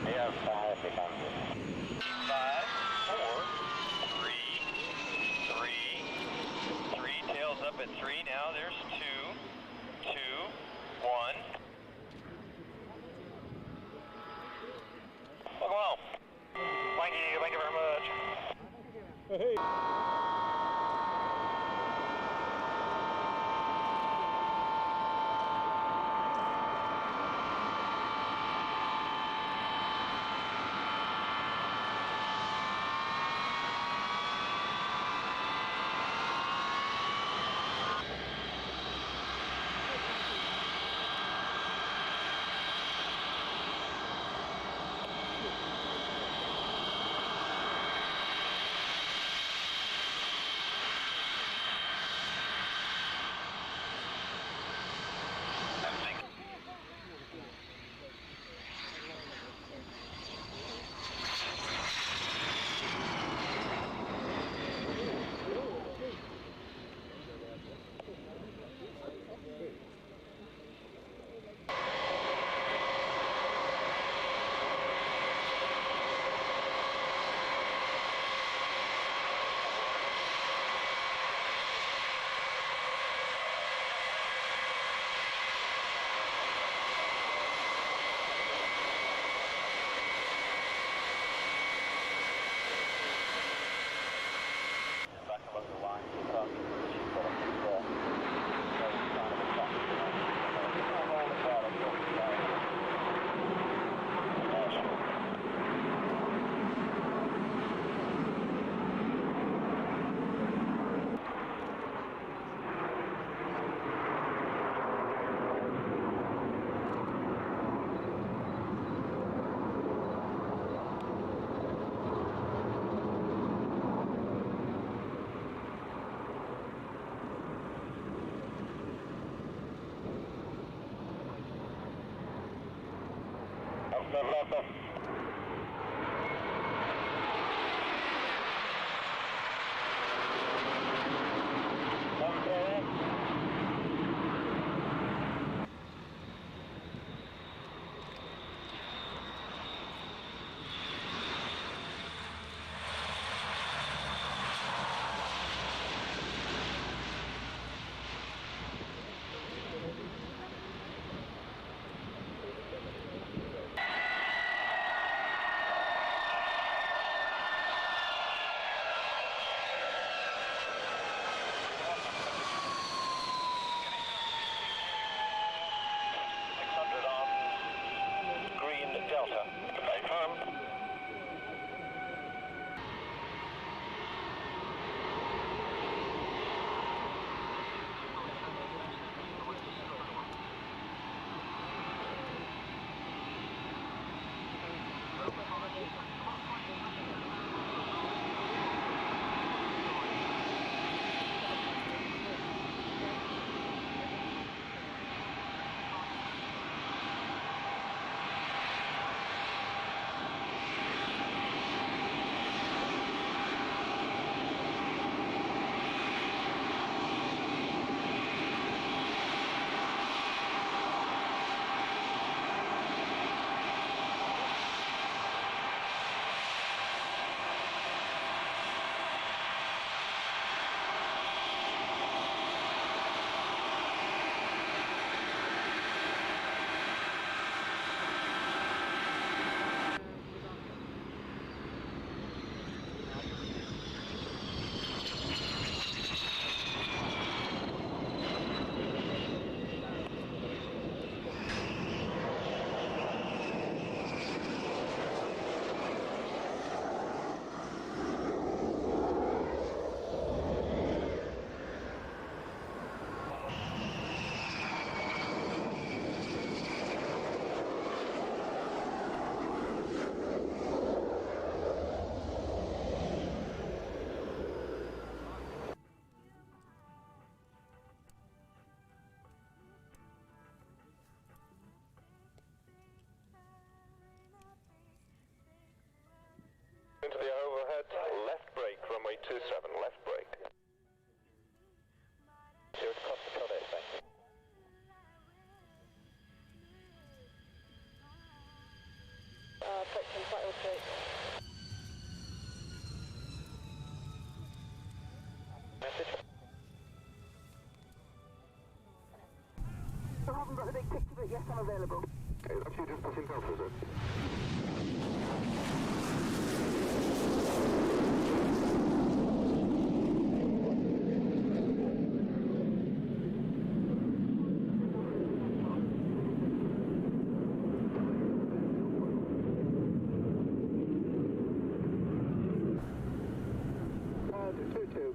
Yeah, 5 becomes 5, 4, 3, 3, 3, tails up at 3, now there's 2, 2, 1. Welcome home. Thank you very much. Hey. Yes, I'm available. Okay, that's you just pushing Delta, is it?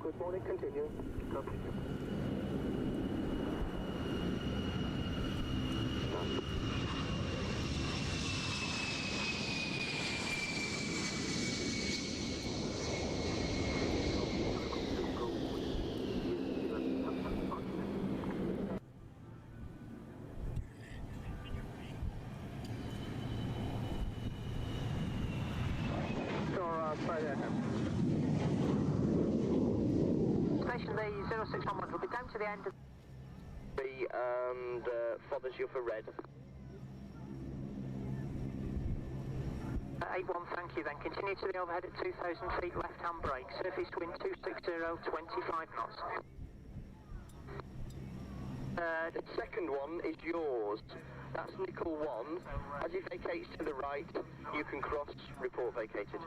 Good morning, continue. Copy. Station B 06 onwards. We'll be down to the end of and fothers you for red. 81, thank you then. Continue to the overhead at 2,000 feet, left-hand brake. Surface wind 260, 25 knots. The second one is yours. That's Nickel 1. As it vacates to the right, you can cross, report vacated.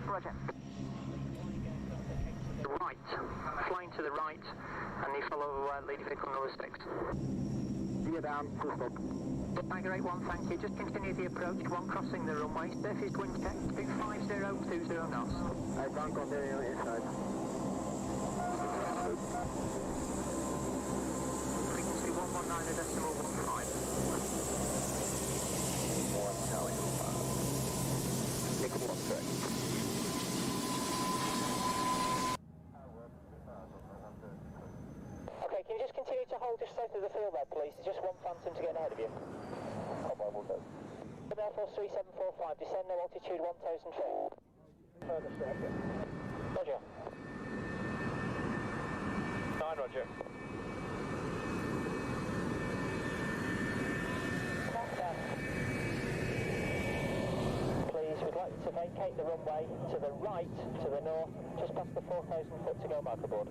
Roger. The right, flying to the right, and you follow lead vehicle number 6. Gear down, full stop. Tiger 81, thank you. Just continue the approach, one crossing the runway. Surface wind check, 250, 20 knots. I can't continue inside. Frequency 119.15. Nickel 1, correct. Okay, can you just continue to hold just south of the field there, please? Just one Phantom to get ahead of you. Air Force 3745, descend no altitude 1,000 feet. Further circuit. Roger. 9, Roger. Please, we'd like you to vacate the runway to the right, to the north, just past the 4,000 foot to go back aboard.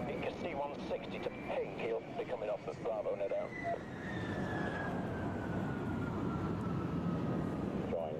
You can see 160 to pink, he'll be coming off at Bravo, no doubt. Join.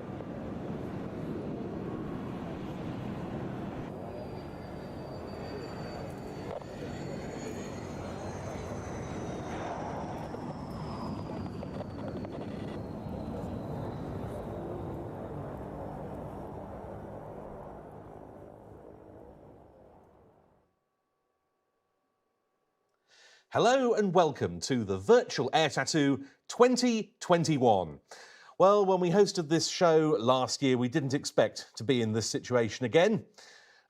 Hello and welcome to the Virtual Air Tattoo 2021. Well, when we hosted this show last year, we didn't expect to be in this situation again.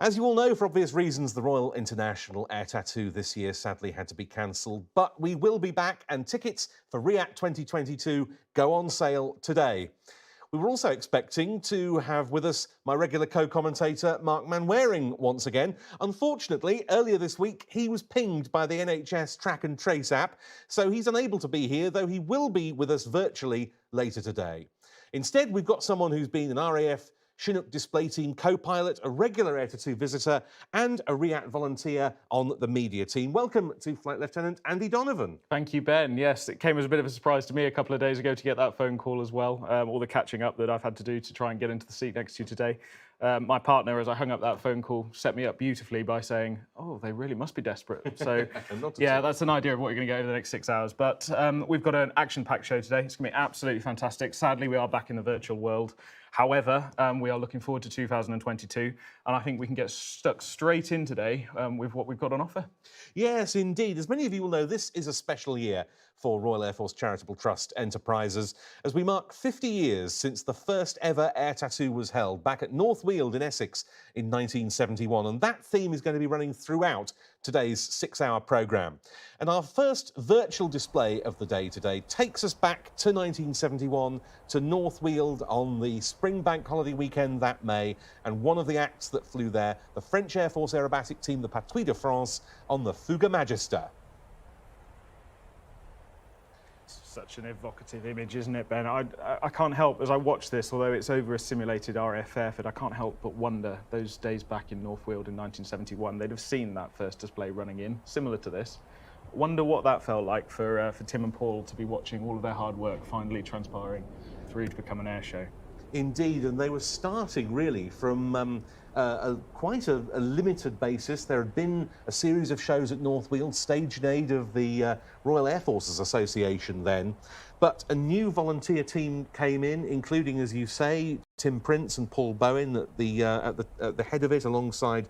As you all know, for obvious reasons, the Royal International Air Tattoo this year sadly had to be cancelled, but we will be back and tickets for RIAT 2022 go on sale today. We were also expecting to have with us my regular co-commentator Mark Manwaring once again. Unfortunately, earlier this week he was pinged by the NHS Track and Trace app, so he's unable to be here, though he will be with us virtually later today. Instead, we've got someone who's been an RAF Chinook display team co-pilot, a regular Air Tattoo visitor, and a RIAT volunteer on the media team. Welcome to Flight Lieutenant Andy Donovan. Thank you, Ben. Yes, it came as a bit of a surprise to me a couple of days ago to get that phone call as well. All the catching up that I've had to do to try and get into the seat next to you today. My partner, as I hung up that phone call, set me up beautifully by saying, oh, they really must be desperate. So, yeah, that's an idea of what you're going to get over the next 6 hours. But we've got an action-packed show today. It's going to be absolutely fantastic. Sadly, we are back in the virtual world. However, we are looking forward to 2022, and I think we can get stuck straight in today with what we've got on offer. Yes, indeed. As many of you will know, this is a special year for Royal Air Force Charitable Trust Enterprises, as we mark 50 years since the first ever Air Tattoo was held back at North Weald in Essex in 1971. And that theme is going to be running throughout today's 6-hour programme. And our first virtual display of the day today takes us back to 1971 to North Weald on the Spring Bank Holiday weekend that May. And one of the acts that flew there, the French Air Force aerobatic team, the Patrouille de France, on the Fouga Magister. Such an evocative image, isn't it, Ben? I can't help, as I watch this, although it's over a simulated RAF airfield, I can't help but wonder, those days back in North Weald in 1971, they'd have seen that first display running in, similar to this, Wonder what that felt like for Tim and Paul to be watching all of their hard work finally transpiring through to become an air show. Indeed, and they were starting really from quite a limited basis. There had been a series of shows at North Weald, staged in aid of the Royal Air Forces Association then. But a new volunteer team came in, including, as you say, Tim Prince and Paul Bowen at the head of it, alongside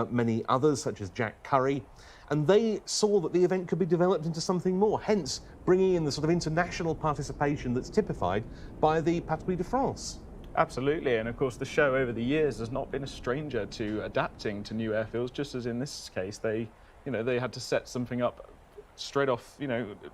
many others, such as Jack Curry. And they saw that the event could be developed into something more, hence bringing in the sort of international participation that's typified by the Patrouille de France. Absolutely, and of course the show over the years has not been a stranger to adapting to new airfields, just as in this case they had to set something up straight off,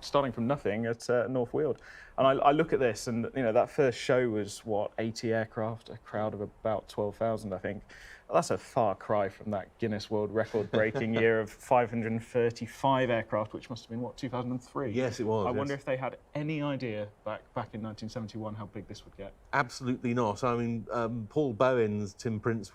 starting from nothing at North Weald. And I look at this, and that first show was what, 80 aircraft, a crowd of about 12,000, I think. That's a far cry from that Guinness World Record-breaking year of 535 aircraft, which must have been, what, 2003? Yes, it was. I wonder if they had any idea back in 1971 how big this would get. Absolutely not. I mean, Paul Bowen, as Tim Prince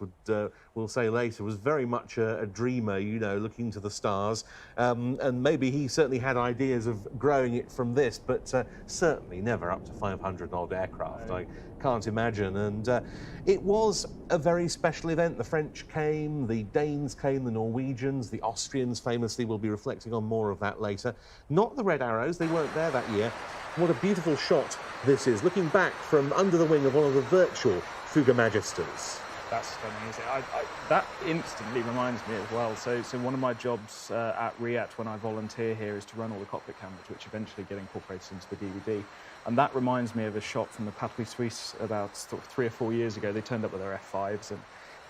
will say later, was very much a dreamer, looking to the stars. And maybe he certainly had ideas of growing it from this, but certainly never up to 500-odd aircraft. I can't imagine. And it was a very special event. The French came, the Danes came, the Norwegians, the Austrians famously. We'll be reflecting on more of that later. Not the Red Arrows, they weren't there that year. What a beautiful shot this is, looking back from under the wing of one of the virtual Fouga Magisters. That's stunning, isn't it? That instantly reminds me as well. So one of my jobs at RIAT when I volunteer here is to run all the cockpit cameras, which eventually get incorporated into the DVD. And that reminds me of a shot from the Patrouille Suisse about 3 or 4 years ago. They turned up with their F5s,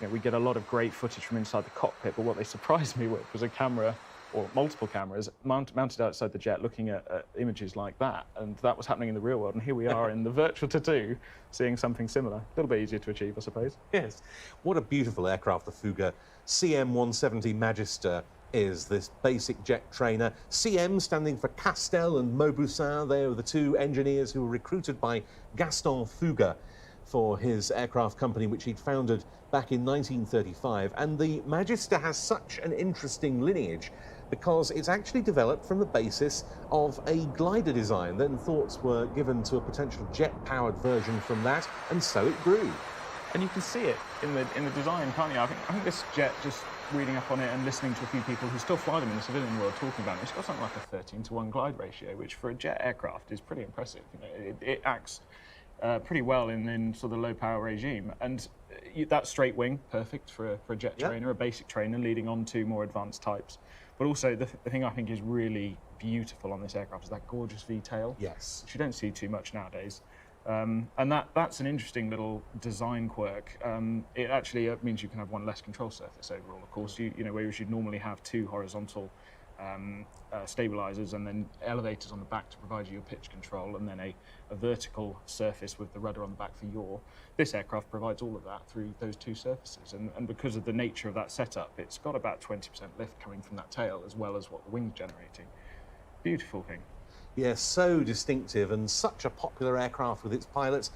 and we get a lot of great footage from inside the cockpit. But what they surprised me with was a camera, or multiple cameras, mounted outside the jet, looking at images like that. And that was happening in the real world. And here we are in the virtual tattoo, seeing something similar. A little bit easier to achieve, I suppose. Yes. What a beautiful aircraft the Fouga CM170 Magister is, this basic jet trainer. CM standing for Castel and Mauboussin. They are the two engineers who were recruited by Gaston Fouga for his aircraft company, which he'd founded back in 1935. And the Magister has such an interesting lineage because it's actually developed from the basis of a glider design. Then thoughts were given to a potential jet-powered version from that, and so it grew. And you can see it in the design, can't you? I think this jet, just reading up on it and listening to a few people who still fly them in the civilian world talking about it, it's got something like a 13-to-1 glide ratio, which for a jet aircraft is pretty impressive. It acts pretty well in sort of low power regime, and that straight wing, perfect for a jet trainer, a basic trainer leading on to more advanced types. But also the thing I think is really beautiful on this aircraft is that gorgeous V-tail. Yes. Which you don't see too much nowadays. And that's an interesting little design quirk. It actually means you can have one less control surface overall. Of course, whereas you'd normally have two horizontal stabilizers and then elevators on the back to provide you your pitch control, and then a vertical surface with the rudder on the back for yaw. This aircraft provides all of that through those two surfaces, and because of the nature of that setup, it's got about 20% lift coming from that tail as well as what the wing's generating. Beautiful thing. Yes, so distinctive and such a popular aircraft with its pilots.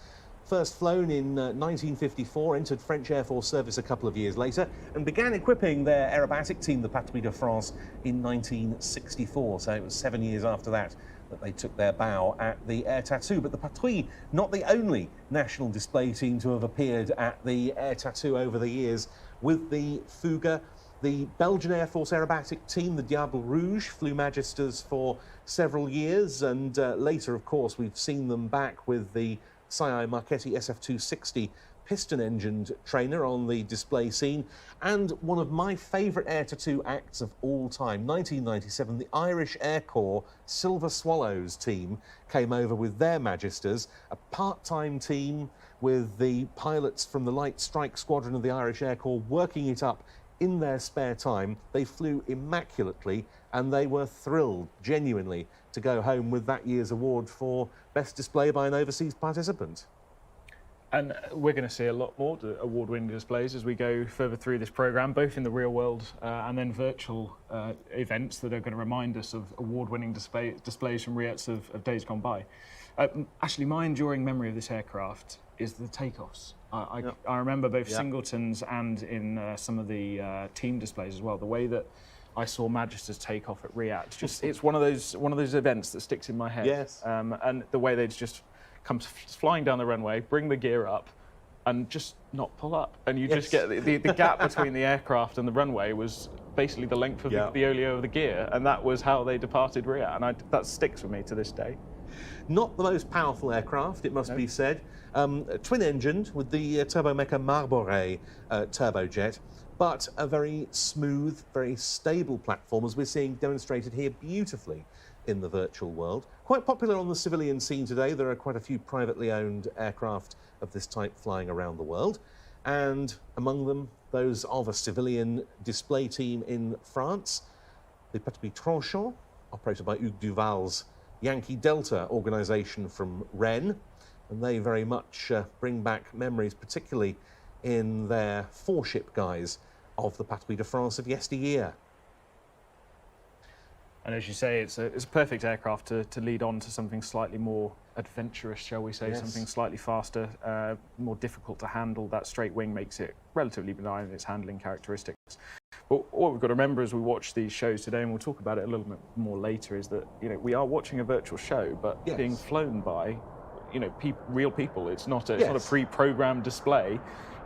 First flown in 1954, entered French Air Force service a couple of years later, and began equipping their aerobatic team, the Patrouille de France, in 1964. So it was 7 years after that they took their bow at the Air Tattoo. But the Patrouille, not the only national display team to have appeared at the Air Tattoo over the years. With the Fouga, the Belgian Air Force aerobatic team, the Diable Rouge, flew Magisters for several years, and later, of course, we've seen them back with the Sci Marchetti SF260 piston-engined trainer on the display scene. And one of my favourite Air Tattoo acts of all time, 1997, the Irish Air Corps Silver Swallows team came over with their Magisters, a part-time team with the pilots from the Light Strike Squadron of the Irish Air Corps working it up in their spare time. They flew immaculately, and they were thrilled, genuinely, to go home with that year's award for Best Display by an Overseas Participant. And we're going to see a lot more award-winning displays as we go further through this programme, both in the real world and then virtual events that are going to remind us of award-winning displays from RIATs of days gone by. Actually, my enduring memory of this aircraft is the takeoffs. I remember both singletons and in some of the team displays as well, the way that I saw Magisters take off at Riyadh. Just it's one of those events that sticks in my head. Yes. And the way they just come flying down the runway, bring the gear up, and just not pull up, and you just get the gap between the aircraft and the runway was basically the length of the oleo of the gear, and that was how they departed Riyadh, and that sticks with me to this day. Not the most powerful aircraft, it must be said. Twin-engined with the Turbomeca Marboré turbojet, but a very smooth, very stable platform, as we're seeing demonstrated here beautifully in the virtual world. Quite popular on the civilian scene today. There are quite a few privately owned aircraft of this type flying around the world, and among them those of a civilian display team in France, the Patrouille Tranchant, operated by Hugues Duval's Yankee Delta organisation from Rennes, and they very much bring back memories, particularly in their four-ship guise of the Patrouille de France of yesteryear. And as you say, it's a perfect aircraft to lead on to something slightly more adventurous, shall we say, something slightly faster, more difficult to handle. That straight wing makes it relatively benign in its handling characteristics. But what we've got to remember as we watch these shows today, and we'll talk about it a little bit more later, is that we are watching a virtual show, but being flown by real people. It's not a pre-programmed display.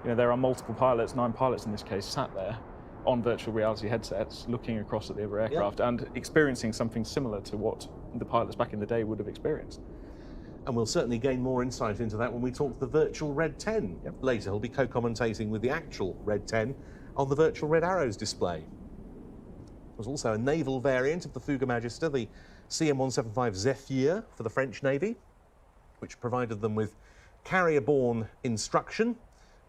There are multiple pilots, 9 pilots in this case, sat there on virtual reality headsets, looking across at the other aircraft and experiencing something similar to what the pilots back in the day would have experienced. And we'll certainly gain more insight into that when we talk to the virtual Red 10 later. He'll be co-commentating with the actual Red 10 on the virtual Red Arrows display. There's also a naval variant of the Fouga Magister, the CM175 Zephyr for the French Navy, which provided them with carrier-borne instruction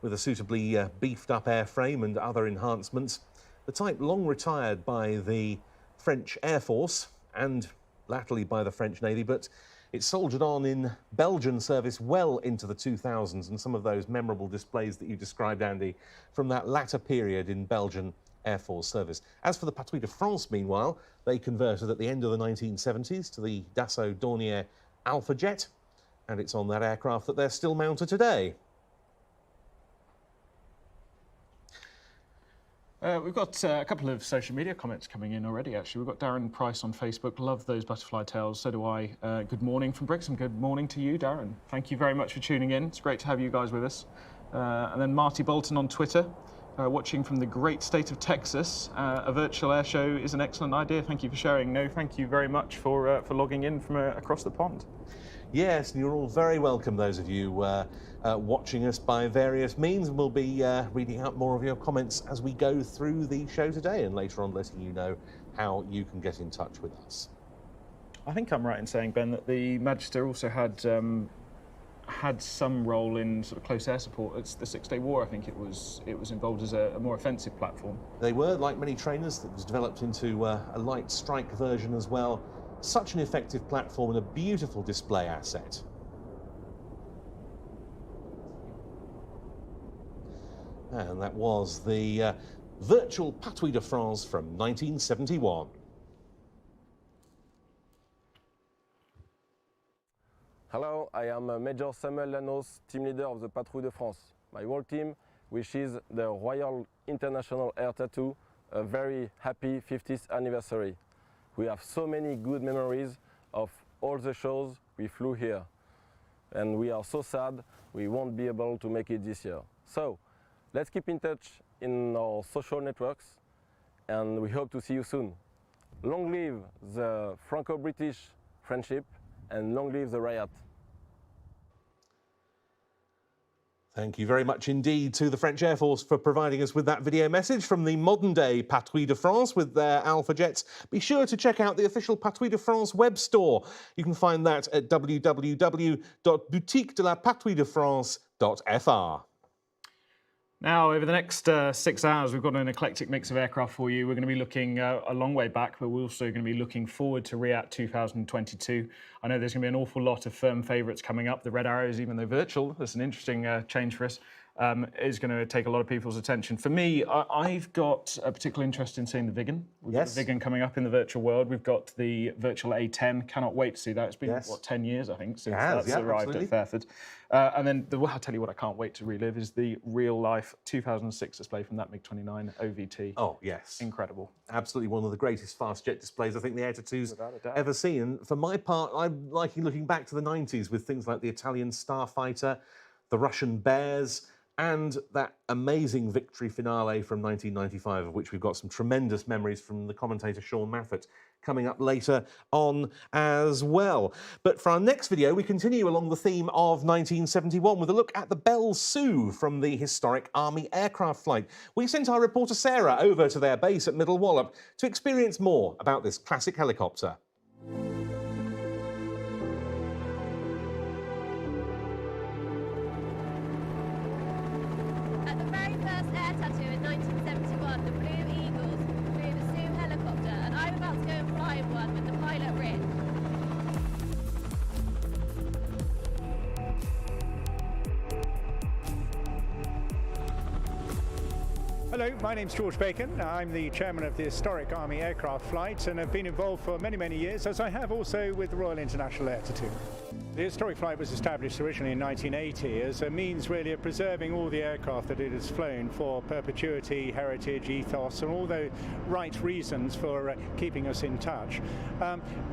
with a suitably beefed-up airframe and other enhancements. The type long retired by the French Air Force and latterly by the French Navy, but it soldiered on in Belgian service well into the 2000s, and some of those memorable displays that you described, Andy, from that latter period in Belgian Air Force service. As for the Patrouille de France, meanwhile, they converted at the end of the 1970s to the Dassault Dornier Alpha Jet, and it's on that aircraft that they're still mounted today. We've got a couple of social media comments coming in already, actually. We've got Darren Price on Facebook. Love those butterfly tails. So do I. Good morning from Brixham. Good morning to you, Darren. Thank you very much for tuning in. It's great to have you guys with us. And then Marty Bolton on Twitter, watching from the great state of Texas. A virtual air show is an excellent idea. Thank you for sharing. No, thank you very much for logging in from across the pond. Yes, and you're all very welcome, those of you watching us by various means, and we'll be reading out more of your comments as we go through the show today, and later on letting you know how you can get in touch with us. I think I'm right in saying, Ben, that the Magister also had some role in sort of close air support. It's the Six-Day War. I think it was involved as a more offensive platform. They were, like many trainers, that was developed into a light strike version as well. Such an effective platform and a beautiful display asset. And that was the virtual Patrouille de France from 1971. Hello, I am Major Samuel Lanos, team leader of the Patrouille de France. My whole team wishes the Royal International Air Tattoo a very happy 50th anniversary. We have so many good memories of all the shows we flew here. And we are so sad we won't be able to make it this year. So, let's keep in touch in our social networks, and we hope to see you soon. Long live the Franco-British friendship, and long live the riot. Thank you very much indeed to the French Air Force for providing us with that video message from the modern-day Patrouille de France with their Alpha Jets. Be sure to check out the official Patrouille de France web store. You can find that at www.boutiquedelapatrouilledefrance.fr. Now, over the next 6 hours, we've got an eclectic mix of aircraft for you. We're going to be looking a long way back, but we're also going to be looking forward to Riyadh 2022. I know there's going to be an awful lot of firm favourites coming up. The Red Arrows, even though virtual, that's an interesting change for us. is going to take a lot of people's attention. For me, I've got a particular interest in seeing the Viggen. We've got the Viggen coming up in the virtual world. We've got the virtual A10. Cannot wait to see that. It's been, what, 10 years, I think, since that's arrived at Fairford. And then, I'll tell you what I can't wait to relive is the real-life 2006 display from that MiG-29 OVT. Oh, yes. Incredible. Absolutely one of the greatest fast jet displays I think the Air Tattoos ever seen. And for my part, I'm liking looking back to the 90s with things like the Italian Starfighter, the Russian Bears, and that amazing victory finale from 1995, of which we've got some tremendous memories from the commentator Sean Maffett coming up later on as well. But for our next video, we continue along the theme of 1971 with a look at the Belle Sioux from the historic Army aircraft flight. We sent our reporter Sarah over to their base at Middle Wallop to experience more about this classic helicopter. At the very first air tattoo in 1971, the Blue Eagles flew the Sioux helicopter, and I'm about to go and fly in one with the pilot Rich. Hello, my name's George Bacon. I'm the chairman of the Historic Army Aircraft Flight and have been involved for many, many years, as I have also with the Royal International Air Tattoo. The Historic Flight was established originally in 1980 as a means really of preserving all the aircraft that it has flown for perpetuity, heritage, ethos, and all the right reasons for keeping us in touch.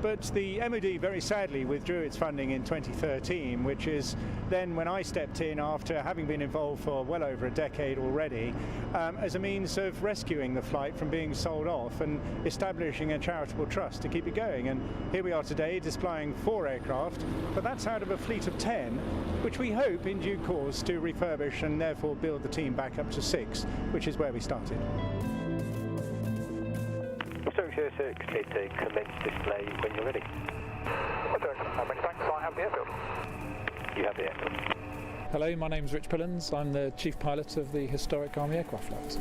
But the MOD very sadly withdrew its funding in 2013, which is then when I stepped in after having been involved for well over a decade already, as a means of rescuing the flight from being sold off and establishing a charitable trust to keep it going. And here we are today displaying 4 aircraft, but that's out of a fleet of 10, which we hope in due course to refurbish and therefore build the team back up to 6, which is where we started. Stoke 06, need to commence display when you're ready. Many thanks, I have the airfield. You have the airfield. Hello, my name's Rich Pillans. I'm the Chief Pilot of the Historic Army Aircraft Flight.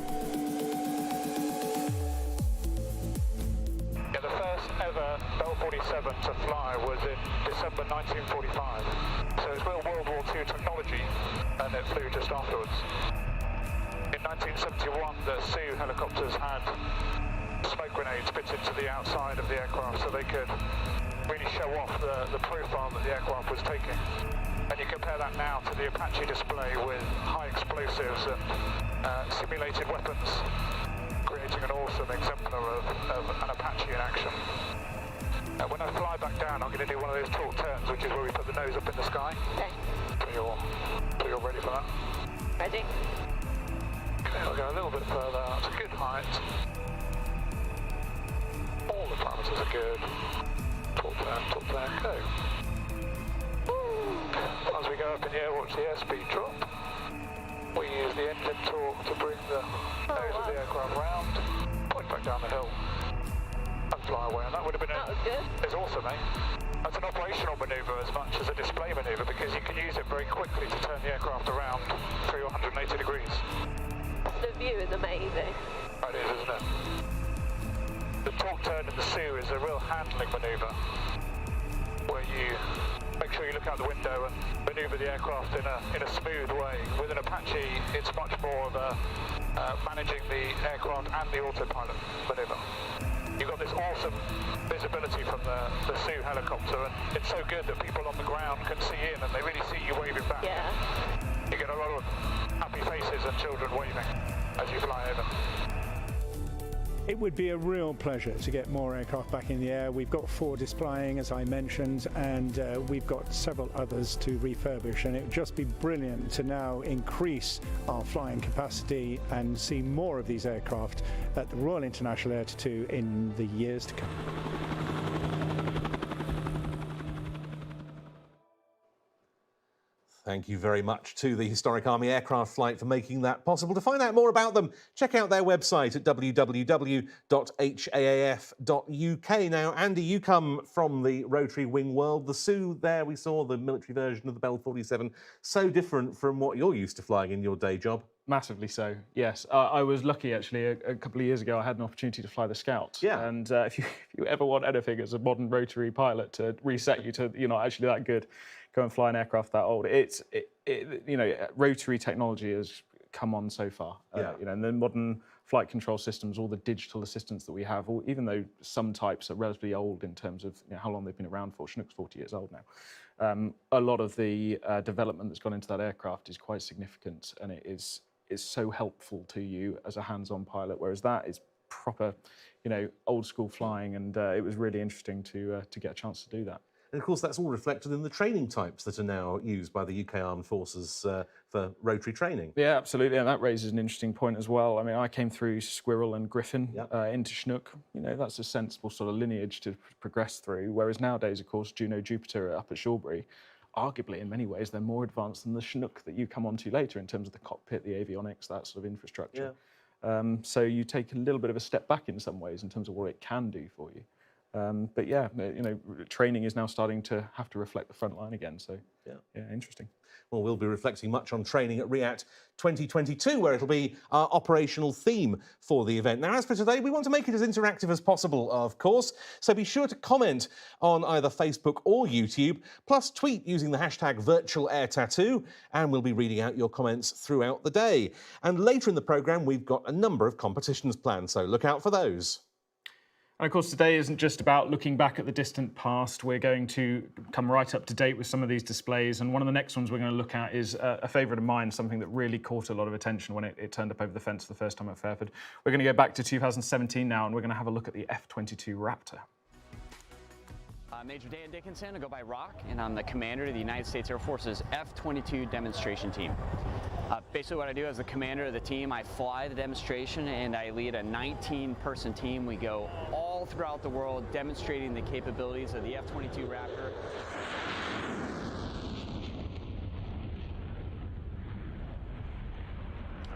Yeah, the first ever Bell 47 to fly was in December 1945. So it's real World War II technology, and it flew just afterwards. In 1971, the Sioux helicopters had smoke grenades fitted to the outside of the aircraft so they could really show off the profile that the aircraft was taking. And you compare that now to the Apache display with high explosives and simulated weapons, creating an awesome exemplar of an Apache in action. When I fly back down, I'm going to do one of those tall turns, which is where we put the nose up in the sky. Okay. So you're ready for that? Ready. Okay, I'll go a little bit further. It's a good height. All the parameters are good. Tall turn, go. As we go up in the air, watch the airspeed drop. We use the engine torque to bring the nose of the aircraft round, point back down the hill, and fly away. And that would have been it's awesome, eh? That's an operational manoeuvre as much as a display manoeuvre because you can use it very quickly to turn the aircraft around 380 degrees. The view is amazing. That is, isn't it? The torque turn in the Sioux is a real handling manoeuvre where you make sure you look out the window and manoeuvre the aircraft in a smooth way. With an Apache, it's much more of a managing the aircraft and the autopilot manoeuvre. You've got this awesome visibility from the Sioux helicopter, and it's so good that people on the ground can see in and they really see you waving back. Yeah. You get a lot of happy faces and children waving as you fly over. It would be a real pleasure to get more aircraft back in the air. We've got 4 displaying, as I mentioned, and we've got several others to refurbish, and it would just be brilliant to now increase our flying capacity and see more of these aircraft at the Royal International Air Tattoo in the years to come. Thank you very much to the Historic Army Aircraft Flight for making that possible. To find out more about them, check out their website at www.haaf.uk. Now, Andy, you come from the rotary wing world. The Sioux there, we saw the military version of the Bell 47, so different from what you're used to flying in your day job. Massively so, yes. I was lucky, actually, a couple of years ago, I had an opportunity to fly the Scout. Yeah. And if you ever want anything as a modern rotary pilot to reset you to, you're not actually that good, go and fly an aircraft that old. You know, rotary technology has come on so far. You know, and the modern flight control systems, all the digital assistants that we have, even though some types are relatively old in terms of how long they've been around for. Chinook's 40 years old now. A lot of the development that's gone into that aircraft is quite significant, and it is so helpful to you as a hands-on pilot, whereas that is proper, you know, old school flying, and it was really interesting to get a chance to do that. And of course, that's all reflected in the training types that are now used by the UK Armed Forces for rotary training. Yeah, absolutely, and that raises an interesting point as well. I mean, I came through Squirrel and Griffin into Chinook. You know, that's a sensible sort of lineage to progress through, whereas nowadays, of course, Juno Jupiter up at Shawbury, arguably in many ways, they're more advanced than the Chinook that you come onto later in terms of the cockpit, the avionics, that sort of infrastructure. So you take a little bit of a step back in some ways in terms of what it can do for you. But yeah, you know, training is now starting to have to reflect the front line again. So yeah, interesting. Well, we'll be reflecting much on training at RIAT 2022, where it'll be our operational theme for the event. Now, as for today, we want to make it as interactive as possible, of course, so be sure to comment on either Facebook or YouTube, plus tweet using the hashtag #VirtualAirTattoo, and we'll be reading out your comments throughout the day. And later in the programme, we've got a number of competitions planned, so look out for those. And of course, today isn't just about looking back at the distant past. We're going to come right up to date with some of these displays. And one of the next ones we're going to look at is a favourite of mine, something that really caught a lot of attention when it turned up over the fence the first time at Fairford. We're going to go back to 2017 now, and we're going to have a look at the F-22 Raptor. Major Dan Dickinson, I go by Rock, and I'm the commander of the United States Air Force's F-22 demonstration team. Basically what I do as the commander of the team, I fly the demonstration and I lead a 19-person team. We go all throughout the world demonstrating the capabilities of the F-22 Raptor.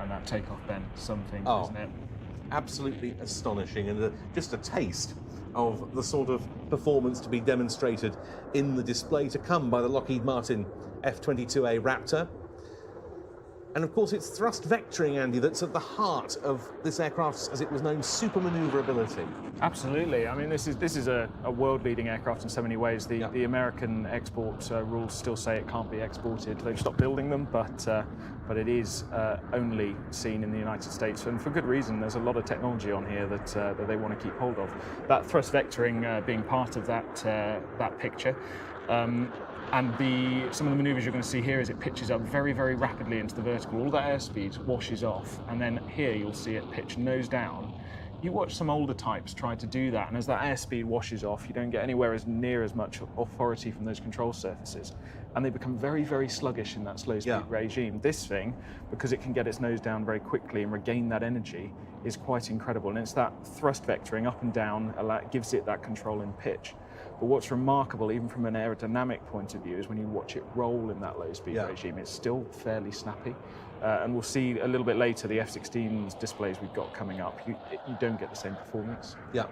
And that takeoff, Ben, something, isn't it? Absolutely astonishing, and just a taste of the sort of performance to be demonstrated in the display to come by the Lockheed Martin F-22A Raptor. And of course, it's thrust vectoring, Andy, that's at the heart of this aircraft's, as it was known, super manoeuvrability. Absolutely. I mean, this is a world-leading aircraft in so many ways. The American export rules still say it can't be exported. They've stopped building them, but it is only seen in the United States, and for good reason. There's a lot of technology on here that they want to keep hold of. That thrust vectoring being part of that picture. And some of the manoeuvres you're going to see here is it pitches up very, very rapidly into the vertical. All that airspeed washes off, and then here you'll see it pitch nose down. You watch some older types try to do that, and as that airspeed washes off, you don't get anywhere as near as much authority from those control surfaces, and they become very, very sluggish in that slow speed regime. This thing, because it can get its nose down very quickly and regain that energy, is quite incredible, and it's that thrust vectoring up and down gives it that control in pitch. But what's remarkable, even from an aerodynamic point of view, is when you watch it roll in that low-speed regime, it's still fairly snappy. And we'll see a little bit later the F-16's displays we've got coming up. You don't get the same performance. Yeah.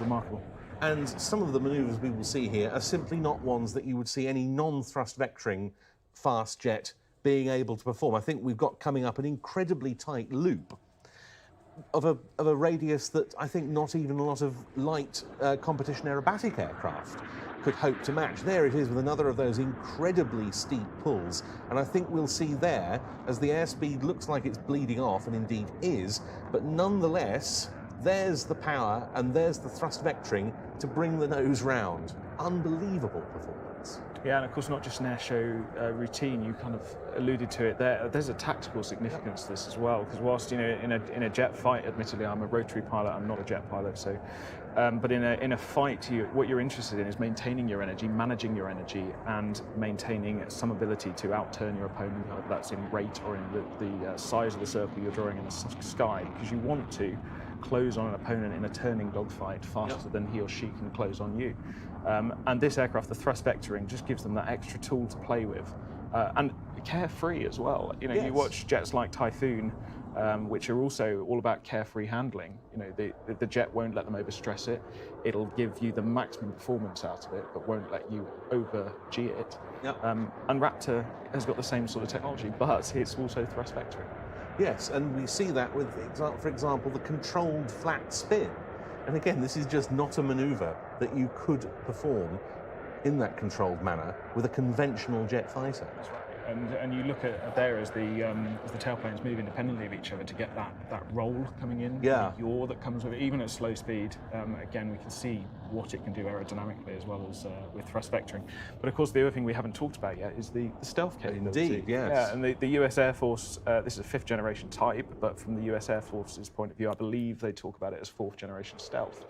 Remarkable. And some of the manoeuvres we will see here are simply not ones that you would see any non-thrust vectoring fast jet being able to perform. I think we've got coming up an incredibly tight loop of a radius that I think not even a lot of light competition aerobatic aircraft could hope to match. There it is with another of those incredibly steep pulls, and I think we'll see there, as the airspeed looks like it's bleeding off, and indeed is, but nonetheless, there's the power and there's the thrust vectoring to bring the nose round. Unbelievable performance. Yeah, and of course not just an air show routine. You kind of alluded to it there. There's a tactical significance to this as well, because whilst in a jet fight, admittedly I'm a rotary pilot, I'm not a jet pilot, so but in a fight, what you're interested in is maintaining your energy, managing your energy, and maintaining some ability to outturn your opponent, whether that's in rate or in the size of the circle you're drawing in the sky, because you want to close on an opponent in a turning dogfight faster than he or she can close on you. And this aircraft, the thrust vectoring, just gives them that extra tool to play with. And carefree as well. You know, you watch jets like Typhoon, which are also all about carefree handling. You know, the jet won't let them overstress it. It'll give you the maximum performance out of it, but won't let you over-G it. And Raptor has got the same sort of technology, but it's also thrust vectoring. Yes, and we see that with, for example, the controlled flat spin. And again, this is just not a manoeuvre that you could perform in that controlled manner with a conventional jet fighter. That's right. And you look at there as the tailplanes move independently of each other to get that roll coming in, yeah, the yaw that comes with it, even at slow speed. Again, we can see what it can do aerodynamically as well as with thrust vectoring. But of course, the other thing we haven't talked about yet is the stealth capability. Indeed, yes. Yeah, and the US Air Force, this is a 5th generation type, but from the US Air Force's point of view, I believe they talk about it as 4th generation stealth.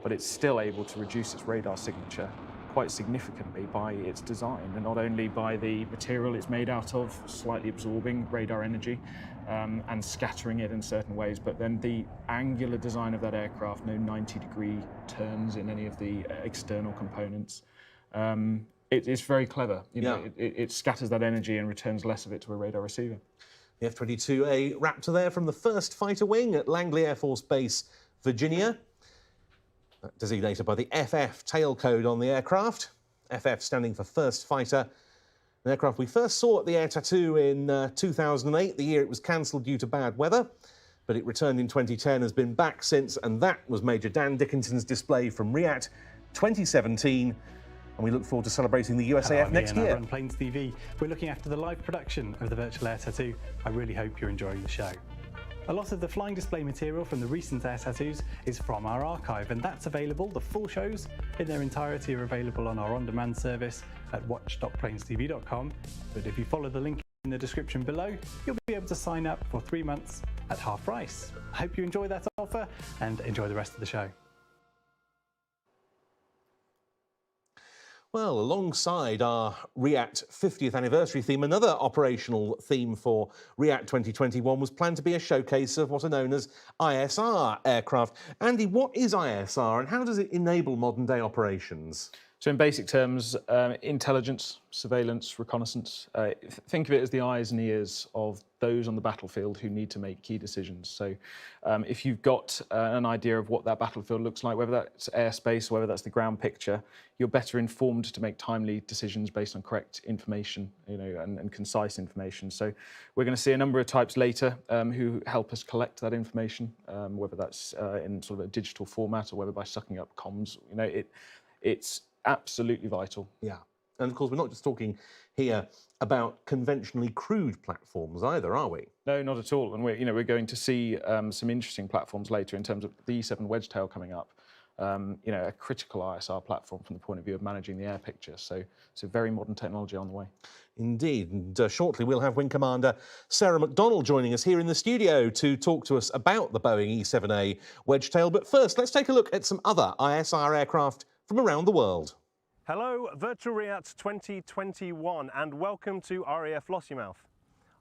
But it's still able to reduce its radar signature quite significantly by its design, and not only by the material it's made out of, slightly absorbing radar energy and scattering it in certain ways, but then the angular design of that aircraft, no 90-degree turns in any of the external components. It's very clever. You know, it scatters that energy and returns less of it to a radar receiver. The F-22A Raptor there from the 1st Fighter Wing at Langley Air Force Base, Virginia. Designated by the FF tail code on the aircraft, FF standing for First Fighter. An aircraft we first saw at the Air Tattoo in 2008, the year it was cancelled due to bad weather, but it returned in 2010, has been back since, and that was Major Dan Dickinson's display from RIAT 2017, and we look forward to celebrating the USAF next year. On Planes TV, we're looking after the live production of the Virtual Air Tattoo. I really hope you're enjoying the show. A lot of the flying display material from the recent Air Tattoos is from our archive, and that's available. The full shows in their entirety are available on our on-demand service at watch.planestv.com. But if you follow the link in the description below, you'll be able to sign up for 3 months at half price. I hope you enjoy that offer and enjoy the rest of the show. Well, alongside our RIAT 50th anniversary theme, another operational theme for RIAT 2021 was planned to be a showcase of what are known as ISR aircraft. Andy, what is ISR and how does it enable modern-day operations? So in basic terms, intelligence, surveillance, reconnaissance, think of it as the eyes and ears of those on the battlefield who need to make key decisions. So if you've got an idea of what that battlefield looks like, whether that's airspace, whether that's the ground picture, you're better informed to make timely decisions based on correct information, and concise information. So we're going to see a number of types later who help us collect that information, whether that's in sort of a digital format or whether by sucking up comms. It's absolutely vital. Yeah, and of course we're not just talking here about conventionally crewed platforms either, are we? No, not at all. And we're going to see some interesting platforms later in terms of the E7 Wedgetail coming up. A critical ISR platform from the point of view of managing the air picture. So it's a very modern technology on the way. Indeed, and shortly we'll have Wing Commander Sarah McDonnell joining us here in the studio to talk to us about the Boeing E7A Wedgetail. But first, let's take a look at some other ISR aircraft from around the world. Hello, Virtual RIAT 2021 and welcome to RAF Lossiemouth.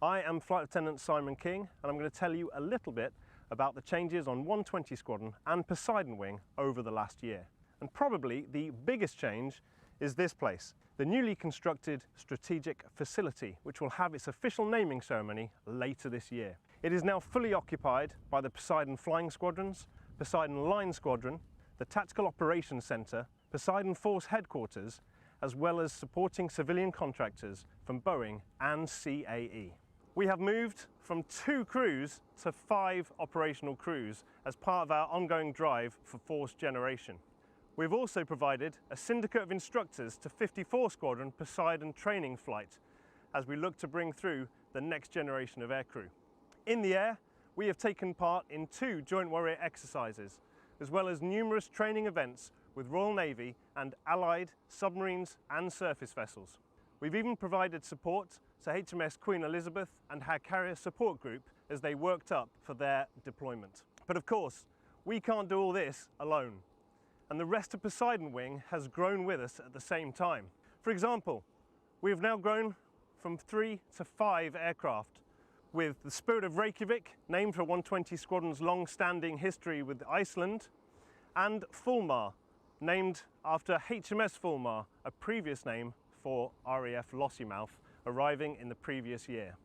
I am Flight Lieutenant Simon King and I'm going to tell you a little bit about the changes on 120 Squadron and Poseidon Wing over the last year. And probably the biggest change is this place, the newly constructed Strategic Facility, which will have its official naming ceremony later this year. It is now fully occupied by the Poseidon Flying Squadrons, Poseidon Line Squadron, the Tactical Operations Centre, Poseidon Force Headquarters, as well as supporting civilian contractors from Boeing and CAE. We have moved from 2 crews to 5 operational crews as part of our ongoing drive for force generation. We've also provided a syndicate of instructors to 54 Squadron Poseidon training flight as we look to bring through the next generation of aircrew. In the air, we have taken part in 2 Joint Warrior exercises, as well as numerous training events with Royal Navy and Allied submarines and surface vessels. We've even provided support to HMS Queen Elizabeth and her carrier support group as they worked up for their deployment. But of course, we can't do all this alone. And the rest of Poseidon Wing has grown with us at the same time. For example, we have now grown from 3 to 5 aircraft, with the Spirit of Reykjavik, named for 120 Squadron's long-standing history with Iceland, and Fulmar, named after HMS Fulmar, a previous name for RAF Lossiemouth, arriving in the previous year.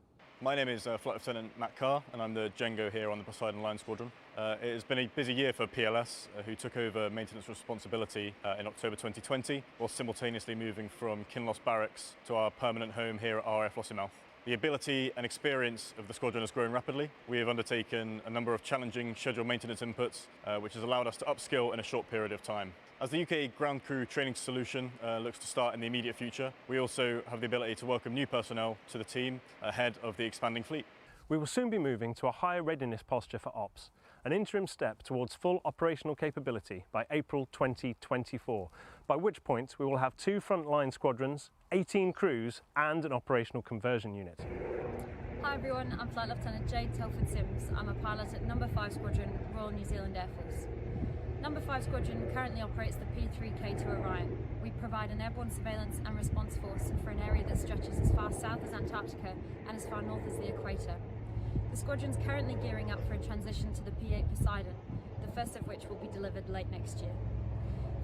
My name is Flight Lieutenant Matt Carr and I'm the Django here on the Poseidon Line Squadron. It has been a busy year for PLS, who took over maintenance responsibility in October 2020, while simultaneously moving from Kinloss Barracks to our permanent home here at RAF Lossiemouth. The ability and experience of the squadron has grown rapidly. We have undertaken a number of challenging scheduled maintenance inputs, which has allowed us to upskill in a short period of time. As the UK ground crew training solution looks to start in the immediate future, we also have the ability to welcome new personnel to the team ahead of the expanding fleet. We will soon be moving to a higher readiness posture for ops, an interim step towards full operational capability by April 2024, by which point we will have 2 frontline squadrons, 18 crews and an operational conversion unit. Hi everyone, I'm Flight Lieutenant Jade Telford Sims. I'm a pilot at Number 5 Squadron, Royal New Zealand Air Force. Number 5 Squadron currently operates the P3K2 Orion. We provide an airborne surveillance and response force for an area that stretches as far south as Antarctica and as far north as the equator. The squadron's currently gearing up for a transition to the P8 Poseidon, the first of which will be delivered late next year.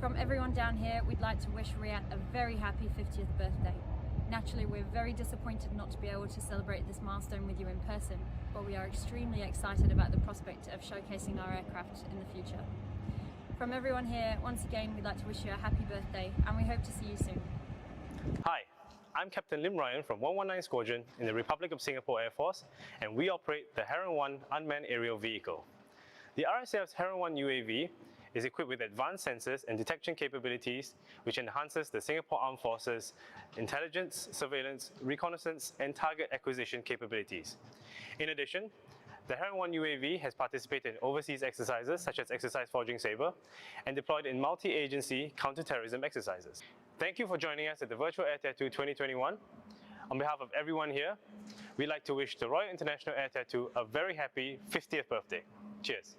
From everyone down here, we'd like to wish Riyadh a very happy 50th birthday. Naturally, we're very disappointed not to be able to celebrate this milestone with you in person, but we are extremely excited about the prospect of showcasing our aircraft in the future. From everyone here, once again, we'd like to wish you a happy birthday, and we hope to see you soon. Hi, I'm Captain Lim Ryan from 119 Squadron in the Republic of Singapore Air Force, and we operate the Heron 1 unmanned aerial vehicle. The RSAF's Heron 1 UAV is equipped with advanced sensors and detection capabilities, which enhances the Singapore Armed Forces' intelligence, surveillance, reconnaissance, and target acquisition capabilities. In addition, the Heron 1 UAV has participated in overseas exercises such as Exercise Forging Sabre and deployed in multi-agency counter-terrorism exercises. Thank you for joining us at the Virtual Air Tattoo 2021. On behalf of everyone here, we'd like to wish the Royal International Air Tattoo a very happy 50th birthday. Cheers.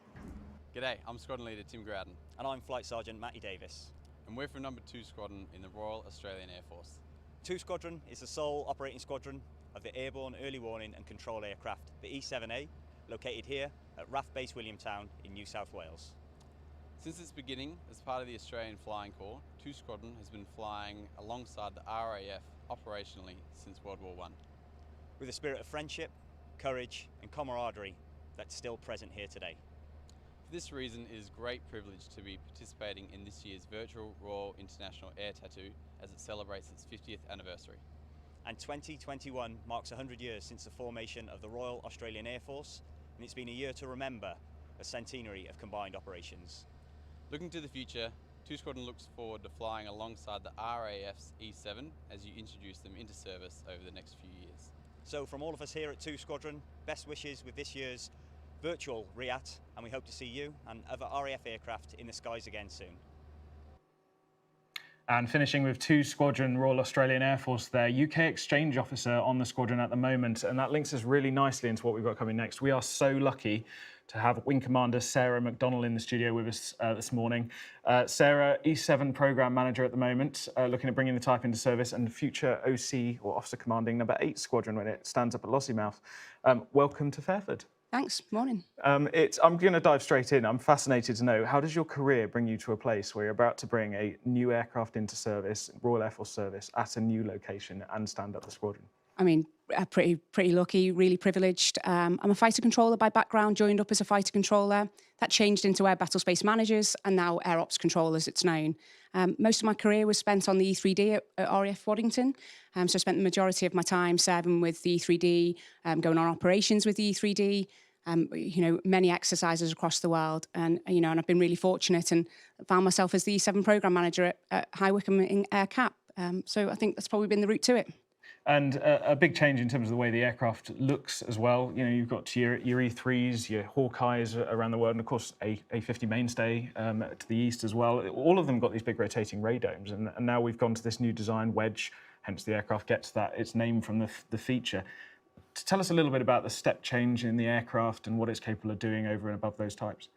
G'day, I'm Squadron Leader Tim Growden. And I'm Flight Sergeant Matty Davis. And we're from Number 2 Squadron in the Royal Australian Air Force. 2 Squadron is the sole operating squadron of the Airborne Early Warning and Control Aircraft, the E-7A, located here at RAF Base Williamtown in New South Wales. Since its beginning as part of the Australian Flying Corps, 2 Squadron has been flying alongside the RAF operationally since World War I. With a spirit of friendship, courage and camaraderie that's still present here today. For this reason, it is a great privilege to be participating in this year's virtual Royal International Air Tattoo as it celebrates its 50th anniversary. And 2021 marks 100 years since the formation of the Royal Australian Air Force, and it's been a year to remember, a centenary of combined operations. Looking to the future, 2 Squadron looks forward to flying alongside the RAF's E7 as you introduce them into service over the next few years. So from all of us here at 2 Squadron, best wishes with this year's virtual RIAT, and we hope to see you and other RAF aircraft in the skies again soon. And finishing with 2 Squadron Royal Australian Air Force there, UK exchange officer on the squadron at the moment, and that links us really nicely into what we've got coming next. We are so lucky to have Wing Commander Sarah McDonnell in the studio with us this morning. Sarah, E7 Programme Manager at the moment, looking at bringing the type into service, and future OC, or Officer Commanding Number 8 Squadron when it stands up at Lossiemouth. Welcome to Fairford. Thanks, morning. I'm going to dive straight in. I'm fascinated to know, how does your career bring you to a place where you're about to bring a new aircraft into service, Royal Air Force service, at a new location and stand up the squadron? I mean, pretty lucky, really privileged. I'm a fighter controller by background, joined up as a fighter controller. That changed into Air Battle Space Managers and now Air Ops Controller as it's known. Most of my career was spent on the E3D at RAF Waddington. So I spent the majority of my time serving with the E3D, going on operations with the E3D, many exercises across the world. And I've been really fortunate and found myself as the E7 Programme Manager at High Wycombe in Air Cap. So I think that's probably been the route to it. And a big change in terms of the way the aircraft looks as well. You've got your E3s, your Hawkeyes around the world, and of course A50 mainstay to the east as well. All of them got these big rotating radomes, and now we've gone to this new design, Wedge, hence the aircraft gets its name from the feature. To tell us a little bit about the step change in the aircraft and what it's capable of doing over and above those types.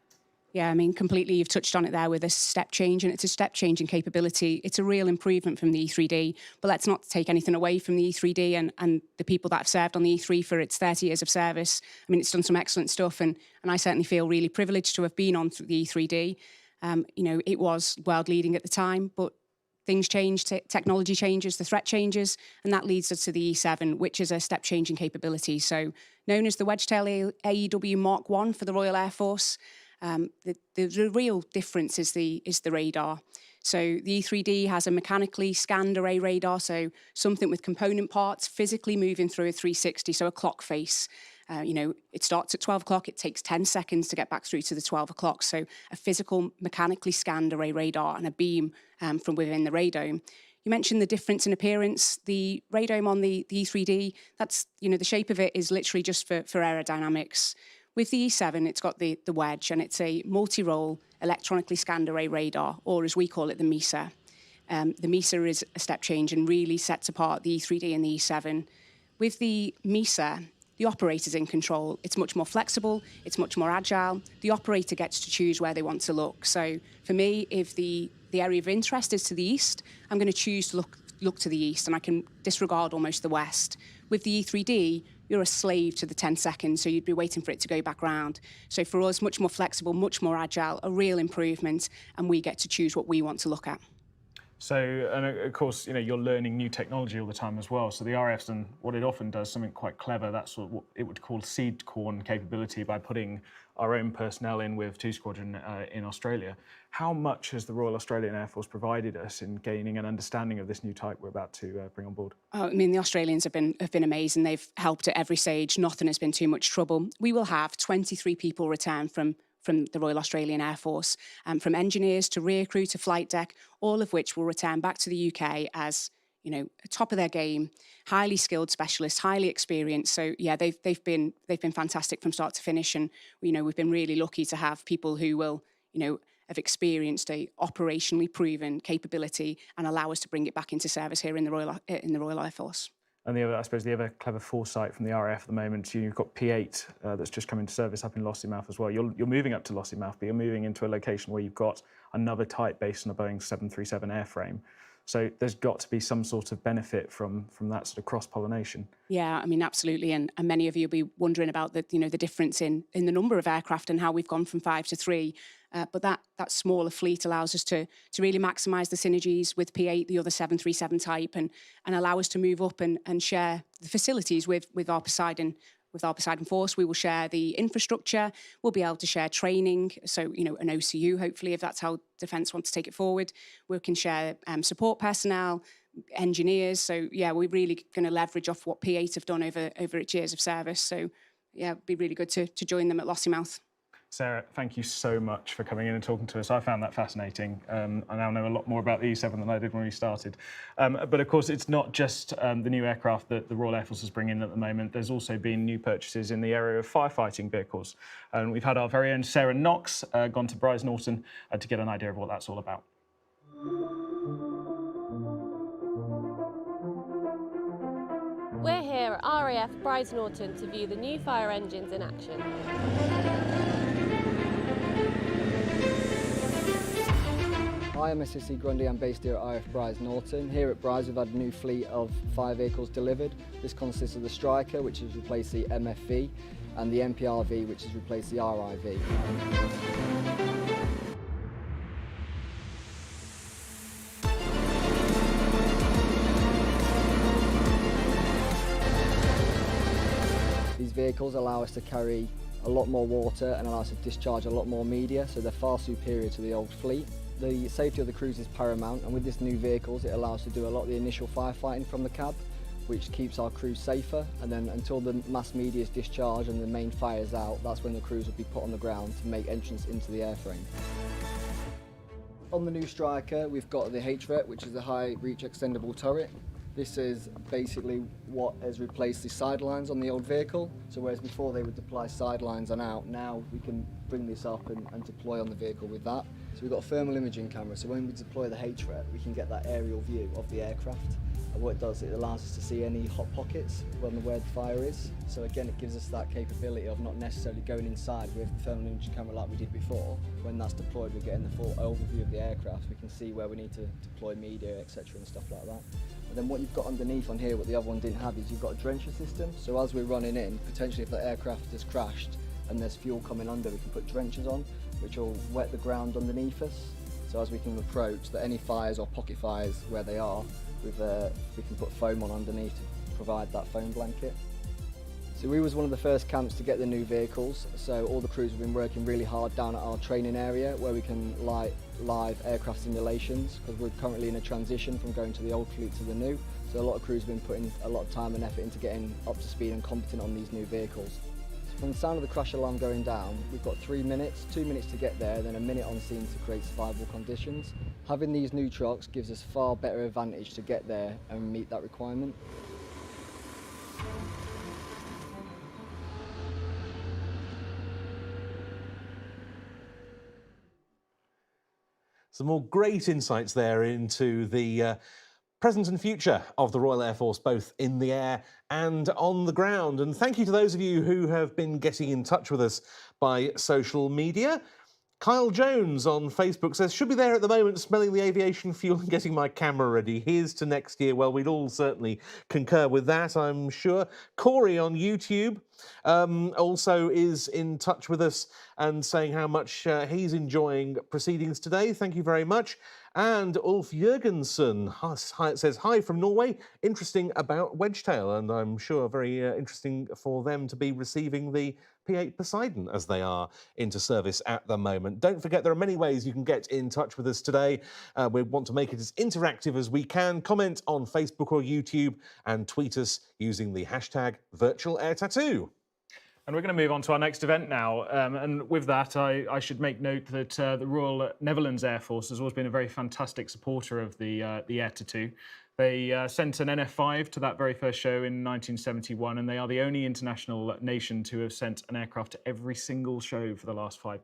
Yeah, I mean, completely, you've touched on it there with a step change, and it's a step change in capability. It's a real improvement from the E3D, but let's not take anything away from the E3D and the people that have served on the E3 for its 30 years of service. I mean, it's done some excellent stuff, and I certainly feel really privileged to have been on the E3D. It was world leading at the time, but things change, technology changes, the threat changes, and that leads us to the E7, which is a step change in capability. So known as the Wedgetail AEW Mark I for the Royal Air Force. The real difference is the radar. So the E3D has a mechanically scanned array radar, so something with component parts physically moving through a 360, so a clock face. It starts at 12 o'clock, it takes 10 seconds to get back through to the 12 o'clock. So a physical, mechanically scanned array radar and a beam from within the radome. You mentioned the difference in appearance. The radome on the E3D, that's, the shape of it is literally just for aerodynamics. With the E7, it's got the wedge, and it's a multi-role electronically scanned array radar, or as we call it, the MESA. The MESA is a step change and really sets apart the E3D and the E7. With the MESA, the operator's in control. It's much more flexible, it's much more agile. The operator gets to choose where they want to look. So for me, if the area of interest is to the east, I'm going to choose to look to the east, and I can disregard almost the west. With the E3D, you're a slave to the 10 seconds, so you'd be waiting for it to go back round. So for us, much more flexible, much more agile, a real improvement, and we get to choose what we want to look at. So, and of course, you're learning new technology all the time as well. So the RAF's done what it often does, something quite clever. That's what it would call seed corn capability by putting our own personnel in with 2 Squadron in Australia. How much has the Royal Australian Air Force provided us in gaining an understanding of this new type we're about to bring on board? Oh, the Australians have been amazing. They've helped at every stage. Nothing has been too much trouble. We will have 23 people return from the Royal Australian Air Force, from engineers to rear crew to flight deck, all of which will return back to the UK as, top of their game, highly skilled specialists, highly experienced. So yeah, they've been fantastic from start to finish, and we've been really lucky to have people who will, have experienced a operationally proven capability and allow us to bring it back into service here in the Royal Air Force. And I suppose the other clever foresight from the RAF at the moment, you've got P8 that's just come into service up in Lossiemouth as well. You're moving up to Lossiemouth, but you're moving into a location where you've got another type based on a Boeing 737 airframe. So there's got to be some sort of benefit from that sort of cross-pollination. Yeah, absolutely. And many of you will be wondering about the difference in the number of aircraft and how we've gone from 5 to 3. But that smaller fleet allows us to really maximise the synergies with P8, the other 737 type, and allow us to move up and share the facilities with our Poseidon. With our Poseidon Force, we will share the infrastructure. We'll be able to share training. So, an OCU, hopefully, if that's how Defence wants to take it forward. We can share support personnel, engineers. So, yeah, we're really going to leverage off what P8 have done over its years of service. So, yeah, it'd be really good to join them at Lossiemouth. Sarah, thank you so much for coming in and talking to us. I found that fascinating. I now know a lot more about the E7 than I did when we started. But of course, it's not just the new aircraft that the Royal Air Force is bringing in at the moment. There's also been new purchases in the area of firefighting vehicles. And we've had our very own Sarah Knox gone to Brize Norton to get an idea of what that's all about. We're here at RAF Brize Norton to view the new fire engines in action. Hi, I'm SSC Grundy. I'm based here at RAF Brize Norton. Here at Brize, we've had a new fleet of fire vehicles delivered. This consists of the Striker, which has replaced the MFV, and the MPRV, which has replaced the RIV. These vehicles allow us to carry a lot more water and allow us to discharge a lot more media, so they're far superior to the old fleet. The safety of the crews is paramount, and with this new vehicles, it allows us to do a lot of the initial firefighting from the cab, which keeps our crews safer, and then until the mass media is discharged and the main fire is out, that's when the crews will be put on the ground to make entrance into the airframe. On the new Striker, we've got the HRET, which is the High Reach Extendable Turret. This is basically what has replaced the sidelines on the old vehicle. So whereas before they would deploy sidelines and out, now we can bring this up and deploy on the vehicle with that. So we've got a thermal imaging camera, so when we deploy the HRET, we can get that aerial view of the aircraft. And what it does, it allows us to see any hot pockets where the fire is. So again, it gives us that capability of not necessarily going inside with the thermal imaging camera like we did before. When that's deployed, we're getting the full overview of the aircraft. We can see where we need to deploy media, etc. and stuff like that. And then what you've got underneath on here, what the other one didn't have, is you've got a drencher system. So as we're running in, potentially if the aircraft has crashed and there's fuel coming under, we can put drenchers on, which will wet the ground underneath us. So as we can approach, that any fires or pocket fires where they are, we can put foam on underneath to provide that foam blanket. So we was one of the first camps to get the new vehicles, so all the crews have been working really hard down at our training area where we can live aircraft simulations, because we're currently in a transition from going to the old fleet to the new. So a lot of crews have been putting a lot of time and effort into getting up to speed and competent on these new vehicles. So from the sound of the crash alarm going down, we've got 3 minutes, 2 minutes to get there, then a minute on scene to create survivable conditions. Having these new trucks gives us far better advantage to get there and meet that requirement. Some more great insights there into the present and future of the Royal Air Force, both in the air and on the ground. And thank you to those of you who have been getting in touch with us by social media. Kyle Jones on Facebook says, should be there at the moment smelling the aviation fuel and getting my camera ready. Here's to next year. Well, we'd all certainly concur with that, I'm sure. Corey on YouTube also is in touch with us and saying how much he's enjoying proceedings today. Thank you very much. And Ulf Jørgensen says, hi from Norway. Interesting about Wedgetail, and I'm sure very interesting for them to be receiving the P8 Poseidon as they are into service at the moment. Don't forget, there are many ways you can get in touch with us today. We want to make it as interactive as we can. Comment on Facebook or YouTube and tweet us using the hashtag #VirtualAirTattoo. And we're going to move on to our next event now. And with that, I should make note that the Royal Netherlands Air Force has always been a very fantastic supporter of the Air Tattoo. They sent an NF5 to that very first show in 1971, and they are the only international nation to have sent an aircraft to every single show for the last 5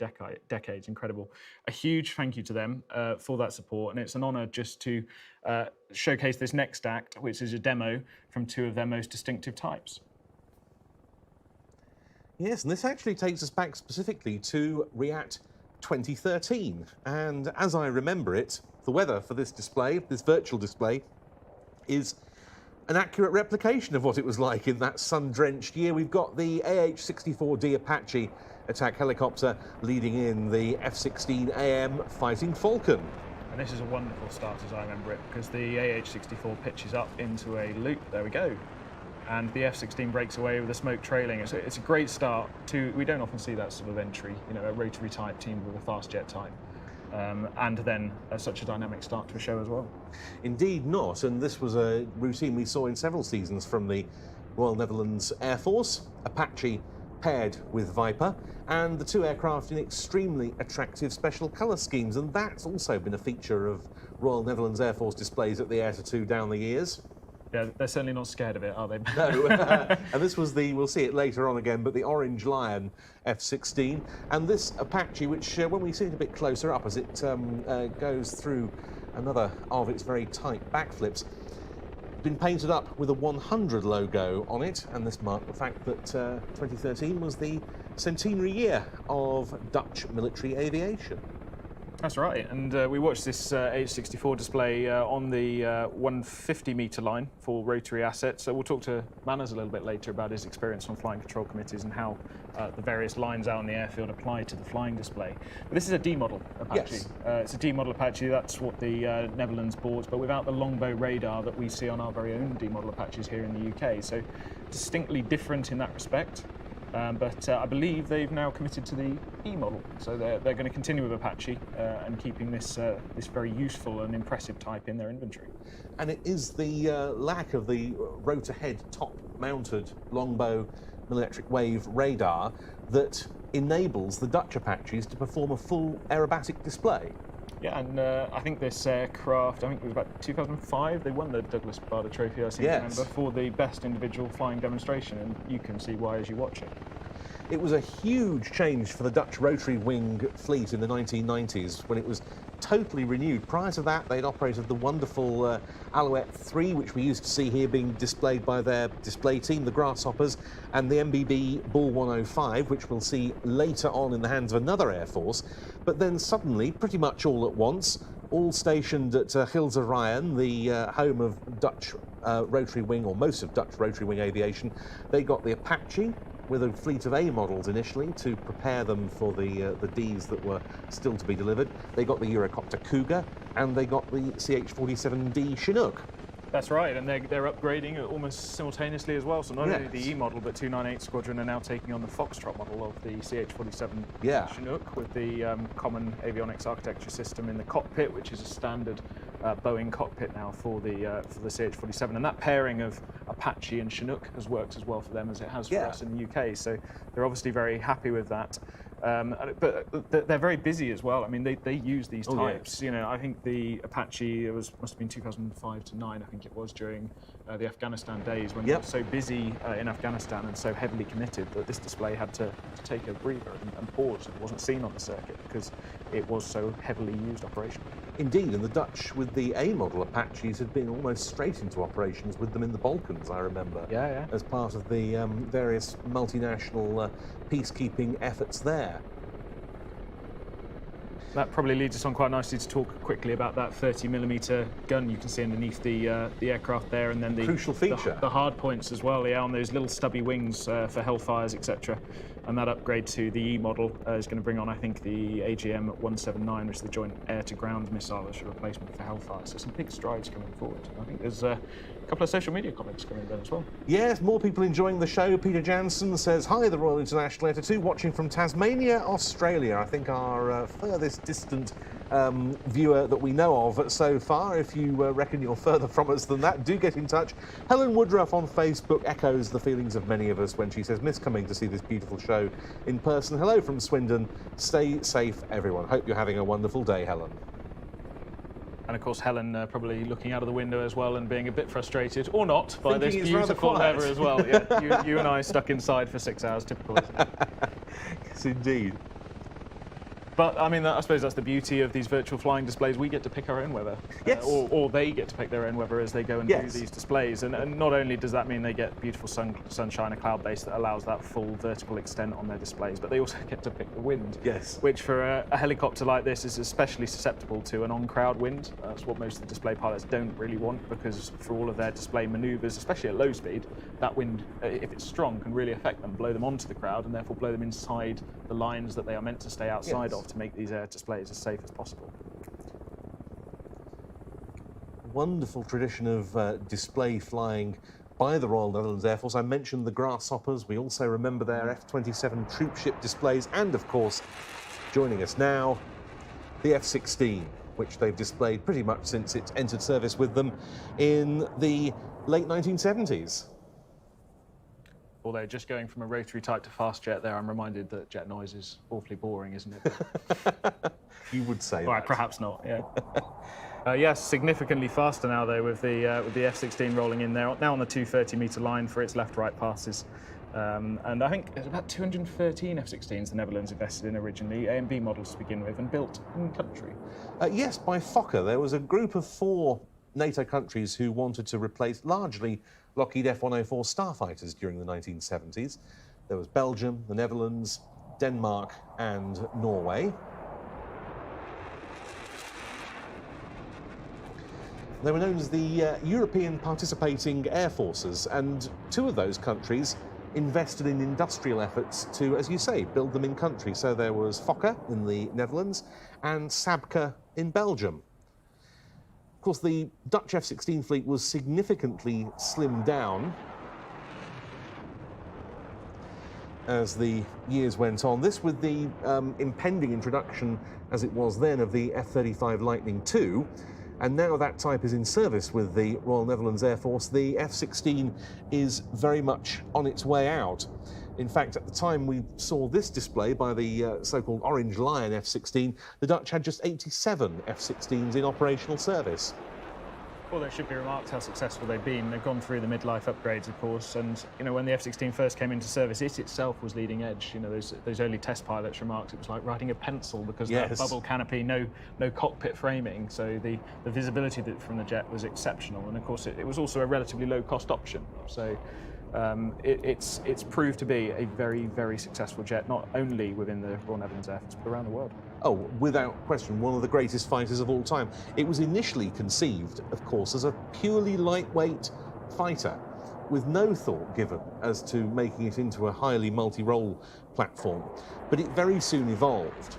decades. Incredible. A huge thank you to them for that support, and it's an honour just to showcase this next act, which is a demo from 2 of their most distinctive types. Yes, and this actually takes us back specifically to RIAT 2013. And as I remember it, the weather for this display, this virtual display, is an accurate replication of what it was like in that sun-drenched year. We've got the AH-64D Apache attack helicopter leading in the F-16AM Fighting Falcon. And this is a wonderful start as I remember it, because the AH-64 pitches up into a loop. There we go. And the F-16 breaks away with the smoke trailing. It's a great start to, we don't often see that sort of entry, you know, a rotary type team with a fast jet type. And then such a dynamic start to a show as well. Indeed not, and this was a routine we saw in several seasons from the Royal Netherlands Air Force, Apache paired with Viper, and the 2 aircraft in extremely attractive special colour schemes, and that's also been a feature of Royal Netherlands Air Force displays at the Air Tattoo down the years. Yeah, they're certainly not scared of it, are they? No, and this was the, we'll see it later on again, but the Orange Lion F-16. And this Apache, which when we see it a bit closer up as it goes through another of its very tight backflips, been painted up with a 100 logo on it, and this marked the fact that 2013 was the centenary year of Dutch military aviation. That's right, and we watched this AH-64 display on the 150-metre line for rotary assets. So we'll talk to Manners a little bit later about his experience on flying control committees and how the various lines out on the airfield apply to the flying display. But this is a D model Apache. Yes. It's a D model Apache, that's what the Netherlands bought, but without the longbow radar that we see on our very own D model Apaches here in the UK. So distinctly different in that respect. But I believe they've now committed to the E model, so they're going to continue with Apache and keeping this this very useful and impressive type in their inventory. And it is the lack of the rotor head top-mounted longbow millimetric wave radar that enables the Dutch Apaches to perform a full aerobatic display. Yeah, and I think this aircraft, I think it was about 2005, they won the Douglas Bader Trophy, I seem to remember, for the best individual flying demonstration, and you can see why as you watch it. It was a huge change for the Dutch rotary wing fleet in the 1990s when it was totally renewed. Prior to that, they'd operated the wonderful Alouette 3, which we used to see here being displayed by their display team, the Grasshoppers, and the MBB Ball 105, which we'll see later on in the hands of another Air Force. But then suddenly, pretty much all at once, all stationed at Hills of Ryan, the home of Dutch rotary wing, or most of Dutch rotary wing aviation, they got the Apache, with a fleet of A models initially to prepare them for the Ds that were still to be delivered. They got the Eurocopter Cougar and they got the CH-47D Chinook. That's right, and they're upgrading almost simultaneously as well. So not only the E model, but 298 Squadron are now taking on the Foxtrot model of the CH-47 Chinook with the common avionics architecture system in the cockpit, which is a standard Boeing cockpit now for the CH-47. And that pairing of Apache and Chinook has worked as well for them as it has for us in the UK. So they're obviously very happy with that. But they're very busy as well. I mean, they use these types. You know, I think the Apache must have been 2005 to 9. I think it was during the Afghanistan days when they were so busy in Afghanistan and so heavily committed that this display had to take a breather and pause. It wasn't seen on the circuit because it was so heavily used operationally. Indeed, and the Dutch with the A model Apaches had been almost straight into operations with them in the Balkans, I remember. As part of the various multinational peacekeeping efforts there. That probably leads us on quite nicely to talk quickly about that 30mm gun you can see underneath the aircraft there, and then the crucial feature, the hard points as well, on those little stubby wings for Hellfires, etc. And that upgrade to the E model is going to bring on, I think, the AGM-179, which is the Joint Air-to-Ground Missile as a replacement for Hellfire. So some big strides coming forward. I think there's a couple of social media comments coming in as well. Yes, more people enjoying the show. Peter Jansen says, "Hi, the Royal International Air 2, watching from Tasmania, Australia." I think our furthest distant viewer that we know of so far. If you reckon you're further from us than that, do get in touch. Helen Woodruff on Facebook echoes the feelings of many of us when she says, "Miss coming to see this beautiful show in person. Hello from Swindon. Stay safe, everyone." Hope you're having a wonderful day, Helen. And of course, Helen probably looking out of the window as well and being a bit frustrated, or not, by Thinking this it's rather beautiful quiet. weather as well. Yeah, you and I stuck inside for 6 hours, typical, isn't it? Yes, indeed. But, I mean, I suppose that's the beauty of these virtual flying displays. We get to pick our own weather. Yes. Or they get to pick their own weather as they go and do these displays. And not only does that mean they get beautiful sunshine, a cloud base that allows that full vertical extent on their displays, but they also get to pick the wind. Yes. Which for a helicopter like this is especially susceptible to an on-crowd wind. That's what most of the display pilots don't really want, because for all of their display maneuvers, especially at low speed, that wind, if it's strong, can really affect them, blow them onto the crowd, and therefore blow them inside the lines that they are meant to stay outside of, to make these air displays as safe as possible. Wonderful tradition of display flying by the Royal Netherlands Air Force. I mentioned the Grasshoppers. We also remember their F-27 troopship displays, and of course, joining us now, the F-16, which they've displayed pretty much since it entered service with them in the late 1970s. Although just going from a rotary type to fast jet there, I'm reminded that jet noise is awfully boring, isn't it? You would say All right, that. perhaps not, yeah. Yes, significantly faster now, though, with the F-16 rolling in there, now on the 230-metre line for its left-right passes. And I think there's about 213 F-16s the Netherlands invested in originally, A and B models to begin with, and built in country. Yes, by Fokker. There was a group of 4 NATO countries who wanted to replace largely Lockheed F-104 starfighters during the 1970s. There was Belgium, the Netherlands, Denmark and Norway. They were known as the European Participating Air Forces, and 2 of those countries invested in industrial efforts to, as you say, build them in country. So there was Fokker in the Netherlands and Sabca in Belgium. Of course, the Dutch F-16 fleet was significantly slimmed down as the years went on. This with the impending introduction, as it was then, of the F-35 Lightning II. And now that type is in service with the Royal Netherlands Air Force. The F-16 is very much on its way out. In fact, at the time we saw this display by the so-called Orange Lion F-16, the Dutch had just 87 F-16s in operational service. Well, it should be remarked how successful they've been. They've gone through the midlife upgrades, of course, and when the F-16 first came into service, it itself was leading edge. Those early test pilots remarked it was like riding a pencil because of that bubble canopy, no cockpit framing, so the visibility from the jet was exceptional, and of course it was also a relatively low-cost option. So it's proved to be a very, very successful jet, not only within the Royal Netherlands Air Force, but around the world. Oh, without question, one of the greatest fighters of all time. It was initially conceived, of course, as a purely lightweight fighter, with no thought given as to making it into a highly multi-role platform. But it very soon evolved.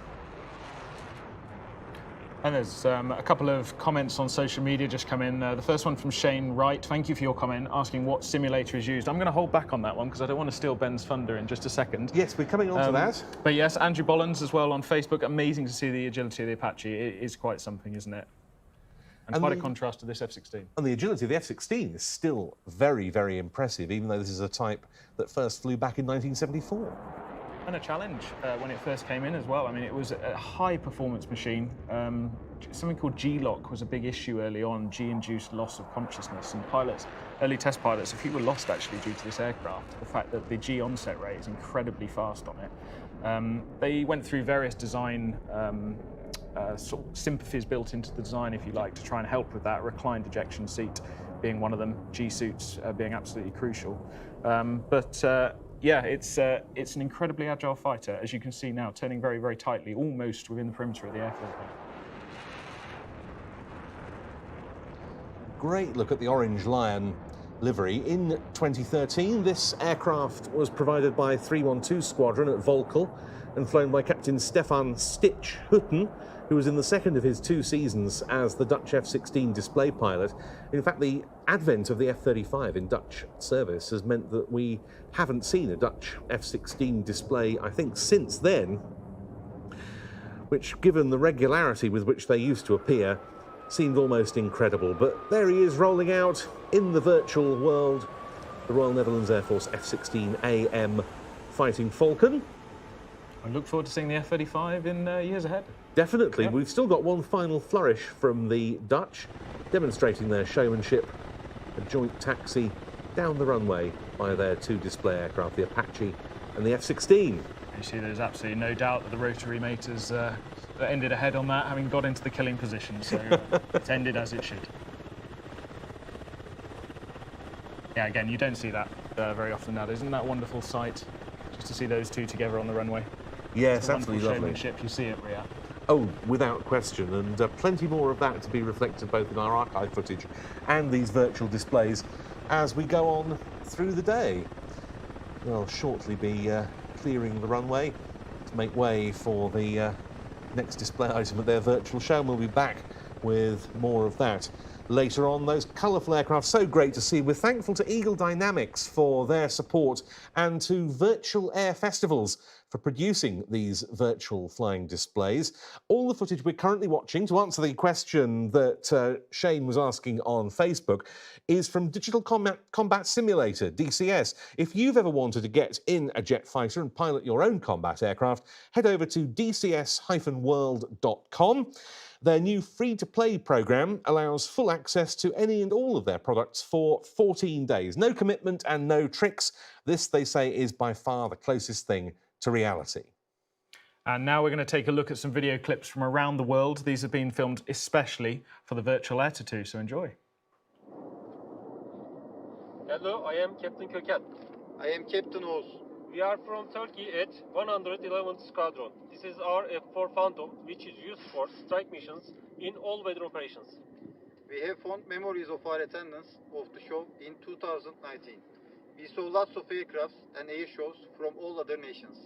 And there's a couple of comments on social media just come in. The first one from Shane Wright. Thank you for your comment, asking what simulator is used. I'm going to hold back on that one because I don't want to steal Ben's thunder in just a second. Yes, we're coming on to that. But yes, Andrew Bollins as well on Facebook. Amazing to see the agility of the Apache. It is quite something, isn't it? And quite a contrast to this F-16. And the agility of the F-16 is still very, very impressive, even though this is a type that first flew back in 1974. And a challenge when it first came in as well. I mean, it was a high-performance machine. Something called G-lock was a big issue early on, G-induced loss of consciousness. And pilots, early test pilots, a few were lost actually due to this aircraft. The fact that the G-onset rate is incredibly fast on it. They went through various design sort of sympathies built into the design, if you like, to try and help with that. Reclined ejection seat being one of them, G-suits being absolutely crucial. Yeah, it's an incredibly agile fighter, as you can see now, turning very, very tightly, almost within the perimeter of the airfield. Great look at the Orange Lion livery. In 2013, this aircraft was provided by 312 Squadron at Volkel and flown by Captain Stefan Stitch Hutten, who was in the second of his 2 seasons as the Dutch F-16 display pilot. In fact, the advent of the F-35 in Dutch service has meant that we haven't seen a Dutch F-16 display, I think, since then, which, given the regularity with which they used to appear, seemed almost incredible. But there he is rolling out in the virtual world, the Royal Netherlands Air Force F-16 AM Fighting Falcon. I look forward to seeing the F-35 in years ahead. Definitely. Yep. We've still got one final flourish from the Dutch, demonstrating their showmanship, a joint taxi down the runway by their 2 display aircraft, the Apache and the F-16. You see, there's absolutely no doubt that the rotary mate has ended ahead on that, having got into the killing position, so it's ended as it should. Yeah, again, you don't see that very often now. Isn't that a wonderful sight, just to see those 2 together on the runway? Yes, absolutely lovely. Showmanship, you see it, Ria. Oh, without question, and plenty more of that to be reflected both in our archive footage and these virtual displays as we go on through the day. They'll shortly be clearing the runway to make way for the next display item at their virtual show, and we'll be back with more of that later on. Those colourful aircraft, so great to see. We're thankful to Eagle Dynamics for their support and to Virtual Air Festivals for producing these virtual flying displays. All the footage we're currently watching, to answer the question that Shane was asking on Facebook, is from Digital Combat Simulator, DCS. If you've ever wanted to get in a jet fighter and pilot your own combat aircraft, head over to dcs-world.com. Their new free-to-play program allows full access to any and all of their products for 14 days. No commitment and no tricks. This, they say, is by far the closest thing to reality. And now we're going to take a look at some video clips from around the world. These have been filmed especially for the Virtual Air Tattoo, so enjoy. Hello, I am Captain Köken. I am Captain Oğuz. We are from Turkey at 111th Squadron. This is our F-4 Phantom, which is used for strike missions in all weather operations. We have fond memories of our attendance of the show in 2019. We saw lots of aircrafts and air shows from all other nations.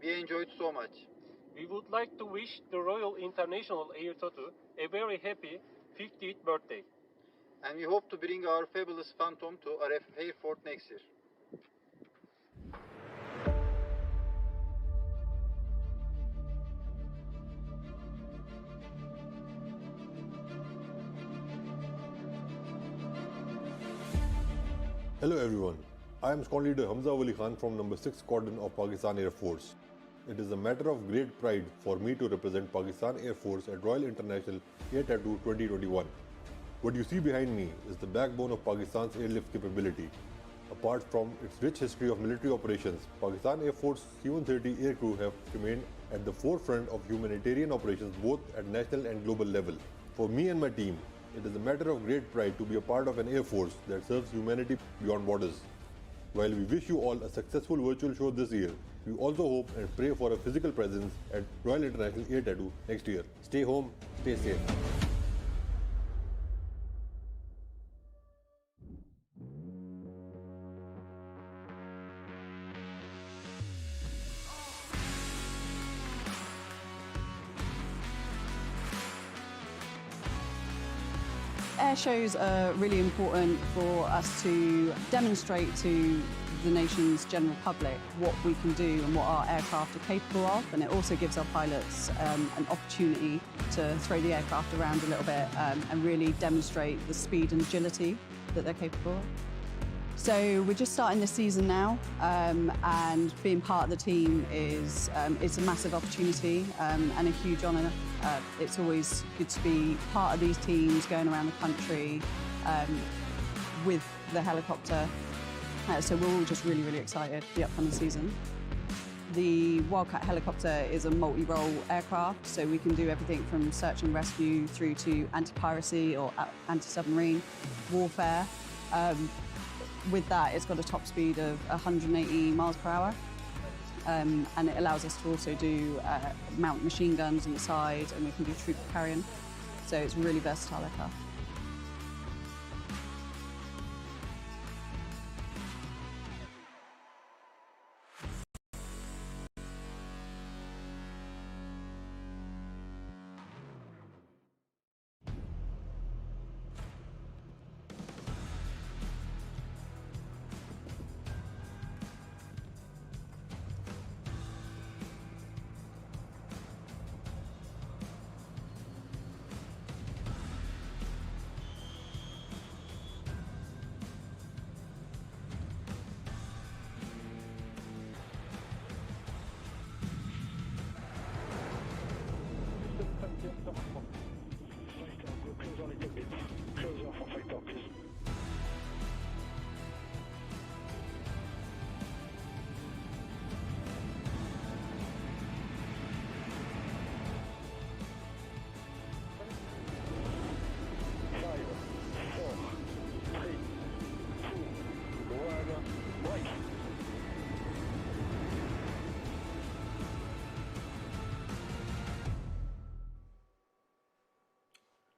We enjoyed so much. We would like to wish the Royal International Air Tattoo a very happy 50th birthday. And we hope to bring our fabulous Phantom to RF Hereford next year. Hello everyone, I am Squadron Leader Hamza Wali Khan from number 6 Squadron of Pakistan Air Force. It is a matter of great pride for me to represent Pakistan Air Force at Royal International Air Tattoo 2021. What you see behind me is the backbone of Pakistan's airlift capability. Apart from its rich history of military operations, Pakistan Air Force C-130 aircrew have remained at the forefront of humanitarian operations both at national and global level. For me and my team, it is a matter of great pride to be a part of an Air Force that serves humanity beyond borders. While we wish you all a successful virtual show this year, we also hope and pray for a physical presence at Royal International Air Tattoo next year. Stay home, stay safe. air shows are really important for us to demonstrate to the nation's general public what we can do and what our aircraft are capable of, and it also gives our pilots an opportunity to throw the aircraft around a little bit and really demonstrate the speed and agility that they're capable of. So we're just starting this season now, and being part of the team is it's a massive opportunity and a huge honour. It's always good to be part of these teams going around the country with the helicopter. So we're all just really, really excited for the upcoming season. The Wildcat helicopter is a multi-role aircraft, so we can do everything from search and rescue through to anti-piracy or anti-submarine warfare. With that, it's got a top speed of 180 miles per hour, and it allows us to also do mount machine guns on the side, and we can do troop carrying. So it's a really versatile aircraft.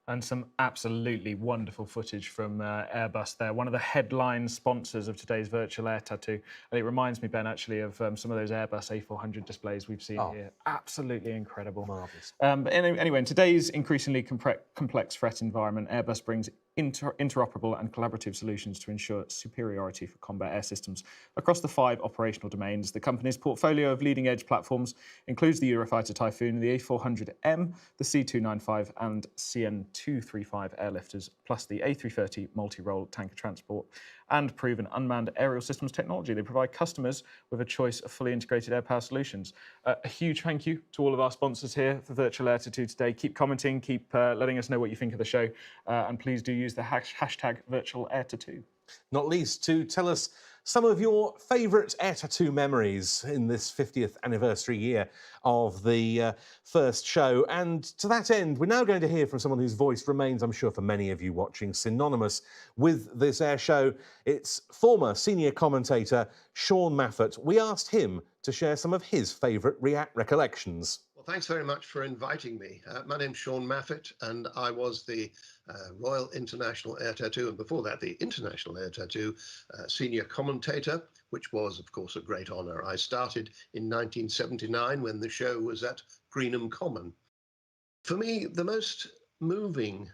And some absolutely wonderful footage from Airbus there, one of the headline sponsors of today's Virtual Air Tattoo. And it reminds me, Ben, actually, of some of those Airbus A400 displays we've seen here. Absolutely incredible. Marvellous. But anyway, in today's increasingly complex threat environment, Airbus brings interoperable and collaborative solutions to ensure superiority for combat air systems across the 5 operational domains. The company's portfolio of leading-edge platforms includes the Eurofighter Typhoon, the A400M, the C295 and CN235 airlifters, plus the A330 multi-role tanker transport and proven unmanned aerial systems technology. They provide customers with a choice of fully integrated air power solutions. A huge thank you to all of our sponsors here for Virtual Air Tattoo today. Keep commenting, keep letting us know what you think of the show, and please do use the hashtag Virtual Air Tattoo. Not least to tell us some of your favourite air tattoo memories in this 50th anniversary year of the first show. And to that end, we're now going to hear from someone whose voice remains, I'm sure for many of you watching, synonymous with this air show. It's former senior commentator Sean Maffett. We asked him to share some of his favourite recollections. Well, thanks very much for inviting me. My name's Sean Maffett, and I was the Royal International Air Tattoo, and before that, the International Air Tattoo senior commentator, which was, of course, a great honour. I started in 1979 when the show was at Greenham Common. For me, the most moving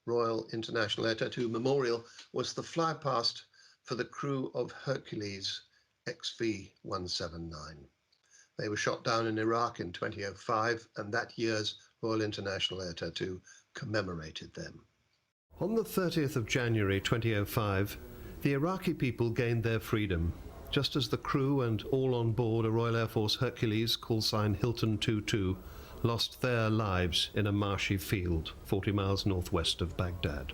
Royal International Air Tattoo memorial was the flypast for the crew of Hercules XV-179. They were shot down in Iraq in 2005, and that year's Royal International Air Tattoo commemorated them. On the 30th of January 2005, the Iraqi people gained their freedom, just as the crew and all on board a Royal Air Force Hercules, call sign Hilton 22, lost their lives in a marshy field 40 miles northwest of Baghdad.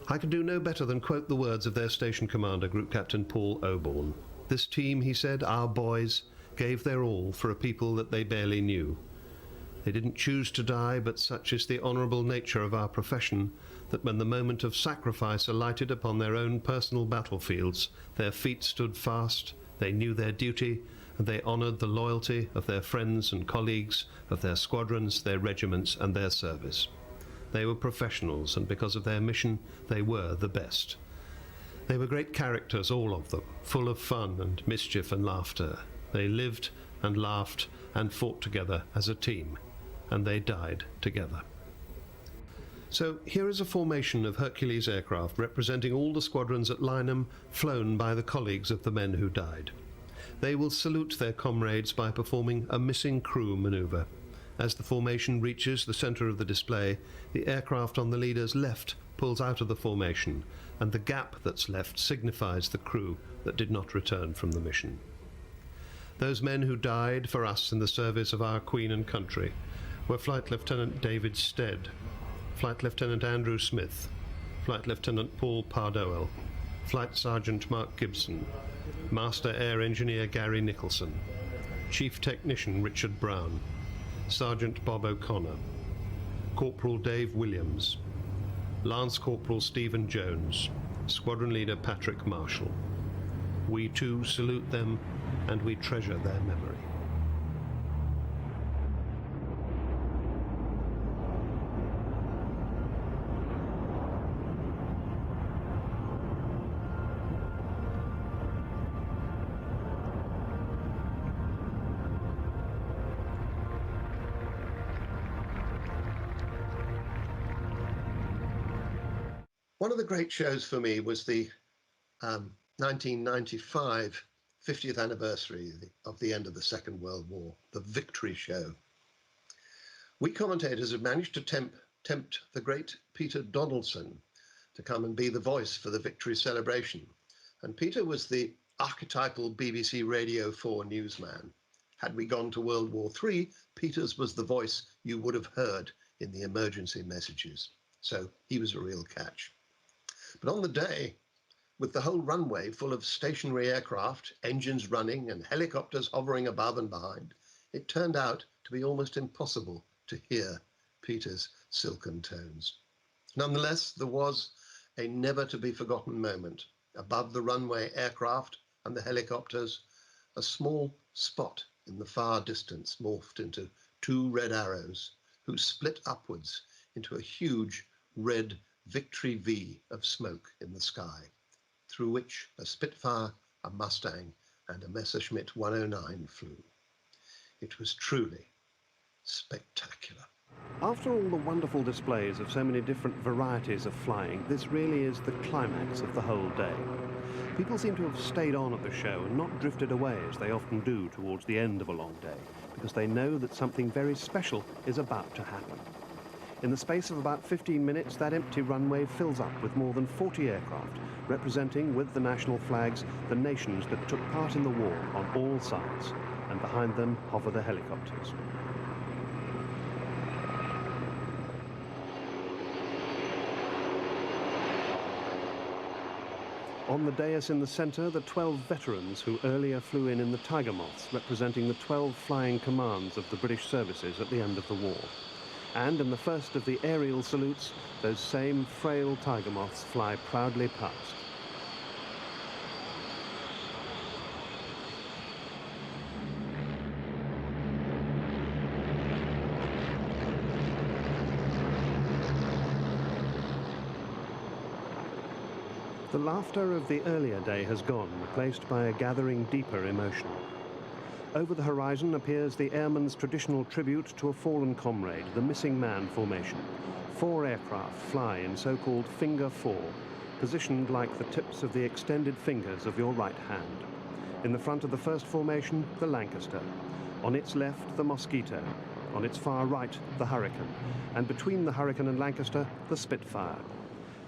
I can do no better than quote the words of their station commander, Group Captain Paul Oborne. This team, he said, our boys, gave their all for a people that they barely knew. They didn't choose to die, but such is the honourable nature of our profession that when the moment of sacrifice alighted upon their own personal battlefields, their feet stood fast, they knew their duty, and they honoured the loyalty of their friends and colleagues, of their squadrons, their regiments, and their service. They were professionals, and because of their mission, they were the best. They were great characters, all of them, full of fun and mischief and laughter. They lived and laughed and fought together as a team, and they died together. So here is a formation of Hercules aircraft representing all the squadrons at Lynham flown by the colleagues of the men who died. They will salute their comrades by performing a missing crew manoeuvre. As the formation reaches the centre of the display, the aircraft on the leader's left pulls out of the formation, and the gap that's left signifies the crew that did not return from the mission. Those men who died for us in the service of our Queen and country were Flight Lieutenant David Stead, Flight Lieutenant Andrew Smith, Flight Lieutenant Paul Pardoel, Flight Sergeant Mark Gibson, Master Air Engineer Gary Nicholson, Chief Technician Richard Brown, Sergeant Bob O'Connor, Corporal Dave Williams, Lance Corporal Stephen Jones, Squadron Leader Patrick Marshall. We too salute them, and we treasure their memory. One of the great shows for me was the 1995 50th anniversary of the end of the Second World War, the Victory Show. We commentators had managed to tempt the great Peter Donaldson to come and be the voice for the Victory celebration. And Peter was the archetypal BBC Radio 4 newsman. Had we gone to World War III, Peter's was the voice you would have heard in the emergency messages. So he was a real catch. But on the day, with the whole runway full of stationary aircraft, engines running and helicopters hovering above and behind, it turned out to be almost impossible to hear Peter's silken tones. Nonetheless, there was a never-to-be-forgotten moment. Above the runway aircraft and the helicopters, a small spot in the far distance morphed into two red arrows, who split upwards into a huge red Victory V of smoke in the sky, through which a Spitfire, a Mustang, and a Messerschmitt 109 flew. It was truly spectacular. After all the wonderful displays of so many different varieties of flying, this really is the climax of the whole day. People seem to have stayed on at the show and not drifted away as they often do towards the end of a long day, because they know that something very special is about to happen. In the space of about 15 minutes, that empty runway fills up with more than 40 aircraft, representing with the national flags the nations that took part in the war on all sides, and behind them hover the helicopters. On the dais in the centre, the 12 veterans who earlier flew in the Tiger Moths, representing the 12 flying commands of the British services at the end of the war. And in the first of the aerial salutes, those same frail Tiger Moths fly proudly past. The laughter of the earlier day has gone, replaced by a gathering deeper emotion. Over the horizon appears the airman's traditional tribute to a fallen comrade, the missing man formation. 4 aircraft fly in so-called finger 4, positioned like the tips of the extended fingers of your right hand. In the front of the first formation, the Lancaster. On its left, the Mosquito. On its far right, the Hurricane. And between the Hurricane and Lancaster, the Spitfire.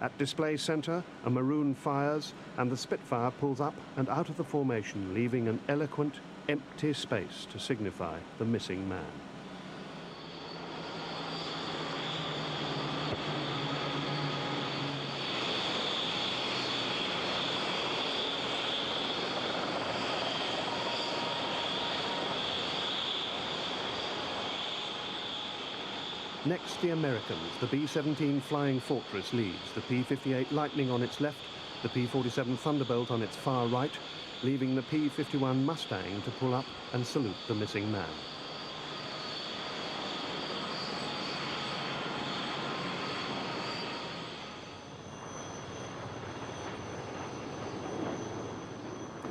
At display centre, a maroon fires, and the Spitfire pulls up and out of the formation, leaving an eloquent, empty space to signify the missing man. Next, the Americans. The B-17 Flying Fortress leads, the P-58 Lightning on its left, the P-47 Thunderbolt on its far right, leaving the P-51 Mustang to pull up and salute the missing man.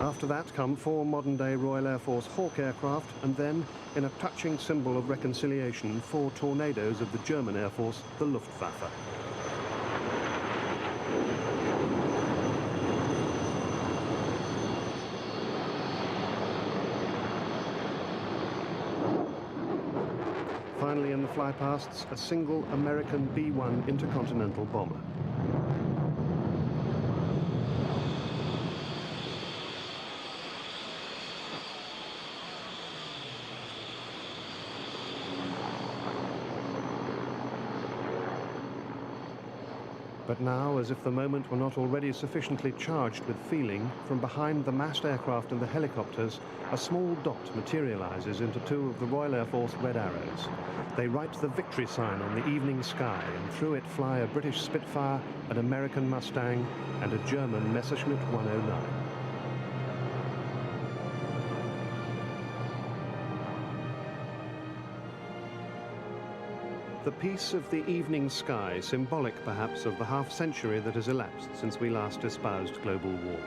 After that come 4 modern-day Royal Air Force Hawk aircraft, and then, in a touching symbol of reconciliation, 4 Tornadoes of the German Air Force, the Luftwaffe. Finally in the flypasts, a single American B-1 intercontinental bomber. But now, as if the moment were not already sufficiently charged with feeling, from behind the massed aircraft and the helicopters, a small dot materializes into two of the Royal Air Force Red Arrows. They write the victory sign on the evening sky, and through it fly a British Spitfire, an American Mustang, and a German Messerschmitt 109. The peace of the evening sky, symbolic perhaps of the half-century that has elapsed since we last espoused global war.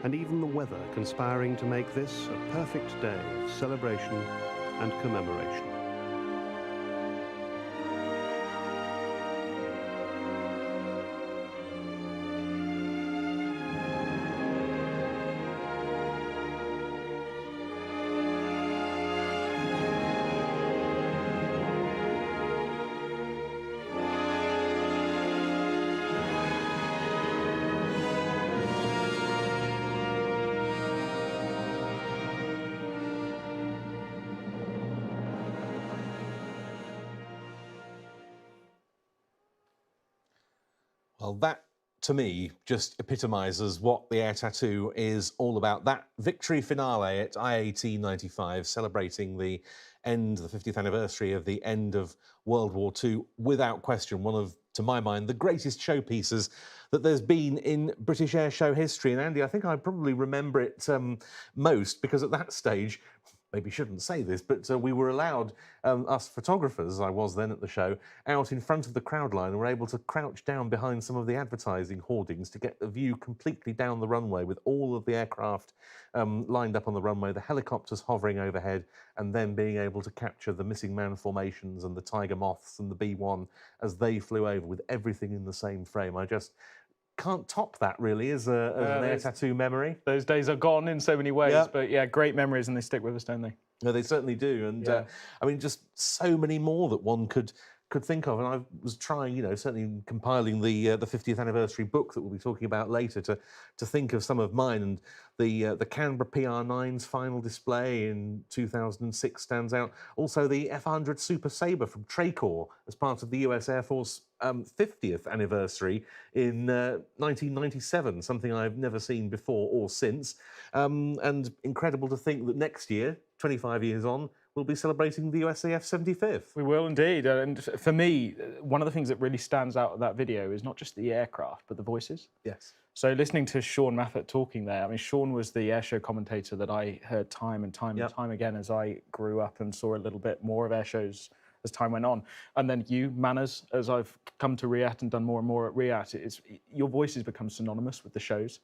And even the weather conspiring to make this a perfect day of celebration and commemoration. Well, that, to me, just epitomises what the Air Tattoo is all about. That victory finale at IAT 95, celebrating the end, the 50th anniversary of the end of World War II, without question, one of, to my mind, the greatest showpieces that there's been in British air show history. And Andy, I think I probably remember it most because at that stage, maybe shouldn't say this, but we were allowed, us photographers, I was then at the show, out in front of the crowd line and were able to crouch down behind some of the advertising hoardings to get the view completely down the runway with all of the aircraft lined up on the runway, the helicopters hovering overhead, and then being able to capture the missing man formations and the Tiger Moths and the B-1 as they flew over with everything in the same frame. I just can't top that, really, as an Air Tattoo memory. Those days are gone in so many ways, but yeah, great memories, and they stick with us, don't they? No, they certainly do, and I mean, just so many more that one could think of. And I was trying, certainly compiling the 50th anniversary book that we'll be talking about later to think of some of mine. And the Canberra PR9's final display in 2006 stands out. Also, the F-100 Super Sabre from Tracor as part of the US Air Force 50th anniversary in 1997, something I've never seen before or since. And incredible to think that next year, 25 years on, we'll be celebrating the USAF 75th. We will indeed. And for me, one of the things that really stands out of that video is not just the aircraft, but the voices. Yes. So listening to Sean Maffett talking there, I mean, Sean was the airshow commentator that I heard time and time and time again as I grew up and saw a little bit more of airshows as time went on. And then you, Manners, as I've come to RIAT and done more and more at RIAT, your voice has become synonymous with the shows.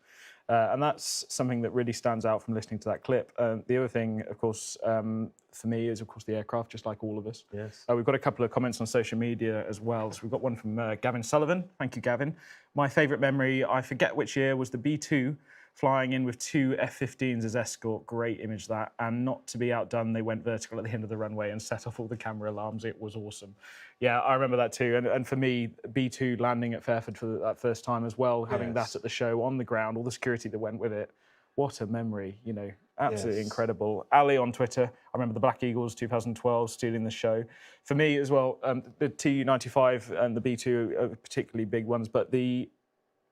And that's something that really stands out from listening to that clip. The other thing, of course, for me is, of course, the aircraft, just like all of us. Yes. We've got a couple of comments on social media as well. So we've got one from Gavin Sullivan. Thank you, Gavin. My favourite memory, I forget which year, was the B-2 flying in with two F-15s as escort. Great image, that. And not to be outdone, they went vertical at the end of the runway and set off all the camera alarms. It was awesome. Yeah, I remember that too. And for me, B-2 landing at Fairford for that first time as well, having that at the show on the ground, all the security that went with it. What a memory, absolutely incredible. Ali on Twitter, I remember the Black Eagles 2012 stealing the show. For me as well, the Tu-95 and the B-2 are particularly big ones, but the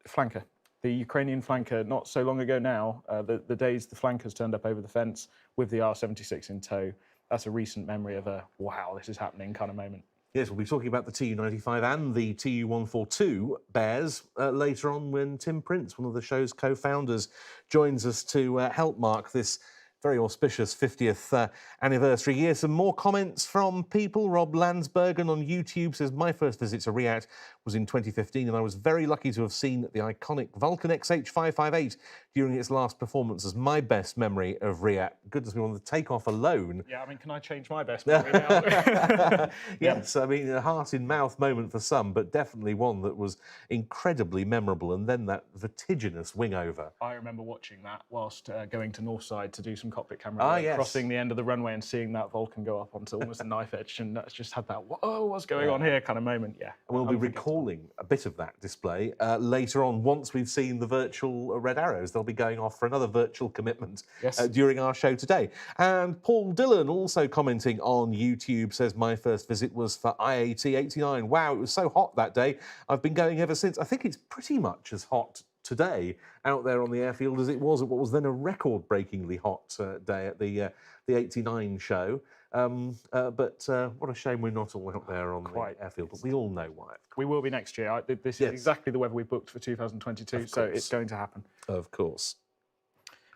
flanker, the Ukrainian flanker, not so long ago now, the days the flankers turned up over the fence with the R-76 in tow, that's a recent memory of a, wow, this is happening kind of moment. Yes, we'll be talking about the Tu-95 and the Tu-142 Bears later on when Tim Prince, one of the show's co-founders, joins us to help mark this very auspicious 50th anniversary year. Some more comments from people. Rob Landsbergen on YouTube says, my first visit to RIAT was in 2015 and I was very lucky to have seen the iconic Vulcan XH558 during its last performance as my best memory of RIAT. Goodness me, on the takeoff alone. Yeah, I mean, can I change my best memory now? Yes, I mean, a heart-in-mouth moment for some, but definitely one that was incredibly memorable. And then that vertiginous wing over. I remember watching that whilst going to Northside to do some Vulcan cockpit camera. Yes. Crossing the end of the runway and seeing that Vulcan go up onto almost a knife edge, and that's just had that, whoa, what's going on here kind of moment, yeah. And we'll be recalling a bit of that display later on. Once we've seen the virtual red arrows, they'll be going off for another virtual commitment during our show today. And Paul Dillon, also commenting on YouTube, says, my first visit was for IAT 89. Wow, it was so hot that day. I've been going ever since. I think it's pretty much as hot today out there on the airfield as it was at what was then a record-breakingly hot day at the 89 show. But what a shame we're not all out there on the airfield, but we all know why. We will be next year. This is exactly the weather we booked for 2022, so it's going to happen. Of course.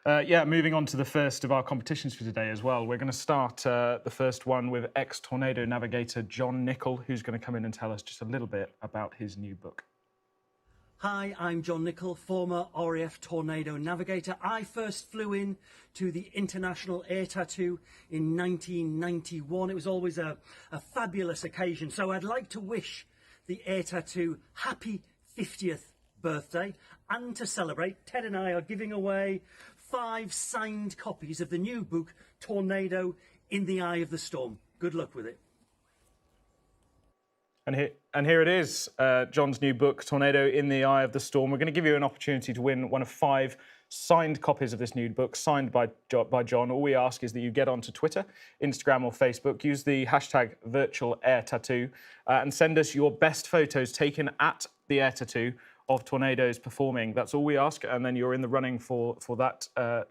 Moving on to the first of our competitions for today as well. We're going to start the first one with ex-Tornado navigator John Nichol, who's going to come in and tell us just a little bit about his new book. Hi, I'm John Nichol, former RAF Tornado navigator. I first flew in to the International Air Tattoo in 1991. It was always a fabulous occasion. So I'd like to wish the Air Tattoo happy 50th birthday. And to celebrate, Ted and I are giving away 5 signed copies of the new book, Tornado in the Eye of the Storm. Good luck with it. And here it is, John's new book, Tornado in the Eye of the Storm. We're going to give you an opportunity to win one of 5 signed copies of this new book, signed by John. All we ask is that you get onto Twitter, Instagram or Facebook, use the hashtag #VirtualAirTattoo, and send us your best photos taken at the Air Tattoo of tornadoes performing. That's all we ask, and then you're in the running for that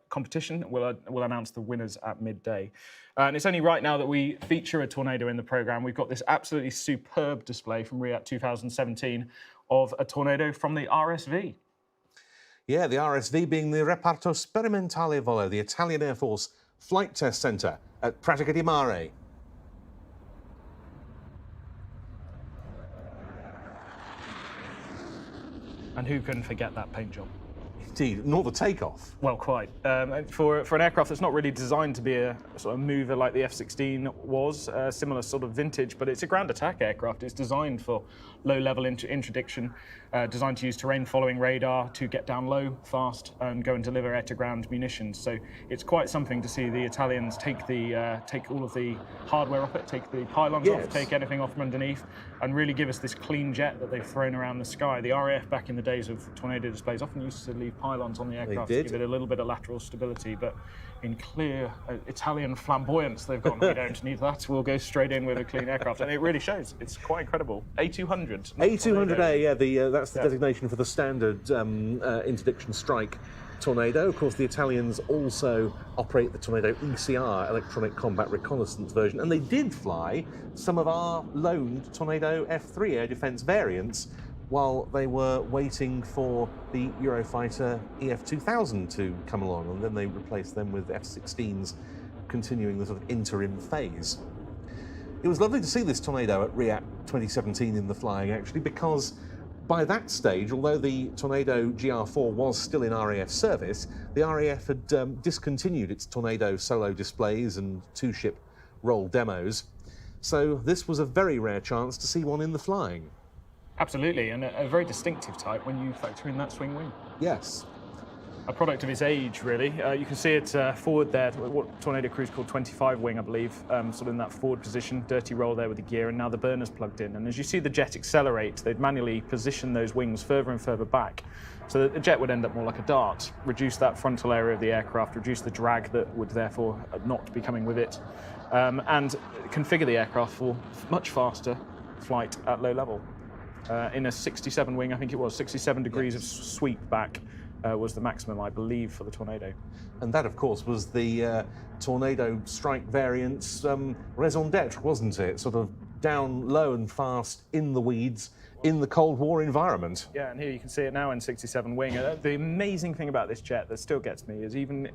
competition. We'll announce the winners at midday. And it's only right now that we feature a tornado in the programme. We've got this absolutely superb display from RIAT 2017 of a tornado from the RSV. Yeah, the RSV being the Reparto Sperimentale Volo, the Italian Air Force Flight Test Centre at Pratica di Mare. And who can forget that paint job? Indeed, nor the takeoff. Well, quite. For an aircraft that's not really designed to be a sort of mover like the F-16 was, similar sort of vintage, but it's a ground attack aircraft. It's designed for low-level interdiction, designed to use terrain-following radar to get down low, fast, and go and deliver air-to-ground munitions. So it's quite something to see the Italians take all of the hardware off it, take the pylons off, take anything off from underneath, and really give us this clean jet that they've thrown around the sky. The RAF back in the days of tornado displays often used to leave pylons on the aircraft to give it a little bit of lateral stability, but in clear Italian flamboyance, they've gone, we don't need that, we'll go straight in with a clean aircraft. And it really shows. It's quite incredible. A200. A200A, yeah, that's the designation for the standard interdiction strike Tornado. Of course, the Italians also operate the Tornado ECR, Electronic Combat Reconnaissance version, and they did fly some of our loaned Tornado F3 air defence variants while they were waiting for the Eurofighter EF2000 to come along, and then they replaced them with F-16s, continuing the sort of interim phase. It was lovely to see this Tornado at RIAT 2017 in the flying, actually, because by that stage, although the Tornado GR4 was still in RAF service, the RAF had discontinued its Tornado solo displays and 2-ship roll demos. So this was a very rare chance to see one in the flying. Absolutely, and a very distinctive type when you factor in that swing wing. Yes. A product of its age, really. You can see it forward there, what Tornado Crew's called 25 wing, I believe, sort of in that forward position, dirty roll there with the gear, and now the burner's plugged in. And as you see the jet accelerate, they'd manually position those wings further and further back, so that the jet would end up more like a dart, reduce that frontal area of the aircraft, reduce the drag that would therefore not be coming with it, and configure the aircraft for much faster flight at low level. In a 67 wing, I think it was, 67 degrees of sweep back was the maximum, I believe, for the Tornado. And that, of course, was the Tornado strike variant's raison d'etre, wasn't it? Sort of down low and fast in the weeds in the Cold War environment. Yeah, and here you can see it now in 67 wing. The amazing thing about this jet that still gets me is even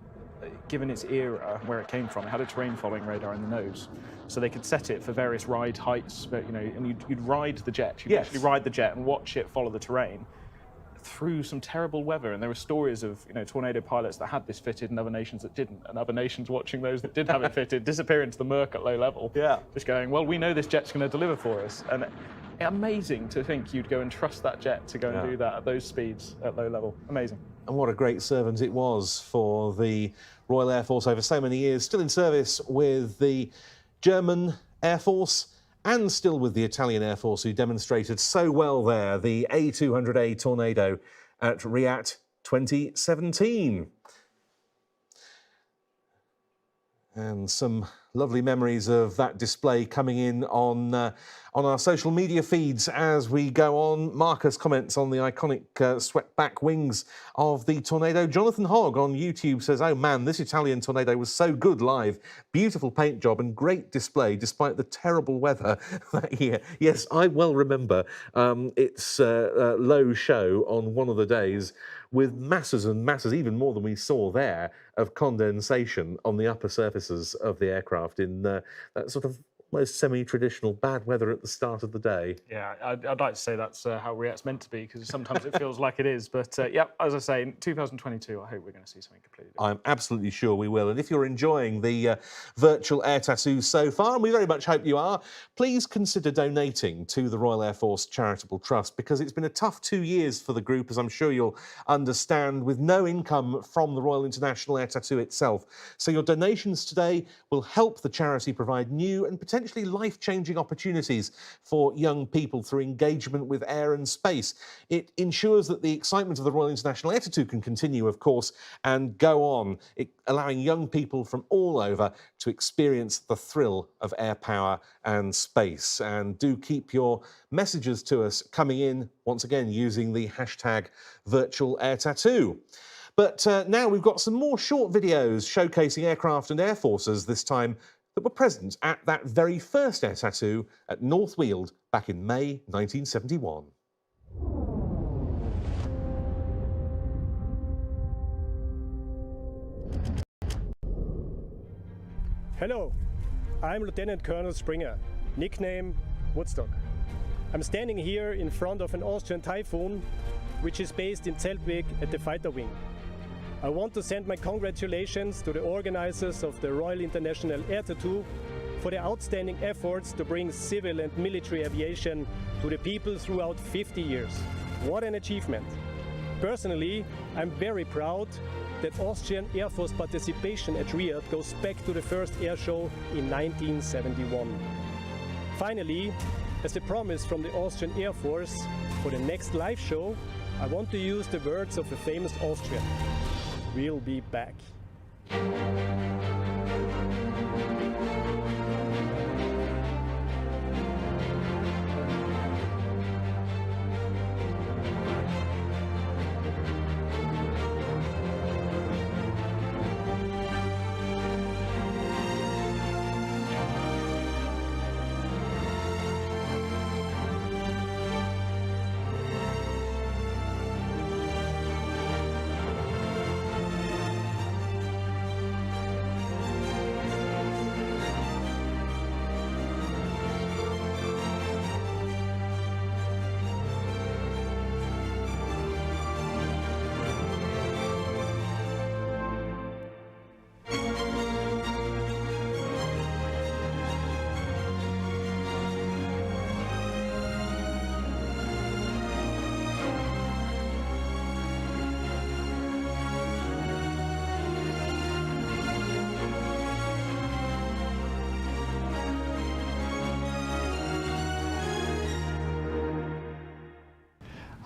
given its era, where it came from, it had a terrain-following radar in the nose. So they could set it for various ride heights, but, you know, and you'd ride the jet. You'd actually ride the jet and watch it follow the terrain through some terrible weather. And there were stories of, you know, Tornado pilots that had this fitted and other nations that didn't, and other nations watching those that did have it fitted disappear into the murk at low level. Yeah. Just going, well, we know this jet's going to deliver for us. And amazing to think you'd go and trust that jet to go and do that at those speeds at low level. Amazing. And what a great servant it was for the Royal Air Force over so many years, still in service with the German Air Force and still with the Italian Air Force, who demonstrated so well there, the A200A Tornado at Riyadh 2017. And some lovely memories of that display coming in on our social media feeds as we go on. Marcus comments on the iconic swept back wings of the Tornado. Jonathan Hogg on YouTube says, "Oh man, this Italian Tornado was so good live. Beautiful paint job and great display despite the terrible weather that year." Yes, I well remember its low show on one of the days with masses and masses, even more than we saw there, of condensation on the upper surfaces of the aircraft in that sort of almost semi-traditional bad weather at the start of the day. Yeah, I'd like to say that's how Riyadh's meant to be, because sometimes it feels like it is. But yeah, as I say, in 2022, I hope we're going to see something completely different. I'm absolutely sure we will. And if you're enjoying the virtual air tattoos so far, and we very much hope you are, please consider donating to the Royal Air Force Charitable Trust, because it's been a tough 2 years for the group, as I'm sure you'll understand, with no income from the Royal International Air Tattoo itself. So your donations today will help the charity provide new and potentially life-changing opportunities for young people through engagement with air and space. It ensures that the excitement of the Royal International Air Tattoo can continue, of course, and go on, allowing young people from all over to experience the thrill of air power and space. And do keep your messages to us coming in, once again, using the hashtag #VirtualAirTattoo. But now we've got some more short videos showcasing aircraft and air forces, this time that were present at that very first air tattoo at North Weald back in May 1971. Hello, I'm Lieutenant Colonel Springer, nickname Woodstock. I'm standing here in front of an Austrian Typhoon, which is based in Zeltweg at the fighter wing. I want to send my congratulations to the organizers of the Royal International Air Tattoo for their outstanding efforts to bring civil and military aviation to the people throughout 50 years. What an achievement! Personally, I'm very proud that Austrian Air Force participation at Riyadh goes back to the first air show in 1971. Finally, as a promise from the Austrian Air Force, for the next live show, I want to use the words of a famous Austrian. We'll be back.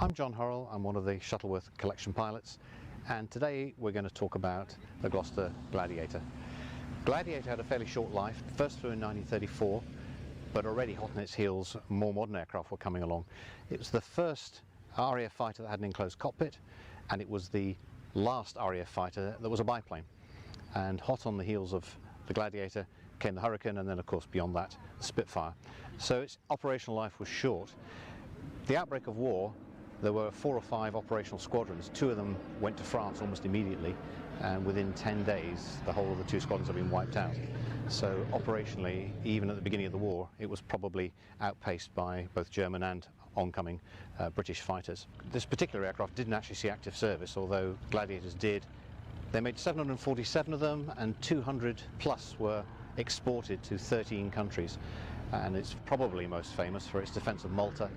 I'm John Hurrell, I'm one of the Shuttleworth collection pilots, and today we're going to talk about the Gloster Gladiator. Gladiator had a fairly short life, first flew in 1934, but already hot on its heels, more modern aircraft were coming along. It was the first RAF fighter that had an enclosed cockpit, and it was the last RAF fighter that was a biplane. And hot on the heels of the Gladiator came the Hurricane, and then of course beyond that, the Spitfire. So its operational life was short. The outbreak of war, there were 4 or 5 operational squadrons. 2 of them went to France almost immediately, and within 10 days the whole of the 2 squadrons had been wiped out. So operationally, even at the beginning of the war, it was probably outpaced by both German and oncoming British fighters. This particular aircraft didn't actually see active service, although Gladiators did. They made 747 of them, and 200 plus were exported to 13 countries. And it's probably most famous for its defence of Malta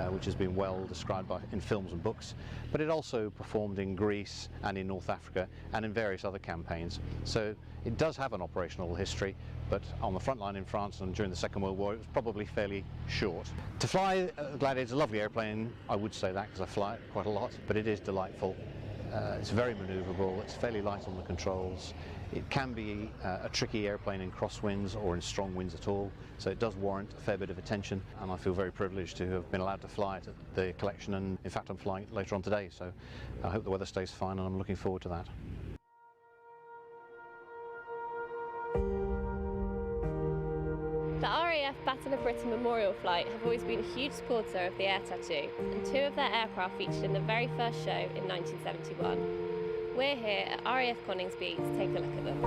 which has been well described in films and books, but it also performed in Greece and in North Africa and in various other campaigns. So it does have an operational history, but on the front line in France and during the Second World War it was probably fairly short. To fly Gladiator is a lovely airplane, I would say that because I fly it quite a lot, but it is delightful. It's very manoeuvrable, it's fairly light on the controls. It can be a tricky airplane in crosswinds or in strong winds at all, so it does warrant a fair bit of attention, and I feel very privileged to have been allowed to fly it at the collection, and in fact I'm flying it later on today, so I hope the weather stays fine and I'm looking forward to that. The RAF Battle of Britain Memorial Flight have always been a huge supporter of the Air Tattoo, and 2 of their aircraft featured in the very first show in 1971. We're here at RAF Coningsby to take a look at them.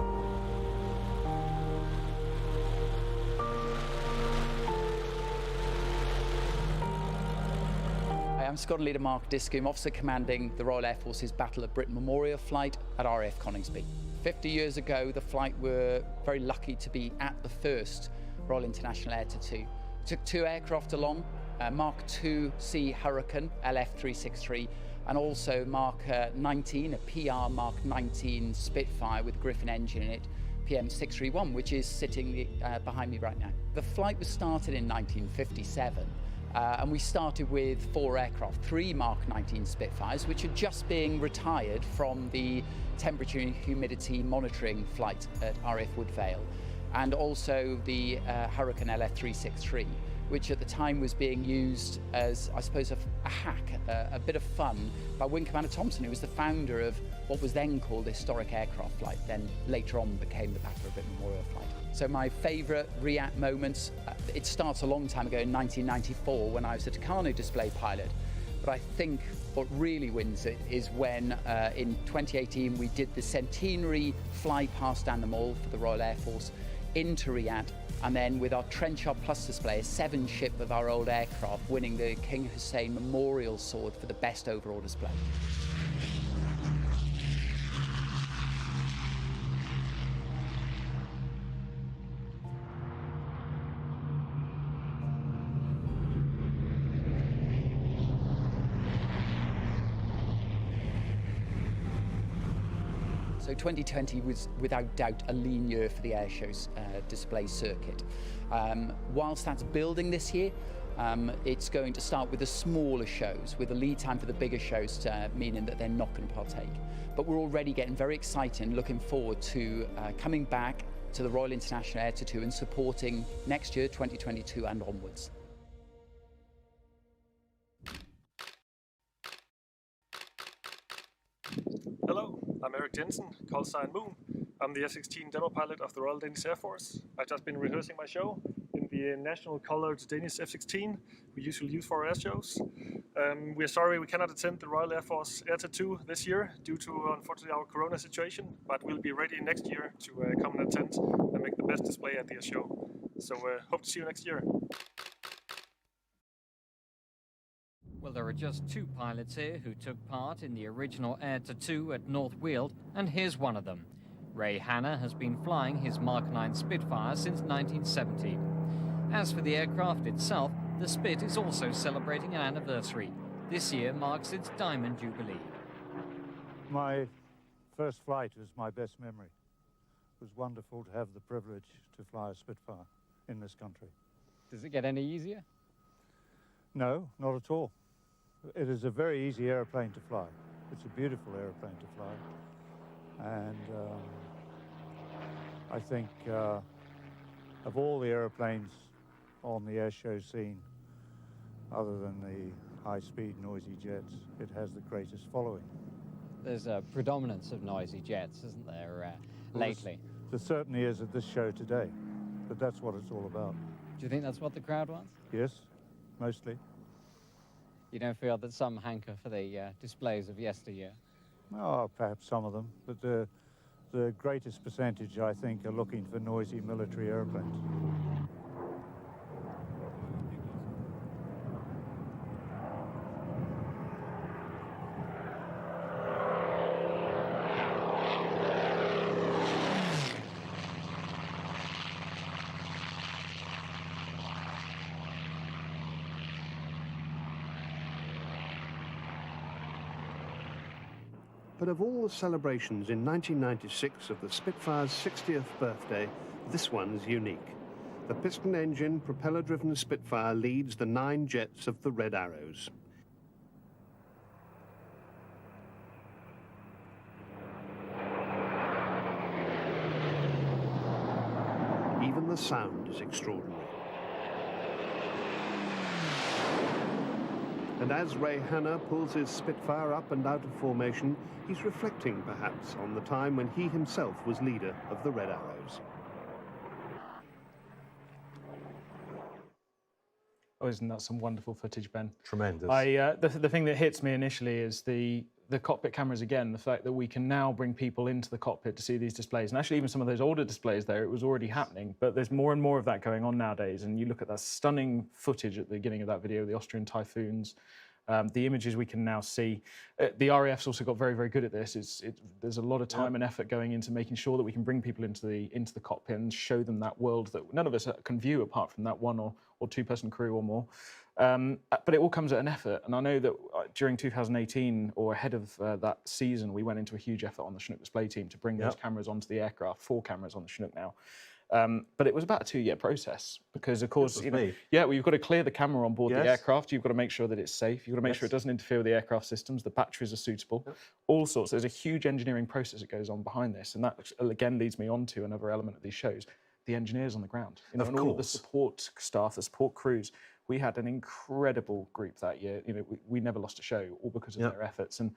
Hi, I'm Squadron Leader Mark Discombe, Officer Commanding the Royal Air Force's Battle of Britain Memorial Flight at RAF Coningsby. 50 years ago, the flight were very lucky to be at the first Royal International Air Tattoo. Took 2 aircraft along, Mark II-C Hurricane LF363, and also Mark 19, a PR Mark 19 Spitfire with Griffin engine in it, PM631, which is sitting behind me right now. The flight was started in 1957, and we started with 4 aircraft, 3 Mark 19 Spitfires, which are just being retired from the temperature and humidity monitoring flight at RAF Woodvale, and also the Hurricane LF363, which at the time was being used as, I suppose, a hack, a bit of fun by Wing Commander Thompson, who was the founder of what was then called the Historic Aircraft Flight, then later on became the Battle of Britain Memorial Flight. So my favourite RIAT moments, it starts a long time ago in 1994 when I was a Tucano display pilot, but I think what really wins it is when in 2018 we did the centenary fly past Dan the Mall for the Royal Air Force into Riyadh, and then with our Trenchard Plus display, a 7-ship of our old aircraft winning the King Hussein Memorial Sword for the best overall display. So 2020 was without doubt a lean year for the airshows display circuit. Whilst that's building this year, it's going to start with the smaller shows, with a lead time for the bigger shows, meaning that they're not going to partake. But we're already getting very excited and looking forward to coming back to the Royal International Air Tattoo and supporting next year, 2022 and onwards. Hello, I'm Eric Jensen, call sign Moon. I'm the F-16 demo pilot of the Royal Danish Air Force. I've just been rehearsing my show in the national colored Danish F-16 we usually use for our air shows. We're sorry we cannot attend the Royal Air Force Air Tattoo this year due to, unfortunately, our corona situation, but we'll be ready next year to come and attend and make the best display at the air show. So hope to see you next year. Well, there are just 2 pilots here who took part in the original Air Tattoo at North Weald, and here's one of them. Ray Hanna has been flying his Mark 9 Spitfire since 1970. As for the aircraft itself, the Spit is also celebrating an anniversary. This year marks its Diamond Jubilee. My first flight was my best memory. It was wonderful to have the privilege to fly a Spitfire in this country. Does it get any easier? No, not at all. It is a very easy airplane to fly. It's a beautiful airplane to fly. And I think of all the airplanes on the airshow scene, other than the high-speed noisy jets, it has the greatest following. There's a predominance of noisy jets, isn't there, lately? There certainly is at this show today, but that's what it's all about. Do you think that's what the crowd wants? Yes, mostly. You don't feel that some hanker for the displays of yesteryear? Oh, perhaps some of them, but the greatest percentage, I think, are looking for noisy military airplanes. But of all the celebrations in 1996 of the Spitfire's 60th birthday, this one's unique. The piston engine, propeller-driven Spitfire leads the 9 jets of the Red Arrows. Even the sound is extraordinary. And as Ray Hanna pulls his Spitfire up and out of formation, he's reflecting perhaps on the time when he himself was leader of the Red Arrows. Oh, isn't that some wonderful footage, Ben? Tremendous. The thing that hits me initially is the cockpit cameras again, the fact that we can now bring people into the cockpit to see these displays. And actually even some of those older displays there, it was already happening, but there's more and more of that going on nowadays. And you look at that stunning footage at the beginning of that video, the Austrian Typhoons, the images we can now see. The RAF's also got very, very good at this. There's a lot of time and effort going into making sure that we can bring people into the cockpit and show them that world that none of us can view apart from that one or two-person crew or more. But it all comes at an effort. And I know that during 2018, or ahead of that season, we went into a huge effort on the Chinook display team to bring those cameras onto the aircraft, 4 cameras on the Chinook now. But it was about a 2-year process because, of course, well, you've got to clear the camera on board the aircraft. You've got to make sure that it's safe. You've got to make sure it doesn't interfere with the aircraft systems. The batteries are suitable, all sorts. There's a huge engineering process that goes on behind this. And that, again, leads me on to another element of these shows, the engineers on the ground. You know, and all of the support staff, the support crews. We had an incredible group that year. You know, we never lost a show, all because of their efforts. And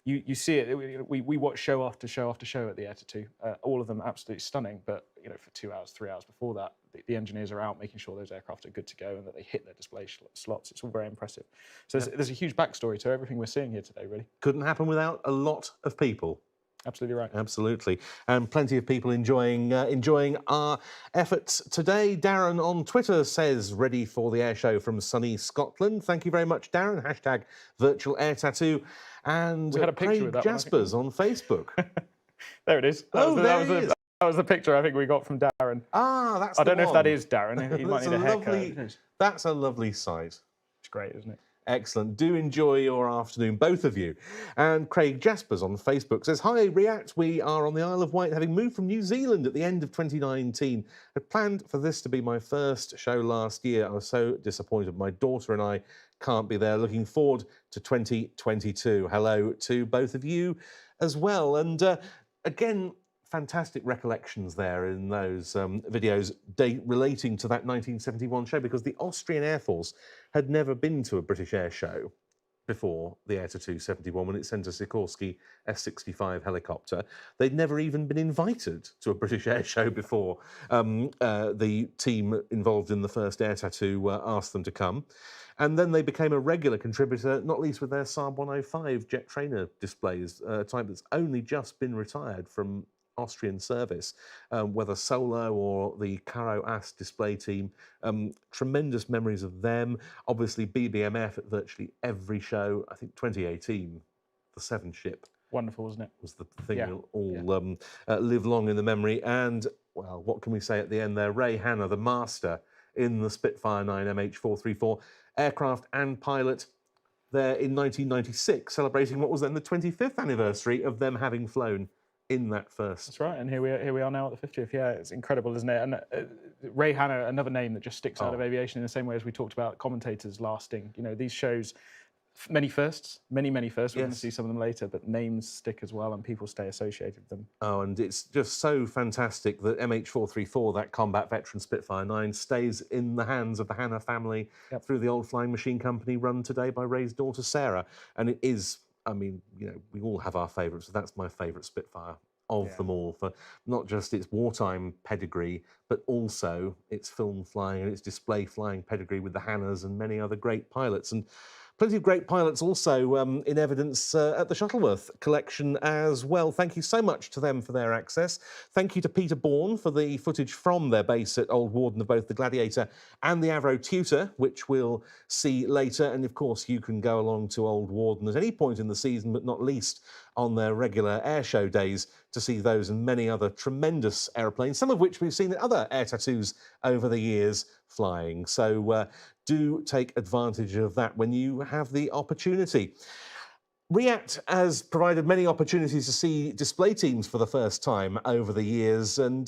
you see it. We watch show after show after show at the Air Tattoo. All of them absolutely stunning. But you know, for 2 hours, 3 hours before that, the engineers are out making sure those aircraft are good to go and that they hit their display slots. It's all very impressive. So there's a huge backstory to everything we're seeing here today. Really couldn't happen without a lot of people. Absolutely right. Absolutely. And plenty of people enjoying our efforts today. Darren on Twitter says, ready for the air show from sunny Scotland. Thank you very much, Darren. Hashtag virtual air tattoo. And we had a picture Craig Jaspers on Facebook. There it is. That was the picture I think we got from Darren. Ah, that's I don't know if that is Darren. He might need a haircut. That's a lovely sight. It's great, isn't it? Excellent. Do enjoy your afternoon, both of you. And Craig Jaspers on Facebook says, hi, React. We are on the Isle of Wight, having moved from New Zealand at the end of 2019. Had planned for this to be my first show last year. I was so disappointed. My daughter and I can't be there. Looking forward to 2022. Hello to both of you as well. And again, fantastic recollections there in those videos relating to that 1971 show, because the Austrian Air Force had never been to a British air show before the Air Tattoo 71 when it sent a Sikorsky S-65 helicopter. They'd never even been invited to a British air show before the team involved in the first Air Tattoo asked them to come. And then they became a regular contributor, not least with their Saab 105 jet trainer displays, a type that's only just been retired from Austrian service, whether solo or the Karo Ast display team. Tremendous memories of them. Obviously BBMF at virtually every show. I think 2018, the 7 ship. Wonderful, wasn't it? Was the thing that'll all live long in the memory. And, well, what can we say at the end there? Ray Hanna, the master in the Spitfire 9 MH434, aircraft and pilot, there in 1996, celebrating what was then the 25th anniversary of them having flown in that first. That's right, and here we are now at the 50th. Yeah, it's incredible, isn't it? And Ray Hanna, another name that just sticks out of aviation in the same way as we talked about commentators lasting. You know, these shows, many firsts, many firsts. We're going to see some of them later, but names stick as well, and people stay associated with them. Oh, and it's just so fantastic that MH434, that combat veteran Spitfire 9, stays in the hands of the Hanna family through the old flying machine company run today by Ray's daughter Sarah, and it is. I mean, you know, we all have our favourites, so that's my favourite Spitfire of them all, for not just its wartime pedigree, but also its film flying and its display flying pedigree with the Hannas and many other great pilots. And plenty of great pilots also in evidence at the Shuttleworth collection as well. Thank you so much to them for their access. Thank you to Peter Bourne for the footage from their base at Old Warden of both the Gladiator and the Avro Tutor, which we'll see later. And of course, you can go along to Old Warden at any point in the season, but not least on their regular air show days, to see those and many other tremendous aeroplanes, some of which we've seen at other air tattoos over the years flying. So do take advantage of that when you have the opportunity. RIAT has provided many opportunities to see display teams for the first time over the years, and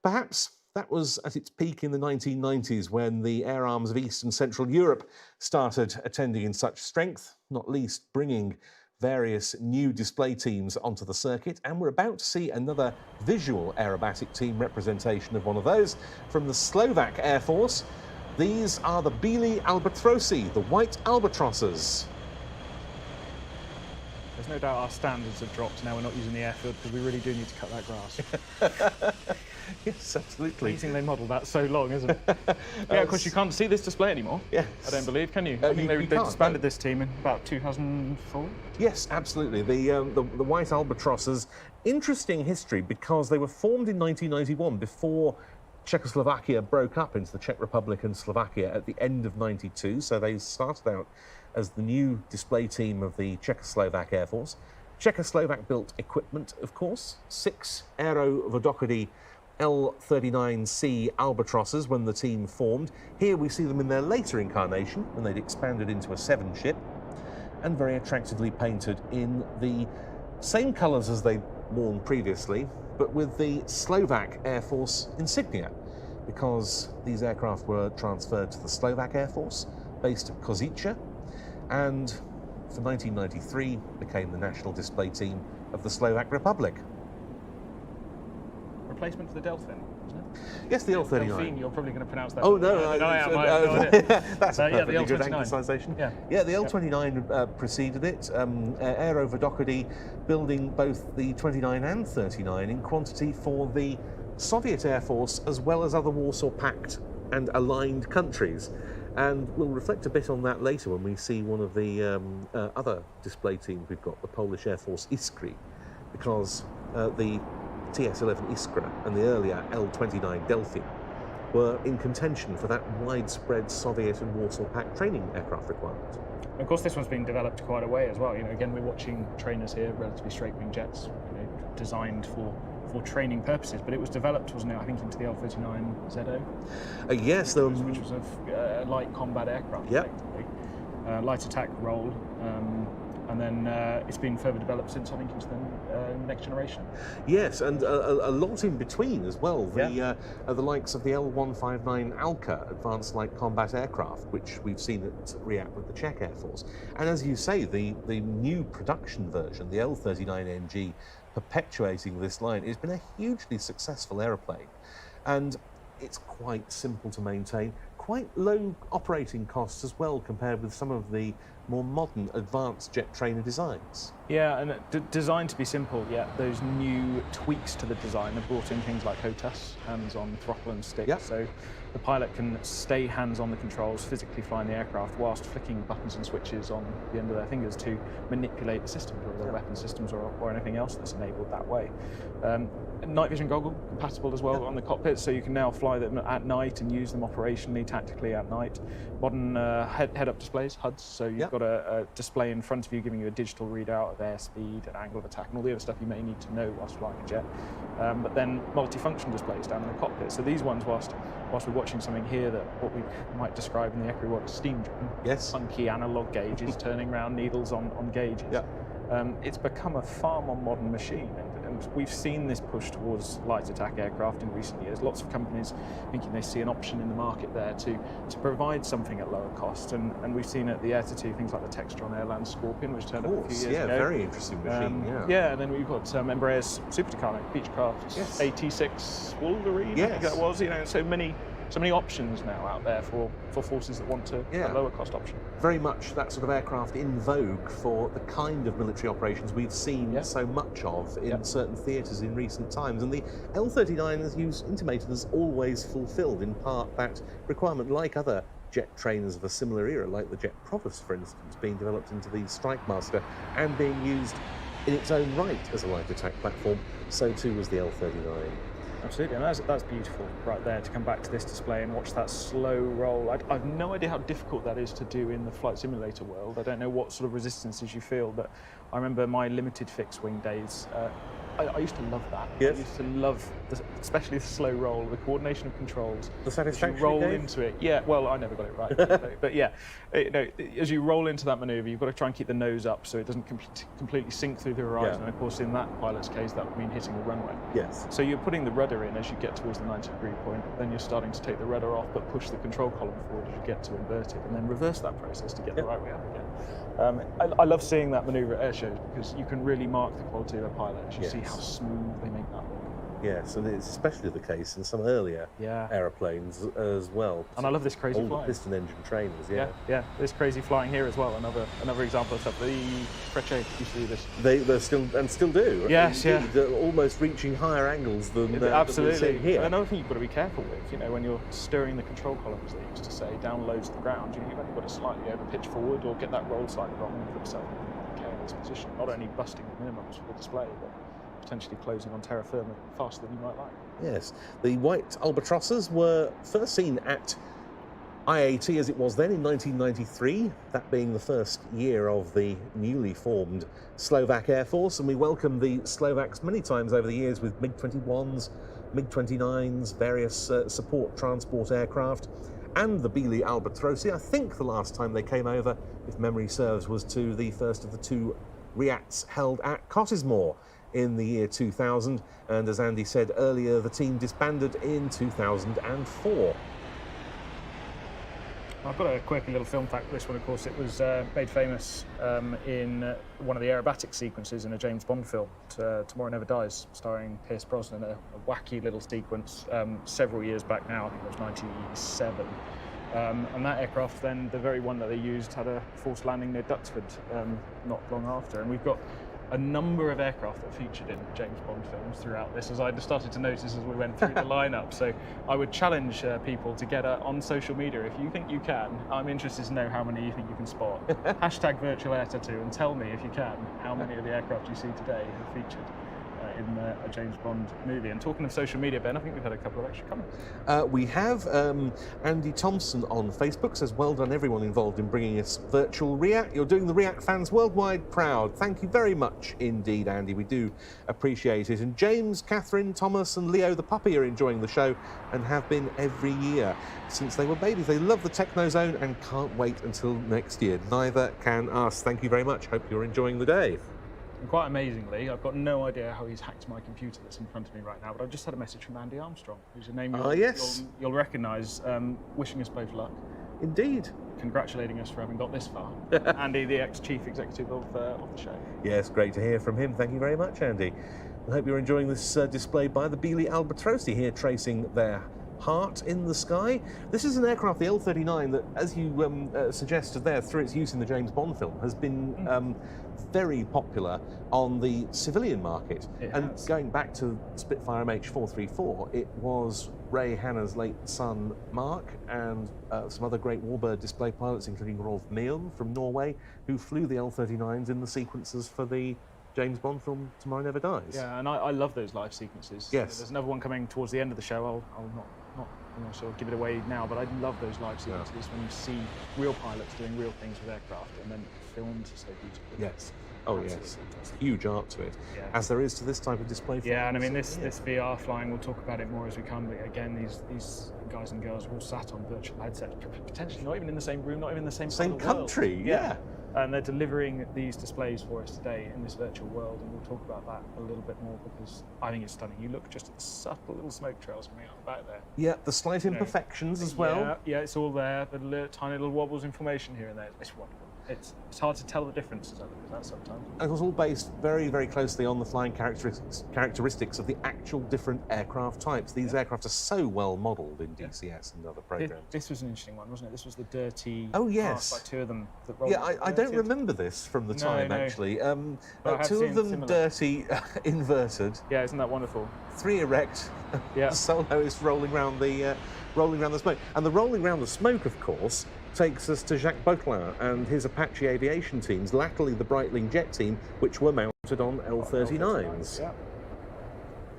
perhaps that was at its peak in the 1990s when the air arms of East and Central Europe started attending in such strength, not least bringing various new display teams onto the circuit, and we're about to see another visual aerobatic team representation of one of those from the Slovak Air Force. These are the Bílí Albatrosi, the White Albatrosses. There's no doubt our standards have dropped now we're not using the airfield, because we really do need to cut that grass. Yes, absolutely. Amazing they modelled that so long, isn't it? Yeah, of course you can't see this display anymore. Yes. I don't believe, can you? I think they disbanded this team in about 2004. Yes, absolutely. The White Albatrosses, interesting history because they were formed in 1991 before Czechoslovakia broke up into the Czech Republic and Slovakia at the end of '92. So they started out as the new display team of the Czechoslovak Air Force. Czechoslovak-built equipment, of course. 6 Aero Vodokody L-39C Albatrosses when the team formed. Here we see them in their later incarnation, when they'd expanded into a 7-ship, and very attractively painted in the same colours as they'd worn previously, but with the Slovak Air Force insignia, because these aircraft were transferred to the Slovak Air Force, based at Kozice, and for 1993 became the national display team of the Slovak Republic. Replacement for the Delfin, isn't it? Yes, the L-39. Delfin, you're probably going to pronounce that. Oh, no, that's a yeah, perfectly good anglicisation. Yeah, the L-29 preceded it. Aero Vodokody building both the 29 and 39 in quantity for the Soviet Air Force as well as other Warsaw Pact and aligned countries. And we'll reflect a bit on that later when we see one of the other display teams we've got, the Polish Air Force Iskry, because the TS-11 Iskra and the earlier L-29 Delfin were in contention for that widespread Soviet and Warsaw Pact training aircraft requirement. Of course, this one's been developed quite a way as well. You know, again, we're watching trainers here, relatively straight-wing jets, designed for training purposes, but it was developed, wasn't it, I think, into the L-39ZO? Yes. Which was a light combat aircraft, effectively. Light attack role, and then it's been further developed since, I think, into the next generation. Yes, and a lot in between as well. The likes of the L-159 Alka, Advanced Light Combat Aircraft, which we've seen at RIAT with the Czech Air Force. And as you say, the new production version, the L-39NG, perpetuating this line, it's been a hugely successful aeroplane. And it's quite simple to maintain, quite low operating costs as well compared with some of the more modern advanced jet trainer designs. Yeah, and designed to be simple, yet those new tweaks to the design have brought in things like HOTAS, hands-on throttle and stick, so the pilot can stay hands on the controls, physically flying the aircraft whilst flicking buttons and switches on the end of their fingers to manipulate the systems, whether they're weapon systems or anything else that's enabled that way. Night vision goggle compatible as well on the cockpit, so you can now fly them at night and use them operationally, tactically at night. Modern head-up displays, HUDs, so you've got a display in front of you giving you a digital readout of airspeed and angle of attack and all the other stuff you may need to know whilst flying a jet. But then multifunction displays down in the cockpit. So these ones, whilst we're watching something here that what we might describe in the equity world as steam drum, funky analog gauges turning around needles on gauges. It's become a far more modern machine, and we've seen this push towards light attack aircraft in recent years. Lots of companies thinking they see an option in the market there to provide something at lower cost, and we've seen at the Air-to-2 things like the Textron Airland Scorpion, which turned up a few years ago. Very interesting machine. Yeah, and then we've got Embraer's Super Tucano, Beechcraft, AT6 Wolverine, I think that was. You know, so many options now out there for forces that want a lower cost option. Very much that sort of aircraft in vogue for the kind of military operations we've seen so much of in certain theatres in recent times. And the L-39, as you intimated, has always fulfilled in part that requirement, like other jet trainers of a similar era, like the Jet Provost, for instance, being developed into the Strike Master and being used in its own right as a light attack platform. So too was the L-39. Absolutely, and that's beautiful right there, to come back to this display and watch that slow roll. I've no idea how difficult that is to do in the flight simulator world. I don't know what sort of resistances you feel, but I remember my limited fixed wing days I used to love that. Yes. I used to love, especially the slow roll, the coordination of controls. The satisfaction as you roll you gave? into it. Yeah, well, I never got it right. But yeah, as you roll into that manoeuvre, you've got to try and keep the nose up so it doesn't completely sink through the horizon. Yeah. And of course, in that pilot's case, that would mean hitting the runway. Yes. So you're putting the rudder in as you get towards the 90-degree point. Then you're starting to take the rudder off, but push the control column forward as you get to inverted, and then reverse that process to get the right way up again. I love seeing that manoeuvre at air shows because you can really mark the quality of a pilot as you see how smooth they make that look. Yes, and it's especially the case in some earlier aeroplanes as well. And I love this crazy All flying. the piston engine trainers, Yeah, this crazy flying here as well. Another example of stuff. The Freche used to do this. They still do. Yes, Indeed, they're almost reaching higher angles than absolutely. than we're seeing here. Another thing you've got to be careful with, when you're stirring the control column, as they used to say, down low to the ground, you've only got to slightly over pitch forward or get that roll slightly wrong and put yourself in a careless position. Not only busting the minimums for the display, but potentially closing on terra firma faster than you might like. Yes, the white albatrosses were first seen at IAT as it was then in 1993, that being the first year of the newly formed Slovak Air Force, and we welcomed the Slovaks many times over the years with MiG-21s, MiG-29s, various support transport aircraft, and the Bili Albatrosi. I think the last time they came over, if memory serves, was to the first of the two RIATs held at Cottesmore in the year 2000, and as Andy said earlier, the team disbanded in 2004. I've got a quirky little film fact for this one, of course. It was made famous in one of the aerobatic sequences in a James Bond film, Tomorrow Never Dies, starring Pierce Brosnan, a wacky little sequence several years back now. I think it was 97. And that aircraft then, the very one that they used, had a forced landing near Duxford not long after. And we've got a number of aircraft that featured in James Bond films throughout this, as I started to notice as we went through the lineup. So I would challenge people to get on social media, if you think you can. I'm interested to know how many you think you can spot. Hashtag virtual air tattoo, and tell me, if you can, how many of the aircraft you see today have featured in a James Bond movie. And talking of social media, Ben, I think we've had a couple of extra comments. We have Andy Thompson on Facebook says, well done everyone involved in bringing us virtual RIAT. You're doing the RIAT fans worldwide proud. Thank you very much indeed, Andy. We do appreciate it. And James, Catherine, Thomas and Leo the puppy are enjoying the show and have been every year since they were babies. They love the Techno Zone and can't wait until next year. Neither can us. Thank you very much. Hope you're enjoying the day. And quite amazingly, I've got no idea how he's hacked my computer that's in front of me right now, but I've just had a message from Andy Armstrong, who's a name you'll recognise, wishing us both luck. Indeed. Congratulating us for having got this far. Andy, the ex-chief executive of the show. Yes, great to hear from him. Thank you very much, Andy. I hope you're enjoying this display by the Bili Albatrosi here, tracing their heart in the sky. This is an aircraft, the L-39, that, as you suggested there, through its use in the James Bond film, has been very popular on the civilian market. Going back to Spitfire MH434, it was Ray Hanna's late son, Mark, and some other great Warbird display pilots, including Rolf Meeum from Norway, who flew the L-39s in the sequences for the James Bond film Tomorrow Never Dies. Yeah, and I love those live sequences. Yes. There's another one coming towards the end of the show. I'll not sort of give it away now, but I love those live sequences when you see real pilots doing real things with aircraft and then filmed so beautifully. Yes. Oh, yes. It's huge art to it, as there is to this type of display. Yeah, and I mean, this VR flying, we'll talk about it more as we come, but again, these guys and girls are all sat on virtual headsets, potentially not even in the same room, not even in the same part of the world. country, yeah. And they're delivering these displays for us today in this virtual world, and we'll talk about that a little bit more because I think it's stunning. You look just at the subtle little smoke trails coming out the back there. Yeah, the slight imperfections as well. Yeah, it's all there, but tiny little wobbles in formation here and there. It's wonderful. It's hard to tell the differences of that sometimes. And it was all based very, very closely on the flying characteristics of the actual different aircraft types. These aircraft are so well modelled in DCS and other programs. This was an interesting one, wasn't it? This was the dirty yes. by two of them that rolled. Yeah, I don't remember this from the time, actually. Two of them similar. Dirty, inverted. Yeah, isn't that wonderful? 3 erect. Yeah. The soloist rolling around the smoke. And the rolling around the smoke, of course, takes us to Jacques Bauquelin and his Apache aviation teams, latterly the Breitling jet team, which were mounted on L-39s. Yeah.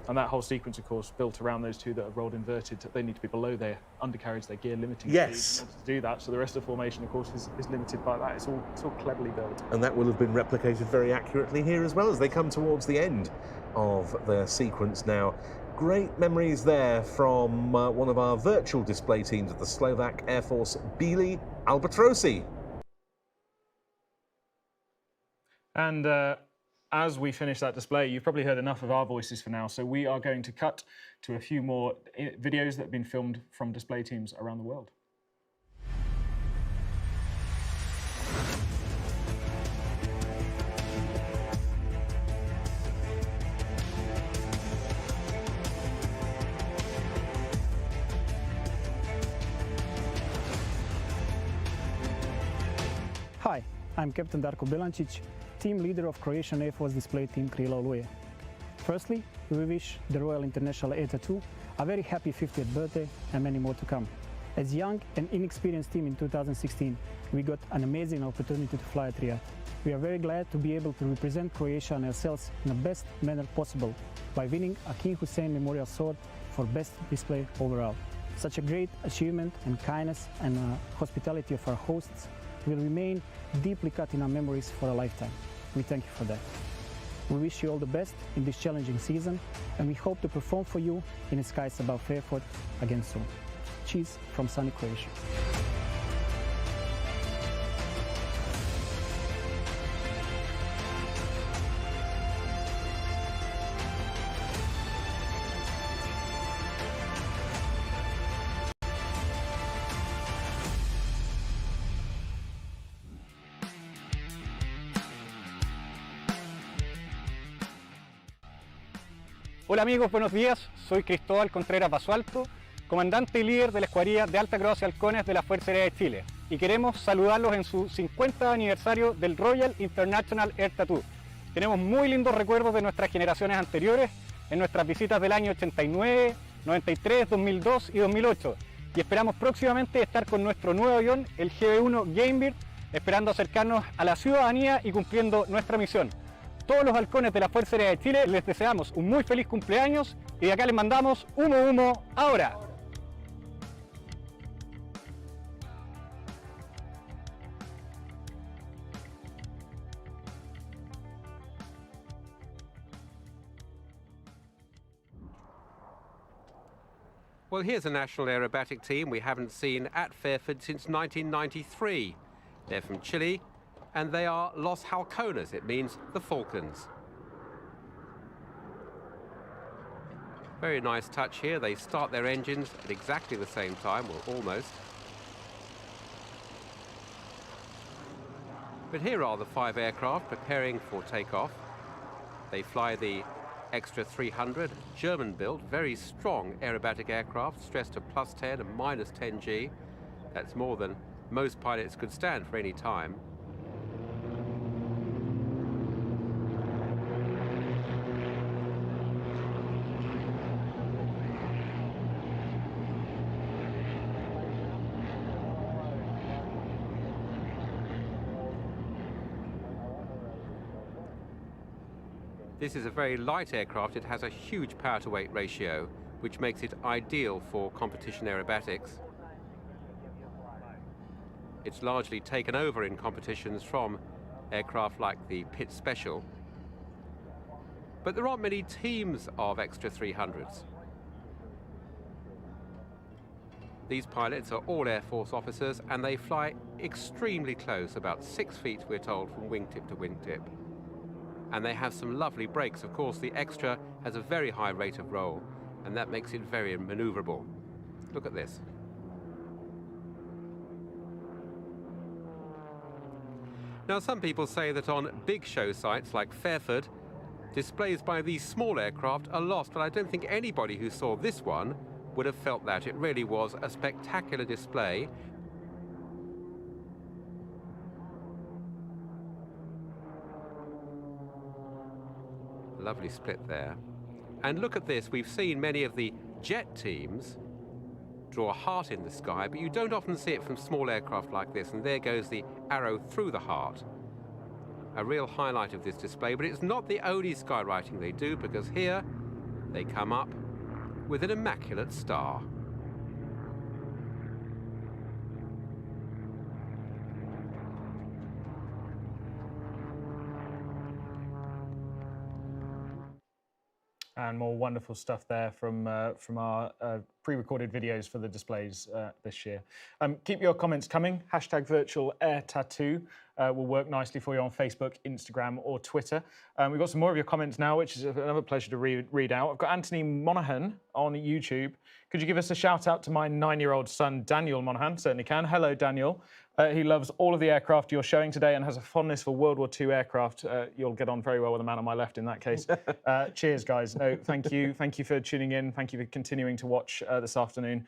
And that whole sequence, of course, built around those two that are rolled inverted. They need to be below their undercarriage, their gear limiting speed in order to do that. So the rest of the formation, of course, is limited by that. It's all cleverly built. And that will have been replicated very accurately here as well as they come towards the end of the sequence now. Great memories there from one of our virtual display teams at the Slovak Air Force, Bílí Albatrosi. And as we finish that display, you've probably heard enough of our voices for now, so we are going to cut to a few more videos that have been filmed from display teams around the world. Hi, I'm Captain Darko Belancic, team leader of Croatian Air Force display team Krila Oluje. Firstly, we wish the Royal International ETA 2 a very happy 50th birthday and many more to come. As young and inexperienced team in 2016, we got an amazing opportunity to fly at Riyadh. We are very glad to be able to represent Croatia and ourselves in the best manner possible by winning a King Hussein Memorial Sword for best display overall. Such a great achievement and kindness and hospitality of our hosts will remain deeply cut in our memories for a lifetime. We thank you for that. We wish you all the best in this challenging season, and we hope to perform for you in the skies above Fairford again soon. Cheers from sunny Croatia. Hola amigos, buenos días. Soy Cristóbal Contreras Basualto, comandante y líder de la Escuadrilla de Alta Cross y Halcones de la Fuerza Aérea de Chile. Y queremos saludarlos en su 50 aniversario del Royal International Air Tattoo. Tenemos muy lindos recuerdos de nuestras generaciones anteriores, en nuestras visitas del año 89, 93, 2002 y 2008. Y esperamos próximamente estar con nuestro nuevo avión, el GB-1 Gamebird, esperando acercarnos a la ciudadanía y cumpliendo nuestra misión. Todos los halcones de la Fuerza Aérea de Chile les deseamos un muy feliz cumpleaños y de acá les mandamos humo, humo, ahora. Well, here's a national aerobatic team we haven't seen at Fairford since 1993. They're from Chile, and they are Los Halcones. It means the Falcons. Very nice touch here. They start their engines at exactly the same time, well, almost. But here are the 5 aircraft preparing for takeoff. They fly the Extra 300, German-built, very strong aerobatic aircraft, stressed to +10 and -10 G. That's more than most pilots could stand for any time. This is a very light aircraft. It has a huge power-to-weight ratio, which makes it ideal for competition aerobatics. It's largely taken over in competitions from aircraft like the Pitt Special. But there aren't many teams of Extra 300s. These pilots are all Air Force officers, and they fly extremely close, about 6 feet, we're told, from wingtip to wingtip. And they have some lovely brakes. Of course, the Extra has a very high rate of roll, and that makes it very maneuverable. Look at this. Now, some people say that on big show sites like Fairford, displays by these small aircraft are lost, but I don't think anybody who saw this one would have felt that. It really was a spectacular display. Lovely split there. And look at this, we've seen many of the jet teams draw a heart in the sky, but you don't often see it from small aircraft like this, and there goes the arrow through the heart. A real highlight of this display, but it's not the only skywriting they do, because here they come up with an immaculate star. and more wonderful stuff there from our pre-recorded videos for the displays this year. Keep your comments coming. #VirtualAirTattoo will work nicely for you on Facebook, Instagram, or Twitter. We've got some more of your comments now, which is another pleasure to read out. I've got Anthony Monaghan on YouTube. Could you give us a shout out to my 9-year-old son, Daniel Monaghan? Certainly can. Hello, Daniel. He loves all of the aircraft you're showing today and has a fondness for World War II aircraft. You'll get on very well with the man on my left in that case. Cheers, guys. No, thank you. Thank you for tuning in. Thank you for continuing to watch this afternoon.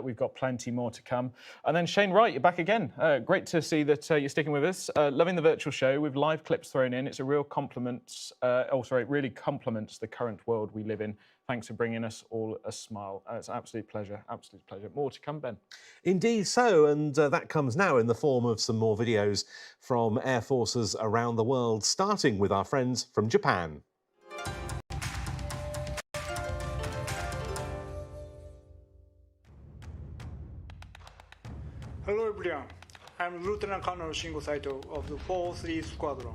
We've got plenty more to come. And then Shane Wright, you're back again. Great to see that you're sticking with us. Loving the virtual show with live clips thrown in. It's a real compliment. It really complements the current world we live in. Thanks for bringing us all a smile. It's an absolute pleasure, absolute pleasure. More to come, Ben. Indeed so, and that comes now in the form of some more videos from air forces around the world, starting with our friends from Japan. Hello everyone, I'm Lieutenant Colonel Shingo Saito of the 403 Squadron.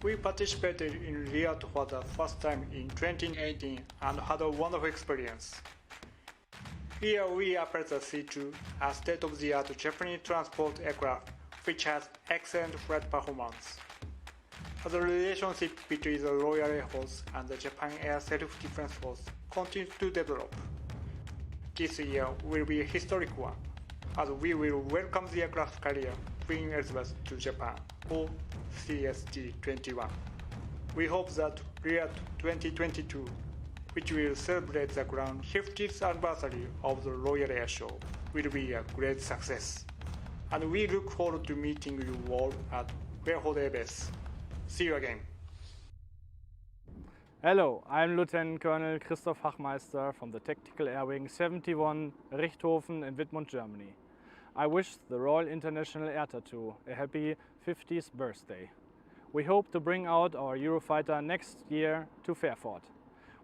We participated in Riyadh for the first time in 2018 and had a wonderful experience. Here we operate the C2, a state-of-the-art Japanese transport aircraft which has excellent flight performance. The relationship between the Royal Air Force and the Japan Air Self-Defense Force continues to develop. This year will be a historic one, as we will welcome the aircraft carrier Queen Elizabeth to Japan, or CST-21. We hope that Riyadh 2022, which will celebrate the grand 50th anniversary of the Royal Air Show, will be a great success. And we look forward to meeting you all at Fairfield Air Base. See you again. Hello, I'm Lieutenant Colonel Christoph Hachmeister from the Tactical Air Wing 71 Richthofen in Wittmund, Germany. I wish the Royal International Air Tattoo a happy 50th birthday. We hope to bring out our Eurofighter next year to Fairford.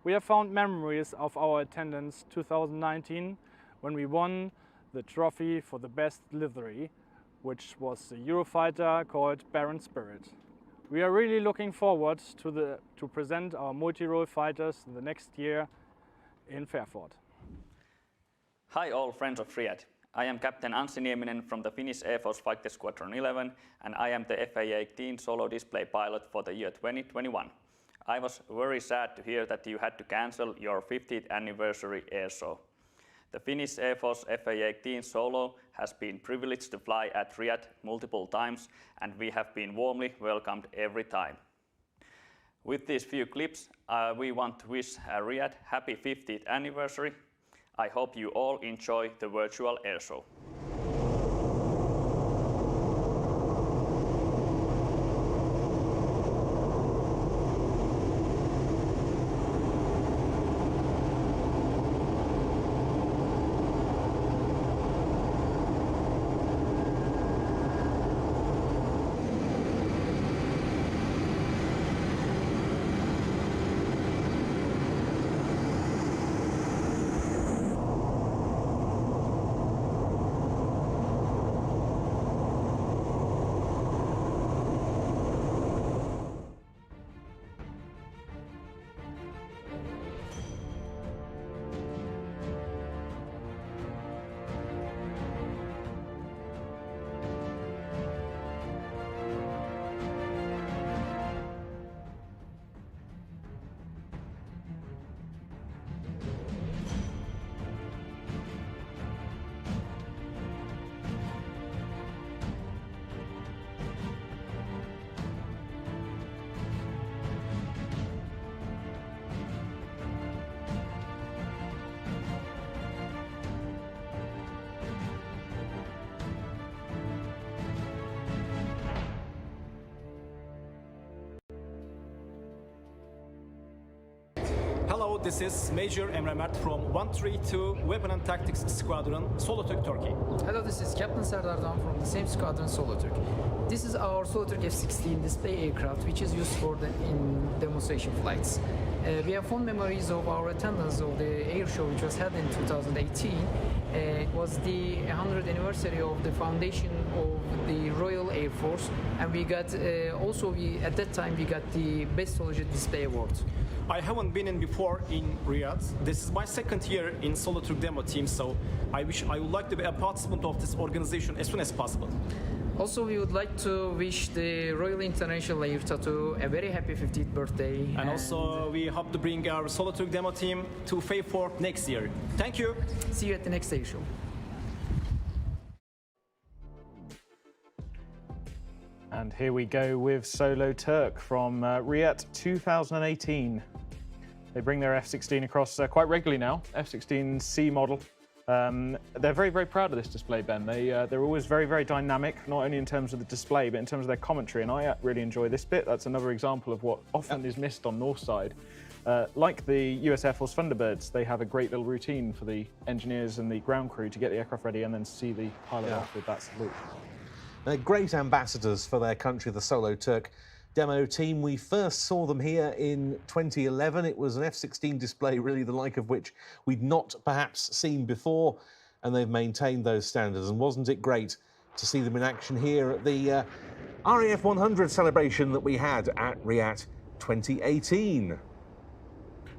We have found memories of our attendance 2019 when we won the trophy for the best livery, which was the Eurofighter called Baron Spirit. We are really looking forward to present our multi-role fighters in the next year in Fairford. Hi all friends of Riyadh. I am Captain Anssi Nieminen from the Finnish Air Force Fighter Squadron 11, and I am the FA-18 solo display pilot for the year 2021. I was very sad to hear that you had to cancel your 50th anniversary air show. The Finnish Air Force FA-18 solo has been privileged to fly at Riyadh multiple times, and we have been warmly welcomed every time. With these few clips, we want to wish Riyadh happy 50th anniversary. I hope you all enjoy the virtual air show. Hello, this is Major Emre Mert from 132 Weapon and Tactics Squadron, Solotürk, Turkey. Hello, this is Captain Serdar Doğan from the same squadron, Solotürk. This is our Solotürk F-16 display aircraft, which is used for in demonstration flights. We have fond memories of our attendance of the air show, which was held in 2018. It was the 100th anniversary of the foundation of the Royal Air Force, and we got at that time we got the Best Soldier Display Award. I haven't been in before in Riyadh. This is my second year in Solo Turk demo team, so I would like to be a participant of this organization as soon as possible. Also, we would like to wish the Royal International Air Tattoo a very happy 50th birthday. And also, we hope to bring our Solo Turk demo team to Fayford next year. Thank you. See you at the next air show. And here we go with Solo Turk from Riyadh 2018. They bring their F-16 across quite regularly now, F-16C model. They're very, very proud of this display, Ben. They're always very, very dynamic, not only in terms of the display, but in terms of their commentary. And I really enjoy this bit. That's another example of what often is missed on Northside. Like the US Air Force Thunderbirds, they have a great little routine for the engineers and the ground crew to get the aircraft ready and then see the pilot off with that salute. They're great ambassadors for their country, the Solo Turk demo team. We first saw them here in 2011. It was an F-16 display, really the like of which we'd not perhaps seen before, and they've maintained those standards. And wasn't it great to see them in action here at the RAF 100 celebration that we had at Riyadh 2018?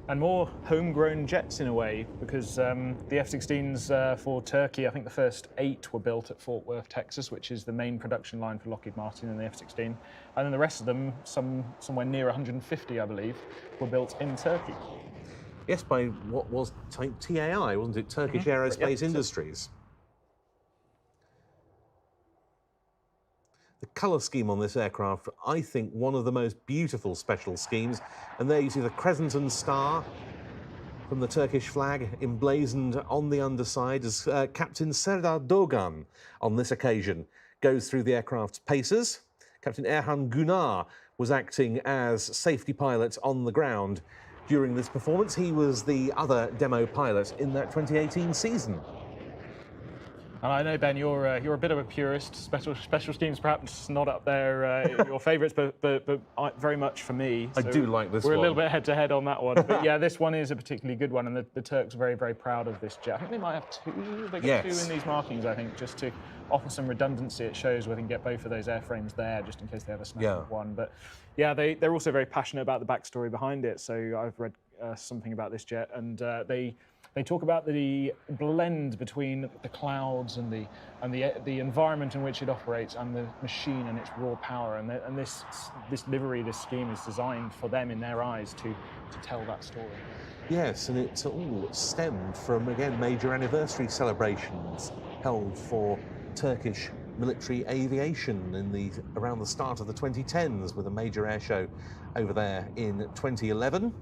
And more homegrown jets in a way, because the F-16s for Turkey, I think the first 8 were built at Fort Worth, Texas, which is the main production line for Lockheed Martin and the F-16. And then the rest of them, somewhere near 150, I believe, were built in Turkey. Yes, by what was TAI, wasn't it? Turkish Aerospace Industries. The colour scheme on this aircraft, I think, one of the most beautiful special schemes. And there you see the crescent and star from the Turkish flag emblazoned on the underside as Captain Serdar Doğan, on this occasion, goes through the aircraft's paces. Captain Erhan Günar was acting as safety pilot on the ground during this performance. He was the other demo pilot in that 2018 season. And I know, Ben, you're a bit of a purist. Special schemes perhaps not up there your favourites, but very much for me. I do like this one. We're a little bit head-to-head on that one. But yeah, this one is a particularly good one, and the Turks are very, very proud of this jet. I think they might have 2. They got 2 in these markings, I think, just to offer some redundancy. It shows where they can get both of those airframes there, just in case they have a snap of one. But yeah, they're also very passionate about the backstory behind it. So I've read something about this jet, and they talk about the blend between the clouds and the environment in which it operates and the machine and its raw power. And this livery, this scheme is designed for them in their eyes to tell that story. Yes, and it all stemmed from, again, major anniversary celebrations held for Turkish military aviation around the start of the 2010s with a major air show over there in 2011.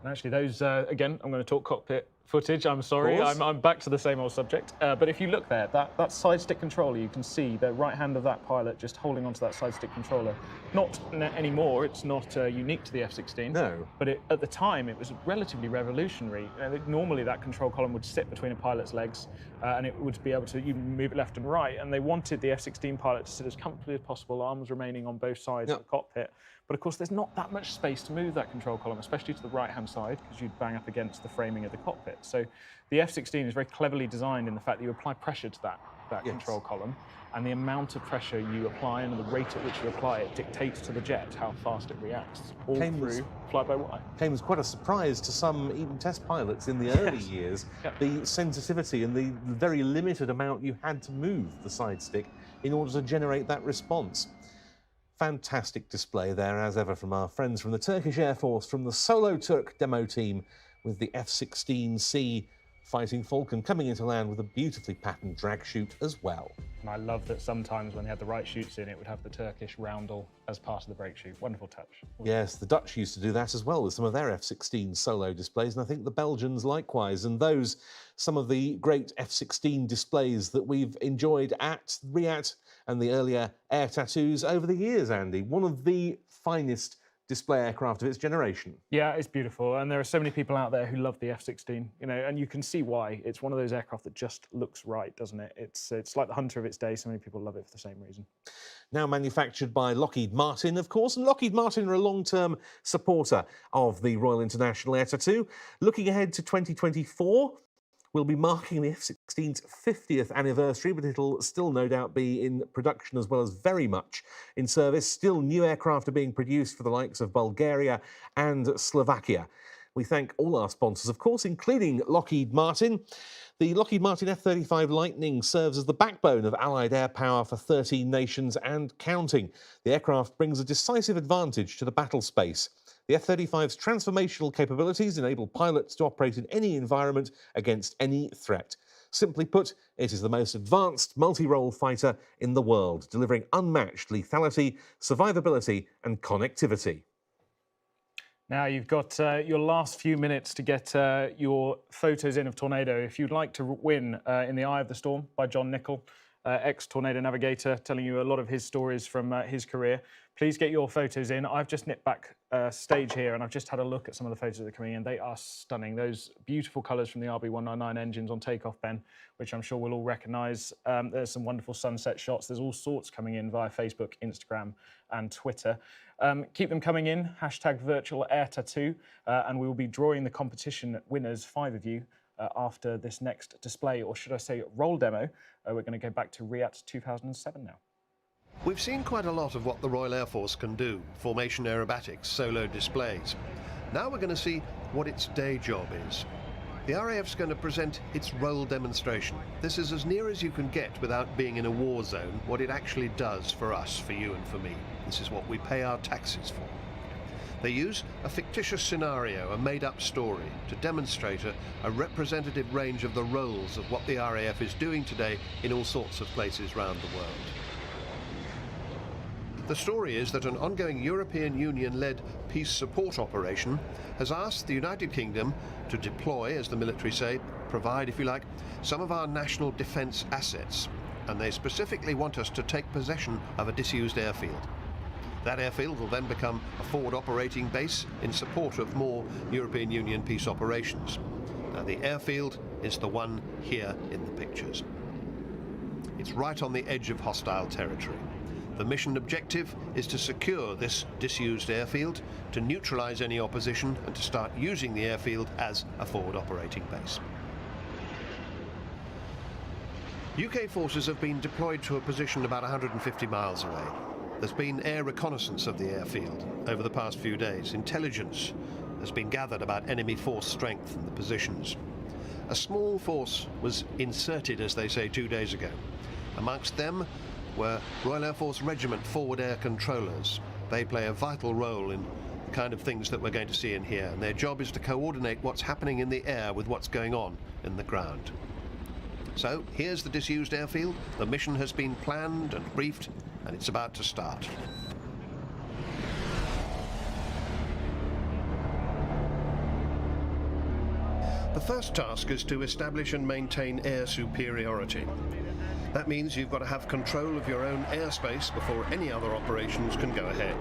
And actually, those, again, I'm going to talk cockpit footage. I'm sorry, I'm back to the same old subject. But if you look there, that side stick controller, you can see the right hand of that pilot just holding onto that side stick controller. Not anymore, it's not unique to the F-16. No. But at the time, it was relatively revolutionary. Normally, that control column would sit between a pilot's legs, and it would be able to even move it left and right. And they wanted the F-16 pilot to sit as comfortably as possible, arms remaining on both sides of the cockpit. But of course, there's not that much space to move that control column, especially to the right-hand side, because you'd bang up against the framing of the cockpit. So the F-16 is very cleverly designed in the fact that you apply pressure to that control column, and the amount of pressure you apply and the rate at which you apply it dictates to the jet how fast it reacts, all through fly-by-wire. Came as quite a surprise to some even test pilots in the early years, the sensitivity and the very limited amount you had to move the side stick in order to generate that response. Fantastic display there, as ever, from our friends from the Turkish Air Force, from the Solo Turk demo team with the F-16C Fighting Falcon coming into land with a beautifully patterned drag chute as well. And I love that sometimes when they had the right chutes in, it would have the Turkish roundel as part of the brake chute. Wonderful touch. Yes, the Dutch used to do that as well with some of their F-16 solo displays, and I think the Belgians likewise. And those, some of the great F-16 displays that we've enjoyed at Riyadh and the earlier air tattoos over the years, Andy. One of the finest display aircraft of its generation. Yeah, it's beautiful, and there are so many people out there who love the F-16, you know, and you can see why. It's one of those aircraft that just looks right, doesn't it? It's like the Hunter of its day. So many people love it for the same reason. Now manufactured by Lockheed Martin, of course, and Lockheed Martin are a long-term supporter of the Royal International Air Tattoo. Looking ahead to 2024, we'll be marking the F-16 F-16's 50th anniversary, but it'll still no doubt be in production as well as very much in service. Still, new aircraft are being produced for the likes of Bulgaria and Slovakia. We thank all our sponsors, of course, including Lockheed Martin. The Lockheed Martin F-35 Lightning serves as the backbone of Allied air power for 13 nations and counting. The aircraft brings a decisive advantage to the battle space. The F-35's transformational capabilities enable pilots to operate in any environment against any threat. Simply put, it is the most advanced multi-role fighter in the world, delivering unmatched lethality, survivability and connectivity. Now you've got your last few minutes to get your photos in of Tornado. If you'd like to win In the Eye of the Storm by John Nichol, ex-Tornado navigator, telling you a lot of his stories from his career, please get your photos in. I've just nipped back stage here and I've just had a look at some of the photos that are coming in. They are stunning. Those beautiful colours from the RB199 engines on takeoff, Ben, which I'm sure we'll all recognise. There's some wonderful sunset shots. There's all sorts coming in via Facebook, Instagram and Twitter. Keep them coming in, #VirtualAirTattoo, and we will be drawing the competition winners, 5 of you, after this next display, or should I say roll demo. We're going to go back to Riyadh 2007 now. We've seen quite a lot of what the Royal Air Force can do, formation aerobatics, solo displays. Now we're going to see what its day job is. The RAF's going to present its role demonstration. This is as near as you can get without being in a war zone, what it actually does for us, for you and for me. This is what we pay our taxes for. They use a fictitious scenario, a made-up story, to demonstrate a representative range of the roles of what the RAF is doing today in all sorts of places around the world. The story is that an ongoing European Union-led peace support operation has asked the United Kingdom to deploy, as the military say, provide, if you like, some of our national defence assets, and they specifically want us to take possession of a disused airfield. That airfield will then become a forward operating base in support of more European Union peace operations. Now, the airfield is the one here in the pictures. It's right on the edge of hostile territory. The mission objective is to secure this disused airfield, to neutralise any opposition and to start using the airfield as a forward operating base. UK forces have been deployed to a position about 150 miles away. There's been air reconnaissance of the airfield over the past few days. Intelligence has been gathered about enemy force strength and the positions. A small force was inserted, as they say, 2 days ago. Amongst them were Royal Air Force Regiment Forward Air Controllers. They play a vital role in the kind of things that we're going to see in here, and their job is to coordinate what's happening in the air with what's going on in the ground. So here's the disused airfield. The mission has been planned and briefed, and it's about to start. The first task is to establish and maintain air superiority. That means you've got to have control of your own airspace before any other operations can go ahead.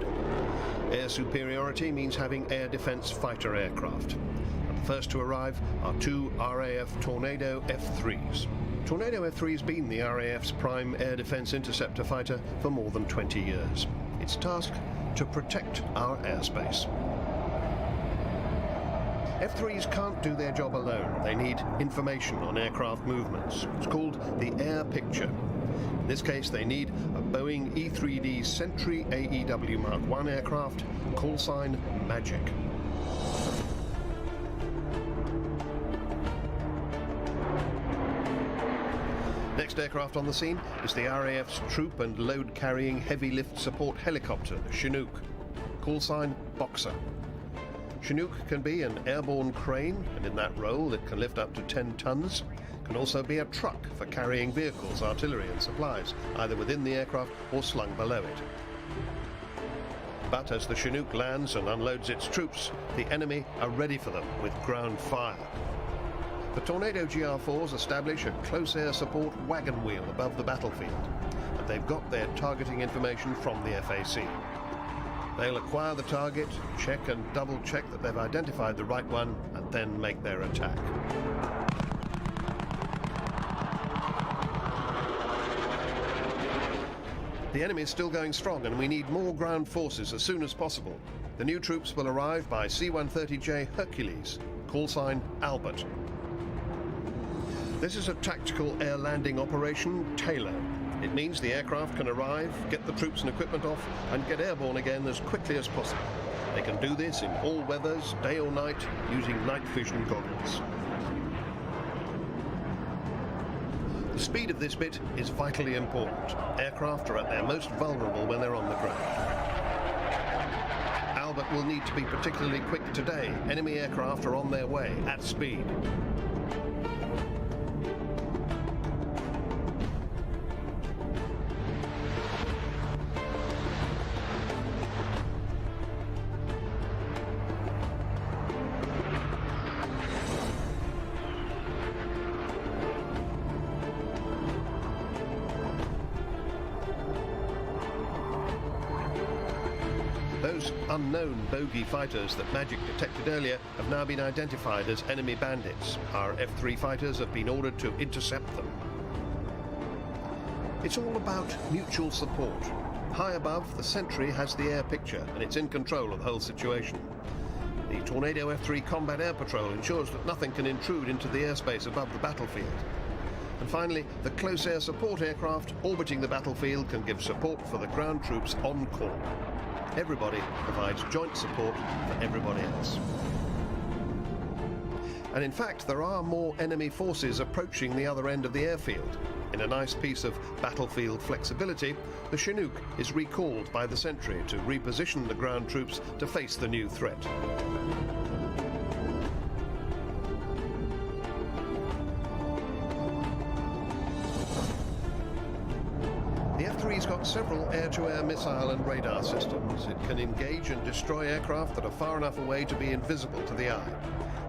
Air superiority means having air defence fighter aircraft. And the first to arrive are 2 RAF Tornado F-3s. Tornado F-3's been the RAF's prime air defence interceptor fighter for more than 20 years. Its task, to protect our airspace. F-3s can't do their job alone. They need information on aircraft movements. It's called the air picture. In this case, they need a Boeing E-3D Sentry AEW Mark I aircraft, call sign Magic. Next aircraft on the scene is the RAF's troop and load-carrying heavy lift support helicopter, the Chinook, call sign Boxer. Chinook can be an airborne crane, and in that role it can lift up to 10 tons. It can also be a truck for carrying vehicles, artillery and supplies, either within the aircraft or slung below it. But as the Chinook lands and unloads its troops, the enemy are ready for them with ground fire. The Tornado GR4s establish a close air support wagon wheel above the battlefield, and they've got their targeting information from the FAC. They'll acquire the target, check and double-check that they've identified the right one, and then make their attack. The enemy is still going strong, and we need more ground forces as soon as possible. The new troops will arrive by C-130J Hercules, call sign Albert. This is a tactical air landing operation, Taylor. It means the aircraft can arrive, get the troops and equipment off, and get airborne again as quickly as possible. They can do this in all weathers, day or night, using night vision goggles. The speed of this bit is vitally important. Aircraft are at their most vulnerable when they're on the ground. Albert will need to be particularly quick today. Enemy aircraft are on their way at speed. Those unknown bogey fighters that Magic detected earlier have now been identified as enemy bandits. Our F-3 fighters have been ordered to intercept them. It's all about mutual support. High above, the Sentry has the air picture and it's in control of the whole situation. The Tornado F-3 Combat Air Patrol ensures that nothing can intrude into the airspace above the battlefield. And finally, the close air support aircraft orbiting the battlefield can give support for the ground troops on call. Everybody provides joint support for everybody else. And in fact, there are more enemy forces approaching the other end of the airfield. In a nice piece of battlefield flexibility, the Chinook is recalled by the Sentry to reposition the ground troops to face the new threat. The F-3's got several air-to-air missile and radar systems. It can engage and destroy aircraft that are far enough away to be invisible to the eye.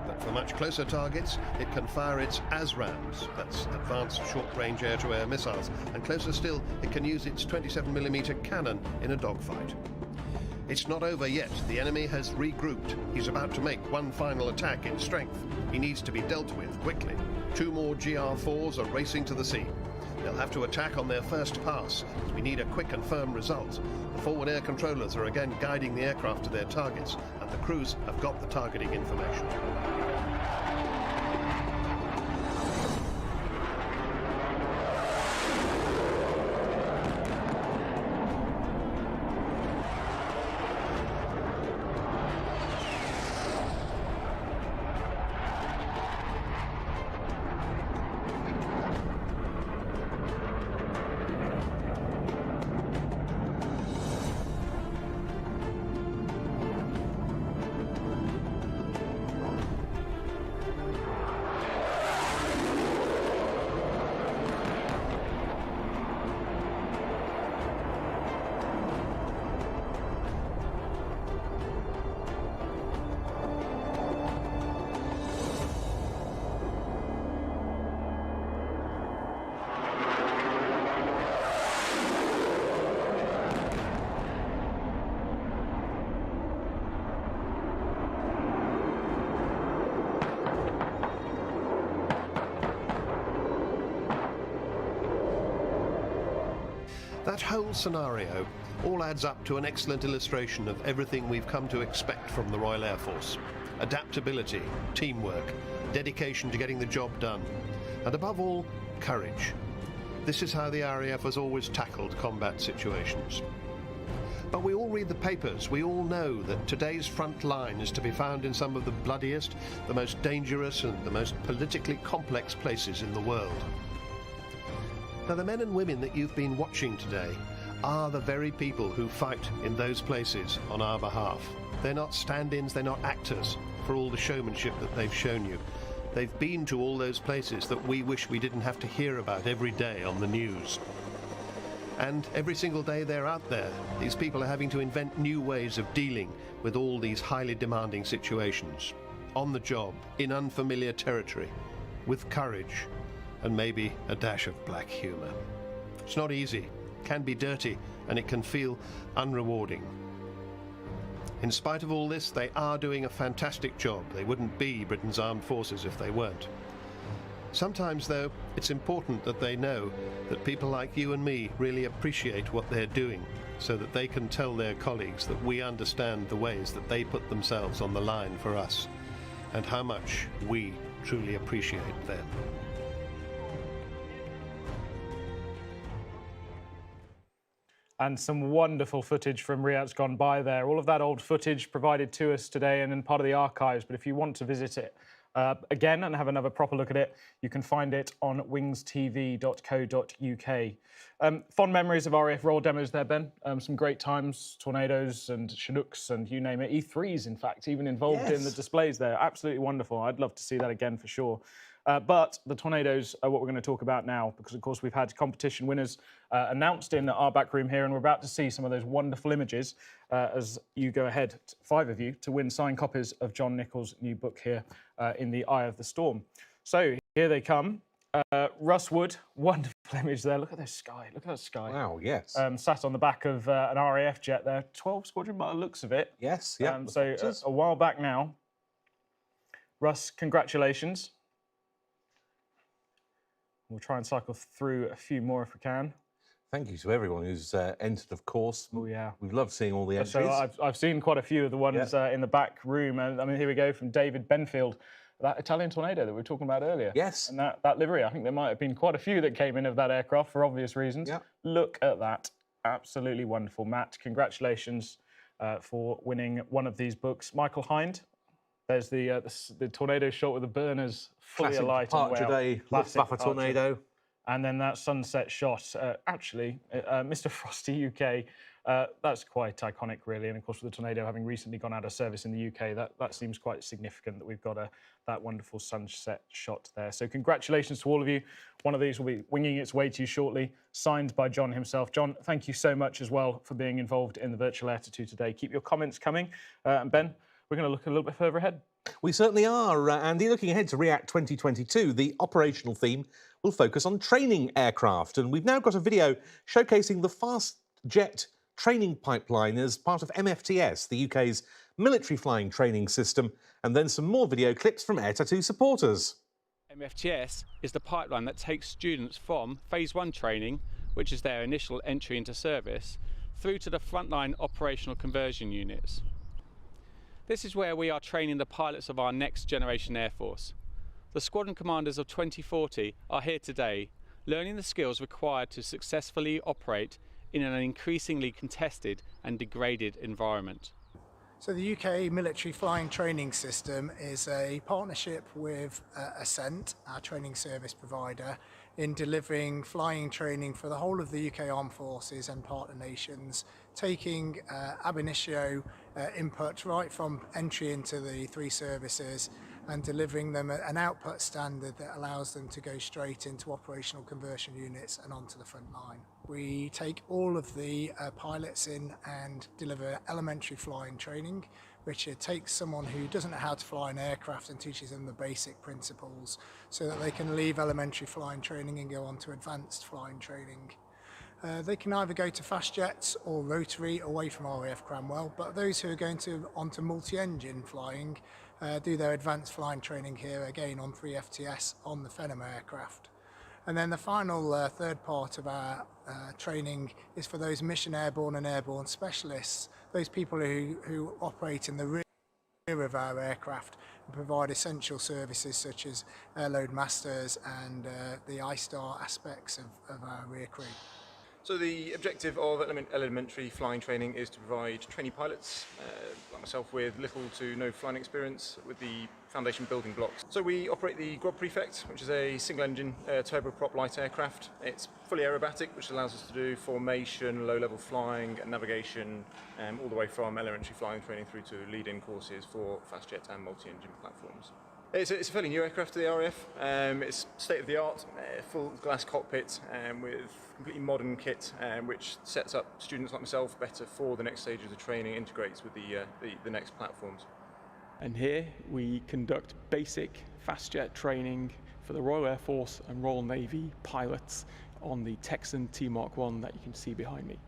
But for much closer targets, it can fire its ASRAMs, that's Advanced Short-Range Air-to-Air Missiles, and closer still, it can use its 27mm cannon in a dogfight. It's not over yet. The enemy has regrouped. He's about to make one final attack in strength. He needs to be dealt with quickly. 2 more GR4s are racing to the sea. They'll have to attack on their first pass, as we need a quick and firm result. The forward air controllers are again guiding the aircraft to their targets, and the crews have got the targeting information. That whole scenario all adds up to an excellent illustration of everything we've come to expect from the Royal Air Force. Adaptability, teamwork, dedication to getting the job done, and above all, courage. This is how the RAF has always tackled combat situations. But we all read the papers, we all know that today's front line is to be found in some of the bloodiest, the most dangerous and the most politically complex places in the world. Now, the men and women that you've been watching today are the very people who fight in those places on our behalf. They're not stand-ins, they're not actors for all the showmanship that they've shown you. They've been to all those places that we wish we didn't have to hear about every day on the news. And every single day they're out there, these people are having to invent new ways of dealing with all these highly demanding situations. On the job, in unfamiliar territory, with courage, and maybe a dash of black humour. It's not easy, can be dirty, and it can feel unrewarding. In spite of all this, they are doing a fantastic job. They wouldn't be Britain's armed forces if they weren't. Sometimes, though, it's important that they know that people like you and me really appreciate what they're doing, so that they can tell their colleagues that we understand the ways that they put themselves on the line for us, and how much we truly appreciate them. and some wonderful footage from Riyadh's gone by there. All of that old footage provided to us today and in part of the archives, but if you want to visit it again and have another proper look at it, you can find it on wingstv.co.uk. Fond memories of RAF Royal demos there, Ben. Some great times, Tornadoes and Chinooks and you name it. E3s, in fact, even involved in the displays there. Absolutely wonderful. I'd love to see that again for sure. But the Tornadoes are what we're going to talk about now because, of course, we've had competition winners announced in our back room here, and we're about to see some of those wonderful images as you go ahead, 5 of you, to win signed copies of John Nicholls' new book here, In the Eye of the Storm. So here they come. Russ Wood, wonderful image there. Look at this sky. Look at that sky. Wow, yes. Sat on the back of an RAF jet there. 12 Squadron by the looks of it. Yes, yeah. So a while back now. Russ, congratulations. We'll try and cycle through a few more if we can. Thank you to everyone who's entered, of course. Oh, yeah. We've loved seeing all the entries. So I've seen quite a few of the ones in the back room. And I mean, here we go from David Benfield, that Italian Tornado that we were talking about earlier. Yes. And that livery, I think there might have been quite a few that came in of that aircraft for obvious reasons. Yep. Look at that. Absolutely wonderful. Matt, congratulations for winning one of these books. Michael Hind. There's the Tornado shot with the burners fully alight. Classic Departure Day, Luftwaffe Tornado. And then that sunset shot, Mr. Frosty UK, that's quite iconic, really. And of course, with the Tornado having recently gone out of service in the UK, that seems quite significant that we've got that wonderful sunset shot there. So congratulations to all of you. One of these will be winging its way to you shortly, signed by John himself. John, thank you so much as well for being involved in the Virtual Air Tattoo today. Keep your comments coming. And Ben, we're going to look a little bit further ahead. We certainly are, Andy. Looking ahead to REACT 2022, the operational theme will focus on training aircraft. And we've now got a video showcasing the fast jet training pipeline as part of MFTS, the UK's military flying training system, and then some more video clips from Air Tattoo supporters. MFTS is the pipeline that takes students from Phase 1 training, which is their initial entry into service, through to the frontline operational conversion units. This is where we are training the pilots of our next generation Air Force. The squadron commanders of 2040 are here today, learning the skills required to successfully operate in an increasingly contested and degraded environment. So the UK military flying training system is a partnership with Ascent, our training service provider, in delivering flying training for the whole of the UK Armed Forces and partner nations, taking ab initio input right from entry into the 3 services and delivering them an output standard that allows them to go straight into operational conversion units and onto the front line. We take all of the pilots in and deliver elementary flying training, which takes someone who doesn't know how to fly an aircraft and teaches them the basic principles so that they can leave elementary flying training and go on to advanced flying training. They can either go to fast jets or rotary away from RAF Cranwell, but those who are going onto multi-engine flying do their advanced flying training here again on 3FTS on the Phenom aircraft. And then the final third part of our training is for those mission airborne and airborne specialists, those people who operate in the rear of our aircraft and provide essential services such as airload masters and the I-STAR aspects of our rear crew. So the objective of elementary flying training is to provide trainee pilots, like myself, with little to no flying experience with the foundation building blocks. So we operate the Grob Prefect, which is a single-engine turboprop light aircraft. It's fully aerobatic, which allows us to do formation, low-level flying, and navigation, all the way from elementary flying training through to lead-in courses for fast jet and multi-engine platforms. It's a fairly new aircraft to the RAF. It's state-of-the-art, full glass cockpit with completely modern kit, which sets up students like myself better for the next stages of training, integrates with the next platforms. And here we conduct basic fast jet training for the Royal Air Force and Royal Navy pilots on the Texan T-Mark 1 that you can see behind me.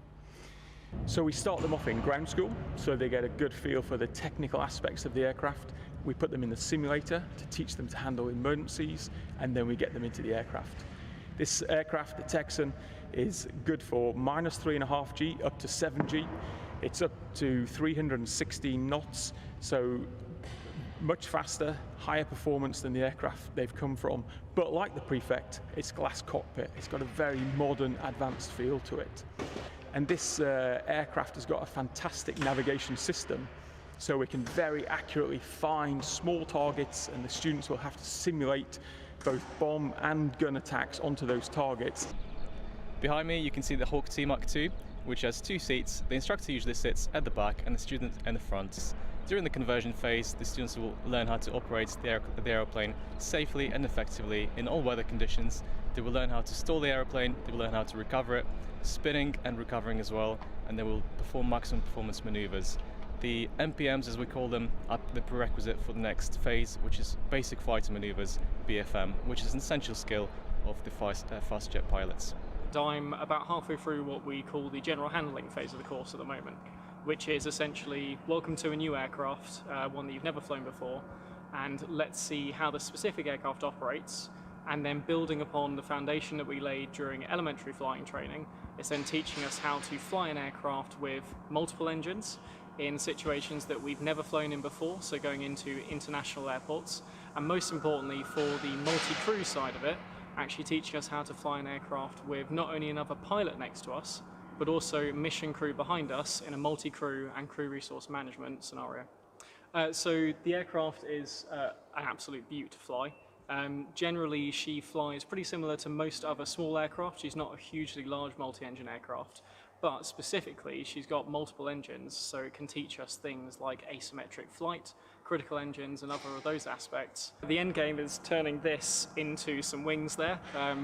So we start them off in ground school, so they get a good feel for the technical aspects of the aircraft. We put them in the simulator to teach them to handle emergencies, and then we get them into the aircraft. This aircraft, the Texan, is good for -3.5 G up to 7 G. It's up to 316 knots, so much faster, higher performance than the aircraft they've come from. But like the Prefect, it's glass cockpit. It's got a very modern, advanced feel to it. And this aircraft has got a fantastic navigation system, so we can very accurately find small targets, and the students will have to simulate both bomb and gun attacks onto those targets. Behind me you can see the Hawk T-Mark II, which has 2 seats. The instructor usually sits at the back and the student in the front. During the conversion phase, the students will learn how to operate the aeroplane safely and effectively in all weather conditions. They will learn how to stall the aeroplane, they will learn how to recover it, spinning and recovering as well, and they will perform maximum performance maneuvers. The MPMs, as we call them, are the prerequisite for the next phase, which is basic fighter maneuvers, BFM, which is an essential skill of the fast jet pilots. I'm about halfway through what we call the general handling phase of the course at the moment, which is essentially welcome to a new aircraft, one that you've never flown before, and let's see how the specific aircraft operates, and then building upon the foundation that we laid during elementary flying training, it's then teaching us how to fly an aircraft with multiple engines in situations that we've never flown in before, so going into international airports, and most importantly for the multi-crew side of it, actually teaching us how to fly an aircraft with not only another pilot next to us, but also mission crew behind us in a multi-crew and crew resource management scenario. So the aircraft is an absolute beaut to fly. Generally she flies pretty similar to most other small aircraft. She's not a hugely large multi-engine aircraft, but specifically she's got multiple engines, so it can teach us things like asymmetric flight, critical engines and other of those aspects. The end game is turning this into some wings there,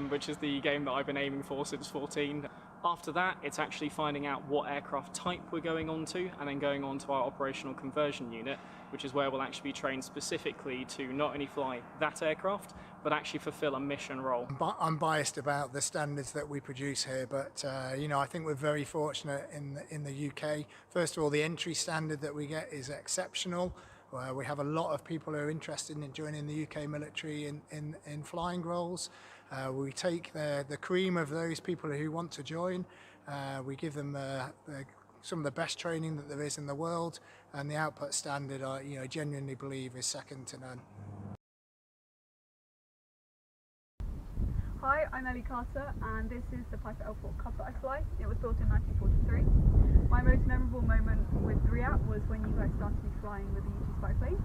which is the game that I've been aiming for since 14. After that, it's actually finding out what aircraft type we're going on to, and then going on to our operational conversion unit, which is where we'll actually be trained specifically to not only fly that aircraft, but actually fulfill a mission role. I'm biased about the standards that we produce here, but you know, I think we're very fortunate in the UK. First of all, the entry standard that we get is exceptional. We have a lot of people who are interested in joining the UK military in flying roles. We take the cream of those people who want to join. We give them some of the best training that there is in the world, and the output standard, I genuinely believe, is second to none. Hi, I'm Ellie Carter, and this is the Piper L4 Cub that I fly. It was built in 1943. My most memorable moment with RIAT was when you guys started me flying with the UG Spy plane.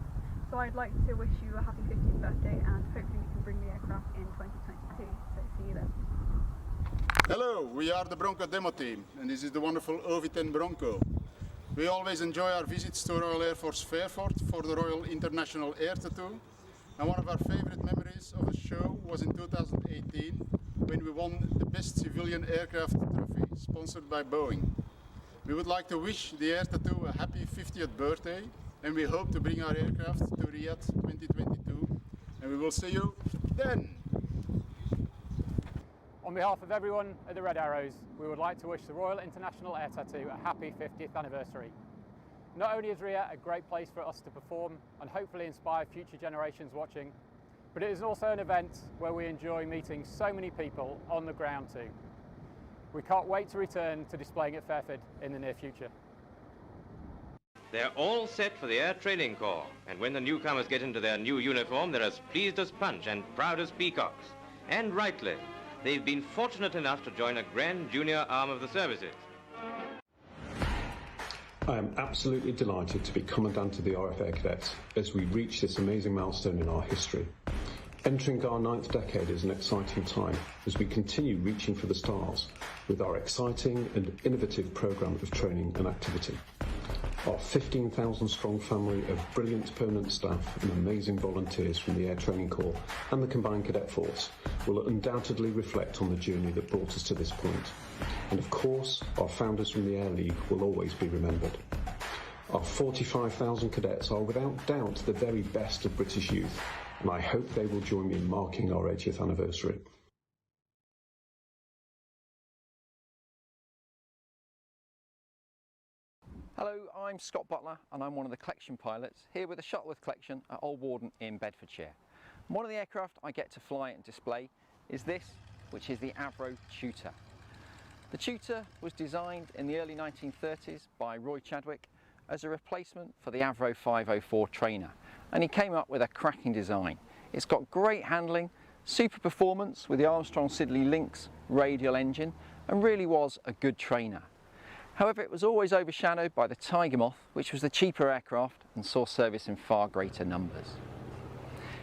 So I'd like to wish you a happy 50th birthday, and hopefully you can bring the aircraft in 2022. So see you then. Hello, we are the Bronco demo team, and this is the wonderful OV-10 Bronco. We always enjoy our visits to Royal Air Force Fairford for the Royal International Air Tattoo. And one of our favorite memories of the show was in 2018, when we won the Best Civilian Aircraft Trophy, sponsored by Boeing. We would like to wish the Air Tattoo a happy 50th birthday, and we hope to bring our aircraft to RIAT 2022, and we will see you then! On behalf of everyone at the Red Arrows, we would like to wish the Royal International Air Tattoo a happy 50th anniversary. Not only is RIAT a great place for us to perform and hopefully inspire future generations watching, but it is also an event where we enjoy meeting so many people on the ground too. We can't wait to return to displaying at Fairford in the near future. They're all set for the Air Training Corps, and when the newcomers get into their new uniform, they're as pleased as Punch and proud as peacocks. And rightly, they've been fortunate enough to join a grand junior arm of the services. I am absolutely delighted to be Commandant of the RAF Air Cadets as we reach this amazing milestone in our history. Entering our 9th decade is an exciting time as we continue reaching for the stars with our exciting and innovative programme of training and activity. Our 15,000 strong family of brilliant permanent staff and amazing volunteers from the Air Training Corps and the Combined Cadet Force will undoubtedly reflect on the journey that brought us to this point. And of course, our founders from the Air League will always be remembered. Our 45,000 cadets are without doubt the very best of British youth, and I hope they will join me in marking our 80th anniversary. Hello, I'm Scott Butler and I'm one of the collection pilots here with the Shuttleworth Collection at Old Warden in Bedfordshire. One of the aircraft I get to fly and display is this, which is the Avro Tutor. The Tutor was designed in the early 1930s by Roy Chadwick as a replacement for the Avro 504 trainer, and he came up with a cracking design. It's got great handling, super performance with the Armstrong Siddeley Lynx radial engine, and really was a good trainer. However, it was always overshadowed by the Tiger Moth, which was the cheaper aircraft and saw service in far greater numbers.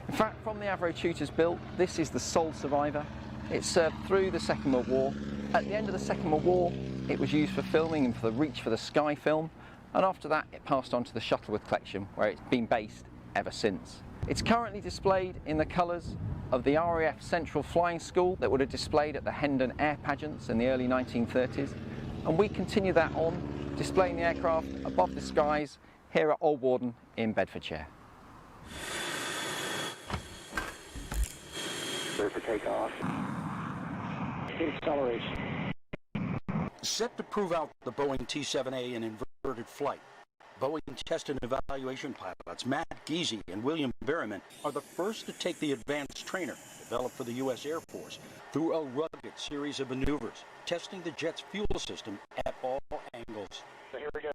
In fact, from the Avro Tutor's build, this is the sole survivor. It served through the Second World War. At the end of the Second World War, it was used for filming and for the Reach for the Sky film, and after that it passed on to the Shuttleworth collection, where it's been based ever since. It's currently displayed in the colours of the RAF Central Flying School that would have displayed at the Hendon Air Pageants in the early 1930s, and we continue that on, displaying the aircraft above the skies here at Old Warden in Bedfordshire. Clear for takeoff. Acceleration. Set to prove out the Boeing T-7A in inverted flight, Boeing test and evaluation pilots Matt Geese and William Berryman are the first to take the advanced trainer developed for the U.S. Air Force through a rugged series of maneuvers, testing the jet's fuel system at all angles. So here we go.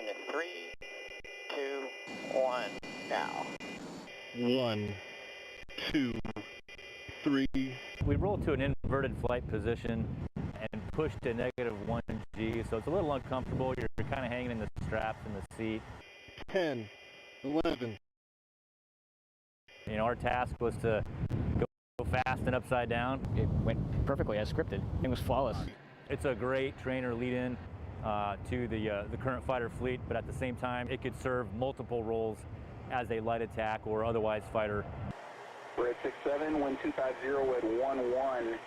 In 3, 2, 1, now. 1, 2, 3. We rolled to an inverted flight position and pushed to -1G, so it's a little uncomfortable. You're kind of hanging in the straps in the seat. 10, 11. You know, our task was to go fast and upside down. It went perfectly as scripted. It was flawless. It's a great trainer lead-in to the current fighter fleet, but at the same time, it could serve multiple roles as a light attack or otherwise fighter. We're at 67, 1250 at 11.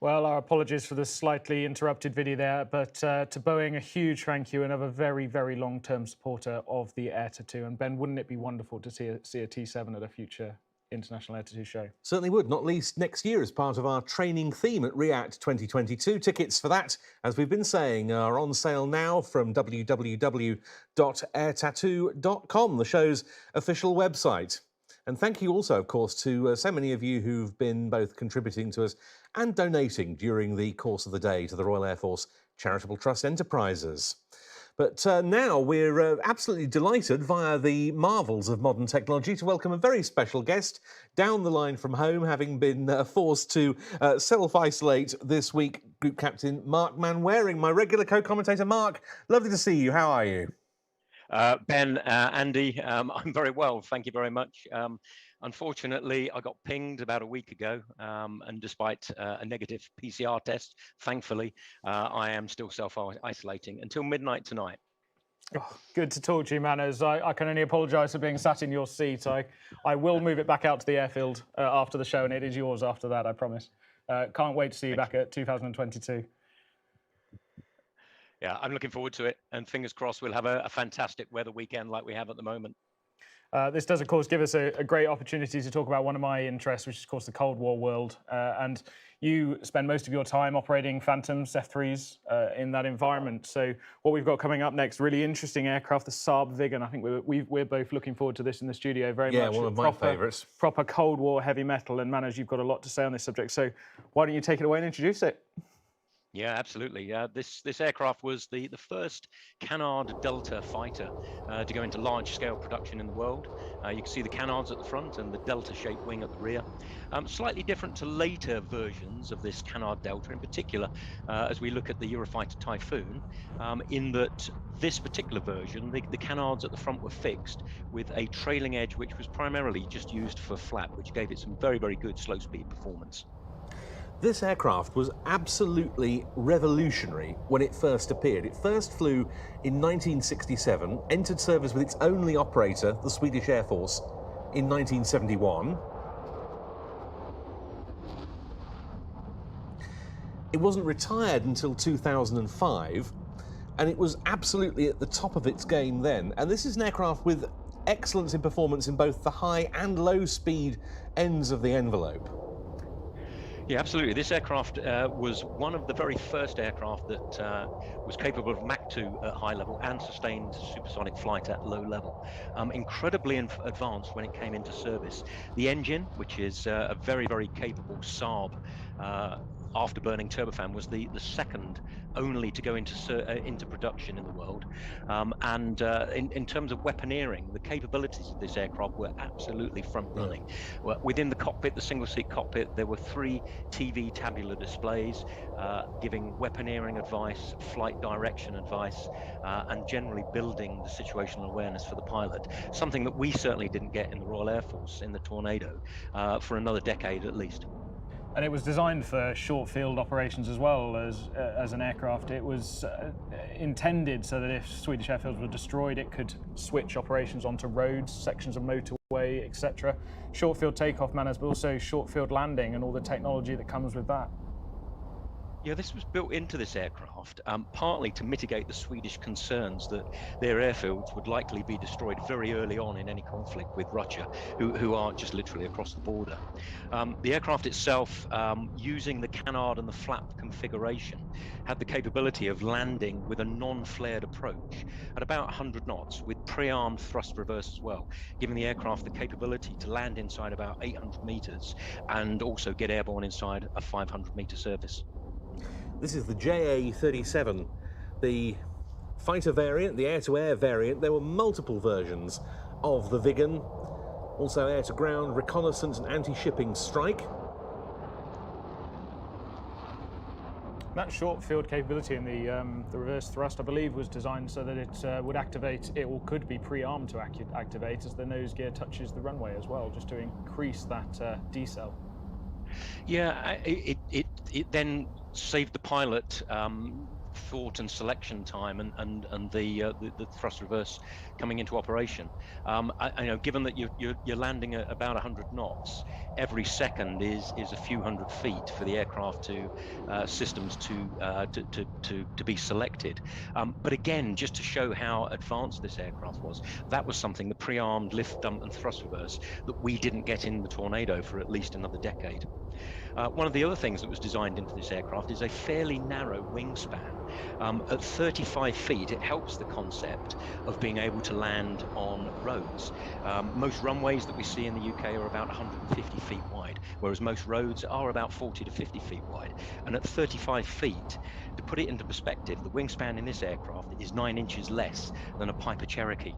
Well, our apologies for the slightly interrupted video there, but to Boeing, a huge thank you, and of a very, very long-term supporter of the Air Tattoo. And Ben, wouldn't it be wonderful to see a T7 at a future International Air Tattoo show? Certainly would, not least next year as part of our training theme at REACT 2022. Tickets for that, as we've been saying, are on sale now from www.airtattoo.com, the show's official website. And thank you also, of course, to so many of you who've been both contributing to us and donating during the course of the day to the Royal Air Force Charitable Trust Enterprises. But now we're absolutely delighted via the marvels of modern technology to welcome a very special guest down the line from home, having been forced to self-isolate this week, Group Captain Mark Manwaring, my regular co-commentator. Mark, lovely to see you. How are you? Ben, Andy, I'm very well, thank you very much. Unfortunately, I got pinged about a week ago, and despite a negative PCR test, thankfully, I am still self-isolating until midnight tonight. Oh, good to talk to you, Manners. I can only apologise for being sat in your seat. I will move it back out to the airfield after the show, and it is yours after that, I promise. Can't wait to see you back at 2022. Yeah, I'm looking forward to it, and fingers crossed we'll have a fantastic weather weekend like we have at the moment. This does, of course, give us a great opportunity to talk about one of my interests, which is, of course, the Cold War world. And you spend most of your time operating Phantoms, F3s in that environment. So what we've got coming up next, really interesting aircraft, the Saab Viggen. I think we're both looking forward to this in the studio very much. Yeah, one of my favourites. Proper Cold War heavy metal. And Manners, you've got a lot to say on this subject. So why don't you take it away and introduce it? Yeah, absolutely. This aircraft was the first Canard Delta fighter to go into large-scale production in the world. You can see the canards at the front and the Delta-shaped wing at the rear. Slightly different to later versions of this Canard Delta, in particular, as we look at the Eurofighter Typhoon, in that this particular version, the canards at the front were fixed with a trailing edge, which was primarily just used for flap, which gave it some very, very good slow-speed performance. This aircraft was absolutely revolutionary when it first appeared. It first flew in 1967, entered service with its only operator, the Swedish Air Force, in 1971. It wasn't retired until 2005, and it was absolutely at the top of its game then. And this is an aircraft with excellence in performance in both the high and low speed ends of the envelope. Yeah, absolutely. This aircraft was one of the very first aircraft that was capable of Mach 2 at high level and sustained supersonic flight at low level. Incredibly advanced when it came into service. The engine, which is a very, very capable Saab afterburning turbofan was the second only to go into production in the world. And in terms of weaponeering, the capabilities of this aircraft were absolutely front running. Within the cockpit, the single seat cockpit, there were 3 TV tabular displays giving weaponeering advice, flight direction advice, and generally building the situational awareness for the pilot, something that we certainly didn't get in the Royal Air Force in the Tornado for another decade at least. And it was designed for short field operations as well as an aircraft. It was intended so that if Swedish airfields were destroyed, it could switch operations onto roads, sections of motorway, etc. Short field takeoff manners, but also short field landing and all the technology that comes with that. Yeah, this was built into this aircraft, partly to mitigate the Swedish concerns that their airfields would likely be destroyed very early on in any conflict with Russia, who are just literally across the border. The aircraft itself, using the canard and the flap configuration, had the capability of landing with a non-flared approach at about 100 knots with pre-armed thrust reverse as well, giving the aircraft the capability to land inside about 800 meters and also get airborne inside a 500-meter surface. This is the JA-37, the fighter variant, the air-to-air variant. There were multiple versions of the Viggen, also air-to-ground, reconnaissance and anti-shipping strike. That short field capability in the reverse thrust, I believe, was designed so that it would activate, it or could be pre-armed to activate as the nose gear touches the runway as well, just to increase that decel. Yeah, it then saved the pilot thought and selection time and the thrust reverse coming into operation. I know, given that you're landing at about 100 knots, every second is a few hundred feet for the aircraft to systems to be selected. But again, just to show how advanced this aircraft was, that was something, the pre-armed lift, dump and thrust reverse, that we didn't get in the Tornado for at least another decade. One of the other things that was designed into this aircraft is a fairly narrow wingspan. At 35 feet, it helps the concept of being able to land on roads. Most runways that we see in the UK are about 150 feet wide, whereas most roads are about 40 to 50 feet wide. And at 35 feet, to put it into perspective, the wingspan in this aircraft is 9 inches less than a Piper Cherokee.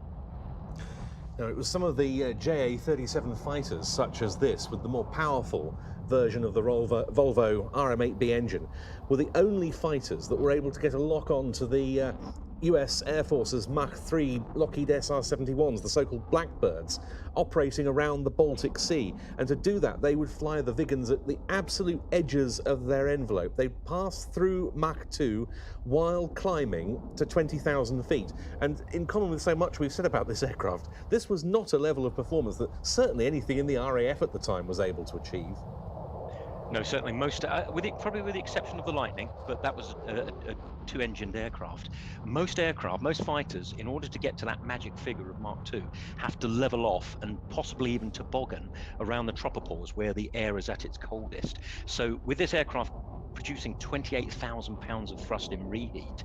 Now, it was some of the JA-37 fighters, such as this, with the more powerful version of the Volvo RM-8B engine, were the only fighters that were able to get a lock on to the US Air Force's Mach 3 Lockheed SR-71s, the so-called Blackbirds, operating around the Baltic Sea. And to do that, they would fly the Viggens at the absolute edges of their envelope. They'd pass through Mach 2 while climbing to 20,000 feet. And in common with so much we've said about this aircraft, this was not a level of performance that certainly anything in the RAF at the time was able to achieve. No, certainly most, probably with the exception of the Lightning, but that was a two-engined aircraft. Most aircraft, most fighters, in order to get to that magic figure of Mark II, have to level off and possibly even toboggan around the tropopause where the air is at its coldest. So with this aircraft producing 28,000 pounds of thrust in reheat,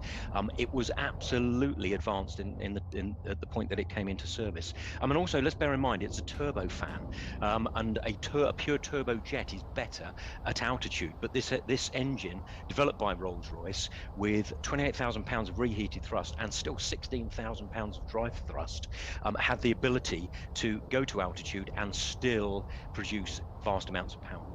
it was absolutely advanced at the point that it came into service. And also, let's bear in mind, it's a turbofan, and a pure turbojet is better at altitude. But this engine, developed by Rolls-Royce, with 28,000 pounds of reheated thrust and still 16,000 pounds of drive thrust, had the ability to go to altitude and still produce vast amounts of power.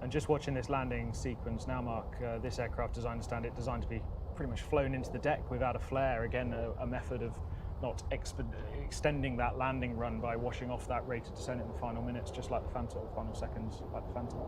And just watching this landing sequence now, Mark, this aircraft, as I understand it, designed to be pretty much flown into the deck without a flare. Again, a method of not extending that landing run by washing off that rate of descent in the final minutes, just like the Phantom, final seconds, like the Phantom.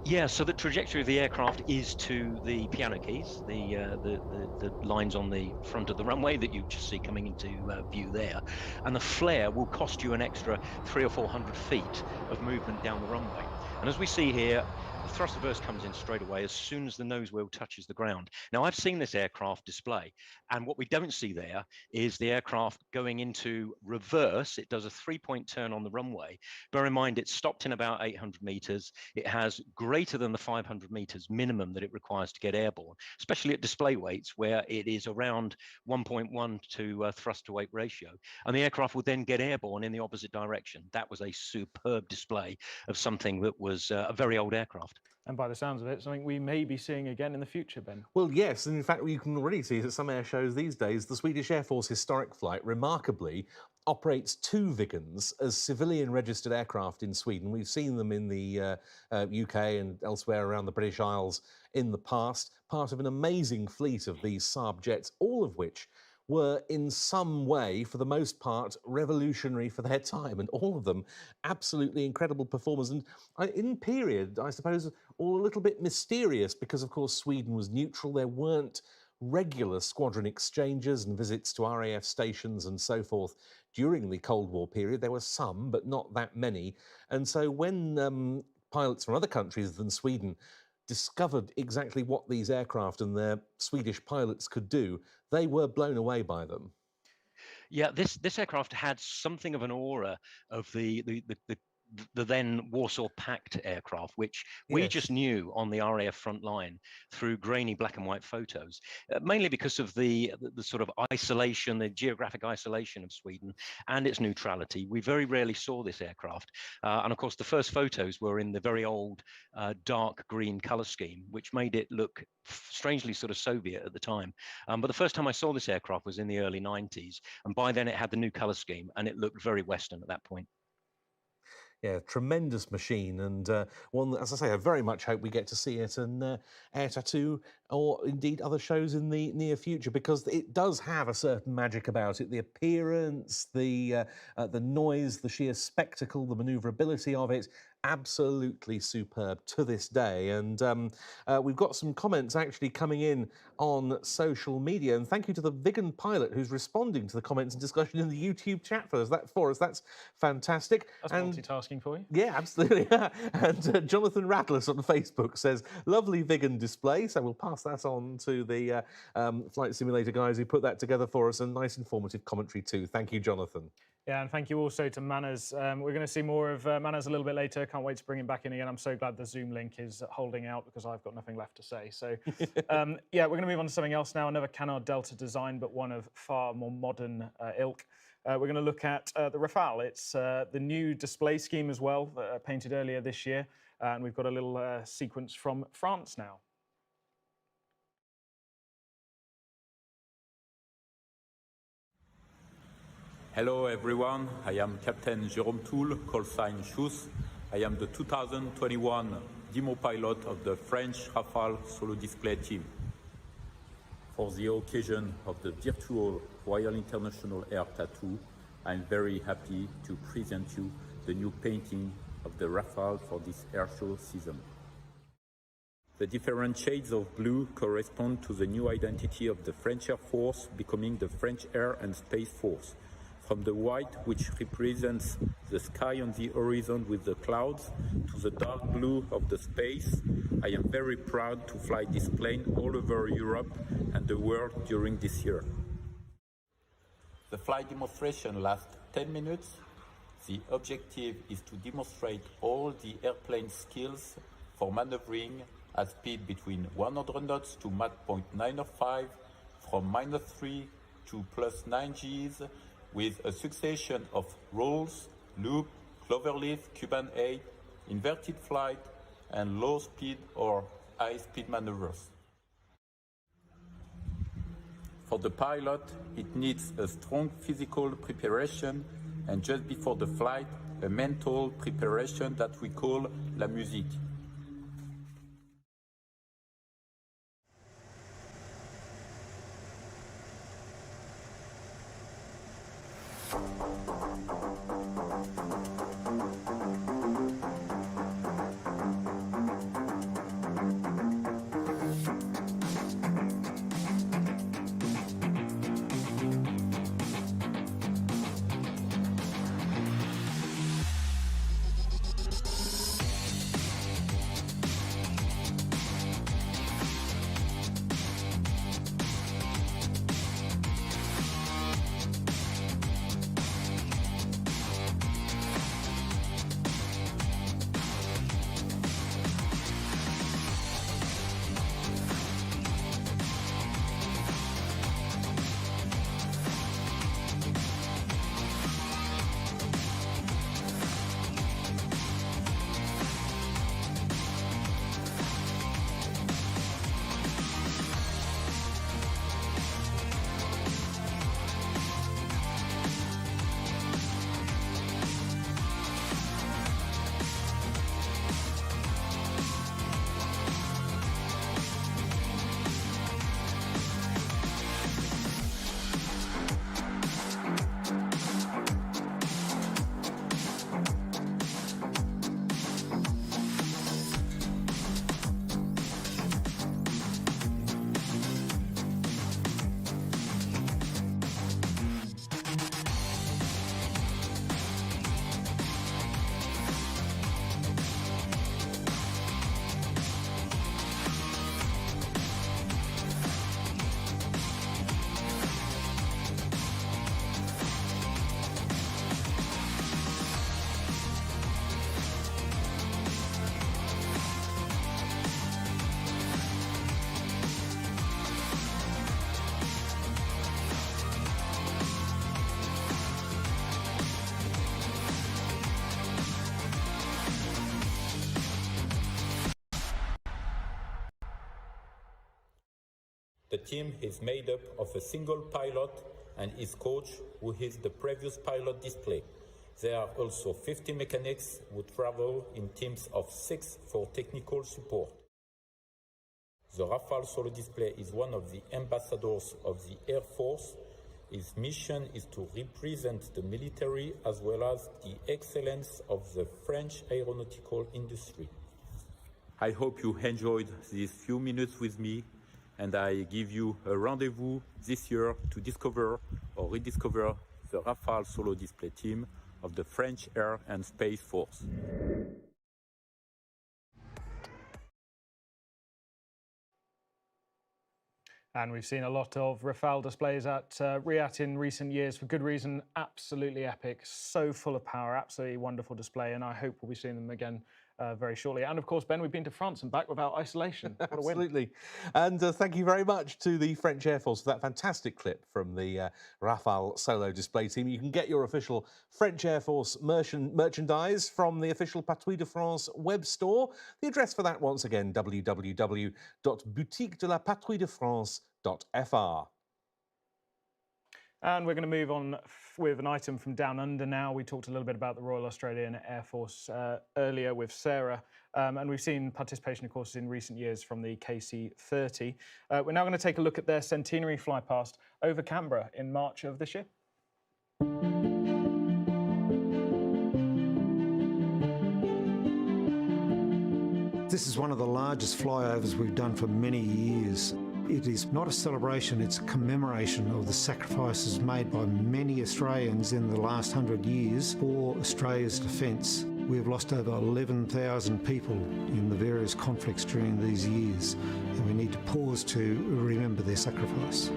Yeah, so the trajectory of the aircraft is to the piano keys, the lines on the front of the runway that you just see coming into view there. And the flare will cost you an extra 300 or 400 feet of movement down the runway. And as we see here, the thrust reverse comes in straight away as soon as the nose wheel touches the ground. Now, I've seen this aircraft display, and what we don't see there is the aircraft going into reverse. It does a 3-point turn on the runway. Bear in mind, it's stopped in about 800 meters. It has greater than the 500 meters minimum that it requires to get airborne, especially at display weights where it is around 1.1 to thrust to weight ratio. And the aircraft will then get airborne in the opposite direction. That was a superb display of something that was a very old aircraft. aircraft. And by the sounds of it, something we may be seeing again in the future, Ben. Well, yes, and in fact, you can already see at some air shows these days, the Swedish Air Force Historic Flight remarkably operates 2 Viggens as civilian registered aircraft in Sweden. We've seen them in the UK and elsewhere around the British Isles in the past, part of an amazing fleet of these Saab jets, all of which were in some way, for the most part, revolutionary for their time, and all of them absolutely incredible performers. And in period, I suppose, all a little bit mysterious because, of course, Sweden was neutral. There weren't regular squadron exchanges and visits to RAF stations and so forth during the Cold War period. There were some, but not that many. And so when pilots from other countries than Sweden discovered exactly what these aircraft and their Swedish pilots could do, they were blown away by them. Yeah, this aircraft had something of an aura of the then Warsaw Pact aircraft, which we just knew on the RAF front line through grainy black and white photos, mainly because of the sort of isolation, the geographic isolation of Sweden and its neutrality. We very rarely saw this aircraft. And of course, the first photos were in the very old dark green color scheme, which made it look strangely sort of Soviet at the time. But the first time I saw this aircraft was in the early 90s. And by then it had the new color scheme and it looked very Western at that point. Yeah, tremendous machine, and one that, as I say, I very much hope we get to see it in Air Tattoo or indeed other shows in the near future, because it does have a certain magic about it. The appearance, the noise, the sheer spectacle, the manoeuvrability of it, absolutely superb to this day. And we've got some comments actually coming in on social media, and thank you to the Viggen pilot who's responding to the comments and discussion in the YouTube chat for us. That's fantastic. That's and multitasking for you. yeah, absolutely. And Jonathan Rattlers on Facebook says, lovely Viggen display. So we'll pass that on to the Flight Simulator guys who put that together for us, and nice informative commentary too. Thank you, Jonathan. Yeah, and thank you also to Manners. We're going to see more of Manners a little bit later. Can't wait to bring him back in again. I'm so glad the Zoom link is holding out because I've got nothing left to say. So, yeah, we're going to move on to something else now. Another Canard Delta design, but one of far more modern ilk. We're going to look at the Rafale. It's the new display scheme as well, painted earlier this year. And we've got a little sequence from France now. Hello everyone, I am Captain Jérôme Toul, call sign Chus. I am the 2021 demo pilot of the French Rafale solo display team. For the occasion of the virtual Royal International Air Tattoo, I'm very happy to present you the new painting of the Rafale for this airshow season. The different shades of blue correspond to the new identity of the French Air Force becoming the French Air and Space Force. From the white, which represents the sky on the horizon with the clouds, to the dark blue of the space, I am very proud to fly this plane all over Europe and the world during this year. The flight demonstration lasts 10 minutes. The objective is to demonstrate all the airplane skills for maneuvering at speed between 100 knots to Mach 0.905, from -3 to +9 Gs, with a succession of rolls, loop, cloverleaf, Cuban 8, inverted flight, and low speed or high speed maneuvers. For the pilot, it needs a strong physical preparation, and just before the flight, a mental preparation that we call la musique. The team is made up of a single pilot and his coach, who is the previous pilot display. There are also 50 mechanics who travel in teams of 6 for technical support. The Rafale Solo Display is one of the ambassadors of the Air Force. His mission is to represent the military as well as the excellence of the French aeronautical industry. I hope you enjoyed these few minutes with me, and I give you a rendezvous this year to discover or rediscover the Rafale Solo Display team of the French Air and Space Force. And we've seen a lot of Rafale displays at RIAT in recent years for good reason. Absolutely epic, so full of power, absolutely wonderful display, and I hope we'll be seeing them again very shortly. And of course, Ben, we've been to France and back without isolation. What a win. Absolutely. And thank you very much to the French Air Force for that fantastic clip from the Rafale Solo Display team. You can get your official French Air Force merchandise from the official Patrouille de France web store. The address for that, once again, www.boutiquedelapatrouilledefrance.fr. And we're going to move on with an item from Down Under now. We talked a little bit about the Royal Australian Air Force earlier with Sarah, and we've seen participation, of course, in recent years from the KC-30. We're now going to take a look at their centenary flypast over Canberra in March of this year. This is one of the largest flyovers we've done for many years. It is not a celebration, it's a commemoration of the sacrifices made by many Australians in the last 100 years for Australia's defence. We have lost over 11,000 people in the various conflicts during these years, and we need to pause to remember their sacrifice.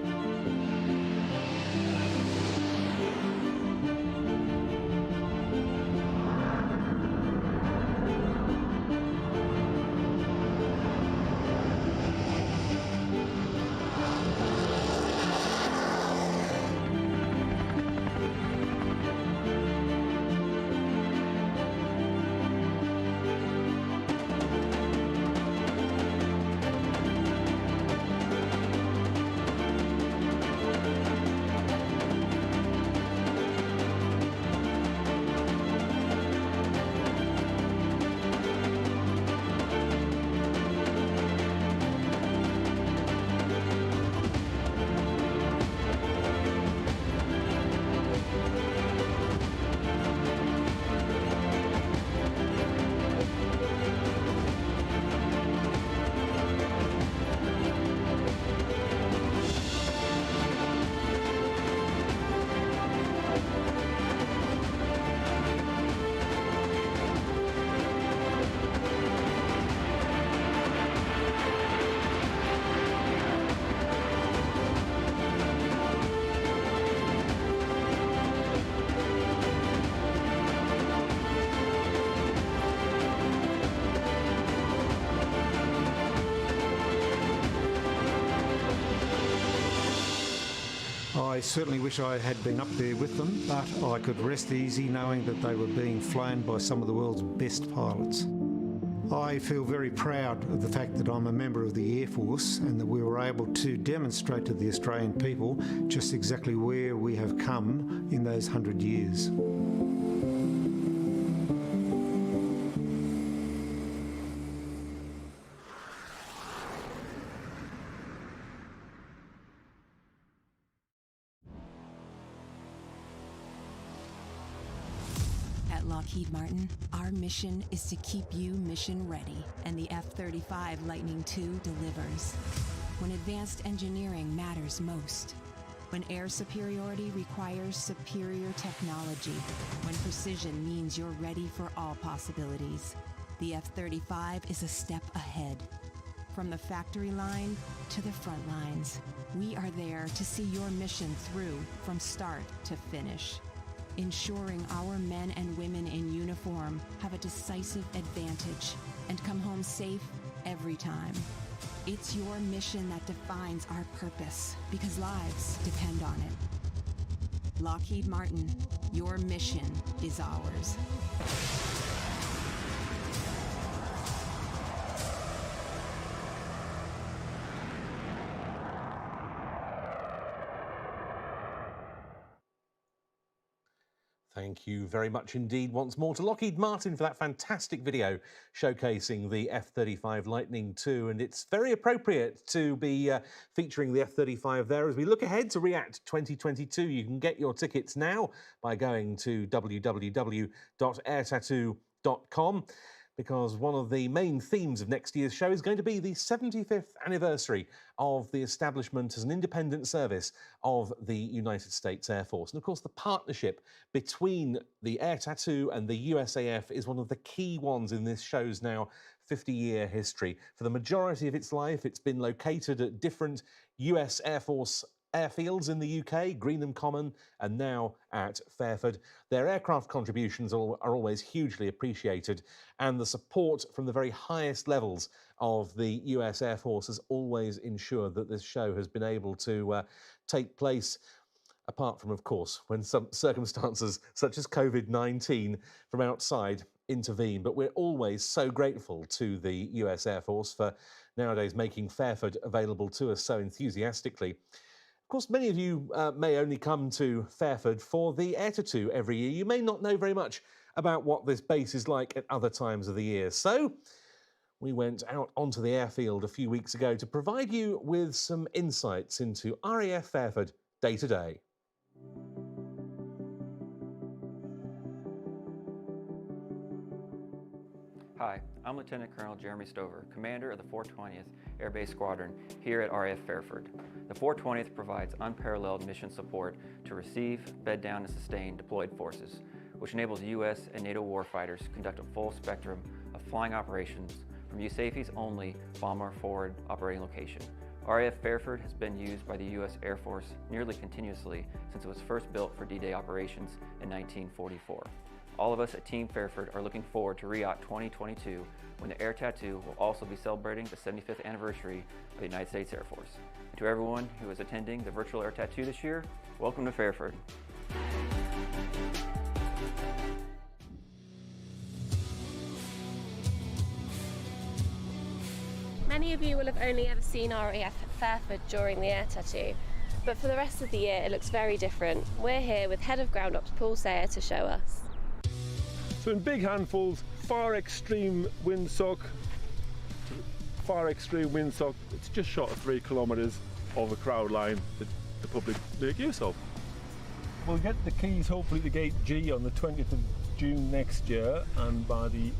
I certainly wish I had been up there with them, but I could rest easy knowing that they were being flown by some of the world's best pilots. I feel very proud of the fact that I'm a member of the Air Force and that we were able to demonstrate to the Australian people just exactly where we have come in those 100 years. Lockheed Martin, our mission is to keep you mission ready, and the F-35 Lightning II delivers. When advanced engineering matters most, when air superiority requires superior technology, when precision means you're ready for all possibilities, the F-35 is a step ahead. From the factory line to the front lines, we are there to see your mission through from start to finish, ensuring our men and women in uniform have a decisive advantage and come home safe every time. It's your mission that defines our purpose, because lives depend on it. Lockheed Martin, your mission is ours. Thank you very much indeed once more to Lockheed Martin for that fantastic video showcasing the F-35 Lightning II, and it's very appropriate to be featuring the F-35 there as we look ahead to React 2022. You can get your tickets now by going to www.airtattoo.com, because one of the main themes of next year's show is going to be the 75th anniversary of the establishment as an independent service of the United States Air Force. And of course, the partnership between the Air Tattoo and the USAF is one of the key ones in this show's now 50-year history. For the majority of its life, it's been located at different US Air Force airfields in the UK, Greenham Common, and now at Fairford. Their aircraft contributions are always hugely appreciated, and the support from the very highest levels of the US Air Force has always ensured that this show has been able to take place, apart from, of course, when some circumstances such as COVID-19 from outside intervene. But we're always so grateful to the US Air Force for nowadays making Fairford available to us so enthusiastically. Of course, many of you may only come to Fairford for the Air Tattoo every year. You may not know very much about what this base is like at other times of the year. So we went out onto the airfield a few weeks ago to provide you with some insights into RAF Fairford day to day. Hi, I'm Lieutenant Colonel Jeremy Stover, Commander of the 420th Air Base Squadron here at RAF Fairford. The 420th provides unparalleled mission support to receive, bed down, and sustain deployed forces, which enables U.S. and NATO warfighters to conduct a full spectrum of flying operations from USAFE's only bomber forward operating location. RAF Fairford has been used by the U.S. Air Force nearly continuously since it was first built for D-Day operations in 1944. All of us at Team Fairford are looking forward to RIAT 2022, when the Air Tattoo will also be celebrating the 75th anniversary of the United States Air Force. And to everyone who is attending the virtual Air Tattoo this year, welcome to Fairford. Many of you will have only ever seen RAF at Fairford during the Air Tattoo, but for the rest of the year it looks very different. We're here with Head of Ground Ops Paul Sayer to show us. So in big handfuls, far extreme windsock, it's just short of 3 kilometres of a crowd line that the public make use of. We'll get the keys hopefully to Gate G on the 20th of June next year, and by the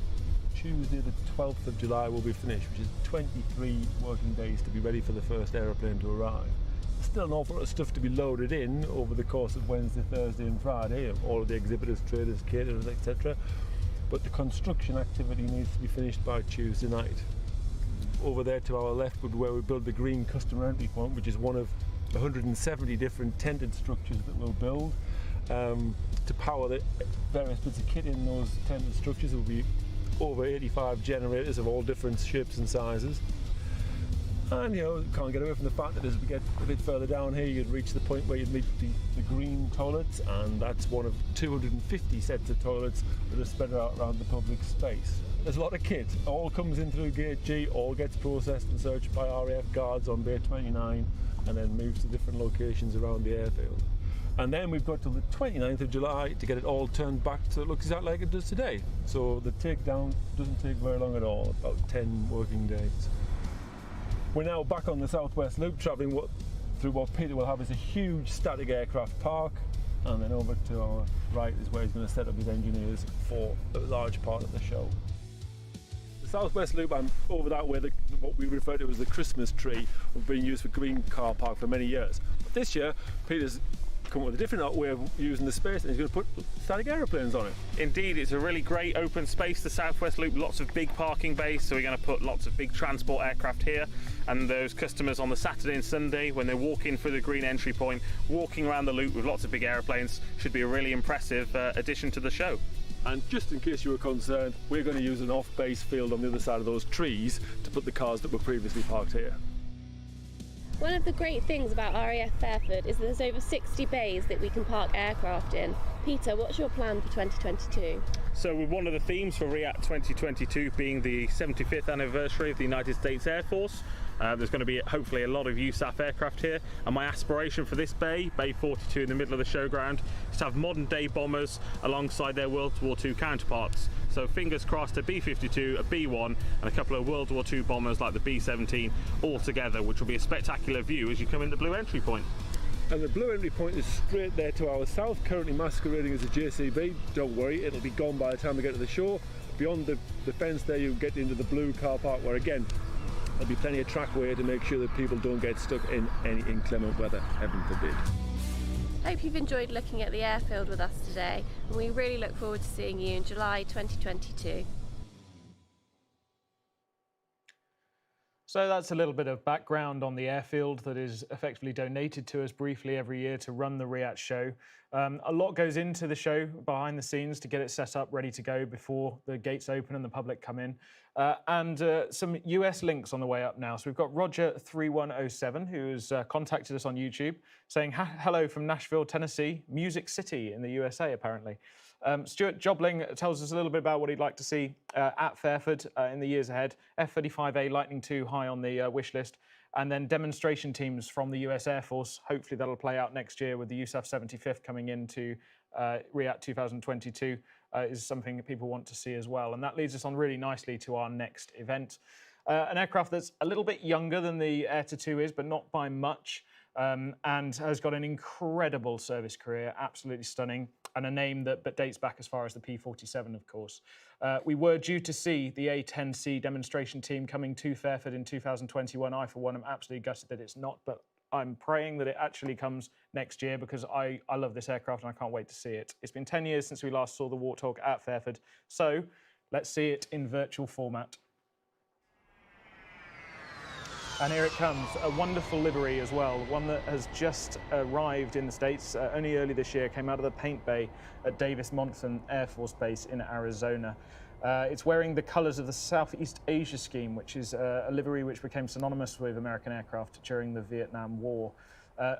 Tuesday the 12th of July we'll be finished, which is 23 working days to be ready for the first aeroplane to arrive. There's still an awful lot of stuff to be loaded in over the course of Wednesday, Thursday and Friday, all of the exhibitors, traders, caterers, etc. But the construction activity needs to be finished by Tuesday night. Over there to our left would be where we build the green customer entry point, which is one of 170 different tented structures that we'll build. To power the various bits of kit in those tented structures, there will be over 85 generators of all different shapes and sizes. And you can't get away from the fact that as we get a bit further down here, you'd reach the point where you'd meet the green toilets, and that's one of 250 sets of toilets that are spread out around the public space. There's a lot of kit. All comes in through Gate G, all gets processed and searched by RAF guards on Bay 29, and then moves to different locations around the airfield. And then we've got till the 29th of July to get it all turned back so it looks exactly like it does today. So the takedown doesn't take very long at all, about 10 working days. We're now back on the Southwest Loop, travelling through what Peter will have is a huge static aircraft park, and then over to our right is where he's going to set up his engineers for a large part of the show. The Southwest Loop, I'm over that way, what we refer to as the Christmas tree, has been used for green car park for many years. But this year, Peter's come up with a different way of using the space, and he's going to put static aeroplanes on it. Indeed, it's a really great open space, the Southwest Loop, lots of big parking bays, so we're going to put lots of big transport aircraft here, and those customers on the Saturday and Sunday, when they're walking through the green entry point, walking around the loop with lots of big airplanes, should be a really impressive addition to the show. And just in case you were concerned, we're going to use an off-base field on the other side of those trees to put the cars that were previously parked here. One of the great things about RAF Fairford is that there's over 60 bays that we can park aircraft in. Peter, what's your plan for 2022? So with one of the themes for RIAT 2022 being the 75th anniversary of the United States Air Force, There's going to be hopefully a lot of USAF aircraft here, and my aspiration for this bay, Bay 42 in the middle of the showground, is to have modern day bombers alongside their World War II counterparts. So fingers crossed, a B-52, a B-1 and a couple of World War II bombers like the B-17 all together, which will be a spectacular view as you come in the blue entry point. And the blue entry point is straight there to our south, currently masquerading as a JCB. Don't worry, it'll be gone by the time we get to the shore. Beyond the fence there, you get into the blue car park, where again there'll be plenty of trackway to make sure that people don't get stuck in any inclement weather, heaven forbid. Hope you've enjoyed looking at the airfield with us today, and we really look forward to seeing you in July 2022. So that's a little bit of background on the airfield that is effectively donated to us briefly every year to run the RIAT show. A lot goes into the show behind the scenes to get it set up, ready to go before the gates open and the public come in. And some US links on the way up now. So we've got Roger3107, who's contacted us on YouTube, saying hello from Nashville, Tennessee, Music City in the USA, apparently. Stuart Jobling tells us a little bit about what he'd like to see at Fairford in the years ahead. F-35A Lightning II high on the wish list. And then demonstration teams from the US Air Force. Hopefully that'll play out next year with the USAF 75th coming into RIAT 2022 is something that people want to see as well. And that leads us on really nicely to our next event. An aircraft that's a little bit younger than the Air Tattoo is, but not by much. And has got an incredible service career, absolutely stunning, and a name that dates back as far as the P-47, of course. We were due to see the A-10C demonstration team coming to Fairford in 2021. I, for one, am absolutely gutted that it's not, but I'm praying that it actually comes next year because I love this aircraft and I can't wait to see it. It's been 10 years since we last saw the Warthog at Fairford, so let's see it in virtual format. And here it comes, a wonderful livery as well, one that has just arrived in the States only early this year, came out of the paint bay at Davis-Monthan Air Force Base in Arizona. It's wearing the colours of the Southeast Asia scheme, which is a livery which became synonymous with American aircraft during the Vietnam War.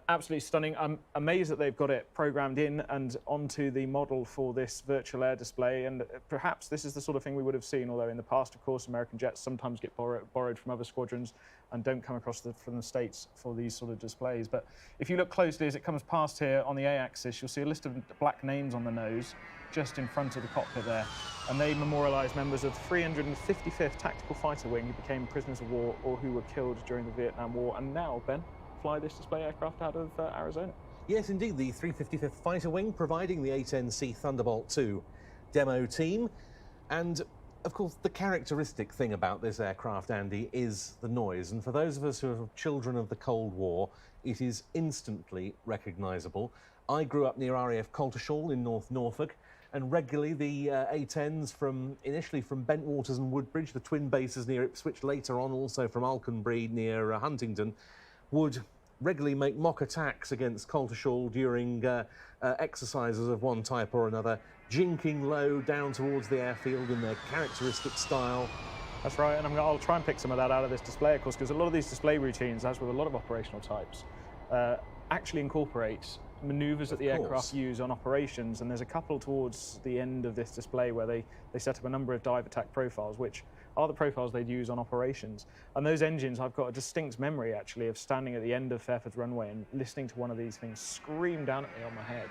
Absolutely stunning. I'm amazed that they've got it programmed in and onto the model for this virtual air display, and perhaps this is the sort of thing we would have seen, although in the past, of course, American jets sometimes get borrowed from other squadrons and don't come across from the States for these sort of displays. But if you look closely as it comes past here on the A-axis, you'll see a list of black names on the nose just in front of the cockpit there, and they memorialise members of the 355th Tactical Fighter Wing who became prisoners of war or who were killed during the Vietnam War, and now, Ben, fly this display aircraft out of Arizona. Yes, indeed, the 355th Fighter Wing providing the A-10C Thunderbolt II demo team. And, of course, the characteristic thing about this aircraft, Andy, is the noise. And for those of us who are children of the Cold War, it is instantly recognisable. I grew up near RAF Coltishall in North Norfolk, and regularly the A-10s initially from Bentwaters and Woodbridge, the twin bases near Ipswich, later on also from Alconbury near Huntingdon, would regularly make mock attacks against Coltishall during exercises of one type or another, jinking low down towards the airfield in their characteristic style. That's right, and I'll try and pick some of that out of this display, of course, because a lot of these display routines, as with a lot of operational types, actually incorporate manoeuvres that the aircraft use on operations, and there's a couple towards the end of this display where they set up a number of dive attack profiles, which are the profiles they'd use on operations. And those engines, I've got a distinct memory, actually, of standing at the end of Fairford runway and listening to one of these things scream down at me on my head.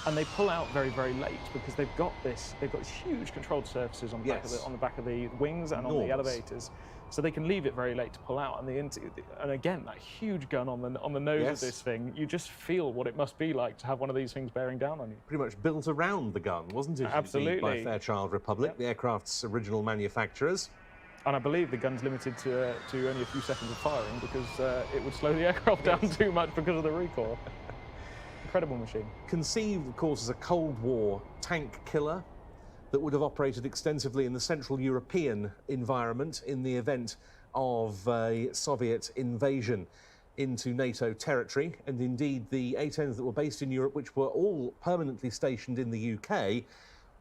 And they pull out very, very late because they've got huge controlled surfaces on the back of the wings and on the elevators. So they can leave it very late to pull out, and again, that huge gun on the nose of this thing, you just feel what it must be like to have one of these things bearing down on you. Pretty much built around the gun, wasn't it? Absolutely. By Fairchild Republic, the aircraft's original manufacturers. And I believe the gun's limited to only a few seconds of firing because it would slow the aircraft down too much because of the recoil. Incredible machine. Conceived, of course, as a Cold War tank killer that would have operated extensively in the Central European environment in the event of a Soviet invasion into NATO territory. And indeed, the A-10s that were based in Europe, which were all permanently stationed in the UK,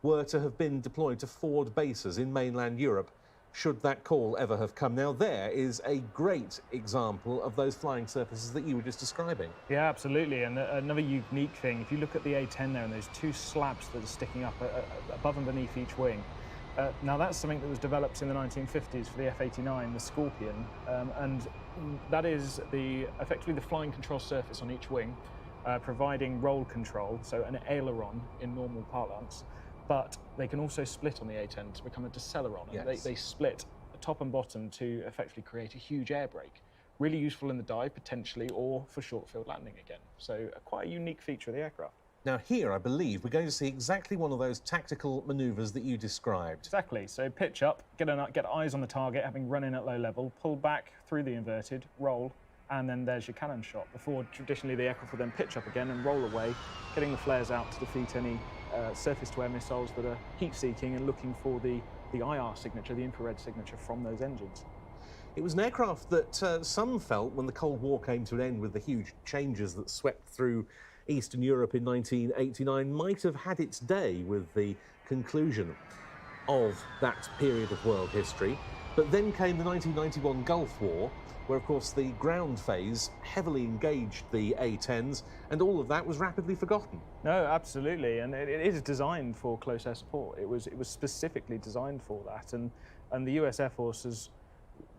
were to have been deployed to forward bases in mainland Europe, should that call ever have come. Now, there is a great example of those flying surfaces that you were just describing. Yeah, absolutely. And another unique thing, if you look at the A-10 there and those two slabs that are sticking up above and beneath each wing, Now that's something that was developed in the 1950s for the F-89, the Scorpion, and that is effectively the flying control surface on each wing, providing roll control, so an aileron in normal parlance, but they can also split on the A-10 to become a deceleron. Yes. And they split top and bottom to effectively create a huge air brake. Really useful in the dive, potentially, or for short field landing again. So quite a unique feature of the aircraft. Now here, I believe, we're going to see exactly one of those tactical manoeuvres that you described. Exactly. So pitch up, get eyes on the target, having run in at low level, pull back through the inverted, roll, and then there's your cannon shot. Before traditionally the aircraft will then pitch up again and roll away, getting the flares out to defeat any surface-to-air missiles that are heat-seeking and looking for the IR signature, the infrared signature from those engines. It was an aircraft that some felt, when the Cold War came to an end with the huge changes that swept through Eastern Europe in 1989, might have had its day with the conclusion of that period of world history. But then came the 1991 Gulf War, where, of course, the ground phase heavily engaged the A-10s, and all of that was rapidly forgotten. No, absolutely, and it is designed for close air support. It was specifically designed for that, and the US Air Force has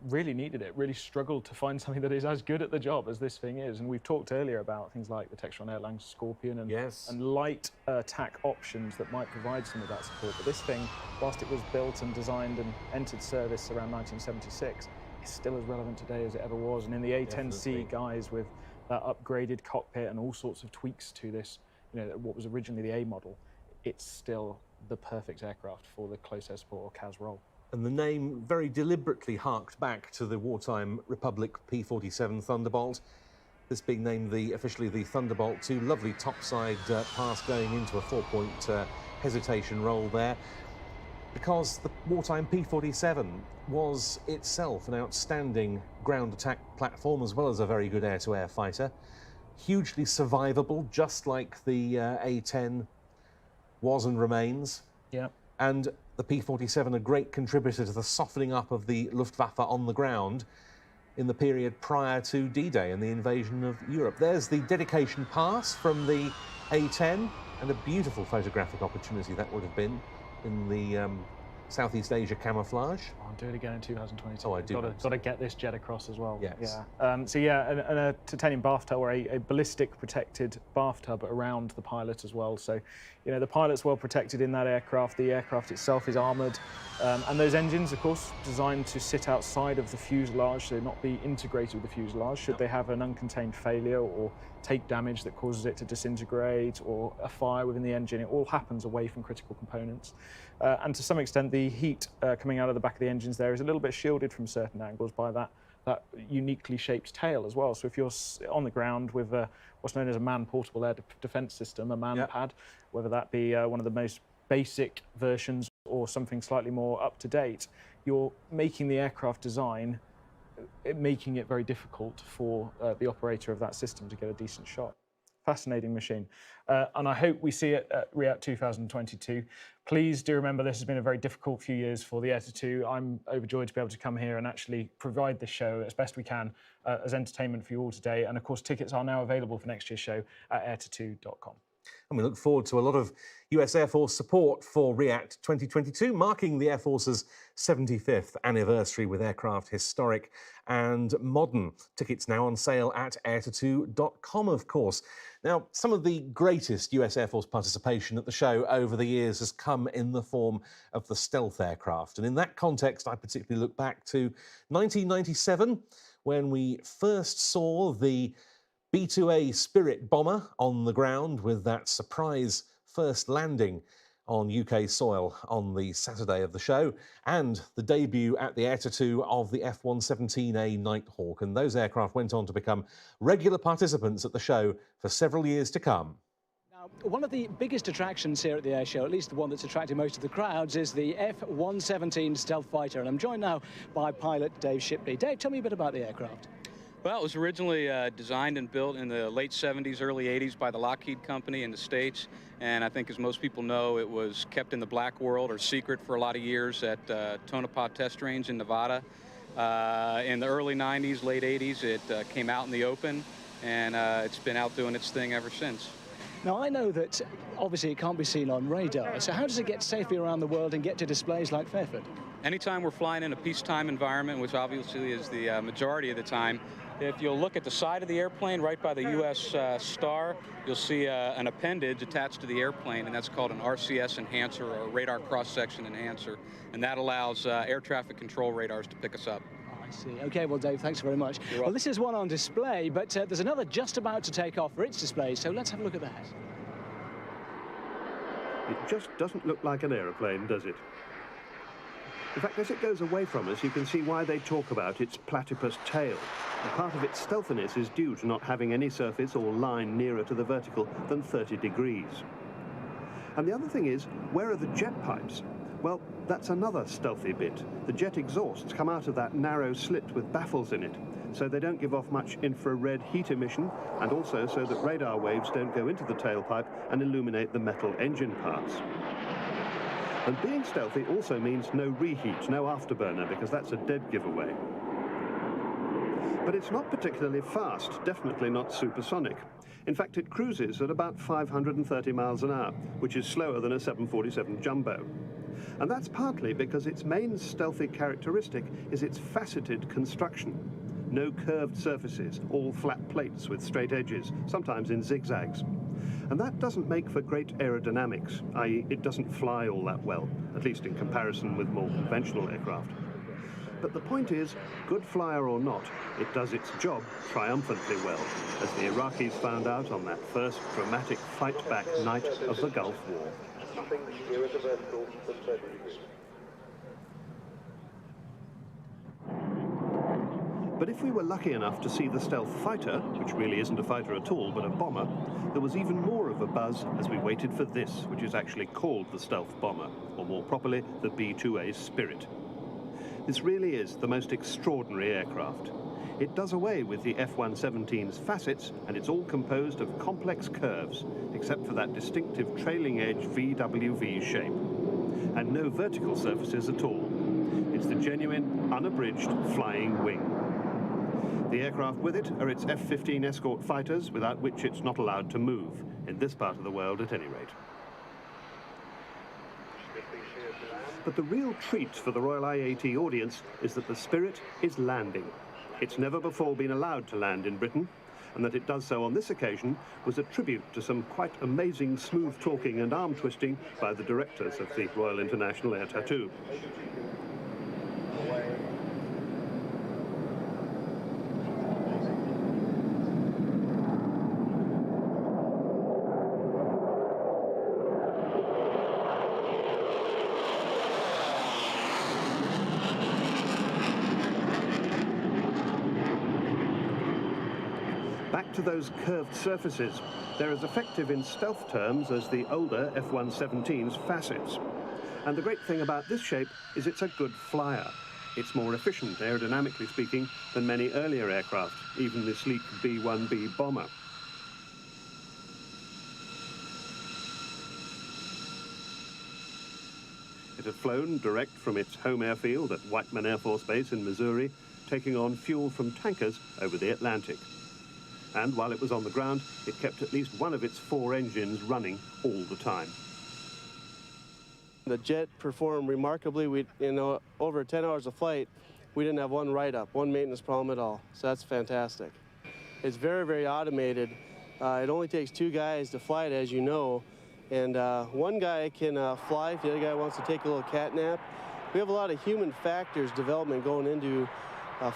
really needed it, really struggled to find something that is as good at the job as this thing is. And we've talked earlier about things like the Textron Airlines Scorpion and light attack options that might provide some of that support. But this thing, whilst it was built and designed and entered service around 1976, is still as relevant today as it ever was. And in the A-10C guise, with that upgraded cockpit and all sorts of tweaks to this, you know, what was originally the A model, it's still the perfect aircraft for the close air support or CAS role. And the name very deliberately harked back to the wartime Republic P-47 Thunderbolt. This being named officially the Thunderbolt 2. Lovely topside pass going into a 4-point hesitation roll there. Because the wartime P-47 was itself an outstanding ground attack platform as well as a very good air-to-air fighter. Hugely survivable, just like the A-10 was and remains. Yeah. And the P-47 a great contributor to the softening up of the Luftwaffe on the ground in the period prior to D-Day and the invasion of Europe. There's the dedication pass from the A-10, and a beautiful photographic opportunity that would have been in the Southeast Asia camouflage. I'll do it again in 2022. Oh, I do. Got to get this jet across as well. Yes. Yeah. So yeah, and a titanium bathtub, or a ballistic protected bathtub around the pilot as well. So, you know, the pilot's well protected in that aircraft. The aircraft itself is armoured, and those engines, of course, designed to sit outside of the fuselage, so not be integrated with the fuselage. Should they have an uncontained failure or take damage that causes it to disintegrate, or a fire within the engine, it all happens away from critical components. And to some extent, the heat coming out of the back of the engines there is a little bit shielded from certain angles by that uniquely shaped tail as well. So if you're on the ground with what's known as a man-portable air defense system, a man-pad, whether that be one of the most basic versions or something slightly more up-to-date, you're making the aircraft design, making it very difficult for the operator of that system to get a decent shot. Fascinating machine. And I hope we see it at RIAT 2022. Please do remember this has been a very difficult few years for the Air-to-2. I'm overjoyed to be able to come here and actually provide this show as best we can as entertainment for you all today. And of course, tickets are now available for next year's show at air2 2.com. And we look forward to a lot of US Air Force support for RIAT 2022, marking the Air Force's 75th anniversary with aircraft historic and modern. Tickets now on sale at air2 2.com, of course. Now, some of the greatest US Air Force participation at the show over the years has come in the form of the stealth aircraft. And in that context, I particularly look back to 1997, when we first saw the B-2A Spirit bomber on the ground with that surprise first landing on UK soil on the Saturday of the show, and the debut at the Air-to-2 of the F-117A Nighthawk. And those aircraft went on to become regular participants at the show for several years to come. One of the biggest attractions here at the air show, at least the one that's attracting most of the crowds, is the F-117 stealth fighter. And I'm joined now by pilot Dave Shipley. Dave, tell me a bit about the aircraft. Well, it was originally designed and built in the late 70s, early 80s by the Lockheed Company in the States. And I think, as most people know, it was kept in the black world or secret for a lot of years at Tonopah Test Range in Nevada. In the early 90s, late 80s, it came out in the open, and it's been out doing its thing ever since. Now, I know that obviously it can't be seen on radar, so how does it get safely around the world and get to displays like Fairford? Anytime we're flying in a peacetime environment, which obviously is the majority of the time, if you'll look at the side of the airplane, right by the U.S. star, you'll see an appendage attached to the airplane, and that's called an RCS enhancer, or radar cross-section enhancer, and that allows air traffic control radars to pick us up. I see. Okay, well, Dave, thanks very much. Well, this is one on display, but there's another just about to take off for its display, so let's have a look at that. It just doesn't look like an aeroplane, does it? In fact, as it goes away from us, you can see why they talk about its platypus tail. And part of its stealthiness is due to not having any surface or line nearer to the vertical than 30 degrees. And the other thing is, where are the jet pipes? Well, that's another stealthy bit. The jet exhausts come out of that narrow slit with baffles in it, so they don't give off much infrared heat emission, and also so that radar waves don't go into the tailpipe and illuminate the metal engine parts. And being stealthy also means no reheat, no afterburner, because that's a dead giveaway. But it's not particularly fast, definitely not supersonic. In fact, it cruises at about 530 miles an hour, which is slower than a 747 Jumbo. And that's partly because its main stealthy characteristic is its faceted construction. No curved surfaces, all flat plates with straight edges, sometimes in zigzags. And that doesn't make for great aerodynamics, i.e. it doesn't fly all that well, at least in comparison with more conventional aircraft. But the point is, good flyer or not, it does its job triumphantly well, as the Iraqis found out on that first dramatic fight-back night of the Gulf War. Nothing irreversible than turbulence. But if we were lucky enough to see the stealth fighter, which really isn't a fighter at all, but a bomber, there was even more of a buzz as we waited for this, which is actually called the stealth bomber, or more properly, the B-2A Spirit. This really is the most extraordinary aircraft. It does away with the F-117's facets, and it's all composed of complex curves, except for that distinctive trailing edge VWV shape. And no vertical surfaces at all. It's the genuine, unabridged flying wing. The aircraft with it are its F-15 escort fighters, without which it's not allowed to move, in this part of the world at any rate. But the real treat for the Royal IAT audience is that the Spirit is landing. It's never before been allowed to land in Britain, and that it does so on this occasion was a tribute to some quite amazing smooth talking and arm twisting by the directors of the Royal International Air Tattoo. Back to those curved surfaces. They're as effective in stealth terms as the older F-117's facets. And the great thing about this shape is it's a good flyer. It's more efficient, aerodynamically speaking, than many earlier aircraft, even the sleek B-1B bomber. It had flown direct from its home airfield at Whiteman Air Force Base in Missouri, taking on fuel from tankers over the Atlantic. And while it was on the ground, it kept at least one of its 4 engines running all the time. The jet performed remarkably. Over 10 hours of flight, we didn't have one write-up, one maintenance problem at all. So that's fantastic. It's very, very automated. It only takes 2 guys to fly it, as you know. And one guy can fly if the other guy wants to take a little cat nap. We have a lot of human factors development going into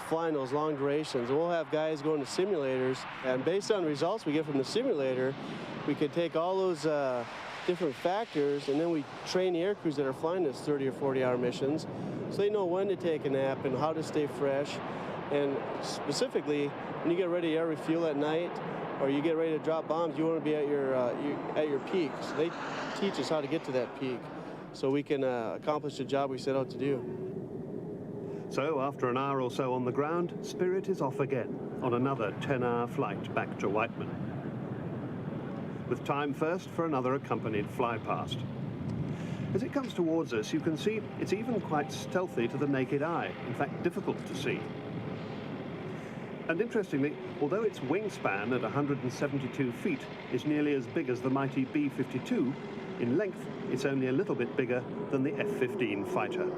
flying those long durations. We'll have guys going to simulators, and based on the results we get from the simulator, we could take all those different factors, and then we train the air crews that are flying this 30 or 40-hour missions, so they know when to take a nap and how to stay fresh. And specifically, when you get ready to air refuel at night, or you get ready to drop bombs, you want to be at your peak. So they teach us how to get to that peak, so we can accomplish the job we set out to do. So, after an hour or so on the ground, Spirit is off again on another 10-hour flight back to Whiteman, with time first for another accompanied fly-past. As it comes towards us, you can see it's even quite stealthy to the naked eye, in fact difficult to see. And interestingly, although its wingspan at 172 feet is nearly as big as the mighty B-52, in length it's only a little bit bigger than the F-15 fighter.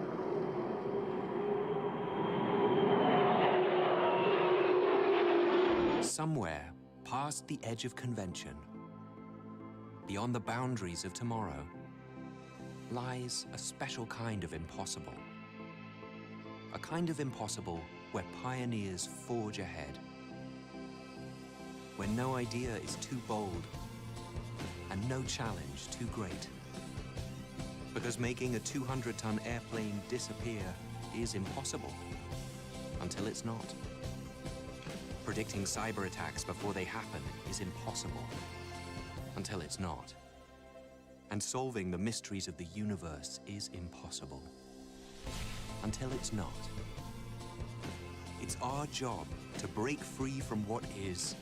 Somewhere past the edge of convention, beyond the boundaries of tomorrow, lies a special kind of impossible. A kind of impossible where pioneers forge ahead. Where no idea is too bold and no challenge too great. Because making a 200-ton airplane disappear is impossible until it's not. Predicting cyber attacks before they happen is impossible until it's not. And solving the mysteries of the universe is impossible until it's not. It's our job to break free from what is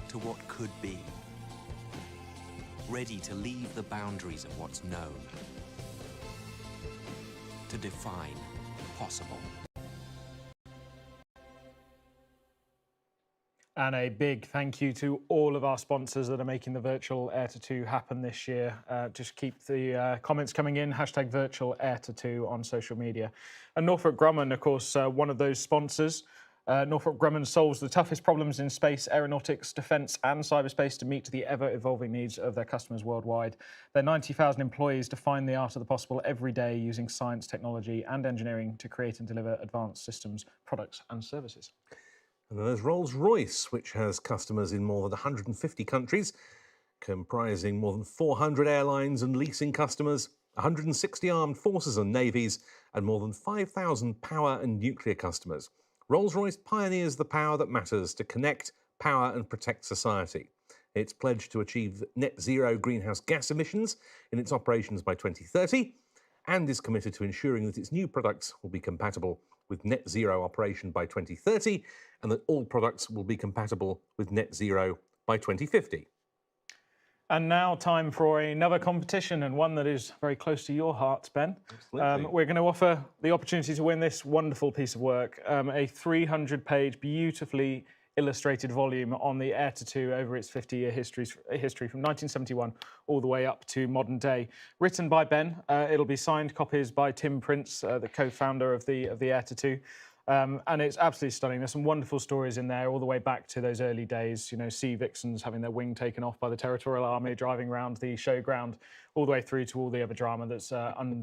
to what could be. Ready to leave the boundaries of what's known. To define possible. And a big thank you to all of our sponsors that are making the Virtual Air to 2 happen this year. Just keep the comments coming in, hashtag Virtual Air to 2 on social media. And Northrop Grumman, of course, one of those sponsors. Northrop Grumman solves the toughest problems in space, aeronautics, defence and cyberspace to meet the ever-evolving needs of their customers worldwide. Their 90,000 employees define the art of the possible every day using science, technology and engineering to create and deliver advanced systems, products and services. And then there's Rolls-Royce, which has customers in more than 150 countries, comprising more than 400 airlines and leasing customers, 160 armed forces and navies, and more than 5,000 power and nuclear customers. Rolls-Royce pioneers the power that matters to connect, power and protect society. It's pledged to achieve net zero greenhouse gas emissions in its operations by 2030 and is committed to ensuring that its new products will be compatible with net zero operation by 2030 and that all products will be compatible with net zero by 2050. And now time for another competition, and one that is very close to your hearts, Ben. We're going to offer the opportunity to win this wonderful piece of work, a 300-page, beautifully illustrated volume on the Air to 2 over its 50-year history from 1971 all the way up to modern day. Written by Ben, it'll be signed copies by Tim Prince, the co-founder of the Air to 2. And it's absolutely stunning. There's some wonderful stories in there, all the way back to those early days, you know, Sea Vixens having their wing taken off by the Territorial Army, driving around the showground, all the way through to all the other drama that's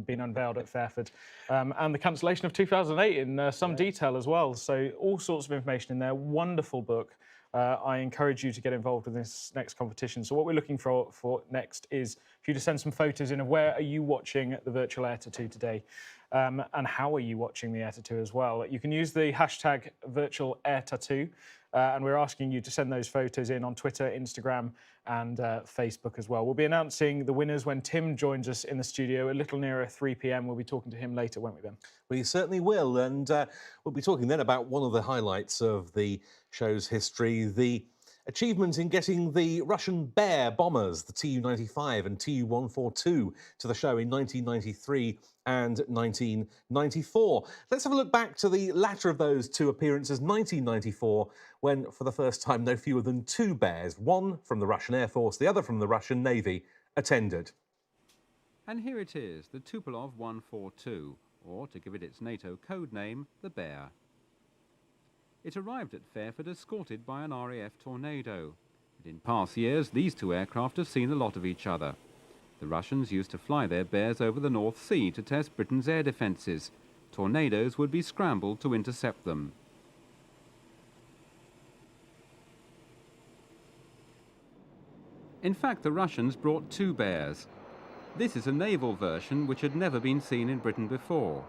been unveiled at Fairford. And the cancellation of 2008 in some detail as well. So all sorts of information in there. Wonderful book. I encourage you to get involved with this next competition. So what we're looking for next is for you to send some photos in of where are you watching the Virtual Air to 2 today. And how are you watching the Air to 2 as well? You can use the hashtag Virtual Air to 2, and we're asking you to send those photos in on Twitter, Instagram, and Facebook as well. We'll be announcing the winners when Tim joins us in the studio a little nearer 3 p.m. We'll be talking to him later, won't we, Ben? We certainly will, and we'll be talking then about one of the highlights of the show's history, the achievement in getting the Russian Bear bombers, the Tu-95 and Tu-142, to the show in 1993 and 1994. Let's have a look back to the latter of those two appearances, 1994, when for the first time no fewer than 2 Bears, one from the Russian Air Force, the other from the Russian Navy, attended. And here it is, the Tupolev 142, or to give it its NATO code name, the Bear. It arrived at Fairford escorted by an RAF Tornado. And in past years, these two aircraft have seen a lot of each other. The Russians used to fly their Bears over the North Sea to test Britain's air defences. Tornadoes would be scrambled to intercept them. In fact, the Russians brought 2 Bears. This is a naval version which had never been seen in Britain before.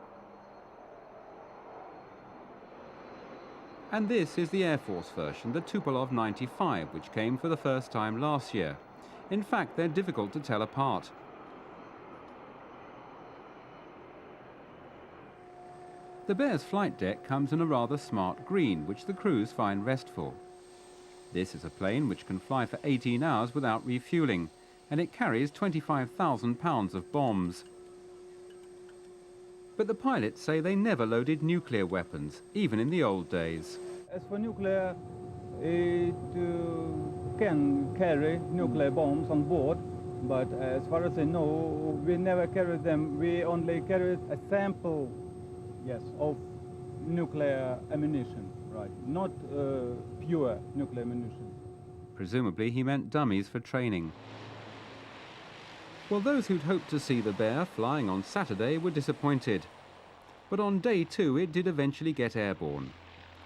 And this is the Air Force version, the Tupolev 95, which came for the first time last year. In fact, they're difficult to tell apart. The Bear's flight deck comes in a rather smart green, which the crews find restful. This is a plane which can fly for 18 hours without refuelling, and it carries 25,000 pounds of bombs. But the pilots say they never loaded nuclear weapons, even in the old days. As for nuclear, it can carry nuclear bombs on board, but as far as I know, we never carry them. We only carry a sample, yes, of nuclear ammunition, right? Not pure nuclear ammunition. Presumably he meant dummies for training. Well, those who'd hoped to see the Bear flying on Saturday were disappointed. But on day 2, it did eventually get airborne.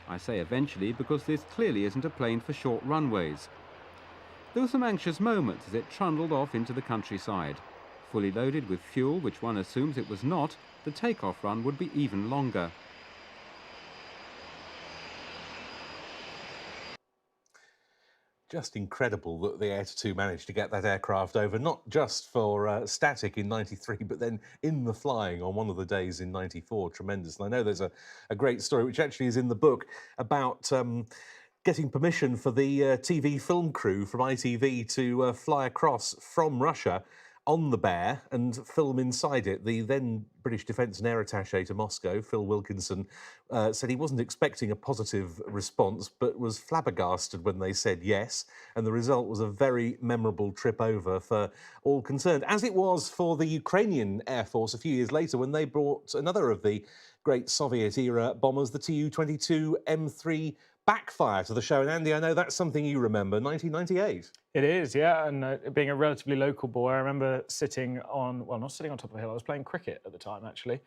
I say eventually because this clearly isn't a plane for short runways. There were some anxious moments as it trundled off into the countryside. Fully loaded with fuel, which one assumes it was not, the takeoff run would be even longer. Just incredible that the Air 2 managed to get that aircraft over, not just for static in '93, but then in the flying on one of the days in '94. Tremendous. And I know there's a great story, which actually is in the book, about getting permission for the TV film crew from ITV to fly across from Russia on the Bear and film inside it. The then British Defence and Air Attaché to Moscow, Phil Wilkinson, said he wasn't expecting a positive response, but was flabbergasted when they said yes. And the result was a very memorable trip over for all concerned, as it was for the Ukrainian Air Force a few years later when they brought another of the great Soviet-era bombers, the Tu-22 M3 Backfire, to the show. And Andy, I know that's something you remember, 1998. It is, yeah, and being a relatively local boy, I remember sitting on, well, not sitting on top of a hill, I was playing cricket at the time, actually.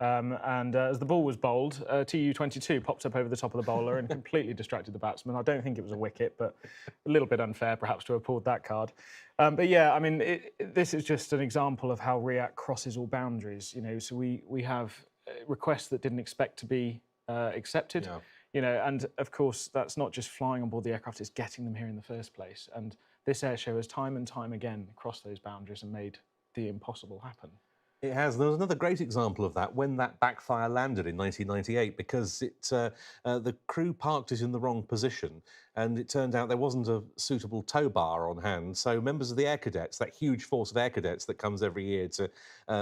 And as the ball was bowled, Tu-22 popped up over the top of the bowler and completely distracted the batsman. I don't think it was a wicket, but a little bit unfair perhaps to have pulled that card. But yeah, I mean, this is just an example of how RIAT crosses all boundaries, you know, so we have requests that didn't expect to be accepted. Yeah. You know, and of course, that's not just flying on board the aircraft, it's getting them here in the first place. And this airshow has time and time again crossed those boundaries and made the impossible happen. It has. There was another great example of that when that Backfire landed in 1998, because the crew parked it in the wrong position, and it turned out there wasn't a suitable tow bar on hand. So members of the Air Cadets, that huge force of Air Cadets that comes every year to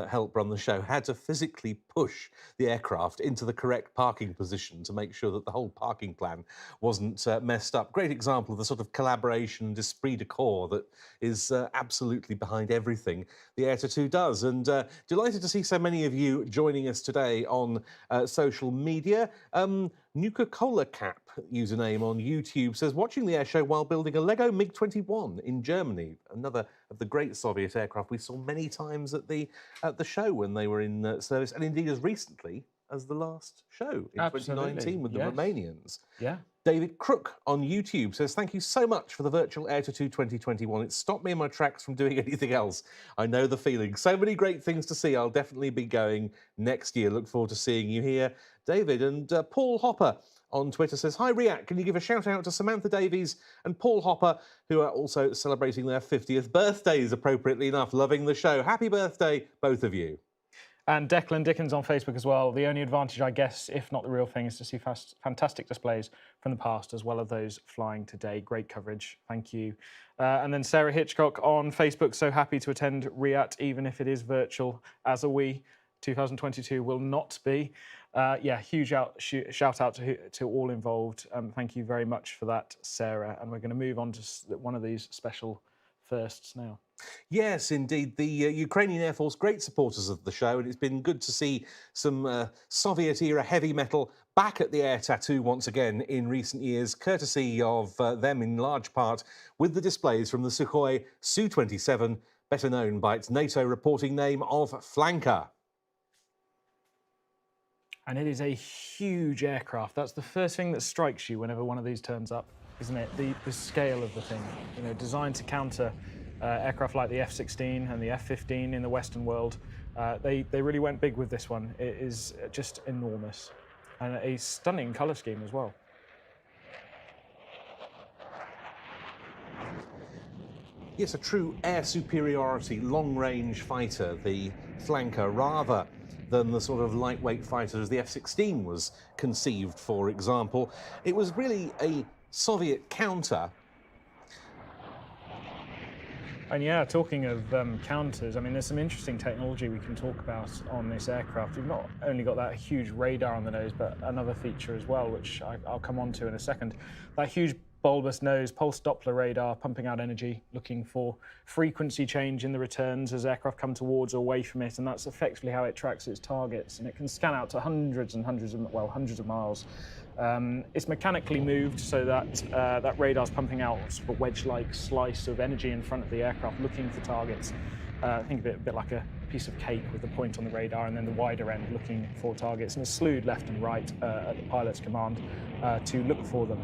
help run the show, had to physically push the aircraft into the correct parking position to make sure that the whole parking plan wasn't messed up. Great example of the sort of collaboration and esprit de corps that is absolutely behind everything the Air 2 does. And delighted to see so many of you joining us today on social media. Nuka-Cola Cap username on YouTube says, watching the air show while building a Lego MiG-21 in Germany, another of the great Soviet aircraft we saw many times at the show when they were in service, and indeed as recently as the last show in 2019 with the Romanians. Yeah. David Crook on YouTube says, thank you so much for the virtual Air 2 2021. It stopped me in my tracks from doing anything else. I know the feeling. So many great things to see. I'll definitely be going next year. Look forward to seeing you here, David. And Paul Hopper on Twitter says, hi, RIAT, can you give a shout out to Samantha Davies and Paul Hopper, who are also celebrating their 50th birthdays, appropriately enough, loving the show. Happy birthday, both of you. And Declan Dickens on Facebook as well. The only advantage, I guess, if not the real thing, is to see fantastic displays from the past as well as those flying today. Great coverage. Thank you. And then Sarah Hitchcock on Facebook. So happy to attend RIAT, even if it is virtual, as are we. 2022 will not be. Yeah, huge shout out to all involved. Thank you very much for that, Sarah. And we're going to move on to one of these special firsts now. Yes, indeed. The Ukrainian Air Force, great supporters of the show, and it's been good to see some Soviet-era heavy metal back at the Air 2 once again in recent years, courtesy of them in large part with the displays from the Sukhoi Su-27, better known by its NATO reporting name of Flanker. And it is a huge aircraft. That's the first thing that strikes you whenever one of these turns up, isn't it? The scale of the thing. You know, designed to counter aircraft like the F-16 and the F-15 in the Western world. They really went big with this one. It is just enormous. And a stunning colour scheme as well. Yes, a true air superiority, long-range fighter, the Flanker, rather than the sort of lightweight fighter as the F-16 was conceived, for example. It was really a Soviet counter And yeah, talking of counters, I mean, there's some interesting technology we can talk about on this aircraft. We've not only got that huge radar on the nose, but another feature as well, which I'll come on to in a second. That huge bulbous nose, pulse Doppler radar, pumping out energy, looking for frequency change in the returns as aircraft come towards or away from it, and that's effectively how it tracks its targets. And it can scan out to hundreds of miles. It's mechanically moved so that that radar's pumping out sort of a wedge-like slice of energy in front of the aircraft, looking for targets. Think of it a bit like a piece of cake with the point on the radar and then the wider end looking for targets, and it's slewed left and right at the pilot's command to look for them.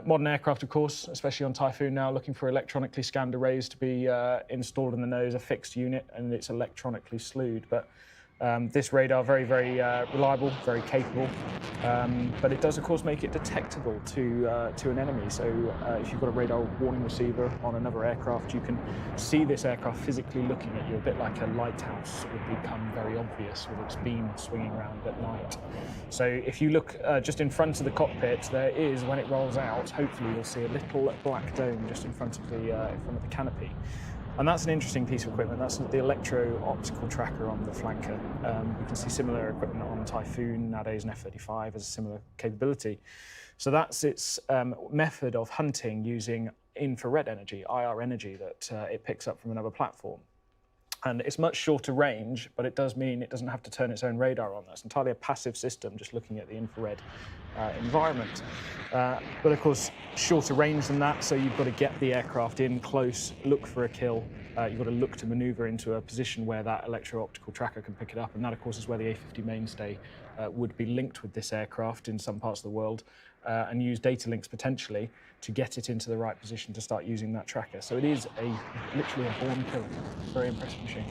Modern aircraft, of course, especially on Typhoon now, looking for electronically scanned arrays to be installed in the nose, a fixed unit, and it's electronically slewed. But this radar, very, very reliable, very capable, but it does, of course, make it detectable to an enemy. So if you've got a radar warning receiver on another aircraft, you can see this aircraft physically looking at you, a bit like a lighthouse would become very obvious with its beam swinging around at night. So if you look just in front of the cockpit, there is, when it rolls out, hopefully you'll see a little black dome just in front of the canopy. And that's an interesting piece of equipment. That's the electro-optical tracker on the flanker. You can see similar equipment on Typhoon nowadays, and F-35 has a similar capability. So that's its method of hunting using infrared energy, IR energy, that it picks up from another platform. And it's much shorter range, but it does mean it doesn't have to turn its own radar on. That's entirely a passive system, just looking at the infrared environment. But of course, shorter range than that, so you've got to get the aircraft in close, look for a kill. You've got to look to maneuver into a position where that electro-optical tracker can pick it up, and that, of course, is where the A50 mainstay would be linked with this aircraft in some parts of the world, and use data links potentially to get it into the right position to start using that tracker. So it is literally a born killer. Very impressive machine.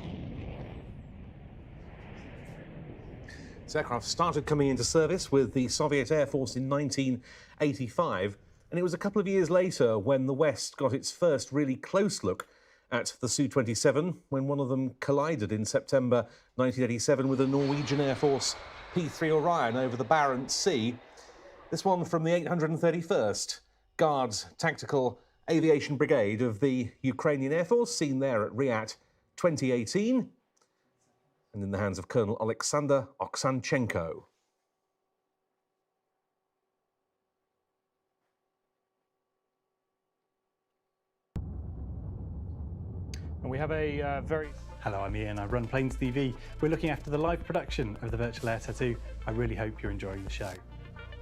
This aircraft started coming into service with the Soviet Air Force in 1985, and it was a couple of years later when the West got its first really close look at the Su-27, when one of them collided in September 1987 with a Norwegian Air Force P-3 Orion over the Barents Sea. This one from the 831st Guards Tactical Aviation Brigade of the Ukrainian Air Force, seen there at Ryat 2018, and in the hands of Colonel Alexander Oksanchenko. And we have a very... Hello, I'm Ian. I run Planes TV. We're looking after the live production of the Virtual Air Tattoo. I really hope you're enjoying the show.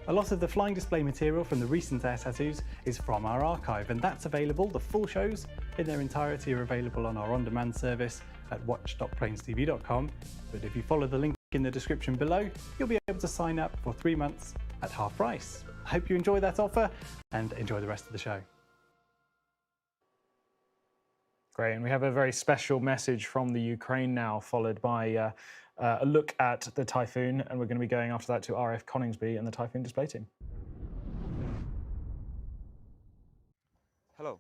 A lot of the flying display material from the recent air tattoos is from our archive, and that's available. The full shows in their entirety are available on our on-demand service at watch.planestv.com. But if you follow the link in the description below, you'll be able to sign up for 3 months at half price. I hope you enjoy that offer and enjoy the rest of the show. Great, and we have a very special message from the Ukraine now, followed by a look at the Typhoon, and we're going to be going after that to RAF Coningsby and the Typhoon display team. Hello,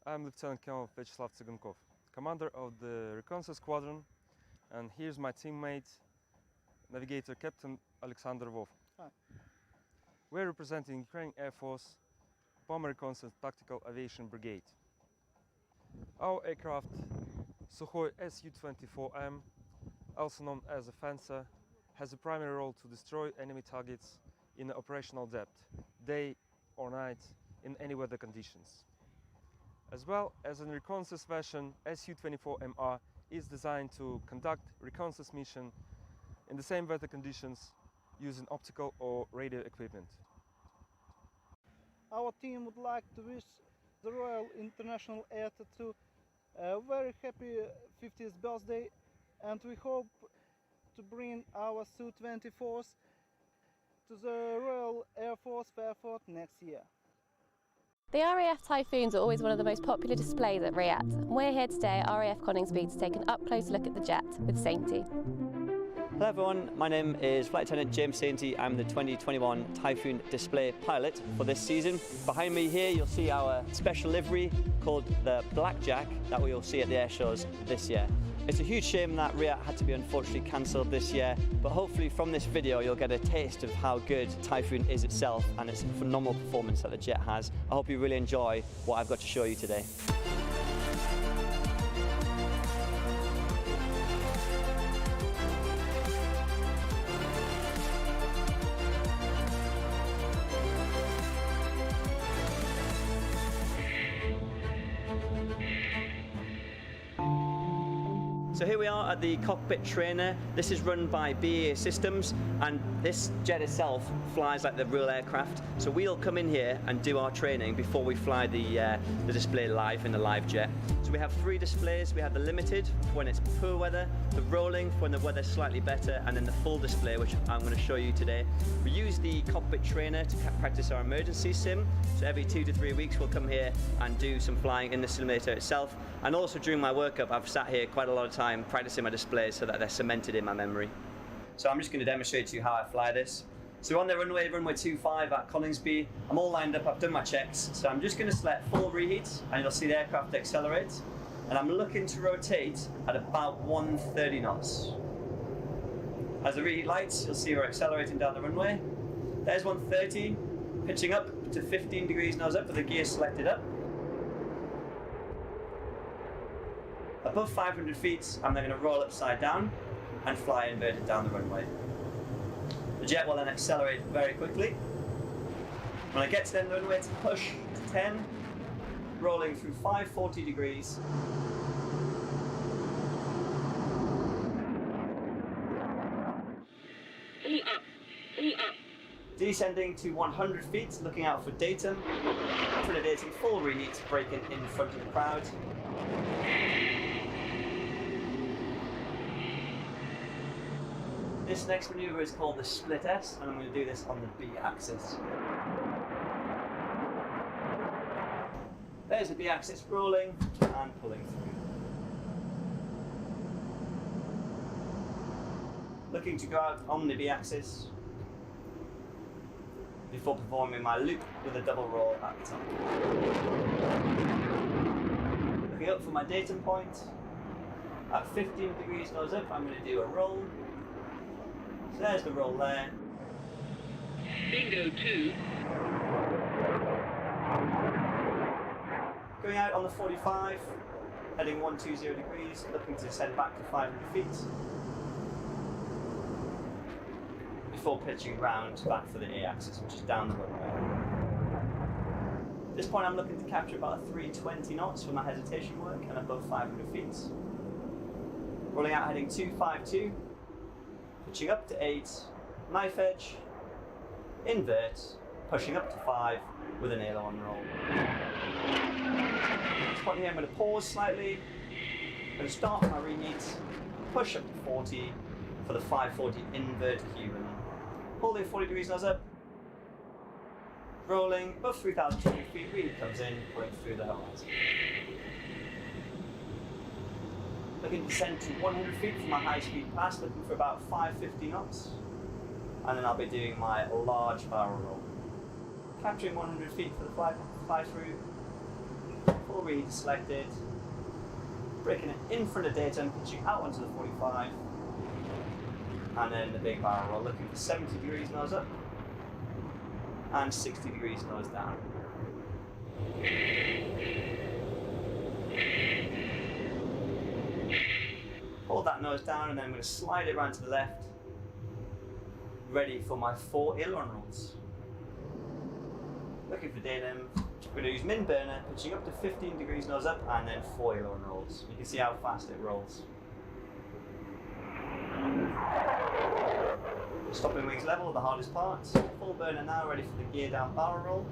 I'm Lieutenant Colonel Vyacheslav Tsygankov, commander of the Reconnaissance Squadron, and here's my teammate, Navigator Captain Alexander Vov. Hi. We're representing Ukraine Air Force Bomber Reconnaissance Tactical Aviation Brigade. Our aircraft, Sukhoi Su-24M, also known as a Fencer, has a primary role to destroy enemy targets in operational depth, day or night, in any weather conditions. As well as a reconnaissance version, Su-24MR is designed to conduct reconnaissance mission in the same weather conditions using optical or radio equipment. Our team would like to wish the Royal International Air Tattoo a very happy 50th birthday, and we hope to bring our Su-24s to the Royal Air Force Fairford next year. The RAF Typhoons are always one of the most popular displays at RIAT. We're here today at RAF Coningsby to take an up-close look at the jet with Sainty. Hello everyone, my name is Flight Lieutenant James Sainty. I'm the 2021 Typhoon display pilot for this season. Behind me here you'll see our special livery called the Blackjack that we'll see at the air shows this year. It's a huge shame that RIAT had to be unfortunately cancelled this year, but hopefully from this video you'll get a taste of how good Typhoon is itself and its phenomenal performance that the jet has. I hope you really enjoy what I've got to show you today. So here we are at the cockpit trainer. This is run by BAE Systems, and this jet itself flies like the real aircraft. So we'll come in here and do our training before we fly the display live in the live jet. So we have 3 displays. We have the limited for when it's poor weather, the rolling for when the weather's slightly better, and then the full display, which I'm going to show you today. We use the cockpit trainer to practice our emergency sim. So every 2 to 3 weeks we'll come here and do some flying in the simulator itself. And also during my workup, I've sat here quite a lot of time practicing my displays so that they're cemented in my memory. So I'm just going to demonstrate to you how I fly this. So on the runway 25 at Coningsby, I'm all lined up, I've done my checks. So I'm just going to select full reheat, and you'll see the aircraft accelerate. And I'm looking to rotate at about 130 knots. As the reheat lights, you'll see we're accelerating down the runway. There's 130, pitching up to 15 degrees nose up with the gear selected up. Above 500 feet, I'm then going to roll upside down and fly inverted down the runway. The jet will then accelerate very quickly. When I get to the end of the runway, it's push to 10, rolling through 540 degrees. Descending to 100 feet, looking out for datum. Datum, full reheat, braking in front of the crowd. This next maneuver is called the split S, and I'm going to do this on the B axis. There's the B axis rolling and pulling through. Looking to go out on the B axis before performing my loop with a double roll at the top. Looking up for my datum point. At 15 degrees nose up, I'm going to do a roll. So there's the roll there. Bingo 2. Going out on the 45, heading 120 degrees, looking to descend back to 500 feet. Before pitching round back for the A axis, which is down the runway. At this point I'm looking to capture about 320 knots for my hesitation work and above 500 feet. Rolling out heading 252. Pitching up to 8, knife edge, invert, pushing up to 5 with an aileron roll. At this point here I'm going to pause slightly, I'm going to start my reheat, push up to 40 for the 540 invert Cuban. Holding 40 degrees nose up, rolling above 3,200 feet, reheat comes in, pulling through the horizon. Looking to descend to 100 feet from my high-speed pass, looking for about 550 knots. And then I'll be doing my large barrel roll. Capturing 100 feet for the fly through. Full reheat selected. Breaking it in front of datum, pitching out onto the 45. And then the big barrel roll, looking for 70 degrees nose up. And 60 degrees nose down. Hold that nose down, and then I'm going to slide it around to the left, ready for my 4 aileron rolls. Looking for datum, I'm going to use min burner, pitching up to 15 degrees nose up, and then 4 aileron rolls. You can see how fast it rolls. Stopping wings level, the hardest part. Full burner now, ready for the gear down barrel roll.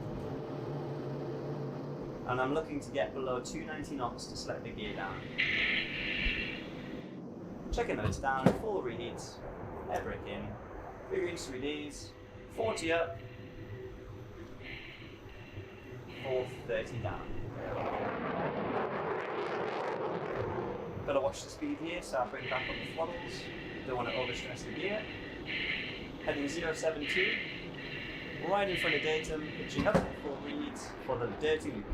And I'm looking to get below 290 knots to select the gear down. Checking those down, full reheat, air brake in, 3 greens, 3 Ds, 40 up, 430 down. Gotta watch the speed here, so I bring back up the throttles, don't want to overstress the gear. Heading 072, right in front of datum, pitching up full reheat for the dirty loop.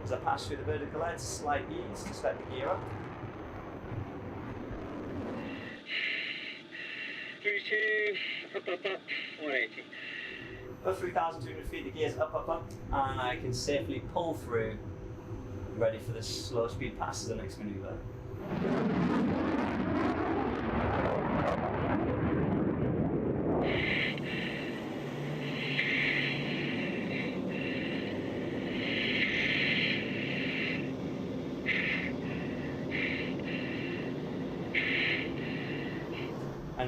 As I pass through the vertical edge, slight ease to set the gear up. 32, up, 180. Above 3,200 feet, the gear's up, and I can safely pull through, ready for the slow speed pass to the next maneuver.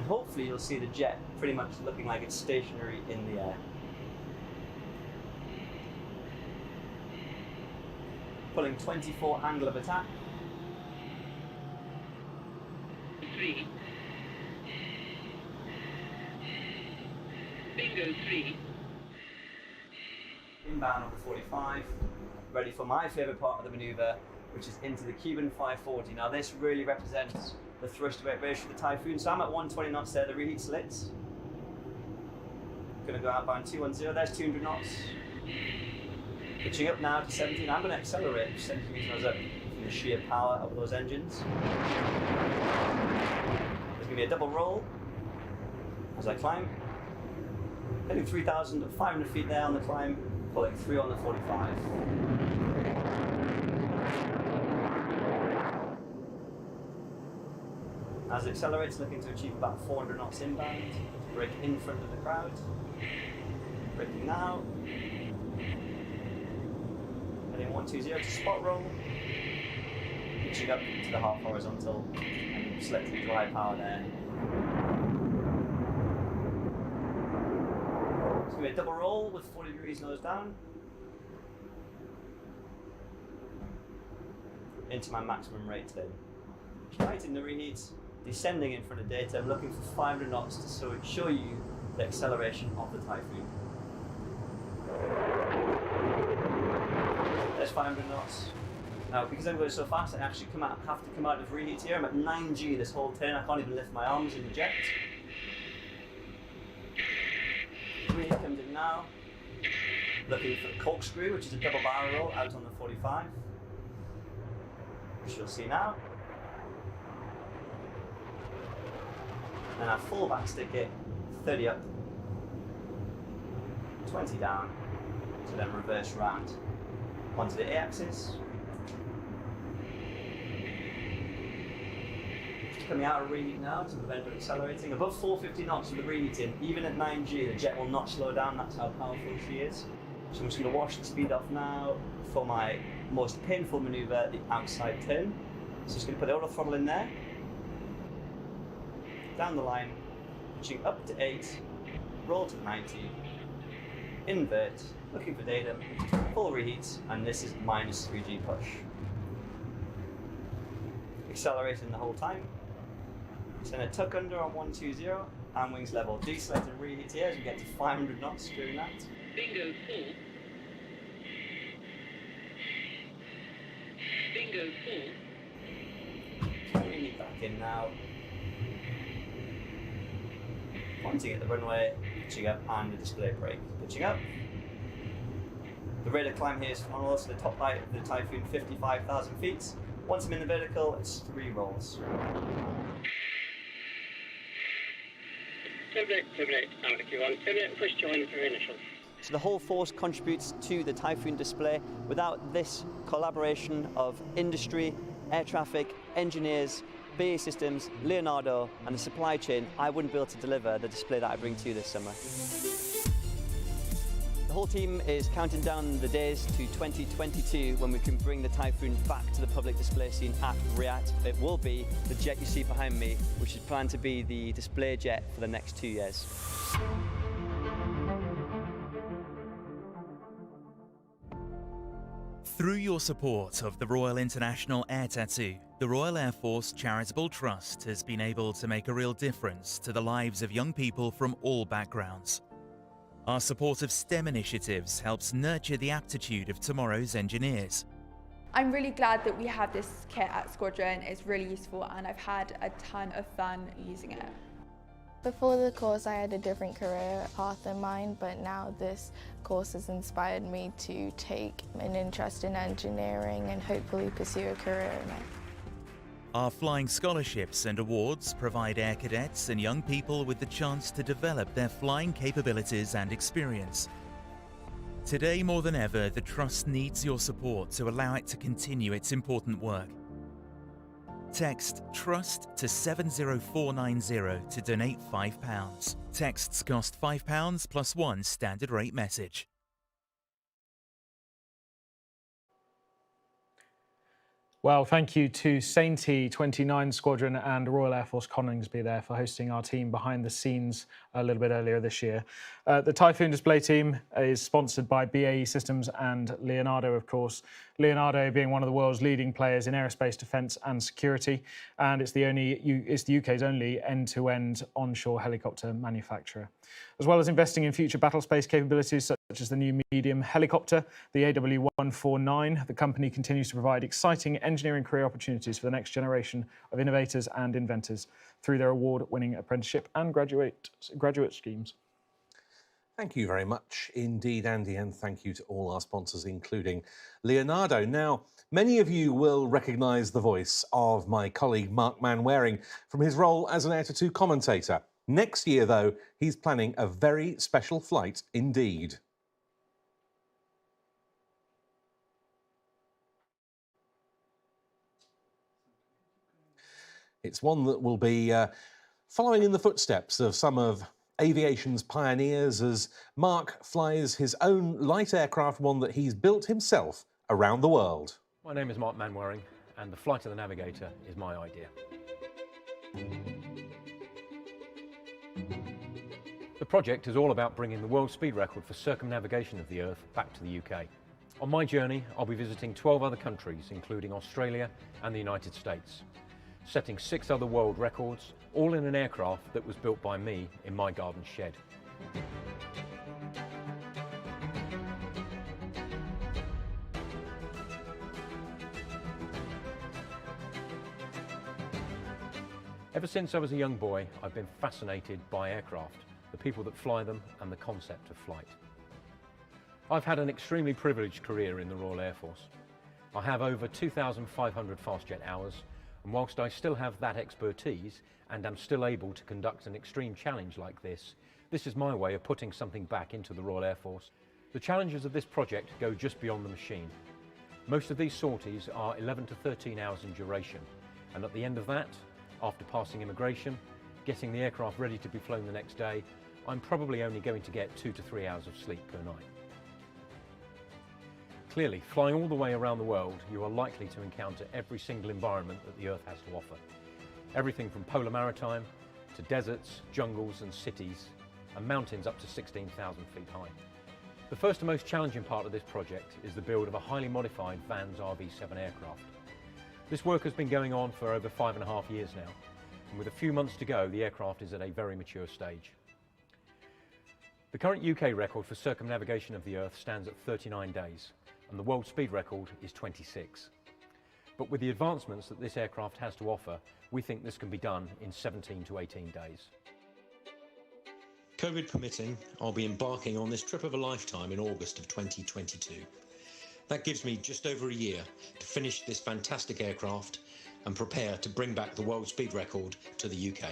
hopefully you'll see the jet pretty much looking like it's stationary in the air. Pulling 24 angle of attack. 3. Bingo 3. Inbound of the 45. Ready for my favourite part of the manoeuvre, which is into the Cuban 540. Now this really represents the thrust to weight ratio of the Typhoon. So I'm at 120 knots there, the reheat slits. Gonna go outbound 210, there's 200 knots. Pitching up now to 17, I'm gonna accelerate, just sending those up from the sheer power of those engines. There's gonna be a double roll as I climb. Heading 3,500 feet there on the climb, pulling 3 on the 45. As it accelerates, looking to achieve about 400 knots inbound, brake in front of the crowd. Braking now. Heading 120 to spot roll. Pitching up to the half horizontal and selecting dry power there. It's going to be a double roll with 40 degrees nose down. Into my maximum rate then. Right in the reheats. Descending in front of data, looking for 500 knots to show you the acceleration of the Typhoon. There's 500 knots. Now, because I'm going so fast, I actually have to come out of reheat here. I'm at 9G this whole turn. I can't even lift my arms in the jet. Reheat comes in now. Looking for the corkscrew, which is a double barrel roll out on the 45. Which you'll see now. And I full back stick it, 30 up, 20 down, to then reverse round onto the A-axis. Coming out of reheat now to prevent it accelerating. Above 450 knots with the reheating, even at 9G, the jet will not slow down, that's how powerful she is. So I'm just going to wash the speed off now for my most painful manoeuvre, the outside turn. So just going to put the auto throttle in there. Down the line, pitching up to 8, roll to 90, invert, looking for data, full reheat, and this is minus 3G push. Accelerating the whole time. Send a tuck under on 120, and wings level. Deselect and reheat here as we get to 500 knots during that. Bingo 4. Bingo 4. Reheat back in now. Pointing at the runway, pitching up, and the display brake. Pitching up. The rate of climb here is on also the top height of the Typhoon, 55,000 feet. Once I'm in the vertical, it's 3 rolls. Terminate, push join for initial. So the whole force contributes to the Typhoon display. Without this collaboration of industry, air traffic, engineers, BAE Systems, Leonardo, and the supply chain, I wouldn't be able to deliver the display that I bring to you this summer. The whole team is counting down the days to 2022 when we can bring the Typhoon back to the public display scene at Riyadh. It will be the jet you see behind me, which is planned to be the display jet for the next 2 years. Through your support of the Royal International Air Tattoo, the Royal Air Force Charitable Trust has been able to make a real difference to the lives of young people from all backgrounds. Our support of STEM initiatives helps nurture the aptitude of tomorrow's engineers. I'm really glad that we have this kit at Squadron. It's really useful and I've had a ton of fun using it. Before the course I had a different career path in mind, but now this course has inspired me to take an interest in engineering and hopefully pursue a career in it. Our flying scholarships and awards provide air cadets and young people with the chance to develop their flying capabilities and experience. Today more than ever, the Trust needs your support to allow it to continue its important work. Text TRUST to 70490 to donate £5. Texts cost £5 plus 1 standard rate message. Well, thank you to Sainty 29 Squadron and Royal Air Force Coningsby there for hosting our team behind the scenes a little bit earlier this year. The Typhoon display team is sponsored by BAE Systems and Leonardo, of course. Leonardo being one of the world's leading players in aerospace defence and security, and it's the UK's only end-to-end onshore helicopter manufacturer. As well as investing in future battle space capabilities such as the new medium helicopter, the AW149, the company continues to provide exciting engineering career opportunities for the next generation of innovators and inventors through their award-winning apprenticeship and graduate schemes. Thank you very much indeed, Andy, and thank you to all our sponsors, including Leonardo. Now, many of you will recognise the voice of my colleague Mark Manwaring from his role as an Air to 2 commentator. Next year, though, he's planning a very special flight indeed. It's one that will be following in the footsteps of some of aviation's pioneers as Mark flies his own light aircraft, one that he's built himself around the world. My name is Mark Manwaring, and the Flight of the Navigator is my idea. The project is all about bringing the world speed record for circumnavigation of the Earth back to the UK. On my journey, I'll be visiting 12 other countries, including Australia and the United States, setting 6 other world records, all in an aircraft that was built by me in my garden shed. Ever since I was a young boy, I've been fascinated by aircraft, the people that fly them, and the concept of flight. I've had an extremely privileged career in the Royal Air Force. I have over 2,500 fast jet hours, and whilst I still have that expertise and am still able to conduct an extreme challenge like this, this is my way of putting something back into the Royal Air Force. The challenges of this project go just beyond the machine. Most of these sorties are 11 to 13 hours in duration, and at the end of that, after passing immigration, getting the aircraft ready to be flown the next day, I'm probably only going to get 2 to 3 hours of sleep per night. Clearly, flying all the way around the world, you are likely to encounter every single environment that the Earth has to offer. Everything from polar maritime to deserts, jungles and cities, and mountains up to 16,000 feet high. The first and most challenging part of this project is the build of a highly modified Vans RV7 aircraft. This work has been going on for over 5.5 years now, and with a few months to go, the aircraft is at a very mature stage. The current UK record for circumnavigation of the Earth stands at 39 days, and the world speed record is 26. But with the advancements that this aircraft has to offer, we think this can be done in 17 to 18 days. COVID permitting, I'll be embarking on this trip of a lifetime in August of 2022. That gives me just over a year to finish this fantastic aircraft and prepare to bring back the world speed record to the UK.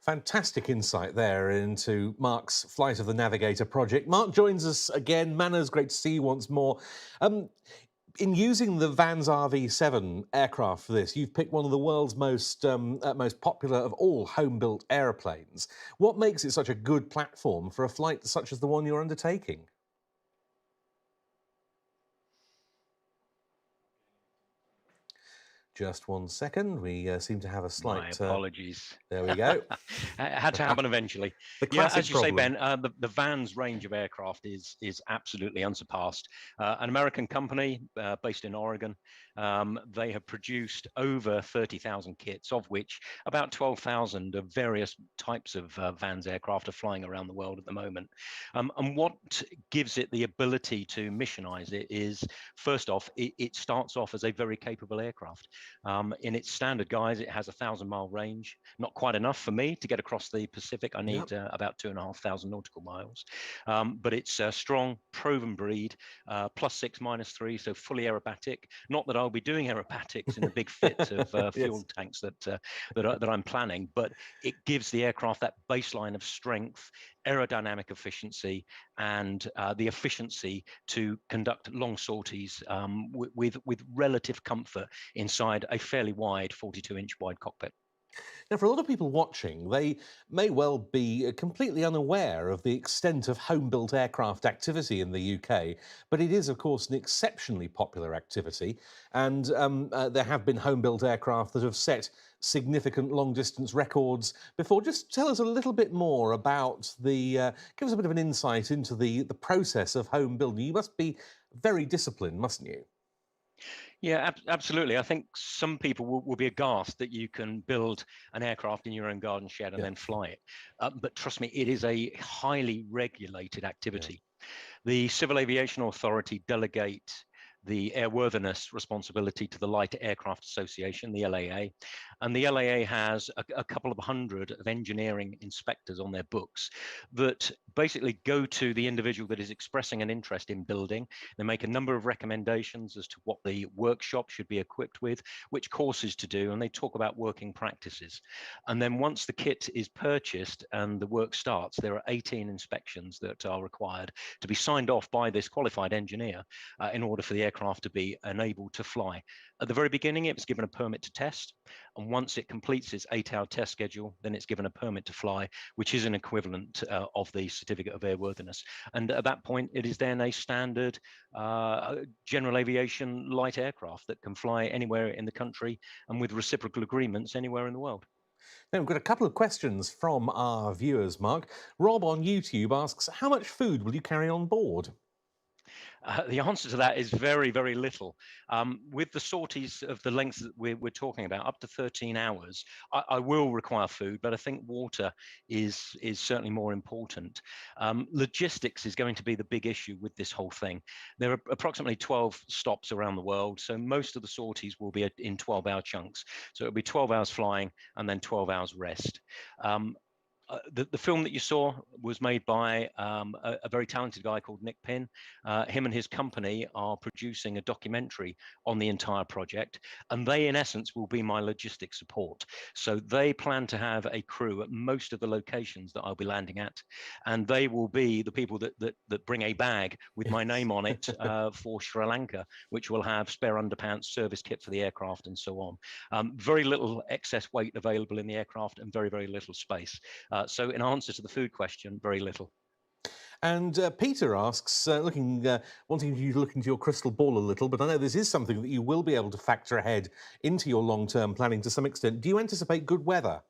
Fantastic insight there into Mark's Flight of the Navigator project. Mark joins us again. Manners, great to see you once more. In using the Vans RV7 aircraft for this, you've picked one of the world's most popular of all home-built aeroplanes. What makes it such a good platform for a flight such as the one you're undertaking? Just 1 second. We seem to have a slight... My apologies. There we go. It had to happen eventually. The Yeah, classic as you problem. say, Ben, the Vans range of aircraft is absolutely unsurpassed. An American company based in Oregon, they have produced over 30,000 kits, of which about 12,000 of various types of Vans aircraft are flying around the world at the moment. And what gives it the ability to missionize it is, first off, it starts off as a very capable aircraft. In its standard guise, it has a 1,000-mile range. Not quite enough for me to get across the Pacific. I need about 2,500 nautical miles. But it's a strong, proven breed, +6, -3, so fully aerobatic. Not that I'll be doing aerobatics in the big fit of fuel tanks that I'm planning, but it gives the aircraft that baseline of strength, aerodynamic efficiency, and the efficiency to conduct long sorties with relative comfort inside a fairly wide 42-inch wide cockpit. Now, for a lot of people watching, they may well be completely unaware of the extent of home-built aircraft activity in the UK, but it is, of course, an exceptionally popular activity, and there have been home-built aircraft that have set significant long-distance records before. Just tell us a little bit more about give us a bit of an insight into the process of home building. You must be very disciplined, mustn't you? Yeah, absolutely. I think some people will be aghast that you can build an aircraft in your own garden shed and then fly it. But trust me, it is a highly regulated activity. The Civil Aviation Authority delegate the airworthiness responsibility to the Light Aircraft Association, the LAA. And the LAA has a couple of hundred of engineering inspectors on their books that basically go to the individual that is expressing an interest in building. They make a number of recommendations as to what the workshop should be equipped with, which courses to do, and they talk about working practices. And then once the kit is purchased and the work starts, there are 18 inspections that are required to be signed off by this qualified engineer in order for the aircraft to be enabled to fly. At the very beginning, it was given a permit to test, and once it completes its 8-hour test schedule, then it's given a permit to fly, which is an equivalent of the certificate of airworthiness. And at that point, it is then a standard general aviation light aircraft that can fly anywhere in the country and with reciprocal agreements anywhere in the world. Now, we've got a couple of questions from our viewers, Mark. Rob on YouTube asks, how much food will you carry on board? The answer to that is very, very little. With the sorties of the length that we're talking about, up to 13 hours, I will require food, but I think water is certainly more important. Logistics is going to be the big issue with this whole thing. There are approximately 12 stops around the world, so most of the sorties will be in 12-hour chunks. So it'll be 12 hours flying and then 12 hours rest. The film that you saw was made by a very talented guy called Nick Pinn. Him and his company are producing a documentary on the entire project, and they, in essence, will be my logistics support. So they plan to have a crew at most of the locations that I'll be landing at, and they will be the people that bring a bag with my name on it for Sri Lanka, which will have spare underpants, service kit for the aircraft, and so on. Very little excess weight available in the aircraft, and very, very little space. So in answer to the food question, very little. And Peter asks, wanting you to look into your crystal ball a little, but I know this is something that you will be able to factor ahead into your long-term planning to some extent. Do you anticipate good weather?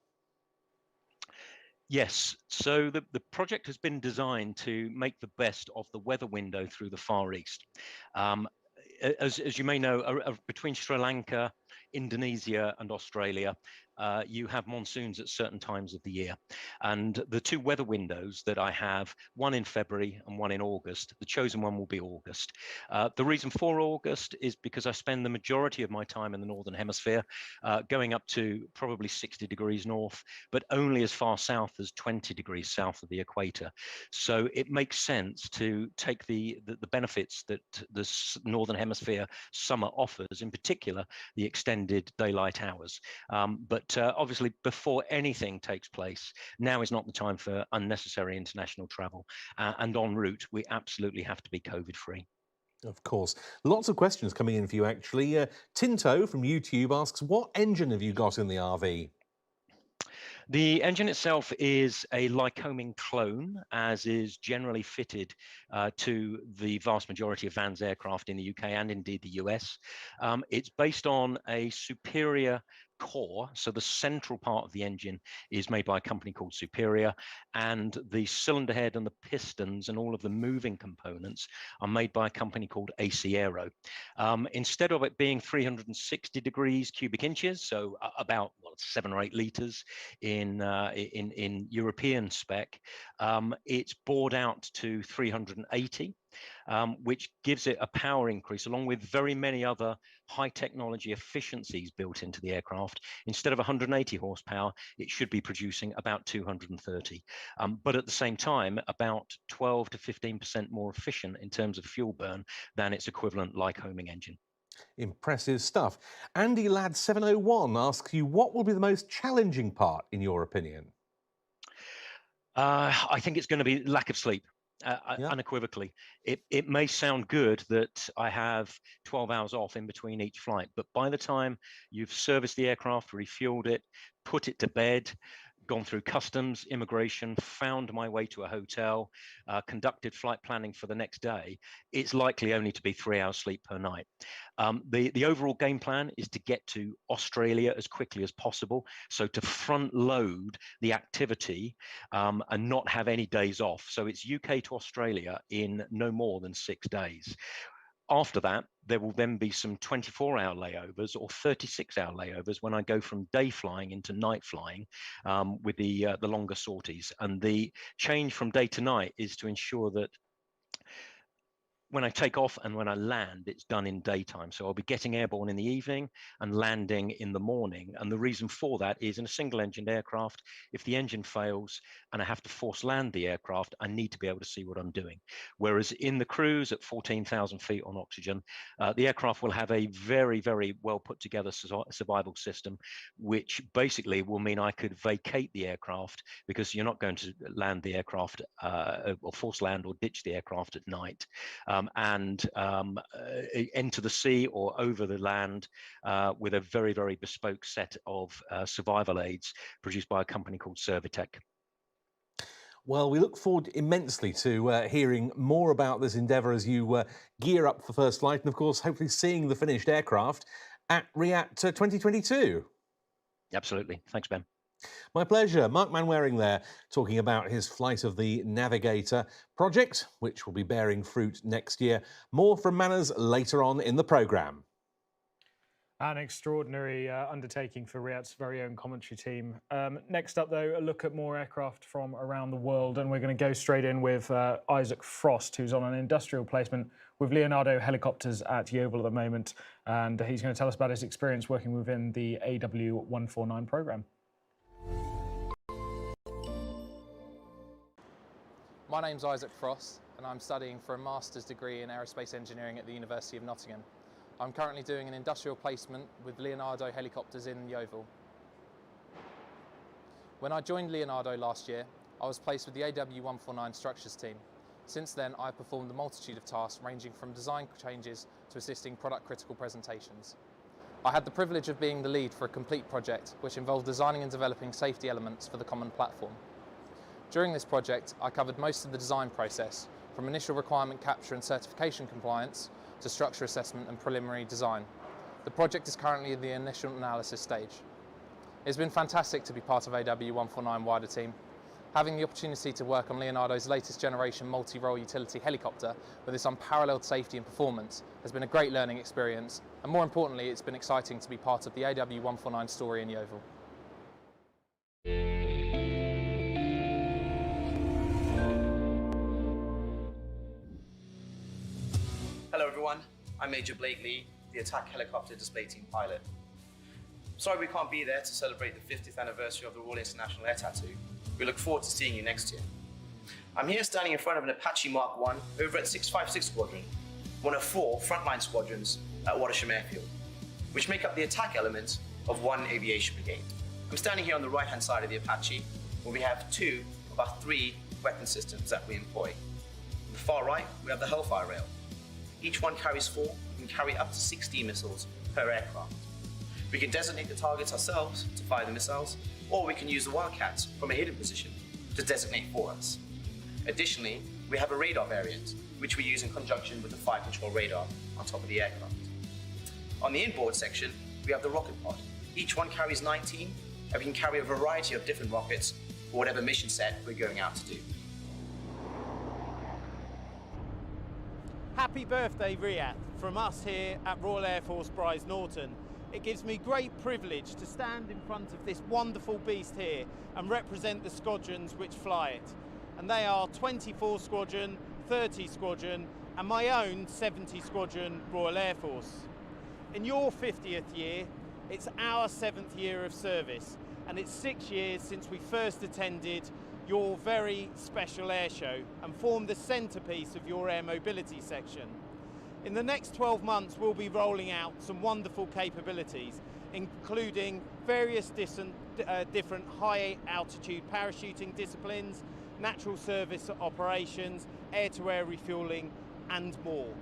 Yes, so the project has been designed to make the best of the weather window through the Far East. As you may know, between Sri Lanka, Indonesia and Australia, you have monsoons at certain times of the year. And the two weather windows that I have, one in February and one in August, the chosen one will be August. The reason for August is because I spend the majority of my time in the Northern Hemisphere, going up to probably 60 degrees north, but only as far south as 20 degrees south of the equator. So it makes sense to take the benefits that the Northern Hemisphere summer offers, in particular, the extended daylight hours. But obviously, before anything takes place, now is not the time for unnecessary international travel. And en route, we absolutely have to be COVID-free. Of course. Lots of questions coming in for you, actually. Tinto from YouTube asks, what engine have you got in the RV? The engine itself is a Lycoming clone, as is generally fitted to the vast majority of Van's aircraft in the UK and indeed the US. It's based on a Superior core, so the central part of the engine is made by a company called Superior, and the cylinder head and the pistons and all of the moving components are made by a company called AC Aero. Instead of it being 360 degrees cubic inches, so about 7 or 8 liters in European spec, it's bored out to 380. Which gives it a power increase, along with very many other high technology efficiencies built into the aircraft. Instead of 180 horsepower, it should be producing about 230. But at the same time, about 12 to 15% more efficient in terms of fuel burn than its equivalent Lycoming engine. Impressive stuff. Andy Ladd 701 asks you, what will be the most challenging part, in your opinion? I think it's going to be lack of sleep. unequivocally. It may sound good that I have 12 hours off in between each flight, but by the time you've serviced the aircraft, refueled it, put it to bed, gone through customs, immigration, found my way to a hotel, conducted flight planning for the next day, it's likely only to be 3 hours sleep per night. The overall game plan is to get to Australia as quickly as possible. So to front load the activity and not have any days off. So it's UK to Australia in no more than 6 days. After that, there will then be some 24-hour layovers or 36-hour layovers when I go from day flying into night flying with the longer sorties. And the change from day to night is to ensure that when I take off and when I land, it's done in daytime. So I'll be getting airborne in the evening and landing in the morning. And the reason for that is in a single-engined aircraft, if the engine fails and I have to force land the aircraft, I need to be able to see what I'm doing. Whereas in the cruise at 14,000 feet on oxygen, the aircraft will have a very, very well put together survival system, which basically will mean I could vacate the aircraft because you're not going to land the aircraft or force land or ditch the aircraft at night. And enter the sea or over the land with a very, very bespoke set of survival aids produced by a company called Servitec. Well, we look forward immensely to hearing more about this endeavour as you gear up for first flight and, of course, hopefully seeing the finished aircraft at RIAT 2022. Absolutely. Thanks, Ben. My pleasure. Mark Manwaring there talking about his Flight of the Navigator project, which will be bearing fruit next year. More from Manners later on in the programme. An extraordinary undertaking for RIAT's very own commentary team. Next up, though, a look at more aircraft from around the world, and we're going to go straight in with Isaac Frost, who's on an industrial placement with Leonardo Helicopters at Yeovil at the moment, and he's going to tell us about his experience working within the AW149 programme. My name's Isaac Frost and I'm studying for a master's degree in aerospace engineering at the University of Nottingham. I'm currently doing an industrial placement with Leonardo Helicopters in Yeovil. When I joined Leonardo last year, I was placed with the AW149 structures team. Since then, I've performed a multitude of tasks ranging from design changes to assisting product critical presentations. I had the privilege of being the lead for a complete project which involved designing and developing safety elements for the common platform. During this project, I covered most of the design process, from initial requirement capture and certification compliance to structure assessment and preliminary design. The project is currently in the initial analysis stage. It's been fantastic to be part of AW149 wider team. Having the opportunity to work on Leonardo's latest generation multi-role utility helicopter with its unparalleled safety and performance has been a great learning experience, and more importantly, it's been exciting to be part of the AW149 story in Yeovil. Hello everyone, I'm Major Blake Lee, the Attack Helicopter Display Team pilot. Sorry we can't be there to celebrate the 50th anniversary of the Royal International Air Tattoo. We look forward to seeing you next year. I'm here standing in front of an Apache Mark 1 over at 656 Squadron, one of 4 frontline squadrons at Watersham Airfield, which make up the attack element of 1 aviation brigade. I'm standing here on the right hand side of the Apache, where we have 2 of our 3 weapon systems that we employ. On the far right, we have the Hellfire rail. Each one carries 4 and can carry up to 16 missiles per aircraft. We can designate the targets ourselves to fire the missiles, or we can use the Wildcats from a hidden position to designate for us. Additionally, we have a radar variant, which we use in conjunction with the fire control radar on top of the aircraft. On the inboard section, we have the rocket pod. Each one carries 19, and we can carry a variety of different rockets for whatever mission set we're going out to do. Happy birthday, RIAT, from us here at Royal Air Force Brize Norton. It gives me great privilege to stand in front of this wonderful beast here and represent the squadrons which fly it. And they are 24 Squadron, 30 Squadron, and my own 70 Squadron Royal Air Force. In your 50th year, it's our 7th year of service, and it's 6 years since we first attended your very special air show and formed the centrepiece of your air mobility section. In the next 12 months, we'll be rolling out some wonderful capabilities, including various different high altitude parachuting disciplines, natural service operations, air-to-air refuelling and more.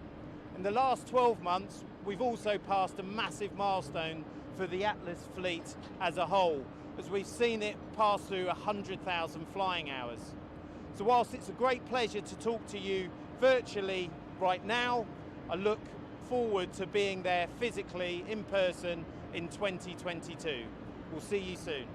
In the last 12 months, we've also passed a massive milestone for the Atlas fleet as a whole, as we've seen it pass through 100,000 flying hours. So whilst it's a great pleasure to talk to you virtually right now, I look forward to being there physically in person in 2022. We'll see you soon.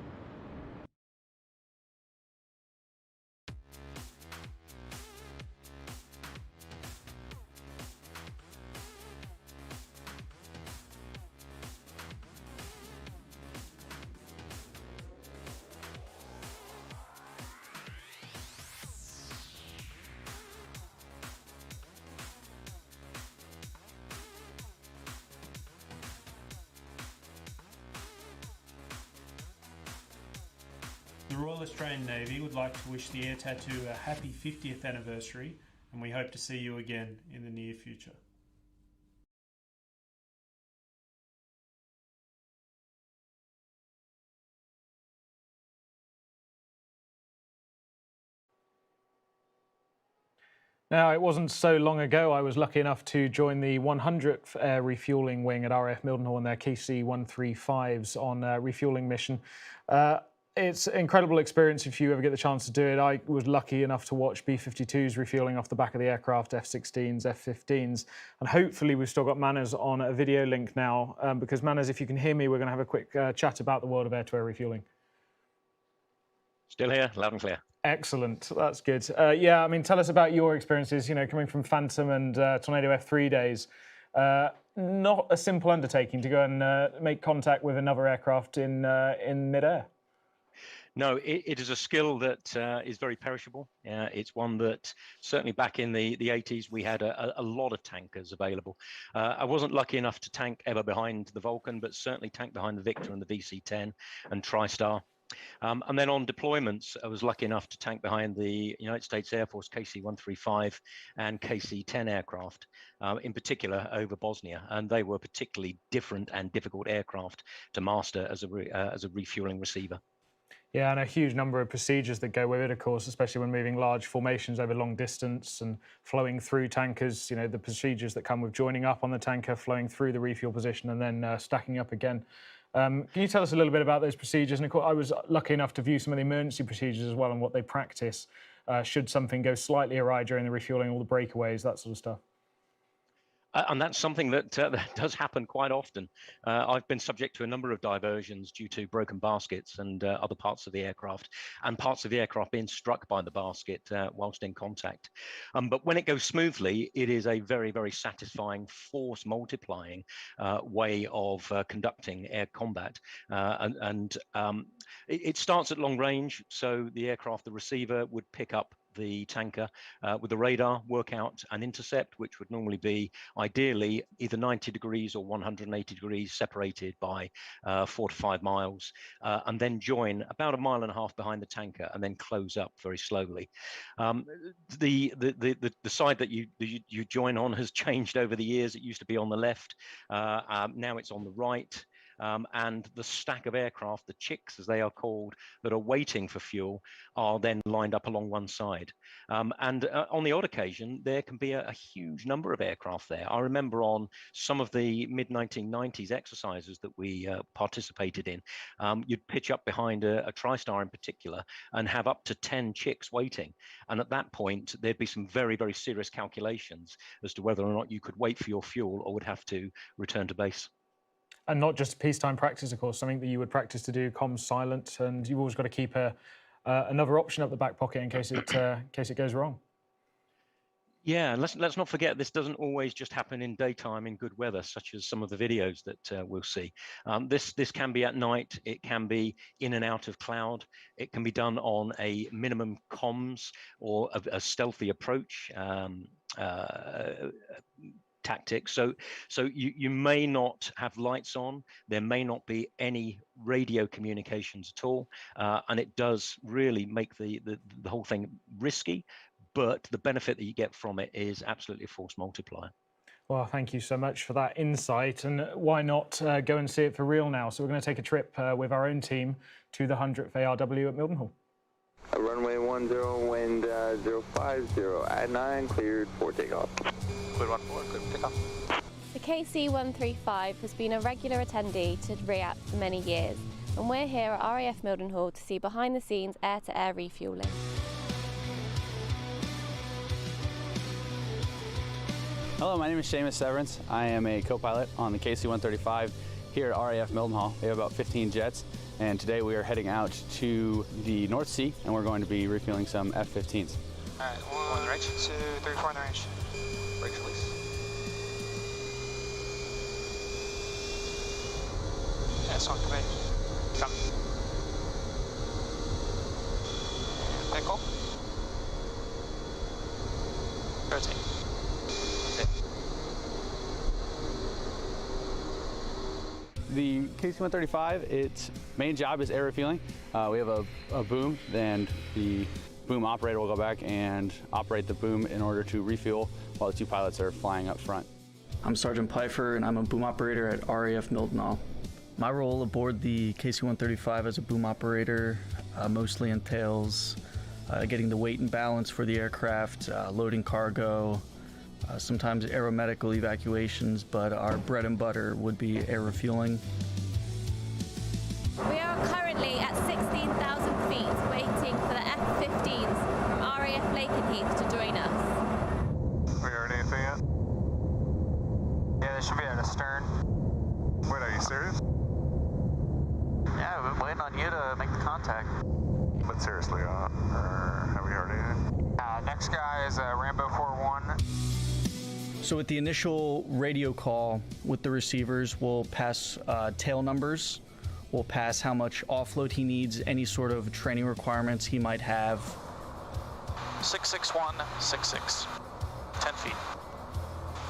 The Royal Australian Navy would like to wish the Air Tattoo a happy 50th anniversary, and we hope to see you again in the near future. Now, it wasn't so long ago I was lucky enough to join the 100th Air Refuelling Wing at RAF Mildenhall and their KC-135s on a refuelling mission. It's an incredible experience if you ever get the chance to do it. I was lucky enough to watch B-52s refuelling off the back of the aircraft, F-16s, F-15s, and hopefully we've still got Manners on a video link now, because Manners, if you can hear me, we're going to have a quick chat about the world of air-to-air refuelling. Still here, loud and clear. Excellent, that's good. Yeah, I mean, tell us about your experiences, you know, coming from Phantom and Tornado F3 days. Not a simple undertaking to go and make contact with another aircraft in mid-air. No, it is a skill that is very perishable. It's one that certainly back in the 80s, we had a lot of tankers available. I wasn't lucky enough to tank ever behind the Vulcan, but certainly tanked behind the Victor and the VC-10 and TriStar. And then on deployments, I was lucky enough to tank behind the United States Air Force KC-135 and KC-10 aircraft, in particular over Bosnia. And they were particularly different and difficult aircraft to master as a refueling receiver. Yeah, and a huge number of procedures that go with it, of course, especially when moving large formations over long distance and flowing through tankers. You know, the procedures that come with joining up on the tanker, flowing through the refuel position and then stacking up again. Can you tell us a little bit about those procedures? And of course, I was lucky enough to view some of the emergency procedures as well and what they practice should something go slightly awry during the refueling, all the breakaways, that sort of stuff. And that's something that does happen quite often. I've been subject to a number of diversions due to broken baskets and other parts of the aircraft, and parts of the aircraft being struck by the basket whilst in contact. But when it goes smoothly, it is a very, very satisfying, force multiplying way of conducting air combat. It starts at long range, so the aircraft, the receiver, would pick up the tanker with the radar, work out an intercept, which would normally be ideally either 90 degrees or 180 degrees separated by 4 to 5 miles, and then join about 1.5 miles behind the tanker and then close up very slowly. The side that you join on has changed over the years. It used to be on the left, now it's on the right. And the stack of aircraft, the chicks as they are called, that are waiting for fuel are then lined up along one side. On the odd occasion, there can be a huge number of aircraft there. I remember on some of the mid-1990s exercises that we participated in, you'd pitch up behind a TriStar in particular and have up to 10 chicks waiting. And at that point, there'd be some very, very serious calculations as to whether or not you could wait for your fuel or would have to return to base. And not just peacetime practice, of course, something that you would practice to do comms silent, and you've always got to keep another option up the back pocket in case it goes wrong. Yeah, and let's not forget, this doesn't always just happen in daytime in good weather, such as some of the videos that we'll see. This can be at night, it can be in and out of cloud, it can be done on a minimum comms or a stealthy approach tactics. So you may not have lights on, there may not be any radio communications at all, and it does really make the whole thing risky, but the benefit that you get from it is absolutely a force multiplier. Well, thank you so much for that insight, and why not go and see it for real now? So we're going to take a trip with our own team to the 100th ARW at Mildenhall. Runway 10, wind 050, at 9, cleared for takeoff. Cleared 14, cleared for takeoff. The KC-135 has been a regular attendee to RIAT for many years, and we're here at RAF Mildenhall to see behind-the-scenes air-to-air refuelling. Hello, my name is Seamus Severance. I am a co-pilot on the KC-135 here at RAF Mildenhall. We have about 15 jets, and today we are heading out to the North Sea, and we're going to be refueling some F-15s. All right, 1 in the range, 2, 3, 4 in the range. Brakes release. Yeah, it's on command. Come. Pickle. Rotate. The KC-135, its main job is air refueling. We have a boom, and the boom operator will go back and operate the boom in order to refuel while the two pilots are flying up front. I'm Sergeant Pfeiffer, and I'm a boom operator at RAF Mildenhall. My role aboard the KC-135 as a boom operator mostly entails getting the weight and balance for the aircraft, loading cargo, sometimes aeromedical evacuations, but our bread and butter would be air refueling. We are currently at 16,000 feet waiting for the F-15s from RAF Lakenheath to join us. We heard anything yet? Yeah, they should be at astern. Wait, are you serious? Yeah, we've been waiting on you to make the contact. But seriously, have we heard anything? Next guy is Rambo 41. So with the initial radio call with the receivers, we'll pass tail numbers, we'll pass how much offload he needs, any sort of training requirements he might have. 66166, 10 feet.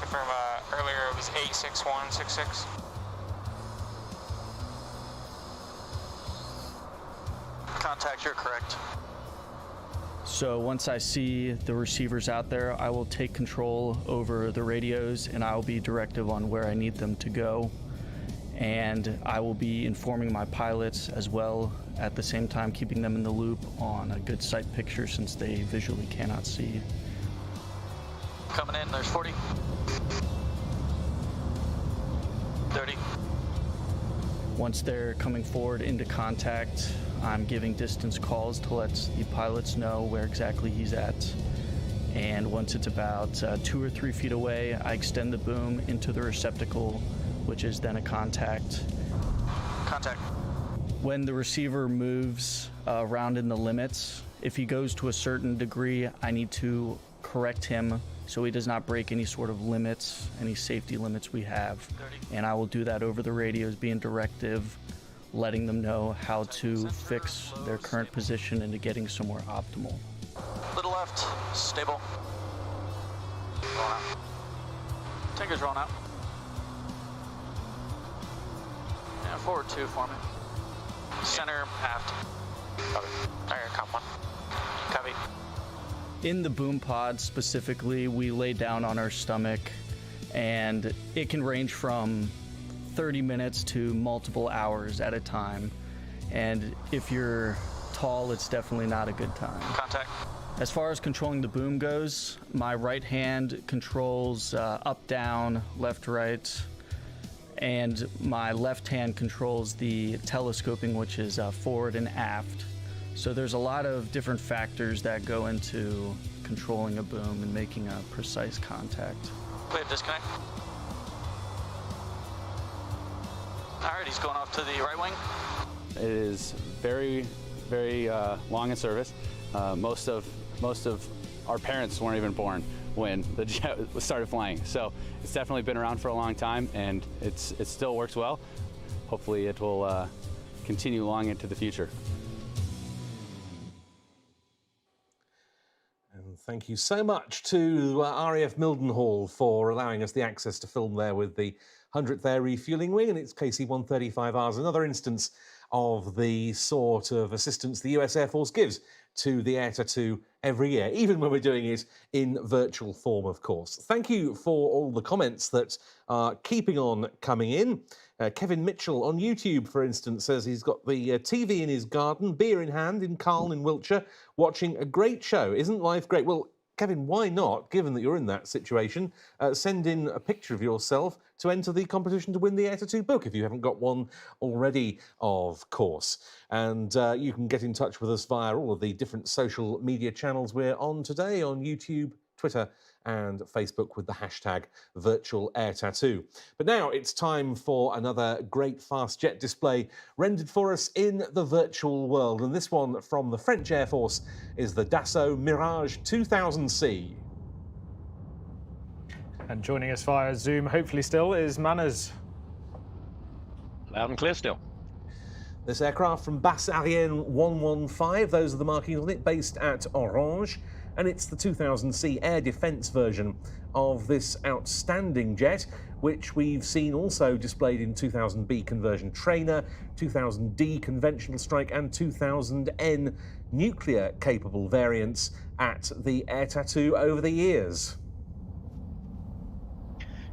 From earlier it was 86166. Contact, you're correct. So once I see the receivers out there, I will take control over the radios, and I will be directive on where I need them to go. And I will be informing my pilots as well, at the same time keeping them in the loop on a good sight picture since they visually cannot see. Coming in, there's 40. 30. Once they're coming forward into contact, I'm giving distance calls to let the pilots know where exactly he's at. And once it's about 2 or 3 feet away, I extend the boom into the receptacle, which is then a contact. Contact. When the receiver moves around in the limits, if he goes to a certain degree, I need to correct him so he does not break any sort of limits, any safety limits we have. 30. And I will do that over the radios, being directive, letting them know how to fix their current position into getting somewhere optimal. Little left, stable. Rolling out. Tanker's rolling out. Yeah, forward 2 for me. Center, aft. Copy. There, comp 1. Copy. In the boom pod specifically, we lay down on our stomach, and it can range from 30 minutes to multiple hours at a time. And if you're tall, it's definitely not a good time. Contact. As far as controlling the boom goes, my right hand controls up, down, left, right, and my left hand controls the telescoping, which is forward and aft. So there's a lot of different factors that go into controlling a boom and making a precise contact. We have disconnect. All right, he's going off to the right wing. It is very, very long in service. Most of our parents weren't even born when the jet started flying. So it's definitely been around for a long time, and it still works well. Hopefully it will continue long into the future. And thank you so much to RAF Mildenhall for allowing us the access to film there with the 100th Air Refuelling Wing and its KC-135Rs. Another instance of the sort of assistance the US Air Force gives to the Air Tattoo every year, even when we're doing it in virtual form, of course. Thank you for all the comments that are keeping on coming in. Kevin Mitchell on YouTube, for instance, says he's got the TV in his garden, beer in hand in Carlne in Wiltshire, watching a great show. Isn't life great? Well, Kevin, why not, given that you're in that situation, send in a picture of yourself to enter the competition to win the Air Tattoo book, if you haven't got one already, of course. And you can get in touch with us via all of the different social media channels we're on today, on YouTube, Twitter and Facebook with the hashtag #VirtualAirTattoo. But now it's time for another great fast jet display rendered for us in the virtual world. And this one from the French Air Force is the Dassault Mirage 2000C. And joining us via Zoom, hopefully still, is Manners. Loud and clear still. This aircraft from Basse Ariane 115, those are the markings on it, based at Orange. And it's the 2000C air defence version of this outstanding jet, which we've seen also displayed in 2000B conversion trainer, 2000D conventional strike and 2000N nuclear capable variants at the Air Tattoo over the years.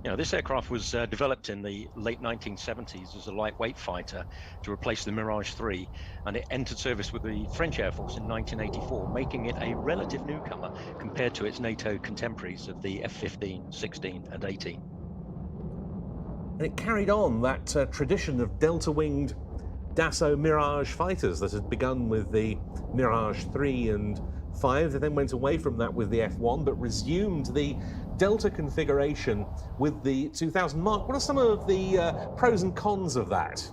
You know, this aircraft was developed in the late 1970s as a lightweight fighter to replace the Mirage 3, and it entered service with the French Air Force in 1984, making it a relative newcomer compared to its NATO contemporaries of the F-15, 16 and 18. And it carried on that tradition of delta-winged Dassault Mirage fighters that had begun with the Mirage 3 and 5. They then went away from that with the F1, but resumed the Delta configuration with the 2000 Mark. What are some of the pros and cons of that?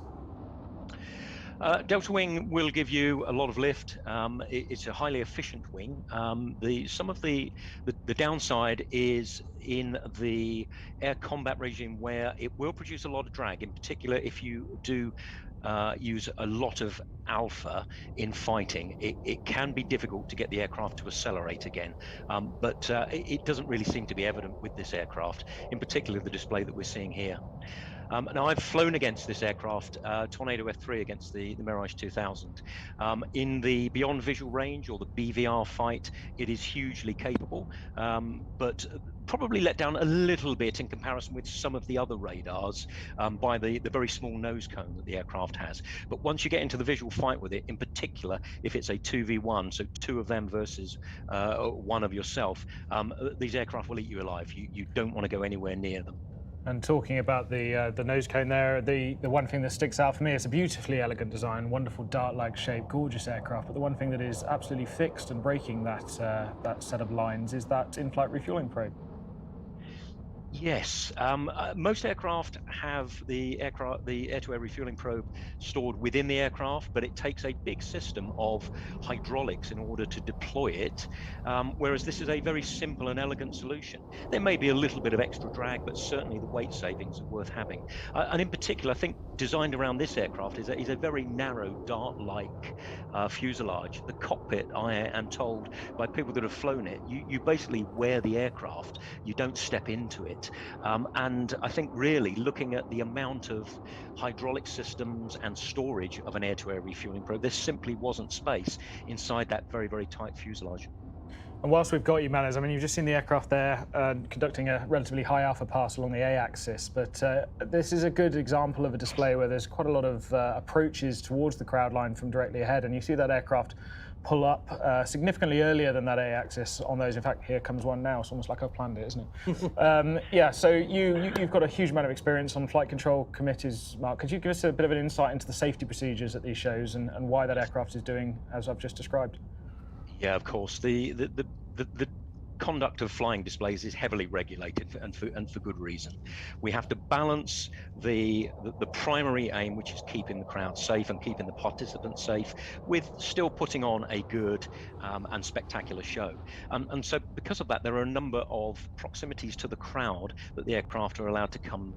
Delta wing will give you a lot of lift. It's a highly efficient wing. Some of the downside is in the air combat regime, where it will produce a lot of drag, in particular if you do use a lot of alpha in fighting. It can be difficult to get the aircraft to accelerate again, but it doesn't really seem to be evident with this aircraft, in particular the display that we're seeing here. Now, I've flown against this aircraft, Tornado F3 against the Mirage 2000. In the beyond visual range, or the BVR fight, it is hugely capable, but probably let down a little bit in comparison with some of the other radars by the very small nose cone that the aircraft has. But once you get into the visual fight with it, in particular, if it's a 2v1, so two of them versus one of yourself, these aircraft will eat you alive. You don't want to go anywhere near them. And talking about the nose cone there, the one thing that sticks out for me, it's a beautifully elegant design, wonderful dart-like shape, gorgeous aircraft. But the one thing that is absolutely fixed and breaking that set of lines is that in-flight refueling probe. Yes, most aircraft have the air-to-air refueling probe stored within the aircraft, but it takes a big system of hydraulics in order to deploy it, whereas this is a very simple and elegant solution. There may be a little bit of extra drag, but certainly the weight savings are worth having. And in particular, I think designed around this aircraft is a very narrow dart-like fuselage. The cockpit, I am told by people that have flown it, you basically wear the aircraft, you don't step into it. And I think really looking at the amount of hydraulic systems and storage of an air-to-air refueling probe, there simply wasn't space inside that very, very tight fuselage. And whilst we've got you, Manners, I mean, you've just seen the aircraft there conducting a relatively high alpha pass along the A-axis, but this is a good example of a display where there's quite a lot of approaches towards the crowd line from directly ahead, and you see that aircraft pull up significantly earlier than that A-axis on those. In fact, here comes one now. It's almost like I've planned it, isn't it? Yeah, so you've got a huge amount of experience on flight control committees, Mark. Could you give us a bit of an insight into the safety procedures at these shows and why that aircraft is doing as I've just described? Yeah, of course. The conduct of flying displays is heavily regulated, and for good reason. We have to balance the primary aim, which is keeping the crowd safe and keeping the participants safe, with still putting on a good and spectacular show. And so because of that, there are a number of proximities to the crowd that the aircraft are allowed to come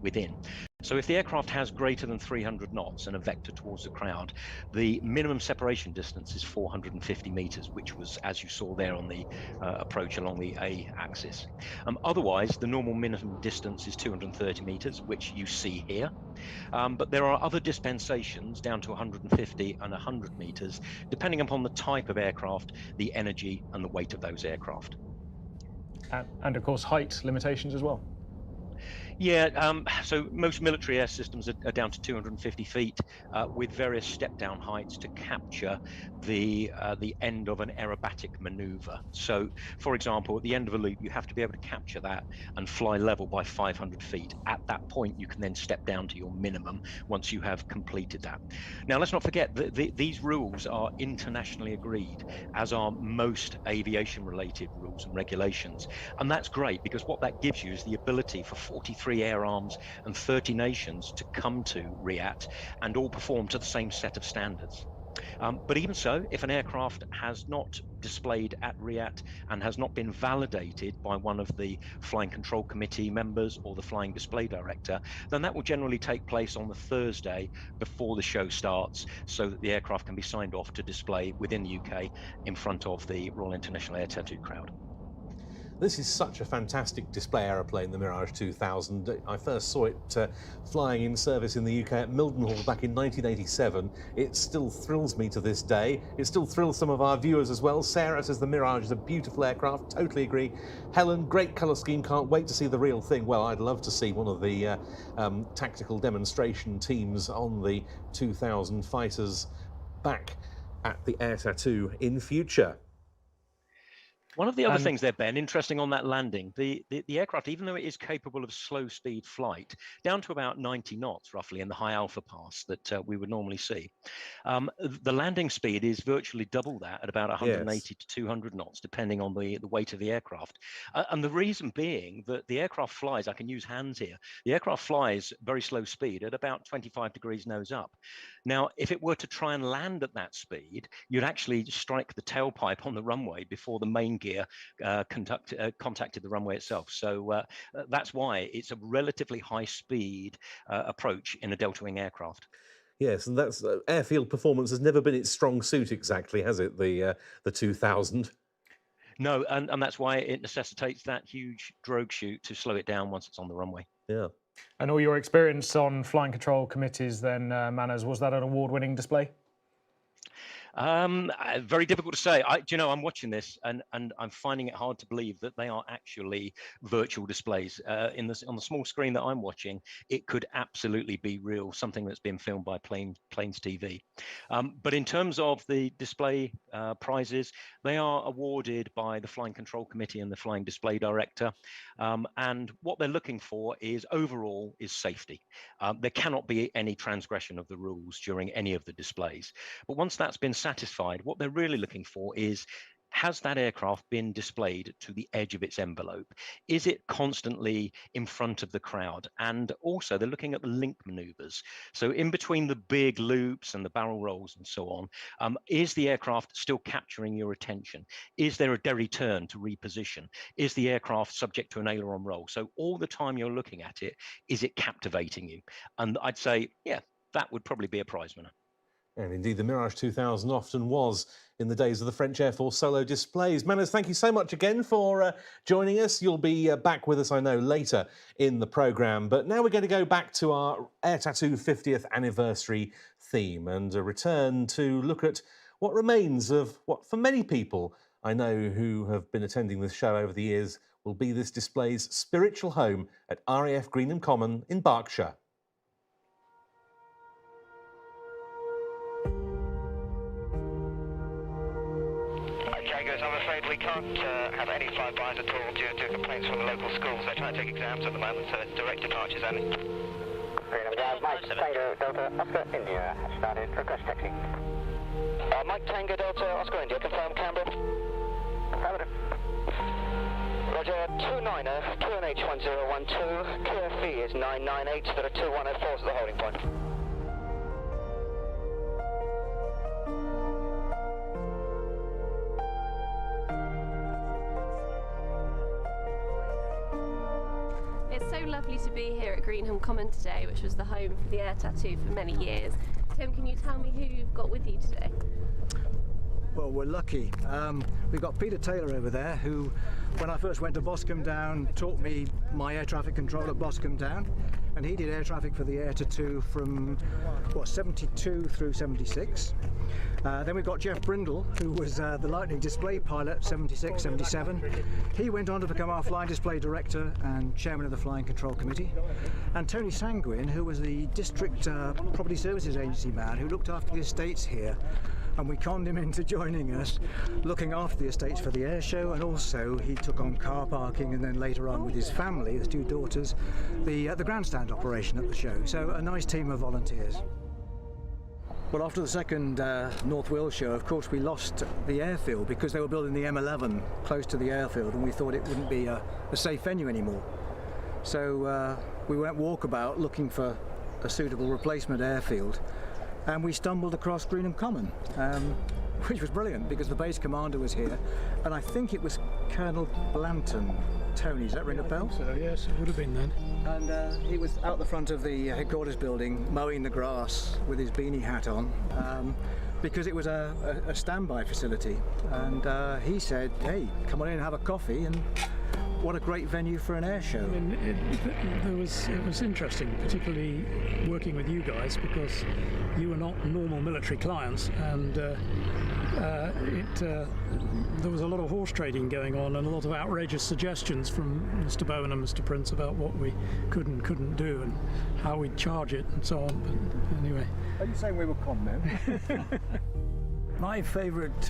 within. So if the aircraft has greater than 300 knots and a vector towards the crowd, the minimum separation distance is 450 meters, which was, as you saw there on the approach along the A axis. Otherwise, the normal minimum distance is 230 meters, which you see here. But there are other dispensations down to 150 and 100 meters, depending upon the type of aircraft, the energy and the weight of those aircraft. And of course, height limitations as well. Yeah, so most military air systems are down to 250 feet with various step-down heights to capture the end of an aerobatic maneuver. So, for example, at the end of a loop, you have to be able to capture that and fly level by 500 feet. At that point, you can then step down to your minimum once you have completed that. Now, let's not forget that these rules are internationally agreed, as are most aviation-related rules and regulations. And that's great, because what that gives you is the ability for 43 air arms and 30 nations to come to RIAT and all perform to the same set of standards. But even so, if an aircraft has not displayed at RIAT and has not been validated by one of the Flying Control Committee members or the Flying Display Director, then that will generally take place on the Thursday before the show starts, so that the aircraft can be signed off to display within the UK in front of the Royal International Air Tattoo crowd. This is such a fantastic display aeroplane, the Mirage 2000. I first saw it flying in service in the UK at Mildenhall back in 1987. It still thrills me to this day. It still thrills some of our viewers as well. Sarah says the Mirage is a beautiful aircraft. Totally agree. Helen, great colour scheme. Can't wait to see the real thing. Well, I'd love to see one of the tactical demonstration teams on the 2000 fighters back at the Air Tattoo in future. One of the other things there, Ben, interesting on that landing, the aircraft, even though it is capable of slow speed flight, down to about 90 knots roughly in the high alpha pass that we would normally see, the landing speed is virtually double that at about 180 to 200 knots, depending on the weight of the aircraft. And the reason being that the aircraft flies, I can use hands here, the aircraft flies very slow speed at about 25 degrees nose up. Now, if it were to try and land at that speed, you'd actually strike the tailpipe on the runway before the main gear contacted the runway itself. So that's why it's a relatively high speed approach in a delta wing aircraft. Yes, and that's airfield performance has never been its strong suit exactly, has it? The 2000. No, and that's why it necessitates that huge drogue chute to slow it down once it's on the runway. Yeah. And all your experience on flying control committees then, Manners, was that an award-winning display? Very difficult to say. I'm watching this and I'm finding it hard to believe that they are actually virtual displays. On the small screen that I'm watching, it could absolutely be real, something that's been filmed by Planes TV. But in terms of the display prizes, they are awarded by the Flying Control Committee and the Flying Display Director. And what they're looking for is overall is safety. There cannot be any transgression of the rules during any of the displays. But once that's been satisfied, what they're really looking for is, has that aircraft been displayed to the edge of its envelope? Is it constantly in front of the crowd? And also they're looking at the link maneuvers. So in between the big loops and the barrel rolls and so on, is the aircraft still capturing your attention? Is there a derry turn to reposition? Is the aircraft subject to an aileron roll? So all the time you're looking at it, is it captivating you? And I'd say, yeah, that would probably be a prize winner. And indeed, the Mirage 2000 often was in the days of the French Air Force solo displays. Manners, thank you so much again for joining us. You'll be back with us, I know, later in the programme. But now we're going to go back to our Air Tattoo 50th anniversary theme and return to look at what remains of what, for many people I know who have been attending this show over the years, will be this display's spiritual home at RAF Greenham Common in Berkshire. I'm afraid we can't have any flybys at all due to complaints from the local schools. They're trying to take exams at the moment, so it's direct departures only. Mike Tango Delta Oscar India has started. Request taxi. Mike Tango Delta Oscar India, confirm Canberra. Affirmative. Roger, 29er, QNH1012, QFE is 998, there are 2104s at the holding point. it's so lovely to be here at Greenham Common today, which was the home for the Air Tattoo for many years. Tim, can you tell me who you've got with you today? Well, we're lucky. We've got Peter Taylor over there, who, when I first went to Boscombe Down, taught me my air traffic control at Boscombe Down, and he did air traffic for the Air Tattoo from, what, 72 through 76. Then we've got Jeff Brindle, who was the lightning display pilot, 76, 77. He went on to become our flying display director and chairman of the Flying Control Committee. And Tony Sanguin, who was the district property services agency man who looked after the estates here. And we conned him into joining us, looking after the estates for the air show, and also he took on car parking, and then later on with his family, his two daughters, the grandstand operation at the show. So a nice team of volunteers. Well, after the second North Wales show, of course, we lost the airfield because they were building the M11 close to the airfield, and we thought it wouldn't be a safe venue anymore. So we went walkabout looking for a suitable replacement airfield. And we stumbled across Greenham Common, which was brilliant because the base commander was here, and I think it was Colonel Blanton. Tony, does that ring a bell? So yes, it would have been then. And he was out the front of the headquarters building mowing the grass with his beanie hat on, because it was a standby facility. And he said, "Hey, come on in and have a coffee." And what a great venue for an air show. I mean, it was interesting, particularly working with you guys, because you were not normal military clients, and there was a lot of horse trading going on and a lot of outrageous suggestions from Mr. Bowen and Mr. Prince about what we could and couldn't do and how we'd charge it and so on. But anyway. Are you saying we were con men? My favourite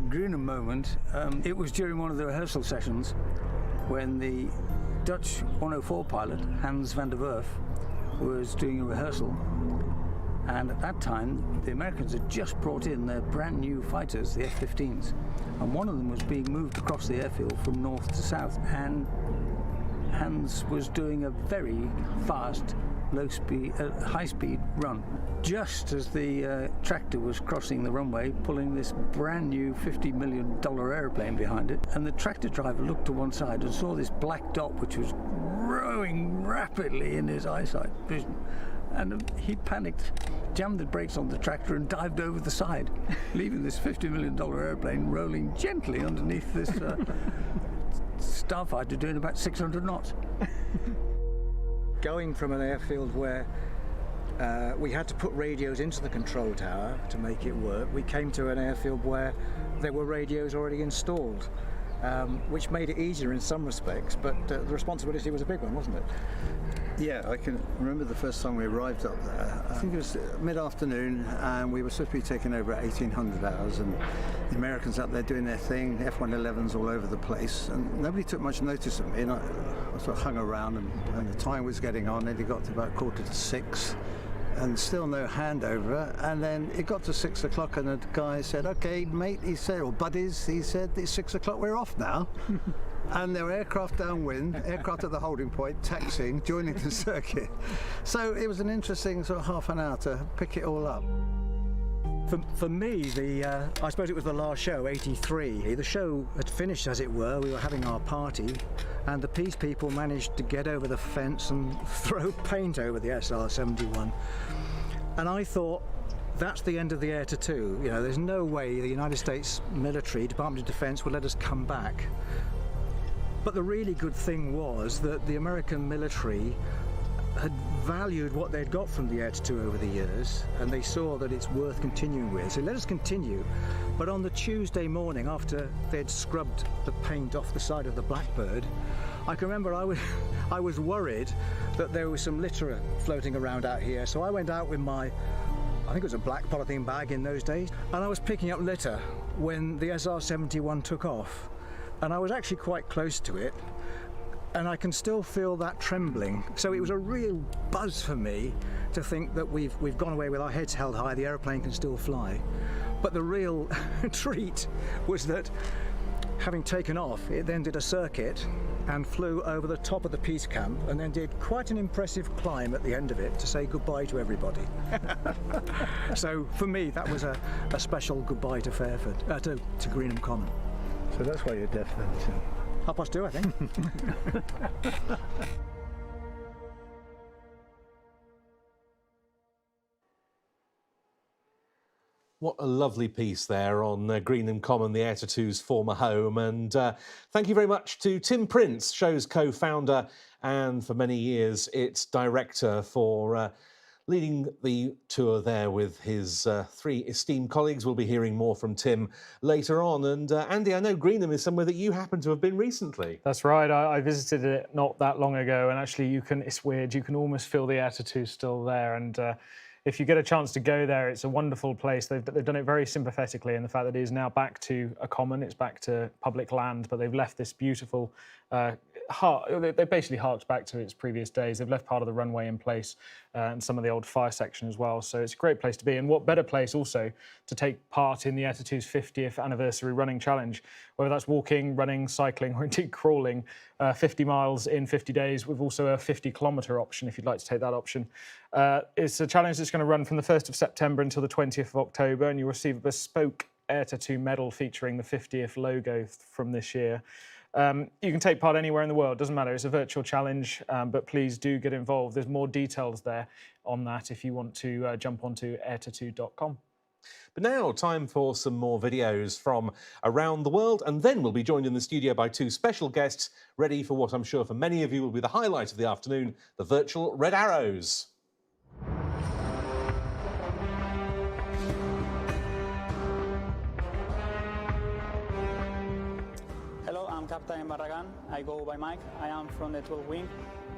Greenham moment, it was during one of the rehearsal sessions when the Dutch 104 pilot, Hans van der Werf, was doing a rehearsal. And at that time, the Americans had just brought in their brand new fighters, the F-15s. And one of them was being moved across the airfield from north to south. And Hans was doing a very fast, high-speed run. Just as the tractor was crossing the runway, pulling this brand new $50 million airplane behind it, and the tractor driver looked to one side and saw this black dot which was growing rapidly in his eyesight vision. And he panicked, jammed the brakes on the tractor and dived over the side, leaving this $50 million airplane rolling gently underneath this starfighter doing about 600 knots. Going from an airfield where we had to put radios into the control tower to make it work, we came to an airfield where there were radios already installed, which made it easier in some respects, but the responsibility was a big one, wasn't it? Yeah, I can remember the first time we arrived up there. I think it was mid-afternoon, and we were supposed to be taking over at 1800 hours, and the Americans up there doing their thing, F-111s all over the place, and nobody took much notice of me. And I sort of hung around, and the time was getting on, and it got to about 5:45, and still no handover. And then it got to 6 o'clock, and the guy said, "Okay, mate," he said, or buddies, he said, "It's 6 o'clock, we're off now." And there were aircraft downwind, aircraft at the holding point, taxiing, joining the circuit. So it was an interesting sort of half an hour to pick it all up. For me, I suppose it was the last show, 83. The show had finished, as it were. We were having our party, and the peace people managed to get over the fence and throw paint over the SR-71. And I thought, that's the end of the Air Tattoo. You know, there's no way the United States military, Department of Defense, would let us come back. But the really good thing was that the American military had valued what they'd got from the Air Tattoo over the years, and they saw that it's worth continuing with. So let us continue. But on the Tuesday morning, after they'd scrubbed the paint off the side of the Blackbird, I can remember I was worried that there was some litter floating around out here. So I went out with my, I think it was a black polythene bag in those days, and I was picking up litter when the SR-71 took off. And I was actually quite close to it, and I can still feel that trembling. So it was a real buzz for me to think that we've gone away with our heads held high, the aeroplane can still fly. But the real treat was that, having taken off, it then did a circuit and flew over the top of the peace camp, and then did quite an impressive climb at the end of it to say goodbye to everybody. So for me, that was a special goodbye to Fairford, to Greenham Common. So that's why you're deaf then, too. 2:30, I think. What a lovely piece there on Greenham Common, the Air Tattoo's former home. And thank you very much to Tim Prince, show's co-founder and for many years its director, for leading the tour there with his three esteemed colleagues. We'll be hearing more from Tim later on. And Andy, I know Greenham is somewhere that you happen to have been recently. That's right. I visited it not that long ago, and actually it's weird. You can almost feel the Air Tattoo still there. And if you get a chance to go there, it's a wonderful place. They've done it very sympathetically in the fact that it is now back to a common, it's back to public land, but they've left this beautiful they basically harked back to its previous days. They've left part of the runway in place and some of the old fire section as well. So it's a great place to be. And what better place also to take part in the Air Tattoo's 50th anniversary running challenge, whether that's walking, running, cycling, or indeed crawling 50 miles in 50 days. We've also a 50-kilometre option if you'd like to take that option. It's a challenge that's going to run from the 1st of September until the 20th of October, and you'll receive a bespoke Air Tattoo medal featuring the 50th logo from this year. You can take part anywhere in the world, doesn't matter. It's a virtual challenge, but please do get involved. There's more details there on that if you want to jump onto airtattoo.com. But now, time for some more videos from around the world, and then we'll be joined in the studio by two special guests, ready for what I'm sure for many of you will be the highlight of the afternoon, the virtual Red Arrows. I'm Captain Barragan. I go by Mike. I am from the 12th Wing,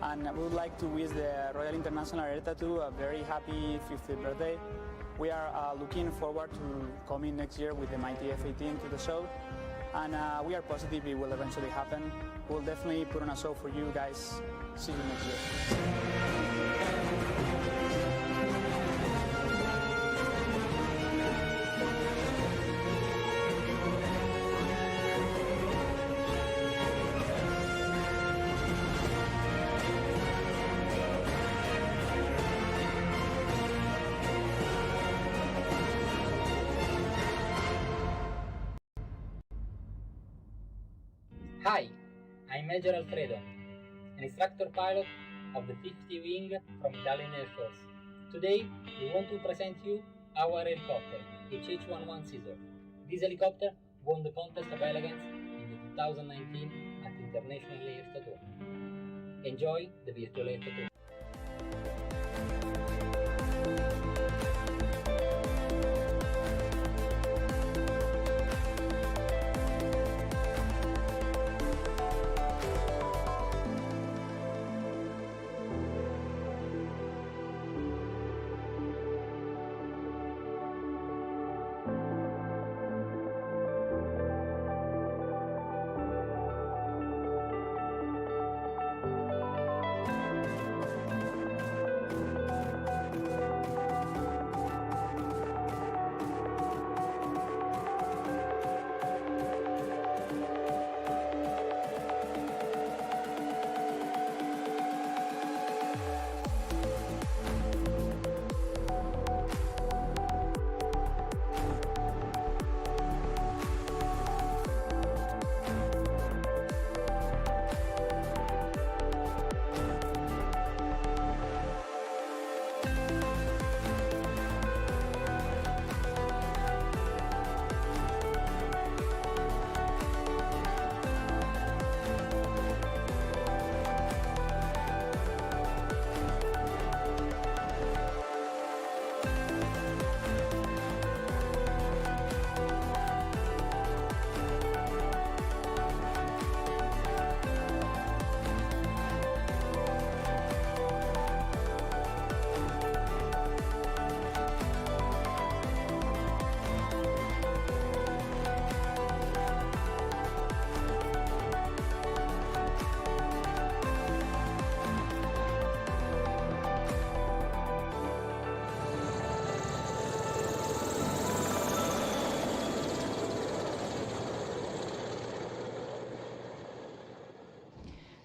and I would like to wish the Royal International Air Tattoo a very happy 50th birthday. We are looking forward to coming next year with the Mighty F-18 to the show, and we are positive it will eventually happen. We'll definitely put on a show for you guys. See you next year. Hi, I'm Major Alfredo, an instructor pilot of the 50 Wing from Italian Air Force. Today, we want to present you our helicopter, HH-11 Caesar. This helicopter won the Contest of Elegance in the 2019 at International Air Tattoo. Enjoy the virtual Air Tattoo.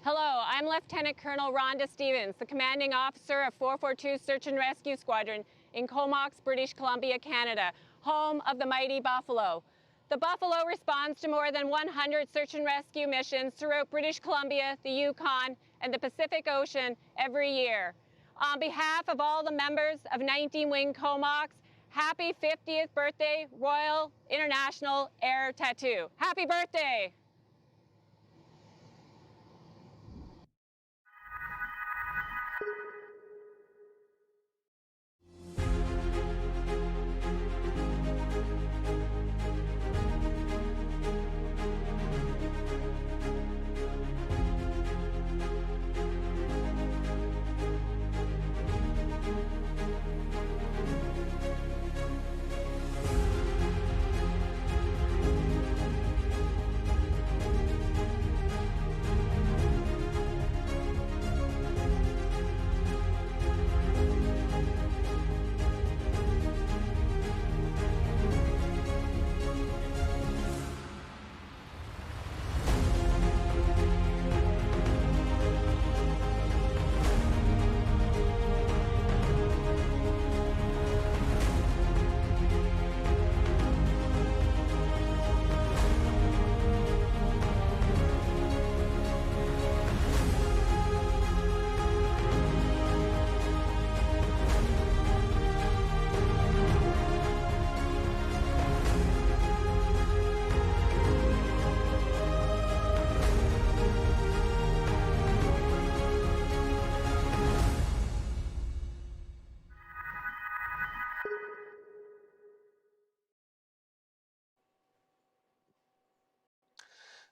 Hello, I'm Lieutenant Colonel Rhonda Stevens, the commanding officer of 442 Search and Rescue Squadron in Comox, British Columbia, Canada, home of the mighty Buffalo. The Buffalo responds to more than 100 search and rescue missions throughout British Columbia, the Yukon, and the Pacific Ocean every year. On behalf of all the members of 19 Wing Comox Happy 50th birthday, Royal International Air Tattoo. Happy birthday!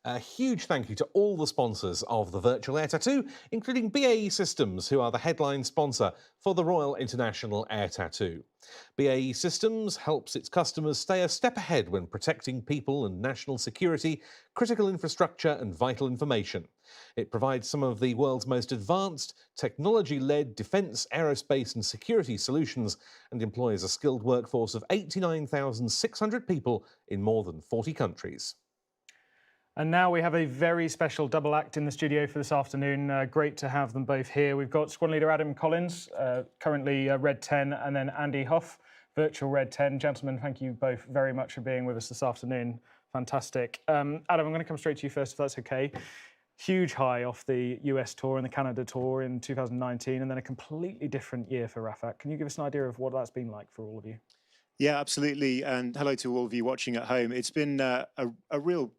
A huge thank you to all the sponsors of the Virtual Air Tattoo, including BAE Systems, who are the headline sponsor for the Royal International Air Tattoo. BAE Systems helps its customers stay a step ahead when protecting people and national security, critical infrastructure and vital information. It provides some of the world's most advanced, technology-led defence, aerospace and security solutions and employs a skilled workforce of 89,600 people in more than 40 countries. And now we have a very special double act in the studio for this afternoon. Great to have them both here. We've got Squadron Leader Adam Collins, currently Red 10, and then Andy Huff, Virtual Red 10. Gentlemen, thank you both very much for being with us this afternoon. Fantastic. Adam, I'm going to come straight to you first, if that's okay. Huge high off the US tour and the Canada tour in 2019, and then a completely different year for Rafat. Can you give us an idea of what that's been like for all of you? Yeah, absolutely. And hello to all of you watching at home. It's been a real,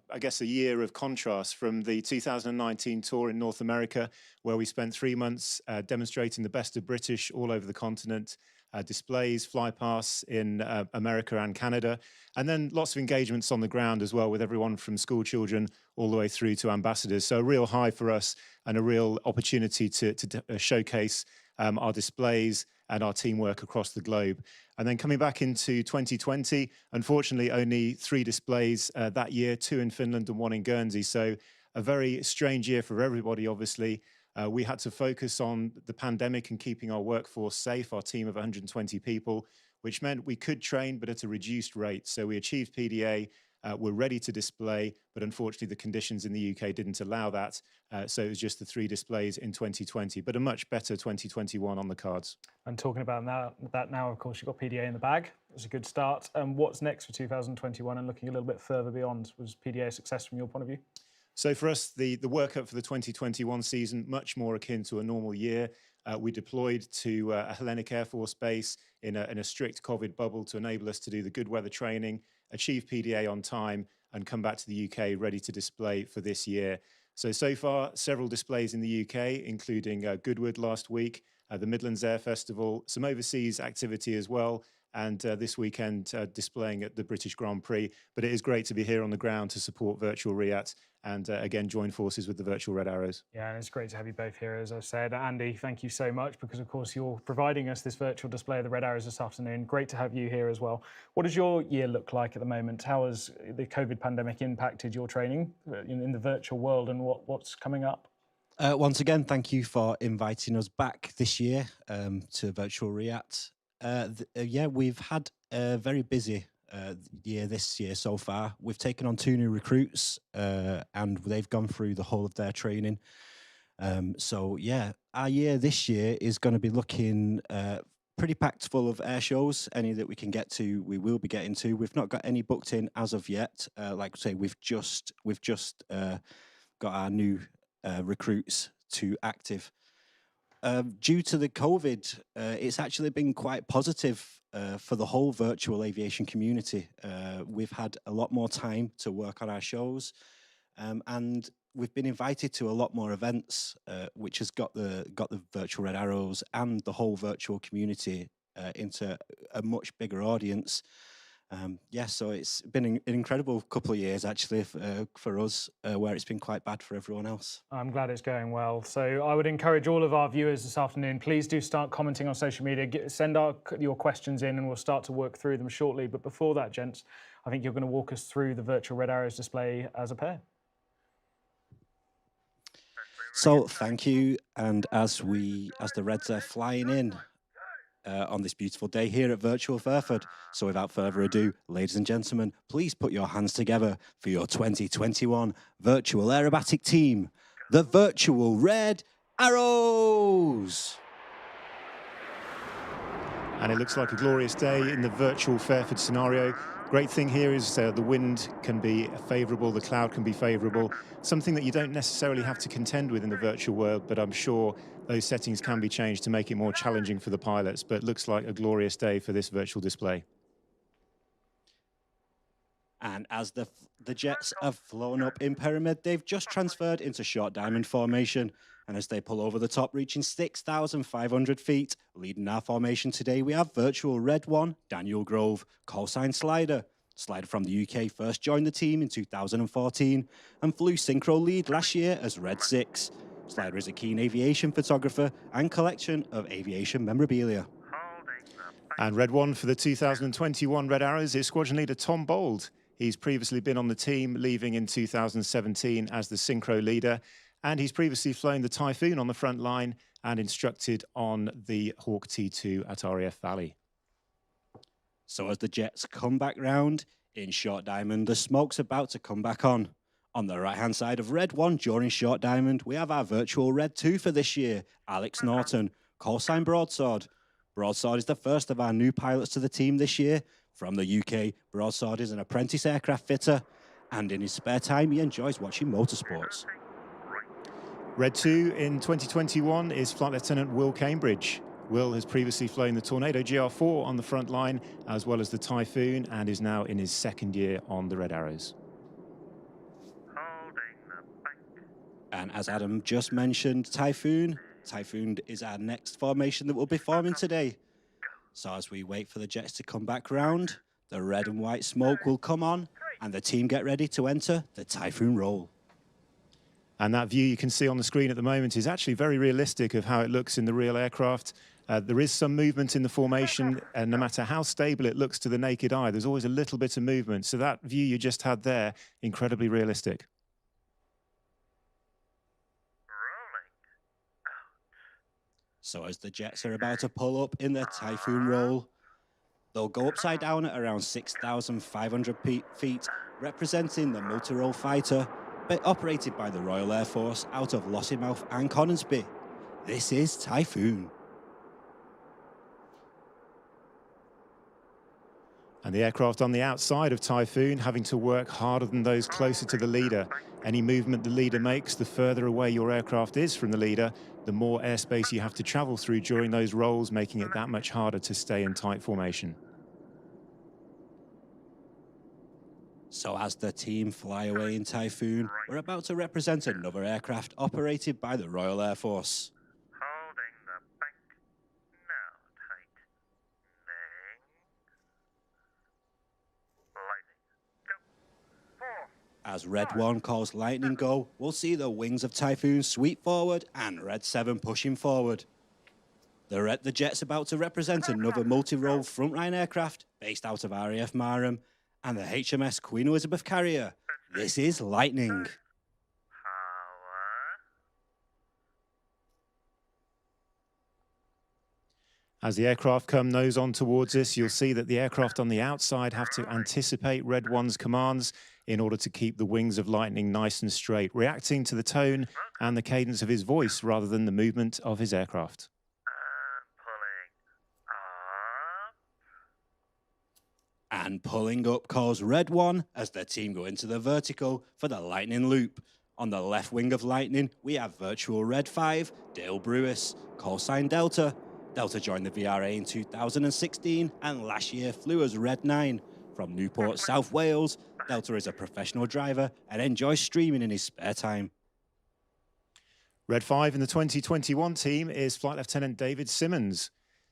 I guess, a year of contrast from the 2019 tour in North America, where we spent 3 months demonstrating the best of British all over the continent, displays, flypasts in America and Canada, and then lots of engagements on the ground as well with everyone from school children all the way through to ambassadors. So a real high for us and a real opportunity to showcase our displays and our teamwork across the globe. And then coming back into 2020, unfortunately, only 3 displays that year, 2 in Finland and 1 in Guernsey. So a very strange year for everybody, obviously. We had to focus on the pandemic and keeping our workforce safe, our team of 120 people, which meant we could train, but at a reduced rate. So we achieved PDA, we're ready to display, but unfortunately the conditions in the UK didn't allow that. So it was just the 3 displays in 2020, but a much better 2021 on the cards. And talking about that now, of course, you've got PDA in the bag. It's a good start. And what's next for 2021 and looking a little bit further beyond? Was PDA a success from your point of view? So for us, the workup for the 2021 season, much more akin to a normal year. We deployed to a Hellenic Air Force base in a strict COVID bubble to enable us to do the good weather training, achieve PDA on time, and come back to the UK ready to display for this year. So far, several displays in the UK, including Goodwood last week, the Midlands Air Festival, some overseas activity as well, and this weekend displaying at the British Grand Prix. But it is great to be here on the ground to support Virtual RIAT and again join forces with the Virtual Red Arrows. Yeah, and it's great to have you both here, as I said. Andy, thank you so much, because of course you're providing us this virtual display of the Red Arrows this afternoon. Great to have you here as well. What does your year look like at the moment? How has the COVID pandemic impacted your training in the virtual world, and what's coming up? Once again, thank you for inviting us back this year to Virtual RIAT. Yeah, we've had a very busy year this year so far. We've taken on 2 new recruits and they've gone through the whole of their training. So yeah, our year this year is going to be looking pretty packed full of air shows. Any that we can get to, we will be getting to. We've not got any booked in as of yet. Like I say, we've just got our new recruits to active. Due to the COVID, it's actually been quite positive for the whole virtual aviation community. We've had a lot more time to work on our shows, and we've been invited to a lot more events, which has got the virtual Red Arrows and the whole virtual community into a much bigger audience. So it's been an incredible couple of years, actually, for us, where it's been quite bad for everyone else. I'm glad it's going well. So I would encourage all of our viewers this afternoon, please do start commenting on social media. Send your questions in and we'll start to work through them shortly. But before that, gents, I think you're going to walk us through the virtual Red Arrows display as a pair. So thank you. And as the Reds are flying in, on this beautiful day here at Virtual Fairford. So without further ado, ladies and gentlemen, please put your hands together for your 2021 Virtual Aerobatic team, the Virtual Red Arrows. And it looks like a glorious day in the Virtual Fairford scenario. Great thing here is the wind can be favourable, the cloud can be favourable, something that you don't necessarily have to contend with in the virtual world, but I'm sure those settings can be changed to make it more challenging for the pilots. But it looks like a glorious day for this virtual display. And as the jets have flown up in pyramid, they've just transferred into short diamond formation. And as they pull over the top, reaching 6,500 feet, leading our formation today, we have Virtual Red 1, Daniel Grove, callsign Slider. Slider from the UK first joined the team in 2014 and flew Synchro Lead last year as Red 6. Slider is a keen aviation photographer and collection of aviation memorabilia. And Red 1 for the 2021 Red Arrows is squadron leader Tom Bold. He's previously been on the team, leaving in 2017 as the Synchro leader. And he's previously flown the Typhoon on the front line and instructed on the Hawk T2 at RAF Valley. So as the jets come back round in short diamond, the smoke's about to come back on. On the right-hand side of Red 1 during short diamond, we have our Virtual Red 2 for this year, Alex Norton, callsign Broadsword. Broadsword is the first of our new pilots to the team this year. From the UK, Broadsword is an apprentice aircraft fitter, and in his spare time, he enjoys watching motorsports. Red 2 in 2021 is Flight Lieutenant Will Cambridge. Will has previously flown the Tornado GR4 on the front line, as well as the Typhoon, and is now in his second year on the Red Arrows. And as Adam just mentioned, Typhoon is our next formation that will be forming today. So as we wait for the jets to come back round, the red and white smoke will come on, and the team get ready to enter the Typhoon roll. And that view you can see on the screen at the moment is actually very realistic of how it looks in the real aircraft. There is some movement in the formation, and no matter how stable it looks to the naked eye, there's always a little bit of movement. So that view you just had there, incredibly realistic. So as the jets are about to pull up in their Typhoon roll, they'll go upside down at around 6,500 feet, representing the multi-role fighter, operated by the Royal Air Force out of Lossiemouth and Coningsby. This is Typhoon. And the aircraft on the outside of Typhoon having to work harder than those closer to the leader. Any movement the leader makes, the further away your aircraft is from the leader, the more airspace you have to travel through during those rolls, making it that much harder to stay in tight formation. So as the team fly away in Typhoon, we're about to represent another aircraft operated by the Royal Air Force. As Red 1 calls Lightning Go, we'll see the wings of Typhoon sweep forward and Red 7 pushing forward. The jet's about to represent another multi-role frontline aircraft based out of RAF Marham and the HMS Queen Elizabeth carrier. This is Lightning. As the aircraft come nose on towards us, you'll see that the aircraft on the outside have to anticipate Red 1's commands in order to keep the wings of Lightning nice and straight, reacting to the tone and the cadence of his voice rather than the movement of his aircraft. And pulling up calls Red 1 as their team go into the vertical for the Lightning loop. On the left wing of Lightning, we have Virtual Red 5, Dale Brewis, callsign Delta, Delta joined the VRA in 2016 and last year flew as Red 9. From Newport, South Wales, Delta is a professional driver and enjoys streaming in his spare time. Red 5 in the 2021 team is Flight Lieutenant David Simmons.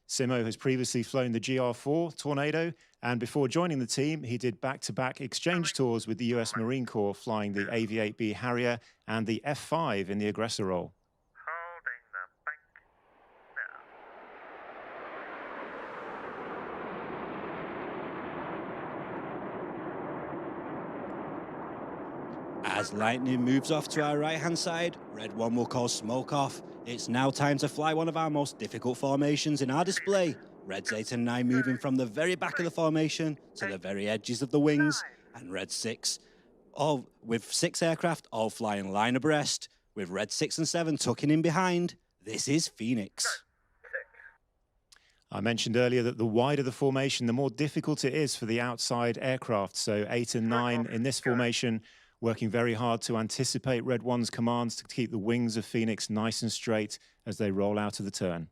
Simo has previously flown the GR4 Tornado, and before joining the team, he did back-to-back exchange tours with the US Marine Corps, flying the AV-8B Harrier and the F5 in the aggressor role. As Lightning moves off to our right-hand side, Red 1 will call smoke off. It's now time to fly one of our most difficult formations in our display. Reds 8 and 9 moving from the very back of the formation to the very edges of the wings, and Red 6, all with 6 aircraft all flying line abreast, with Red 6 and 7 tucking in behind. This is Phoenix. I mentioned earlier that the wider the formation, the more difficult it is for the outside aircraft. So 8 and 9 in this formation, working very hard to anticipate Red 1's commands to keep the wings of Phoenix nice and straight as they roll out of the turn.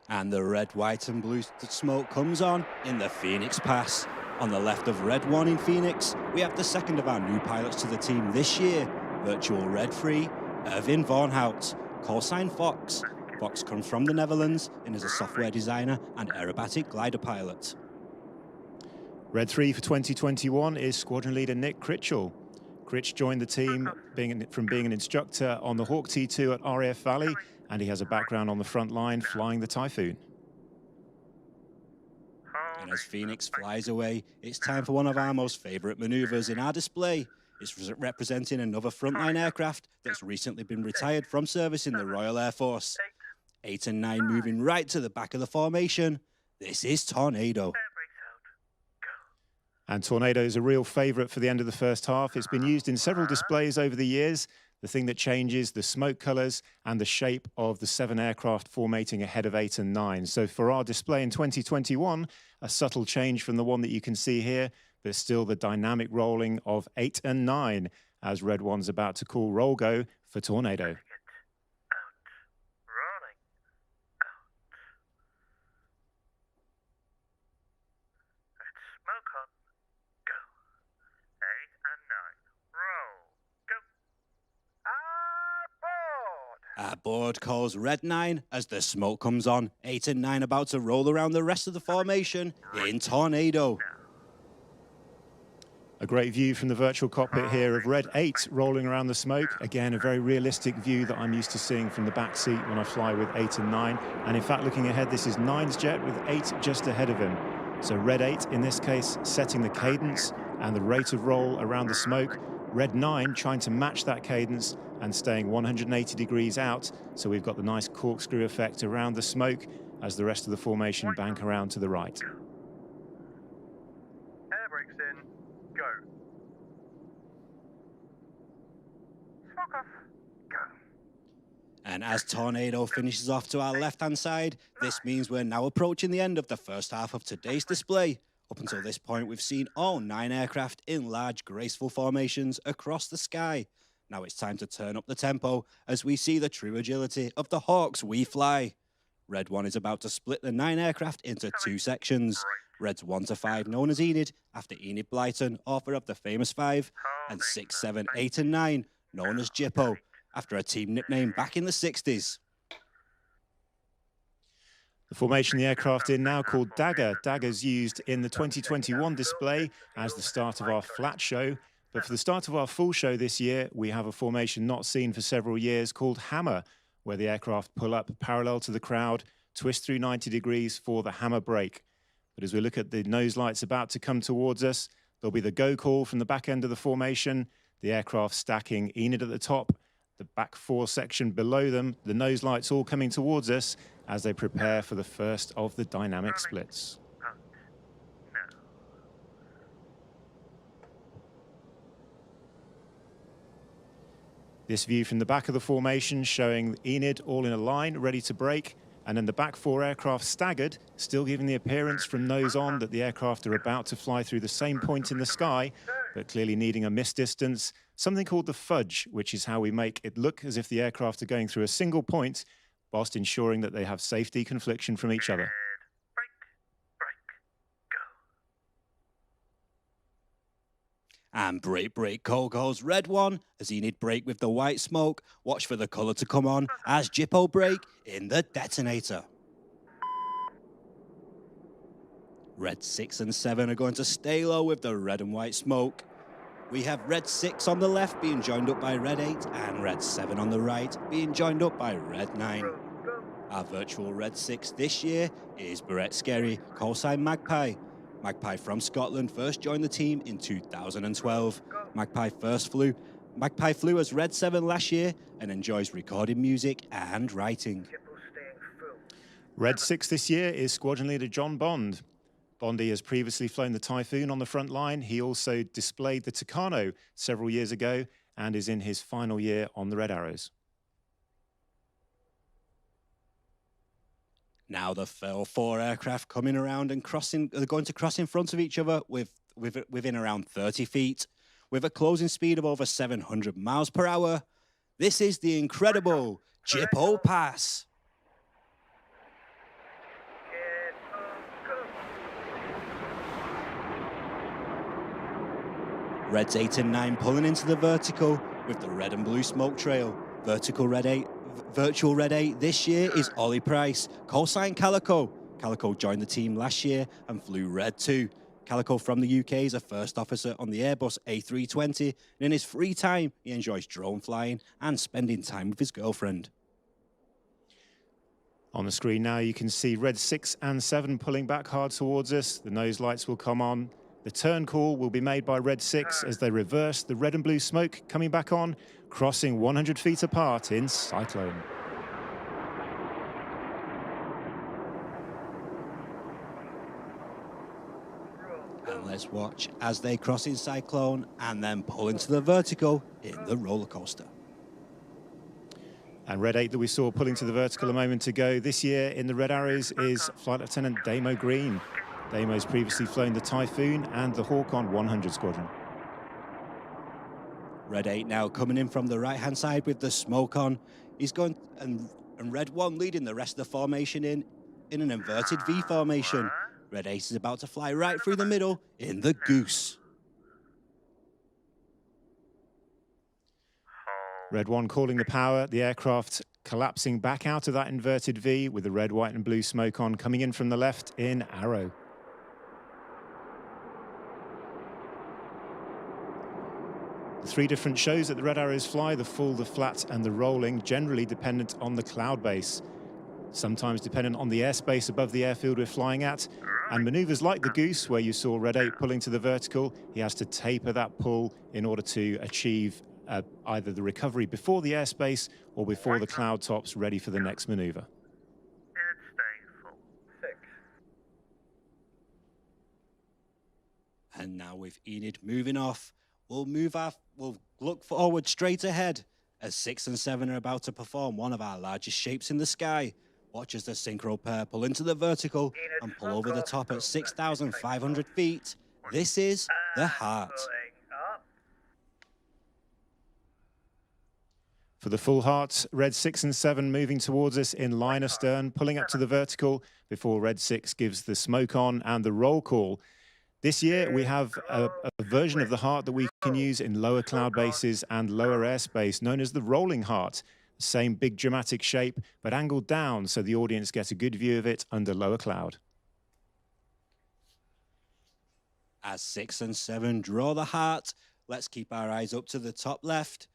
And the red, white and blue smoke comes on in the Phoenix Pass. On the left of Red 1 in Phoenix, we have the second of our new pilots to the team this year, Virtual Red 3, Erwin Vornhout, call sign Fox. Fox comes from the Netherlands and is a software designer and aerobatic glider pilot. Red 3 for 2021 is squadron leader Nick Critchell. Critch joined the team from being an instructor on the Hawk T2 at RAF Valley, and he has a background on the front line flying the Typhoon. And as Phoenix flies away, it's time for one of our most favourite manoeuvres in our display. It's representing another frontline aircraft that's recently been retired from service in the Royal Air Force. 8 and 9 moving right to the back of the formation. This is Tornado. And Tornado is a real favourite for the end of the first half. It's been used in several displays over the years. The thing that changes, the smoke colours and the shape of the 7 aircraft formating ahead of 8 and 9. So for our display in 2021, a subtle change from the one that you can see here, but still the dynamic rolling of 8 and 9 as Red 1's about to call roll go for Tornado. Our board calls Red 9 as the smoke comes on. 8 and 9 about to roll around the rest of the formation in Tornado. A great view from the virtual cockpit here of Red 8 rolling around the smoke. Again, a very realistic view that I'm used to seeing from the back seat when I fly with 8 and 9. And in fact, looking ahead, this is 9's jet with 8 just ahead of him. So Red 8, in this case, setting the cadence and the rate of roll around the smoke. Red 9 trying to match that cadence and staying 180 degrees out. So we've got the nice corkscrew effect around the smoke as the rest of the formation bank around to the right. Air brakes in, go. Smoke off, go. And as Tornado finishes off to our left-hand side, this means we're now approaching the end of the first half of today's display. Up until this point, we've seen all 9 aircraft in large, graceful formations across the sky. Now it's time to turn up the tempo as we see the true agility of the Hawks we fly. Red 1 is about to split the 9 aircraft into 2 sections. Reds 1 to 5, known as Enid, after Enid Blyton, author of the famous 5, and 6, 7, 8 and 9, known as Jippo, after a team nickname back in the 60s. The formation the aircraft in now called Dagger. Dagger's used in the 2021 display as the start of our flat show. But for the start of our full show this year, we have a formation not seen for several years called Hammer, where the aircraft pull up parallel to the crowd, twist through 90 degrees for the hammer brake. But as we look at the nose lights about to come towards us, there'll be the go call from the back end of the formation, the aircraft stacking Enid at the top, the back 4 section below them, the nose lights all coming towards us as they prepare for the first of the dynamic splits. This view from the back of the formation showing Enid all in a line, ready to brake, and then the back 4 aircraft staggered, still giving the appearance from nose on that the aircraft are about to fly through the same point in the sky, but clearly needing a miss distance, something called the fudge, which is how we make it look as if the aircraft are going through a single point, whilst ensuring that they have safety confliction from each other. And brake, brake, go goes red one, as Enid brake with the white smoke. Watch for the colour to come on as Jippo brake in the detonator. Red 6 and 7 are going to stay low with the red and white smoke. We have red 6 on the left being joined up by red 8 and red 7 on the right being joined up by red 9. Our virtual red 6 this year is Barrett Skerry, callsign Magpie. Magpie from Scotland first joined the team in 2012. Magpie flew as red 7 last year and enjoys recording music and writing. Red 6 this year is squadron leader John Bond. Bondy has previously flown the Typhoon on the front line. He also displayed the Tucano several years ago and is in his final year on the Red Arrows. Now the four aircraft coming around and they're going to cross in front of each other within around 30 feet with a closing speed of over 700 miles per hour. This is the incredible Jippo Pass. Reds 8 and 9 pulling into the vertical with the red and blue smoke trail. Virtual red 8 this year is Ollie Price, callsign Calico. Calico joined the team last year and flew red 2. Calico from the UK is a first officer on the Airbus A320, and in his free time he enjoys drone flying and spending time with his girlfriend. On the screen now you can see red 6 and 7 pulling back hard towards us. The nose lights will come on. The turn call will be made by red 6 as they reverse the red and blue smoke coming back on, crossing 100 feet apart in Cyclone. And let's watch as they cross in Cyclone and then pull into the vertical in the roller coaster. And red 8 that we saw pulling to the vertical a moment ago this year in the Red Arrows is Flight Lieutenant Damo Green. Damo's previously flown the Typhoon and the Hawk-On 100 Squadron. Red 8 now coming in from the right-hand side with the smoke on. He's going, and Red 1 leading the rest of the formation in an inverted V formation. Red 8 is about to fly right through the middle in the Goose. Red 1 calling the power, the aircraft collapsing back out of that inverted V with the red, white and blue smoke on coming in from the left in Arrow. The 3 different shows that the Red Arrows fly, the full, the flat and the rolling, generally dependent on the cloud base. Sometimes dependent on the airspace above the airfield we're flying at. And manoeuvres like the Goose, where you saw Red 8 pulling to the vertical, he has to taper that pull in order to achieve either the recovery before the airspace or before the cloud tops ready for the next manoeuvre. And now with Enid moving off, we'll look forward straight ahead as 6 and 7 are about to perform one of our largest shapes in the sky. Watch as the synchro pair pull into the vertical and pull over the top at 6,500 feet. This is the Heart. For the full Heart, Red 6 and 7 moving towards us in line astern, pulling up to the vertical before Red 6 gives the smoke on and the roll call. This year, we have a version of the Heart that we can use in lower cloud bases and lower airspace, known as the Rolling Heart. Same big dramatic shape, but angled down so the audience gets a good view of it under lower cloud. As 6 and 7 draw the Heart, let's keep our eyes up to the top left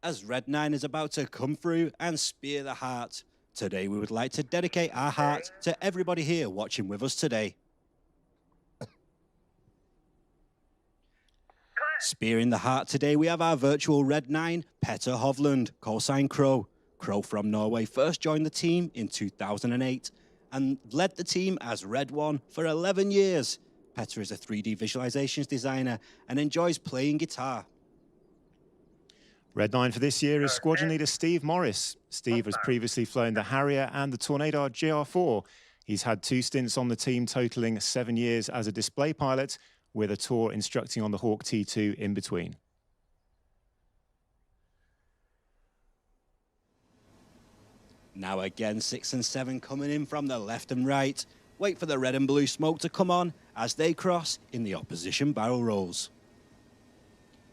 as Red 9 is about to come through and spear the Heart. Today, we would like to dedicate our Heart to everybody here watching with us today. Spearing the Heart today, we have our virtual Red 9, Petter Hovland, callsign Crow. Crow from Norway first joined the team in 2008 and led the team as Red 1 for 11 years. Petter is a 3D visualizations designer and enjoys playing guitar. Red 9 for this year is squadron leader Steve Morris. Steve has previously flown the Harrier and the Tornado GR4. He's had 2 stints on the team, totaling 7 years as a display pilot, with a tour instructing on the Hawk T2 in between. Now again, 6 and 7 coming in from the left and right. Wait for the red and blue smoke to come on as they cross in the opposition barrel rolls.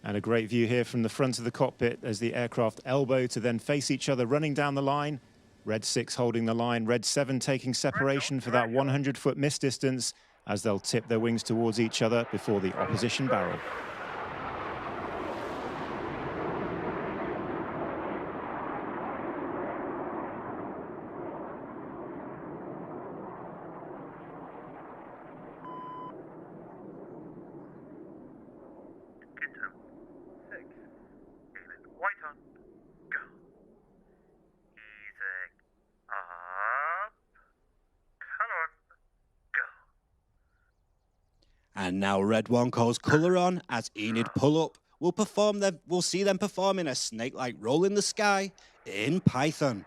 And a great view here from the front of the cockpit as the aircraft elbow to then face each other running down the line. Red 6 holding the line, Red 7 taking separation for that 100-foot miss distance as they'll tip their wings towards each other before the opposition barrel. And now Red 1 calls colour on as Enid pull up. We'll see them performing a snake-like roll in the sky in Python.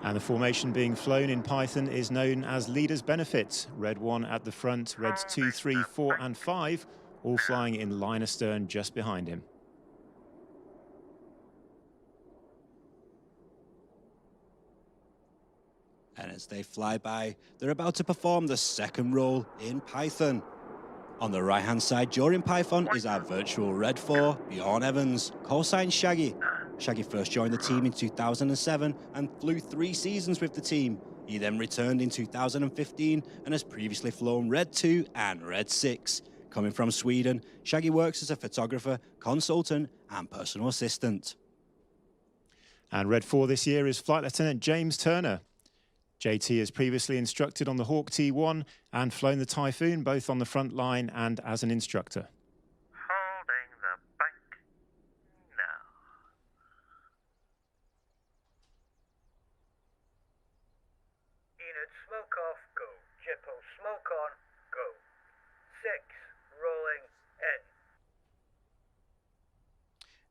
And the formation being flown in Python is known as Leaders Benefit. Red 1 at the front, Reds 2, 3, 4 and 5 all flying in line astern just behind him. And as they fly by, they're about to perform the second roll in Python. On the right-hand side, during Python, is our virtual Red 4, Bjorn Evans, call sign Shaggy. Shaggy first joined the team in 2007 and flew 3 seasons with the team. He then returned in 2015 and has previously flown Red 2 and Red 6. Coming from Sweden, Shaggy works as a photographer, consultant and personal assistant. And Red 4 this year is Flight Lieutenant James Turner. JT has previously instructed on the Hawk T1 and flown the Typhoon both on the front line and as an instructor. Holding the bank now. Enid, smoke off, go. Jippo, smoke on, go. 6, rolling in.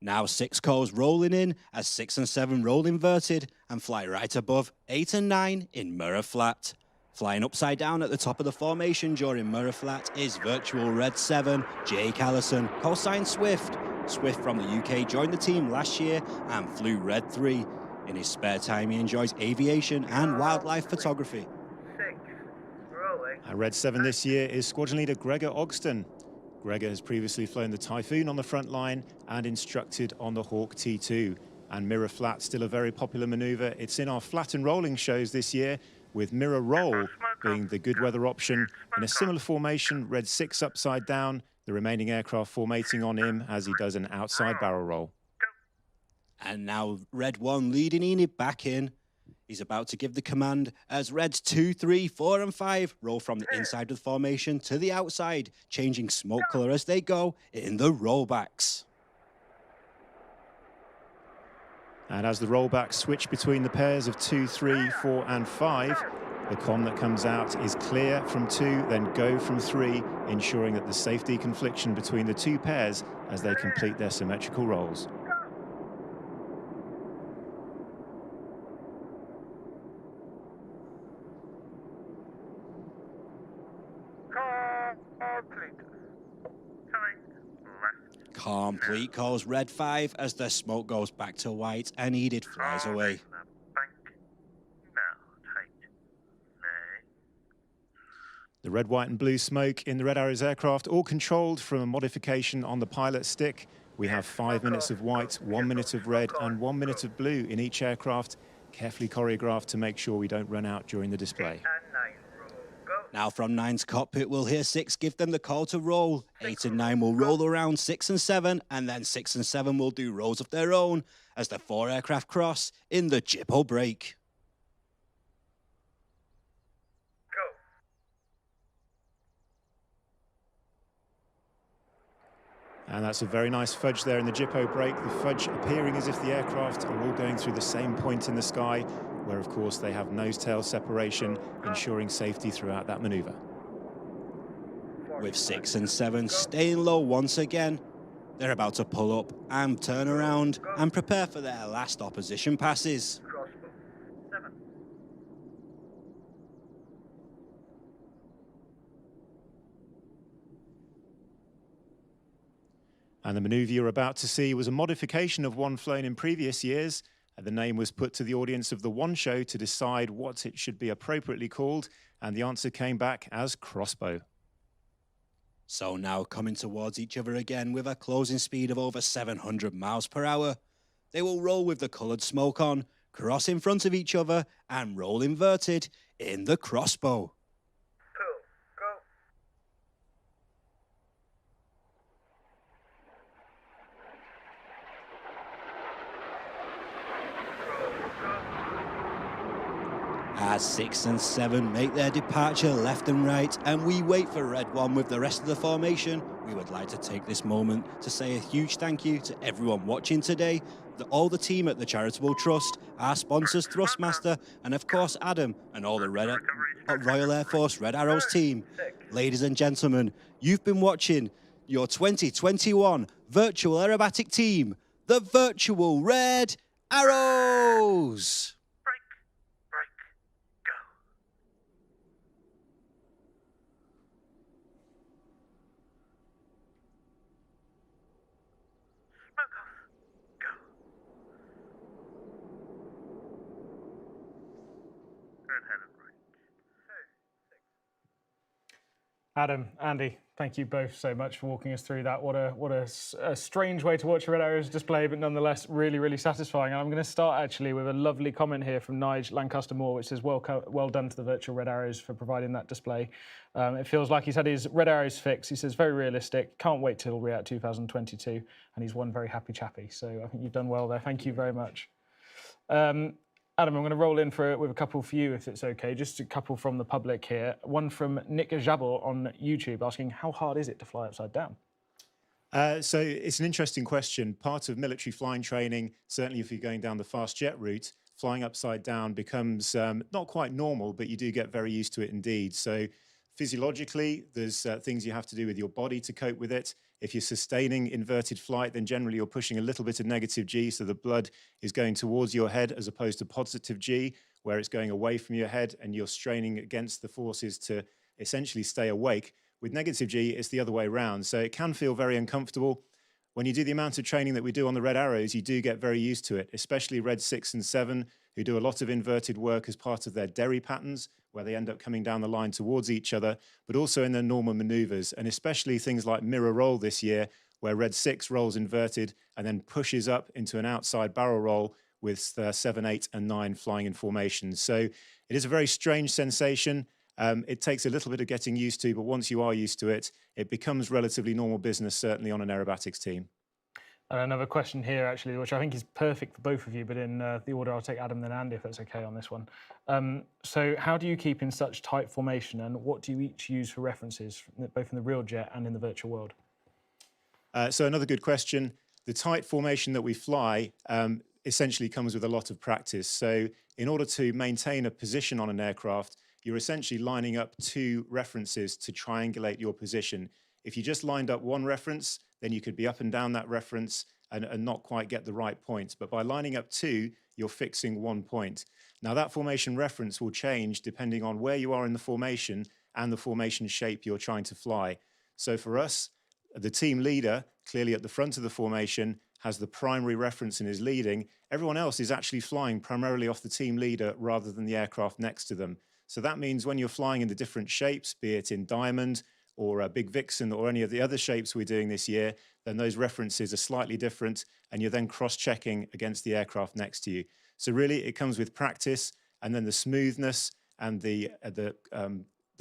Now 6 calls rolling in as 6 and 7 roll inverted and fly right above 8 and 9 in Mirror Flat. Flying upside down at the top of the formation during Mirror Flat is virtual Red 7, Jake Allison, call sign Swift. Swift from the UK joined the team last year and flew Red 3. In his spare time, he enjoys aviation and wildlife photography. 6, rolling. And Red 7 this year is Squadron Leader Gregor Ogston. Gregor has previously flown the Typhoon on the front line and instructed on the Hawk T2. And Mirror Flat, still a very popular manoeuvre. It's in our flat and rolling shows this year, with Mirror Roll being the good weather option. In a similar formation, Red 6 upside down, the remaining aircraft formating on him as he does an outside barrel roll. And now Red 1 leading Enid back in. He's about to give the command as Reds 2, 3, 4 and 5 roll from the inside of the formation to the outside, changing smoke colour as they go in the rollbacks. And as the rollbacks switch between the pairs of 2, 3, 4 and 5, the comm that comes out is clear from 2, then go from 3, ensuring that the safety confliction between the 2 pairs as they complete their symmetrical rolls. Complete calls Red 5 as the smoke goes back to white and Enid flies away. The red, white and blue smoke in the Red Arrows aircraft, all controlled from a modification on the pilot stick. We have 5 minutes of white, 1 minute of red and 1 minute of blue in each aircraft, carefully choreographed to make sure we don't run out during the display. Now from 9's cockpit, we'll hear 6 give them the call to roll. 8 and 9 will roll around 6 and 7, and then 6 and 7 will do rolls of their own as the 4 aircraft cross in the Jippo break. And that's a very nice fudge there in the Jippo break. The fudge appearing as if the aircraft are all going through the same point in the sky, where of course they have nose-tail separation, ensuring safety throughout that manoeuvre. With 6 and 7 staying low once again, they're about to pull up and turn around and prepare for their last opposition passes. And the manoeuvre you're about to see was a modification of one flown in previous years. The name was put to the audience of the One Show to decide what it should be appropriately called, and the answer came back as crossbow. So now coming towards each other again with a closing speed of over 700 miles per hour. They will roll with the coloured smoke on, cross in front of each other, and roll inverted in the crossbow. As 6 and 7 make their departure left and right, and we wait for Red 1 with the rest of the formation, we would like to take this moment to say a huge thank you to everyone watching today, all the team at the Charitable Trust, our sponsors Thrustmaster, and of course Adam and all the Royal Air Force Red Arrows team. Ladies and gentlemen, you've been watching your 2021 Virtual Aerobatic Team, the Virtual Red Arrows! Adam, Andy, thank you both so much for walking us through that. What a strange way to watch a Red Arrows display, but nonetheless really, really satisfying. And I'm going to start actually with a lovely comment here from Nige Lancaster Moore, which says, well done to the Virtual Red Arrows for providing that display. It feels like he's had his Red Arrows fix. He says, very realistic. Can't wait till we're at 2022. And he's one very happy chappy. So I think you've done well there. Thank you very much. Adam, I'm going to roll in with a couple for you, if it's okay. Just a couple from the public here. One from Nick Jabor on YouTube asking, how hard is it to fly upside down? So it's an interesting question. Part of military flying training, certainly if you're going down the fast jet route, flying upside down becomes not quite normal, but you do get very used to it indeed. So physiologically, there's things you have to do with your body to cope with it. If you're sustaining inverted flight, then generally you're pushing a little bit of negative G, so the blood is going towards your head as opposed to positive G, where it's going away from your head and you're straining against the forces to essentially stay awake. With negative G, it's the other way around, so it can feel very uncomfortable. When you do the amount of training that we do on the Red Arrows, you do get very used to it, especially Red 6 and 7, who do a lot of inverted work as part of their Derry patterns, where they end up coming down the line towards each other, but also in their normal maneuvers, and especially things like mirror roll this year, where Red 6 rolls inverted and then pushes up into an outside barrel roll with 7, 8, and 9 flying in formation. So it is a very strange sensation. It takes a little bit of getting used to, but once you are used to it, it becomes relatively normal business, certainly on an aerobatics team. And another question here, actually, which I think is perfect for both of you, but in the order I'll take Adam then Andy, if that's okay on this one. So how do you keep in such tight formation, and what do you each use for references, both in the real jet and in the virtual world? So another good question. The tight formation that we fly essentially comes with a lot of practice. So in order to maintain a position on an aircraft, you're essentially lining up two references to triangulate your position. If you just lined up one reference, then you could be up and down that reference and not quite get the right point. But by lining up two, you're fixing 1 point. Now that formation reference will change depending on where you are in the formation and the formation shape you're trying to fly. So for us, the team leader, clearly at the front of the formation, has the primary reference and is leading. Everyone else is actually flying primarily off the team leader rather than the aircraft next to them. So that means when you're flying in the different shapes, be it in Diamond or a Big Vixen or any of the other shapes we're doing this year, then those references are slightly different and you're then cross-checking against the aircraft next to you. So really it comes with practice, and then the smoothness and the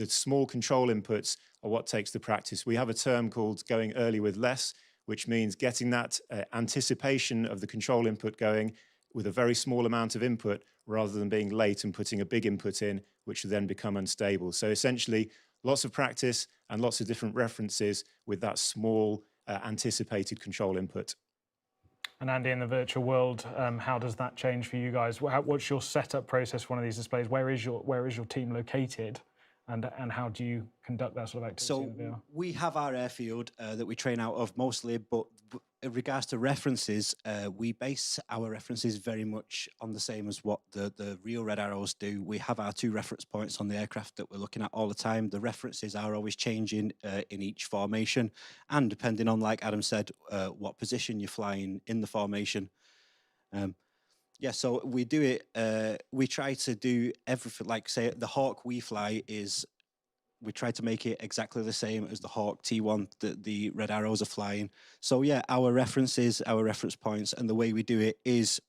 small control inputs are what takes the practice. We have a term called going early with less, which means getting that anticipation of the control input going with a very small amount of input rather than being late and putting a big input in, which will then become unstable. So essentially, lots of practice and lots of different references with that small anticipated control input. And Andy, in the virtual world, how does that change for you guys? What's your setup process for one of these displays? Where is your team located? And how do you conduct that sort of activity in the VR? We have our airfield that we train out of mostly, but in regards to references, we base our references very much on the same as what the real Red Arrows do. We have our 2 reference points on the aircraft that we're looking at all the time. The references are always changing in each formation, and depending on, like Adam said, what position you're flying in the formation. Yeah, so we do it, we try to do everything, like say the Hawk we fly is, we try to make it exactly the same as the Hawk T1 that the Red Arrows are flying. So yeah, our references, our reference points, and the way we do it is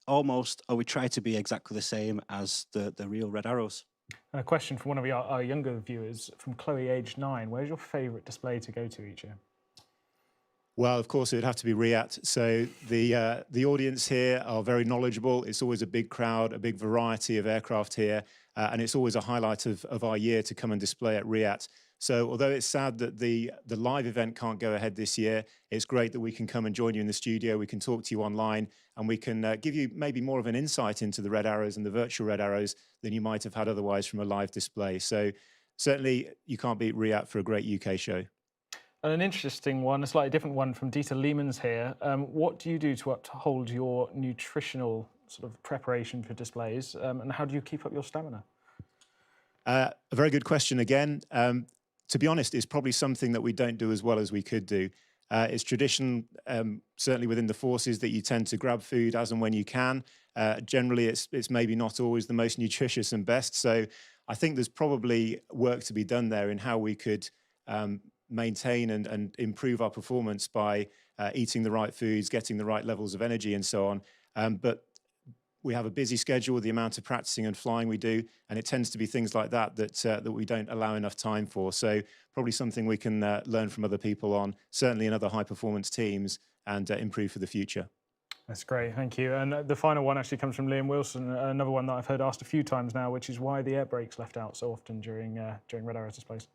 almost, or we try to be exactly the same as the real Red Arrows. A question from one of our younger viewers, from Chloe, age 9. Where's your favourite display to go to each year? Well, of course, it would have to be RIAT. So the audience here are very knowledgeable. It's always a big crowd, a big variety of aircraft here, and it's always a highlight of our year to come and display at RIAT. So although it's sad that the live event can't go ahead this year, it's great that we can come and join you in the studio. We can talk to you online, and we can give you maybe more of an insight into the Red Arrows and the virtual Red Arrows than you might have had otherwise from a live display. So certainly you can't beat RIAT for a great UK show. And an interesting one, a slightly different one from Dieter Lehmans here. What do you do to uphold your nutritional sort of preparation for displays, and how do you keep up your stamina? A very good question again. To be honest, it's probably something that we don't do as well as we could do. It's tradition, certainly within the forces, that you tend to grab food as and when you can. Generally, it's maybe not always the most nutritious and best. So I think there's probably work to be done there in how we could maintain and improve our performance by eating the right foods, getting the right levels of energy and so on. But we have a busy schedule with the amount of practicing and flying we do, and it tends to be things like that that we don't allow enough time for. So probably something we can learn from other people on, certainly in other high-performance teams, and improve for the future. That's great, thank you. And the final one actually comes from Liam Wilson, another one that I've heard asked a few times now, which is why the air brake's left out so often during Red Arrows displays.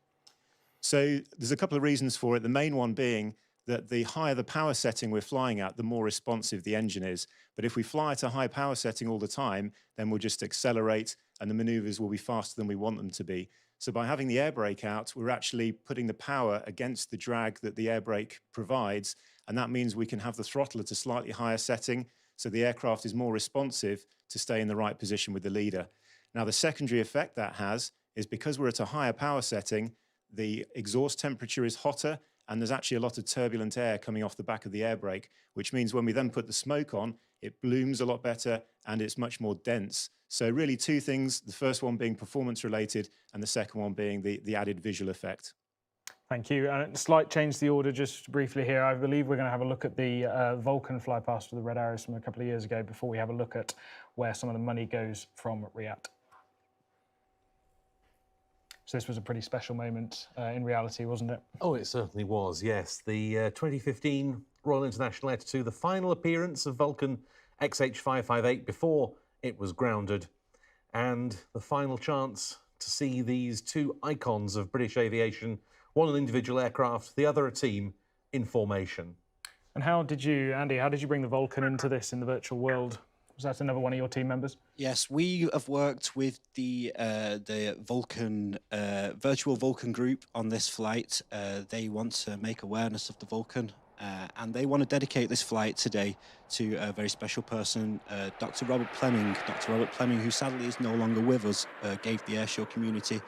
So there's a couple of reasons for it. The main one being that the higher the power setting we're flying at, the more responsive the engine is. But if we fly at a high power setting all the time, then we'll just accelerate and the maneuvers will be faster than we want them to be. So by having the air brake out, we're actually putting the power against the drag that the air brake provides. And that means we can have the throttle at a slightly higher setting, so the aircraft is more responsive to stay in the right position with the leader. Now, the secondary effect that has is because we're at a higher power setting, the exhaust temperature is hotter, and there's actually a lot of turbulent air coming off the back of the air brake, which means when we then put the smoke on, it blooms a lot better and it's much more dense. So really 2 things, the first one being performance related and the second one being the added visual effect. Thank you. And a slight change to the order just briefly here. I believe we're going to have a look at the Vulcan fly past of the Red Arrows from a couple of years ago before we have a look at where some of the money goes from RIAT. So this was a pretty special moment in reality, wasn't it? Oh, it certainly was, yes. The 2015 Royal International Air Tattoo, the final appearance of Vulcan XH558 before it was grounded, and the final chance to see these 2 icons of British aviation, one an individual aircraft, the other a team, in formation. And how did you, Andy, how did you bring the Vulcan into this in the virtual world? Was that another one of your team members? Yes, we have worked with the Vulcan virtual Vulcan group on this flight. They want to make awareness of the Vulcan, and they want to dedicate this flight today to a very special person, Dr. Robert Fleming. Dr. Robert Fleming, who sadly is no longer with us, gave the airshow community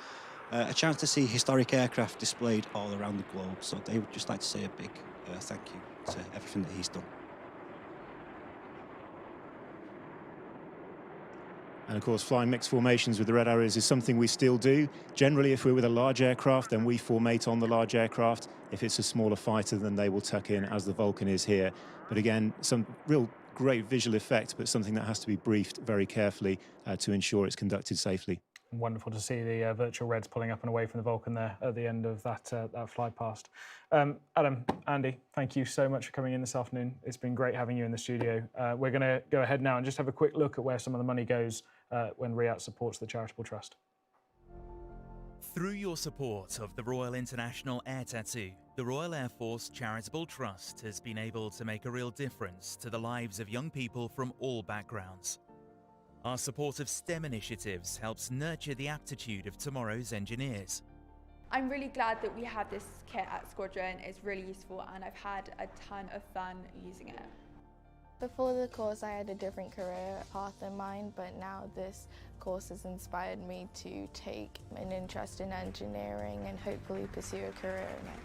a chance to see historic aircraft displayed all around the globe. So they would just like to say a big thank you to everything that he's done. And of course, flying mixed formations with the Red Arrows is something we still do. Generally, if we're with a large aircraft, then we formate on the large aircraft. If it's a smaller fighter, then they will tuck in, as the Vulcan is here. But again, some real great visual effect, but something that has to be briefed very carefully to ensure it's conducted safely. Wonderful to see the virtual Reds pulling up and away from the Vulcan there at the end of that fly past. Adam, Andy, thank you so much for coming in this afternoon. It's been great having you in the studio. We're going to go ahead now and just have a quick look at where some of the money goes when RIAT supports the Charitable Trust. Through your support of the Royal International Air Tattoo, the Royal Air Force Charitable Trust has been able to make a real difference to the lives of young people from all backgrounds. Our support of STEM initiatives helps nurture the aptitude of tomorrow's engineers. I'm really glad that we have this kit at Squadron. It's really useful and I've had a ton of fun using it. Before the course I had a different career path in mind, but now this course has inspired me to take an interest in engineering and hopefully pursue a career in it.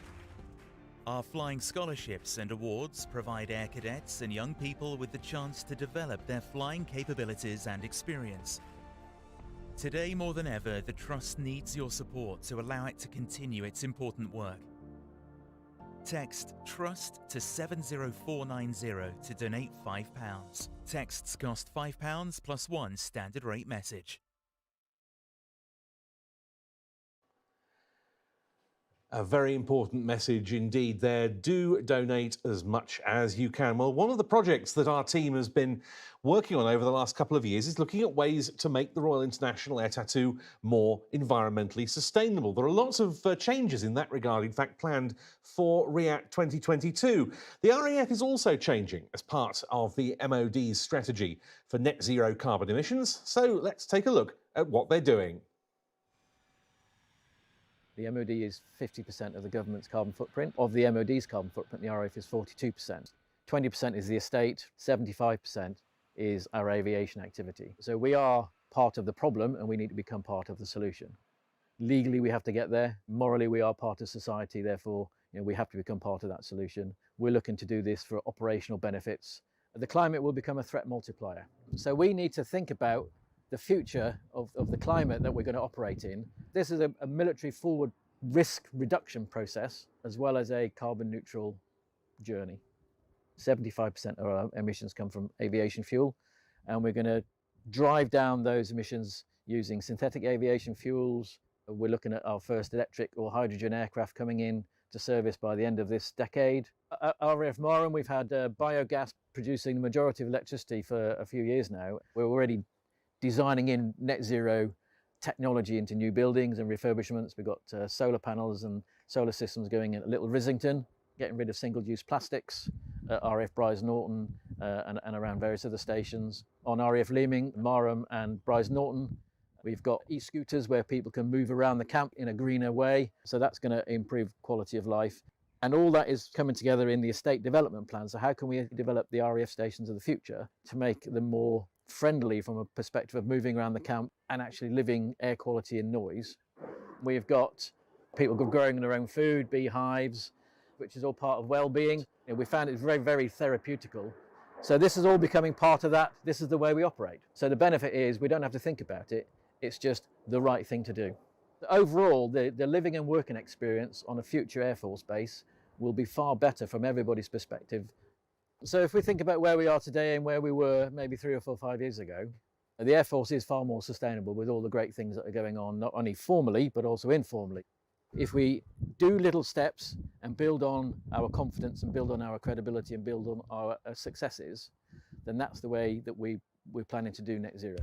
Our flying scholarships and awards provide air cadets and young people with the chance to develop their flying capabilities and experience. Today more than ever, the Trust needs your support to allow it to continue its important work. Text TRUST to 70490 to donate £5. Texts cost £5 plus one standard rate message. A very important message indeed there. Do donate as much as you can. Well, one of the projects that our team has been working on over the last couple of years is looking at ways to make the Royal International Air Tattoo more environmentally sustainable. There are lots of changes in that regard, in fact, planned for RIAT 2022. The RAF is also changing as part of the MOD's strategy for net zero carbon emissions. So let's take a look at what they're doing. The MOD is 50% of the government's carbon footprint. Of the MOD's carbon footprint, the RAF is 42%. 20% is the estate, 75% is our aviation activity. So we are part of the problem and we need to become part of the solution. Legally, we have to get there. Morally, we are part of society. Therefore, we have to become part of that solution. We're looking to do this for operational benefits. The climate will become a threat multiplier. So we need to think about the future of the climate that we're going to operate in. This is a military forward risk reduction process as well as a carbon neutral journey. 75% of our emissions come from aviation fuel, and we're going to drive down those emissions using synthetic aviation fuels. We're looking at our first electric or hydrogen aircraft coming in to service by the end of this decade. At RAF Marham, we've had biogas producing the majority of electricity for a few years now. We're already designing in net zero technology into new buildings and refurbishments. We've got solar panels and solar systems going in at Little Rislington, getting rid of single-use plastics at RAF Brize Norton and around various other stations. On RAF Leeming, Marham and Brize Norton, we've got e-scooters where people can move around the camp in a greener way. So that's going to improve quality of life. And all that is coming together in the estate development plan. So how can we develop the RAF stations of the future to make them more friendly from a perspective of moving around the camp and actually living air quality and noise? We've got people growing their own food, beehives, which is all part of well-being. We found it very, very therapeutical. So this is all becoming part of that. This is the way we operate. So the benefit is we don't have to think about it. It's just the right thing to do. Overall, the living and working experience on a future Air Force base will be far better from everybody's perspective. So if we think about where we are today and where we were maybe 3 or 4 or 5 years ago, the Air Force is far more sustainable with all the great things that are going on, not only formally, but also informally. If we do little steps and build on our confidence and build on our credibility and build on our successes, then that's the way that we're planning to do net zero.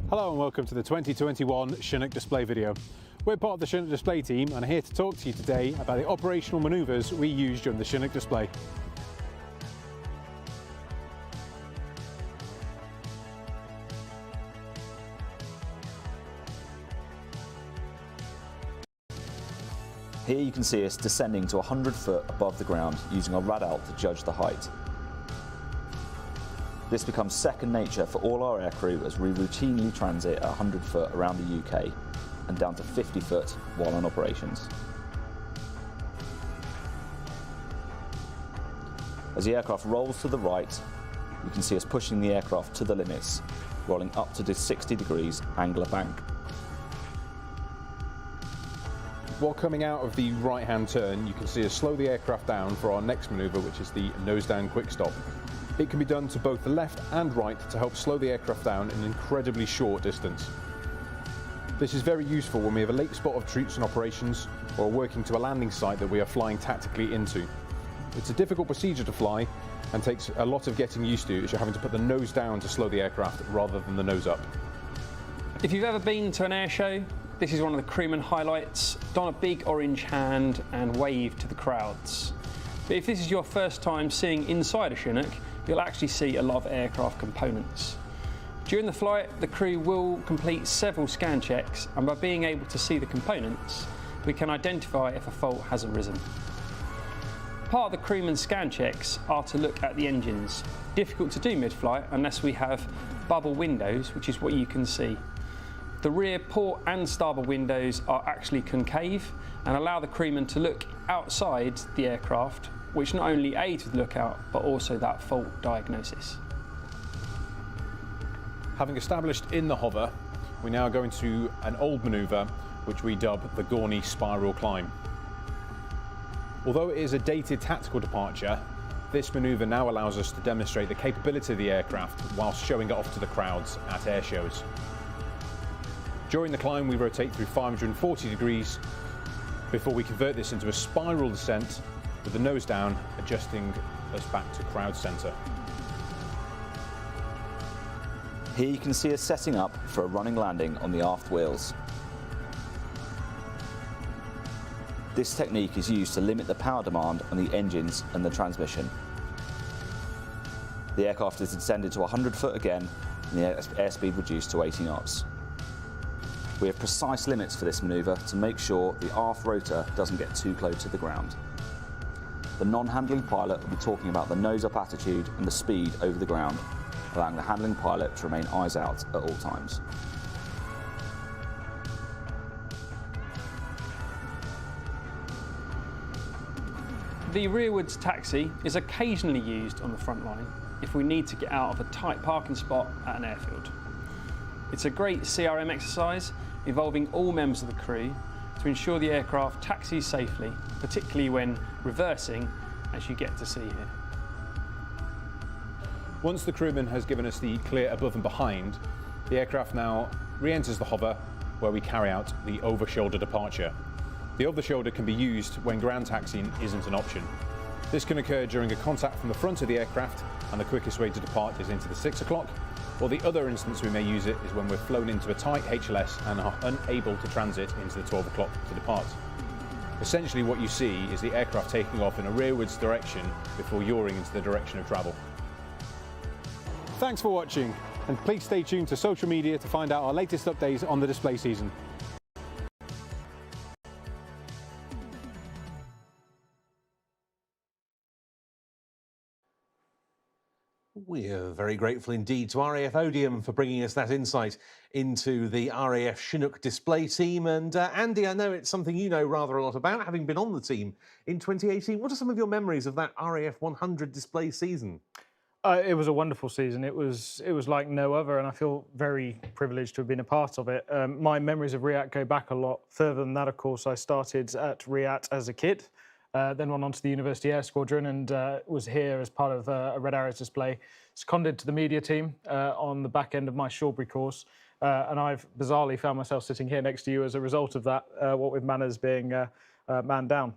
Hello and welcome to the 2021 Chinook display video. We're part of the Chinook display team and are here to talk to you today about the operational manoeuvres we use during the Chinook display. Here you can see us descending to 100 foot above the ground using our rad alt to judge the height. This becomes second nature for all our aircrew as we routinely transit at 100 foot around the UK and down to 50 foot while on operations. As the aircraft rolls to the right, you can see us pushing the aircraft to the limits, rolling up to 60 degrees angular bank. While coming out of the right-hand turn, you can see us slow the aircraft down for our next manoeuvre, which is the nose-down quick stop. It can be done to both the left and right to help slow the aircraft down in an incredibly short distance. This is very useful when we have a late spot of troops and operations or are working to a landing site that we are flying tactically into. It's a difficult procedure to fly and takes a lot of getting used to as you're having to put the nose down to slow the aircraft rather than the nose up. If you've ever been to an air show, this is one of the crewman highlights. Don a big orange hand and wave to the crowds. But if this is your first time seeing inside a Chinook, you'll actually see a lot of aircraft components. During the flight, the crew will complete several scan checks, and by being able to see the components, we can identify if a fault has arisen. Part of the crewman's scan checks are to look at the engines. Difficult to do mid-flight unless we have bubble windows, which is what you can see. The rear port and starboard windows are actually concave and allow the crewman to look outside the aircraft, which not only aids with lookout, but also that fault diagnosis. Having established in the hover, we now go into an old manoeuvre, which we dub the Gorney Spiral Climb. Although it is a dated tactical departure, this manoeuvre now allows us to demonstrate the capability of the aircraft whilst showing it off to the crowds at air shows. During the climb, we rotate through 540 degrees before we convert this into a spiral descent with the nose down, adjusting us back to crowd centre. Here you can see us setting up for a running landing on the aft wheels. This technique is used to limit the power demand on the engines and the transmission. The aircraft is descended to 100 foot again and the airspeed reduced to 80 knots. We have precise limits for this manoeuvre to make sure the aft rotor doesn't get too close to the ground. The non-handling pilot will be talking about the nose-up attitude and the speed over the ground, allowing the handling pilot to remain eyes out at all times. The rearwards taxi is occasionally used on the front line if we need to get out of a tight parking spot at an airfield. It's a great CRM exercise involving all members of the crew to ensure the aircraft taxis safely, particularly when reversing, as you get to see here. Once the crewman has given us the clear above and behind, the aircraft now re-enters the hover where we carry out the over-shoulder departure. The over-shoulder can be used when ground taxiing isn't an option. This can occur during a contact from the front of the aircraft, and the quickest way to depart is into the 6 o'clock, or the other instance we may use it is when we're flown into a tight HLS and are unable to transit into the 12 o'clock to depart. Essentially what you see is the aircraft taking off in a rearwards direction before yawing into the direction of travel. Thanks for watching, and please stay tuned to social media to find out our latest updates on the display season. We're very grateful indeed to RAF Odium for bringing us that insight into the RAF Chinook display team. And Andy, I know it's something you know rather a lot about, having been on the team in 2018. What are some of your memories of that RAF 100 display season? It was a wonderful season. It was like no other, and I feel very privileged to have been a part of it. My memories of RIAT go back a lot further than that, of course. I started at RIAT as a kid. Then went on to the University Air Squadron and was here as part of a Red Arrows display. Seconded to the media team on the back end of my Shawbury course. And I've bizarrely found myself sitting here next to you as a result of that, what with manners being manned down.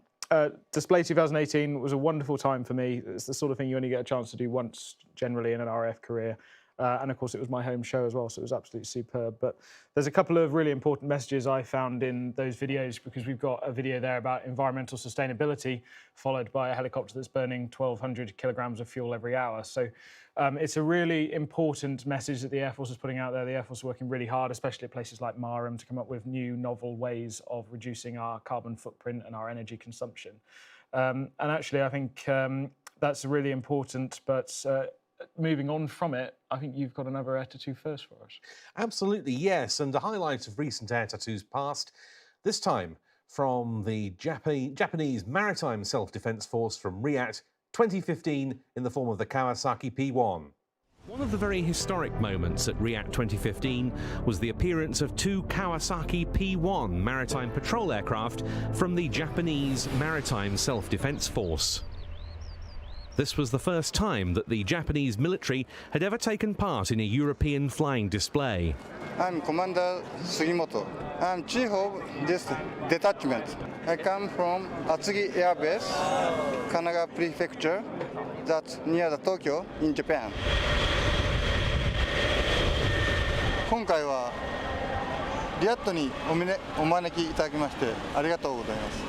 Display 2018 was a wonderful time for me. It's the sort of thing you only get a chance to do once generally in an RAF career. And of course, it was my home show as well, so it was absolutely superb. But there's a couple of really important messages I found in those videos, because we've got a video there about environmental sustainability, followed by a helicopter that's burning 1,200 kilograms of fuel every hour. So it's a really important message that the Air Force is putting out there. The Air Force is working really hard, especially at places like Marham, to come up with new, novel ways of reducing our carbon footprint and our energy consumption. And actually, I think that's really important, but moving on from it, I think you've got another air tattoo first for us. Absolutely, yes. And a highlight of recent air tattoos past, this time from the Japanese Maritime Self-Defense Force from RIAT 2015 in the form of the Kawasaki P1. One of the very historic moments at RIAT 2015 was the appearance of two Kawasaki P1 maritime patrol aircraft from the Japanese Maritime Self-Defense Force. This was the first time that the Japanese military had ever taken part in a European flying display. I'm Commander Sugimoto. I'm chief of this detachment. I come from Atsugi Air Base, Kanaga Prefecture, that's near the Tokyo in Japan. 今回はリアットにお招きいただきましてありがとうございます。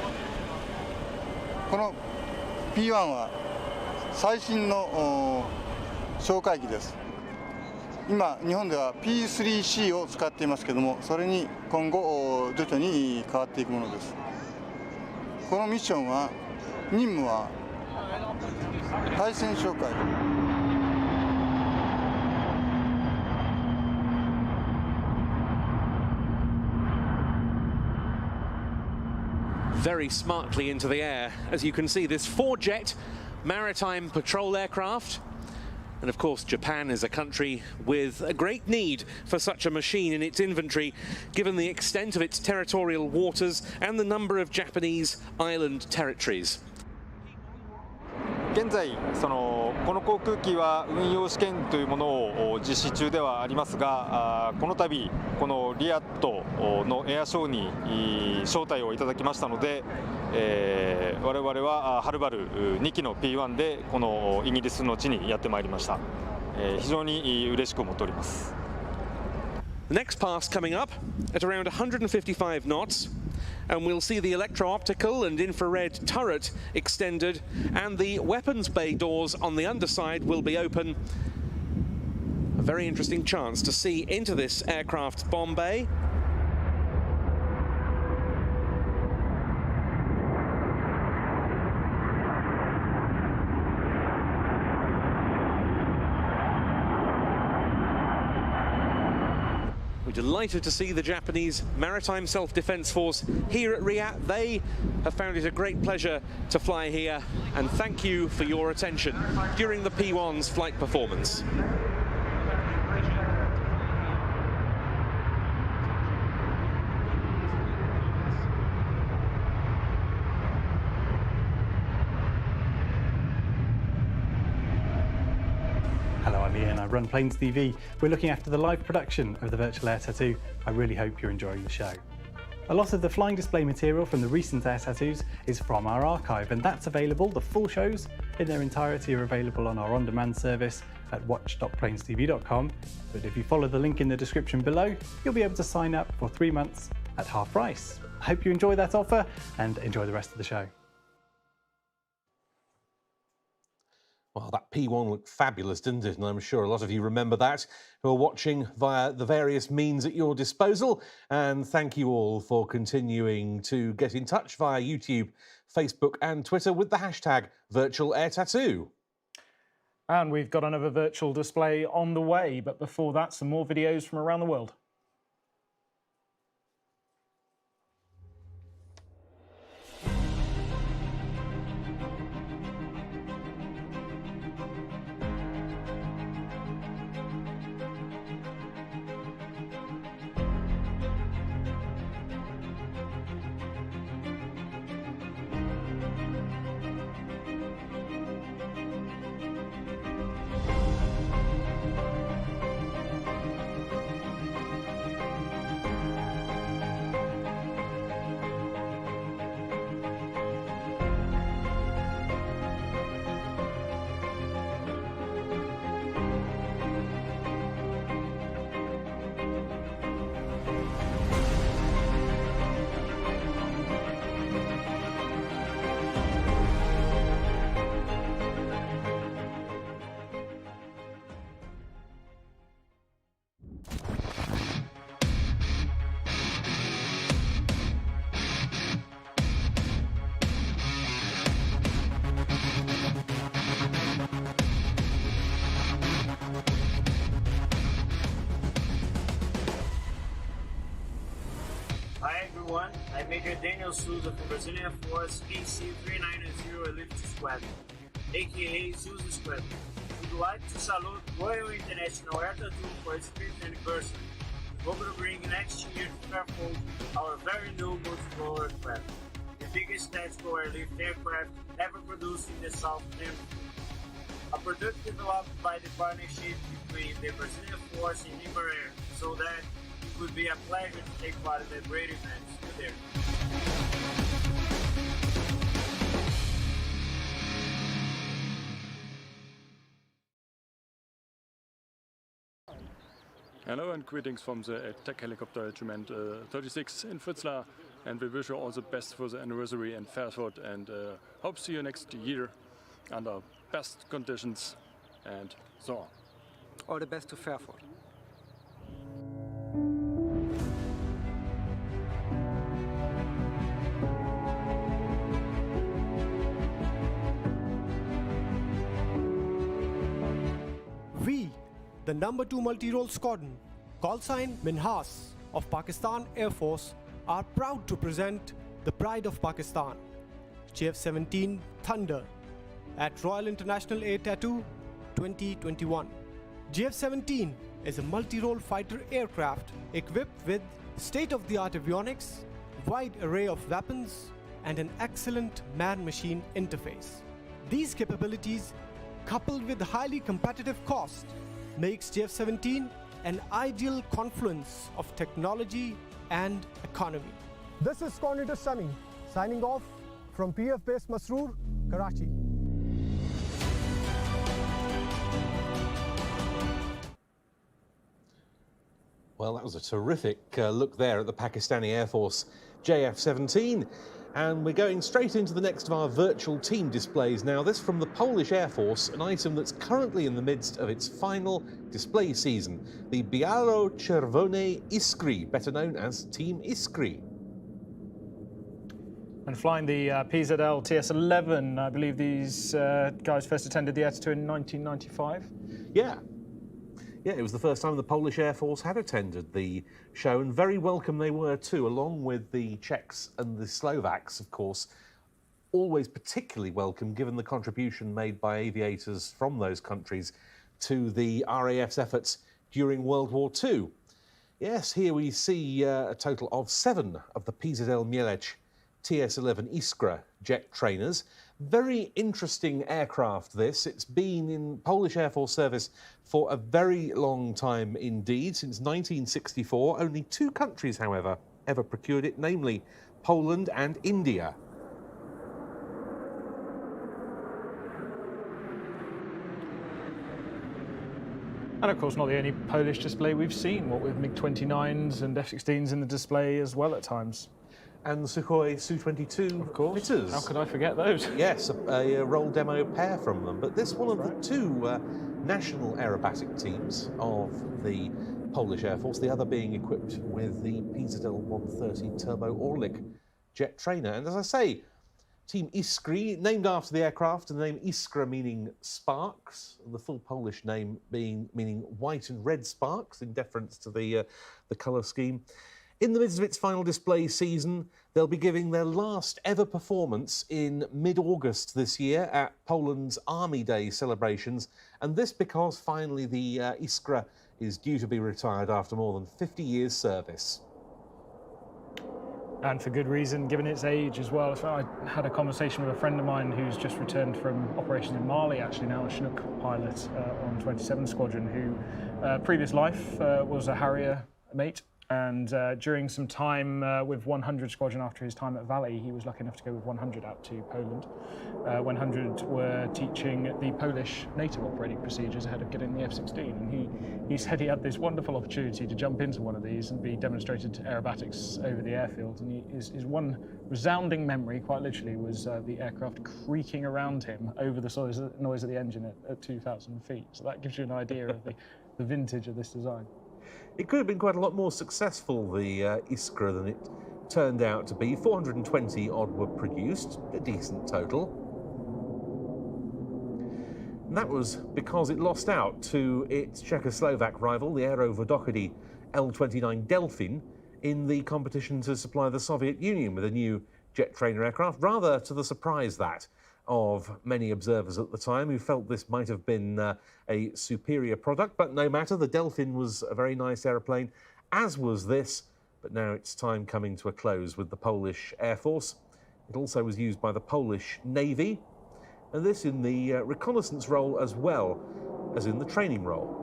この P1 は最新の哨戒機です。今日本では P3C を使っていますけども、それに今後徐々に変わっていくものです。このミッションは任務は対戦哨戒 Very smartly into the air, as you can see, this 4-jet maritime patrol aircraft. And of course, Japan is a country with a great need for such a machine in its inventory, given the extent of its territorial waters and the number of Japanese island territories. 現在この航空機は運用試験というものを実施中ではありますが、この度このリアットのエアショーに招待をいただきましたので、我々ははるばる2機の P1 でこのイギリスの地にやってまいりました。非常に嬉しく思っております。 The next pass coming up at around 155 knots. And we'll see the electro-optical and infrared turret extended, and the weapons bay doors on the underside will be open. A very interesting chance to see into this aircraft's bomb bay. Delighted to see the Japanese Maritime Self-Defense Force here at Riyadh. They have found it a great pleasure to fly here, and thank you for your attention during the P1's flight performance. Hello, I'm Ian, I run Planes TV. We're looking after the live production of the Virtual Air Tattoo. I really hope you're enjoying the show. A lot of the flying display material from the recent air tattoos is from our archive, and that's available. The full shows in their entirety are available on our on-demand service at watch.planestv.com. But if you follow the link in the description below, you'll be able to sign up for 3 months at half price. I hope you enjoy that offer and enjoy the rest of the show. Well, that P1 looked fabulous, didn't it? And I'm sure a lot of you remember that, who are watching via the various means at your disposal. And thank you all for continuing to get in touch via YouTube, Facebook and Twitter with the hashtag #VirtualAirTattoo. And we've got another virtual display on the way, but before that, some more videos from around the world. Hi everyone, I'm Major Daniel Souza from Brazilian Force PC-3990 Elite Squadron, aka Souza Squadron. We'd like to salute Royal International Air Tattoo for its 5th anniversary. We hope to bring next year to Fairfield our very new multi-role aircraft, the biggest tactical airlift aircraft ever produced in the South Hemisphere. A product developed by the partnership between the Brazilian Force and Embraer, so that it would be a pleasure to take part in the great event. See you there. Hello and greetings from the Attack Helicopter Regiment 36 in Fritzlar, and we wish you all the best for the anniversary in Fairford, and hope to see you next year under best conditions and so on. All the best to Fairford. the number 2 multi-role squadron, call sign Minhas of Pakistan Air Force, are proud to present the pride of Pakistan, JF-17 Thunder, at Royal International Air Tattoo 2021. JF-17 is a multi-role fighter aircraft equipped with state-of-the-art avionics, wide array of weapons, and an excellent man-machine interface. These capabilities, coupled with highly competitive cost, makes JF-17 an ideal confluence of technology and economy. This is Coordinator Sami, signing off from PF Base Masroor, Karachi. Well, that was a terrific look there at the Pakistani Air Force JF-17. And we're going straight into the next of our virtual team displays now. This from the Polish Air Force, an item that's currently in the midst of its final display season. The Bialo-Czerwone Iskry, better known as Team Iskry. And flying the PZL TS-11, I believe these guys first attended the Air Tattoo in 1995. Yeah. Yeah, it was the first time the Polish Air Force had attended the show, and very welcome they were too, along with the Czechs and the Slovaks, of course. Always particularly welcome, given the contribution made by aviators from those countries to the RAF's efforts during World War II. Yes, here we see a total of 7 of the PZL Mielec TS-11 Iskra jet trainers. Very interesting aircraft, this. It's been in Polish Air Force service for a very long time indeed, since 1964. Only 2 countries, however, ever procured it, namely Poland and India. And of course, not the only Polish display we've seen, what with MiG-29s and F-16s in the display as well at times. And the Sukhoi Su-22 of course. Fitters. How could I forget those? Yes, a roll demo pair from them. But this one of the 2 national aerobatic teams of the Polish Air Force, the other being equipped with the PZL 130 Turbo Orlik jet trainer. And as I say, Team Iskry, named after the aircraft, and the name Iskra meaning sparks, and the full Polish name meaning white and red sparks, in deference to the colour scheme. In the midst of its final display season, they'll be giving their last ever performance in mid-August this year at Poland's Army Day celebrations, and this because finally the Iskra is due to be retired after more than 50 years' service. And for good reason, given its age as well. So I had a conversation with a friend of mine who's just returned from operations in Mali, actually now a Chinook pilot on 27 Squadron, who previous life was a Harrier mate. And during some time with 100 Squadron after his time at Valley, he was lucky enough to go with 100 out to Poland. 100 were teaching the Polish NATO operating procedures ahead of getting the F-16. And he said he had this wonderful opportunity to jump into one of these and be demonstrated aerobatics over the airfield. And his one resounding memory, quite literally, was the aircraft creaking around him over the noise of the engine at 2,000 feet. So that gives you an idea of the vintage of this design. It could have been quite a lot more successful, the Iskra, than it turned out to be. 420 odd were produced, a decent total. And that was because it lost out to its Czechoslovak rival, the Aero Vodokody L-29 Delfin, in the competition to supply the Soviet Union with a new jet trainer aircraft, rather to the surprise of many observers at the time who felt this might have been a superior product. But no matter, the Delfin was a very nice aeroplane, as was this. But now it's time coming to a close with the Polish Air Force. It also was used by the Polish Navy, and this in the reconnaissance role as well as in the training role.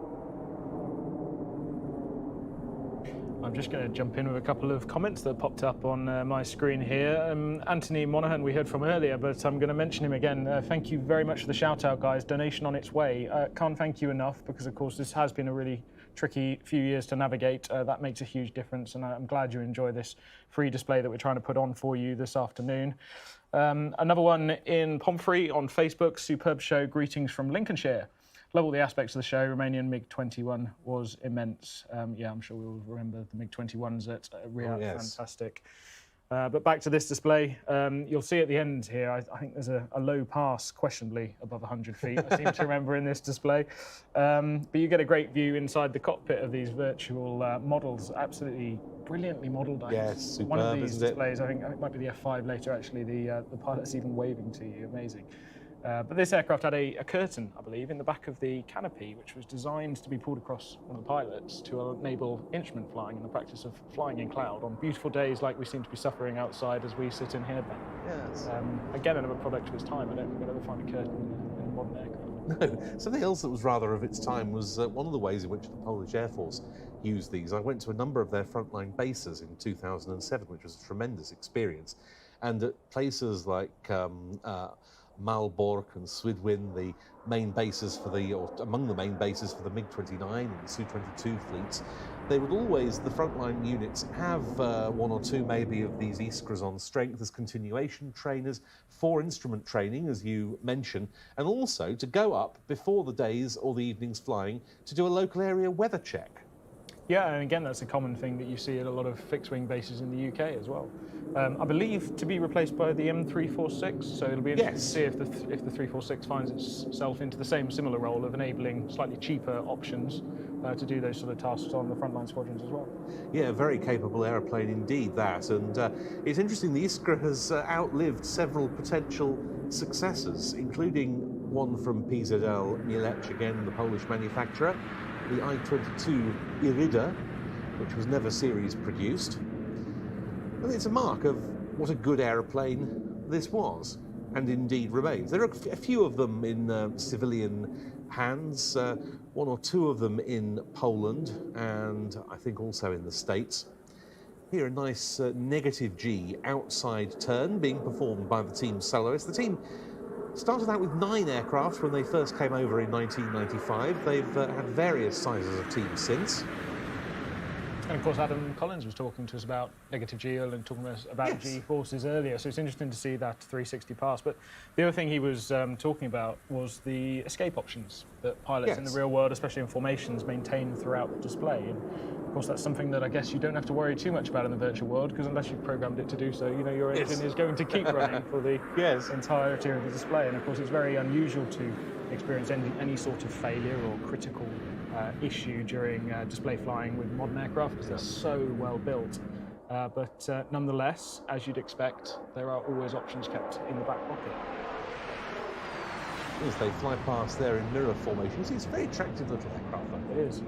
I'm just going to jump in with a couple of comments that popped up on my screen here. Anthony Monaghan we heard from earlier, but I'm going to mention him again. Thank you very much for the shout out, guys. Donation on its way. Can't thank you enough, because of course this has been a really tricky few years to navigate. That makes a huge difference, and I'm glad you enjoy this free display that we're trying to put on for you this afternoon. Another one in Pomfrey on Facebook, superb show, greetings from Lincolnshire. Love all the aspects of the show. Romanian MiG-21 was immense. Yeah, I'm sure we will remember the MiG-21s at Riyadh. Oh, yes. Fantastic. But back to this display, you'll see at the end here, I think there's a low pass, questionably above 100 feet, I seem to remember in this display. But you get a great view inside the cockpit of these virtual models, absolutely brilliantly modelled. Yes, superb, one of these isn't it? displays, I think it might be the F5 later actually, the pilot's even waving to you, amazing. But this aircraft had a curtain, I believe, in the back of the canopy, which was designed to be pulled across one of the pilots to enable instrument flying and the practice of flying in cloud on beautiful days like we seem to be suffering outside as we sit in here, Ben. Yes. Again, another product of its time. I don't think we'll ever find a curtain in a modern aircraft. No, something else that was rather of its time was one of the ways in which the Polish Air Force used these. I went to a number of their frontline bases in 2007, which was a tremendous experience. And at places like Malbork and Swidwin, the main bases for or among the main bases for the MiG-29 and the Su-22 fleets, they would always, the frontline units, have one or two maybe of these Iskras on strength as continuation trainers for instrument training, as you mentioned, and also to go up before the days or the evenings flying to do a local area weather check. Yeah, and again, that's a common thing that you see at a lot of fixed-wing bases in the UK as well. I believe to be replaced by the M346, so it'll be interesting to see if the 346 finds itself into the similar role of enabling slightly cheaper options to do those sort of tasks on the frontline squadrons as well. Yeah, a very capable aeroplane indeed, that. And it's interesting, the Iskra has outlived several potential successors, including one from PZL Mielec, again, the Polish manufacturer, the I-22 Irida, which was never series produced. I think it's a mark of what a good aeroplane this was, and indeed remains. There are a few of them in civilian hands, one or two of them in Poland, and I think also in the States. Here, a nice negative G outside turn being performed by the team soloists. The team started out with 9 aircraft when they first came over in 1995. They've had various sizes of teams since. And of course, Adam Collins was talking to us about negative G and talking to us about G-forces earlier, so it's interesting to see that 360 pass. But the other thing he was talking about was the escape options that pilots in the real world, especially in formations, maintain throughout the display. And of course, that's something that I guess you don't have to worry too much about in the virtual world, because unless you've programmed it to do so, you know your engine is going to keep running for the entirety of the display. And of course, it's very unusual to experience any sort of failure or critical issue during display flying with modern aircraft, because they're so well built. But nonetheless, as you'd expect, there are always options kept in the back pocket. As they fly past there in mirror formation, you see it's a very attractive little aircraft. It is.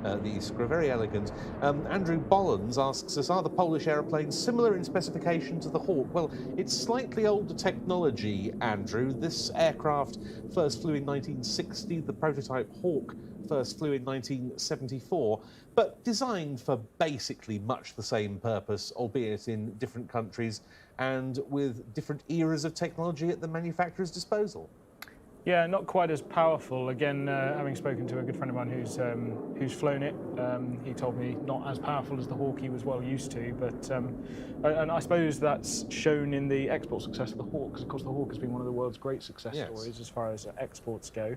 The Iskra, very elegant. Andrew Bollens asks us, are the Polish aeroplanes similar in specification to the Hawk? Well, it's slightly older technology, Andrew. This aircraft first flew in 1960. The prototype Hawk first flew in 1974, but designed for basically much the same purpose, albeit in different countries and with different eras of technology at the manufacturer's disposal. Yeah, not quite as powerful. Again, having spoken to a good friend of mine who's flown it, he told me not as powerful as the Hawk he was well used to. But and I suppose that's shown in the export success of the Hawk, because of course the Hawk has been one of the world's great success stories as far as exports go.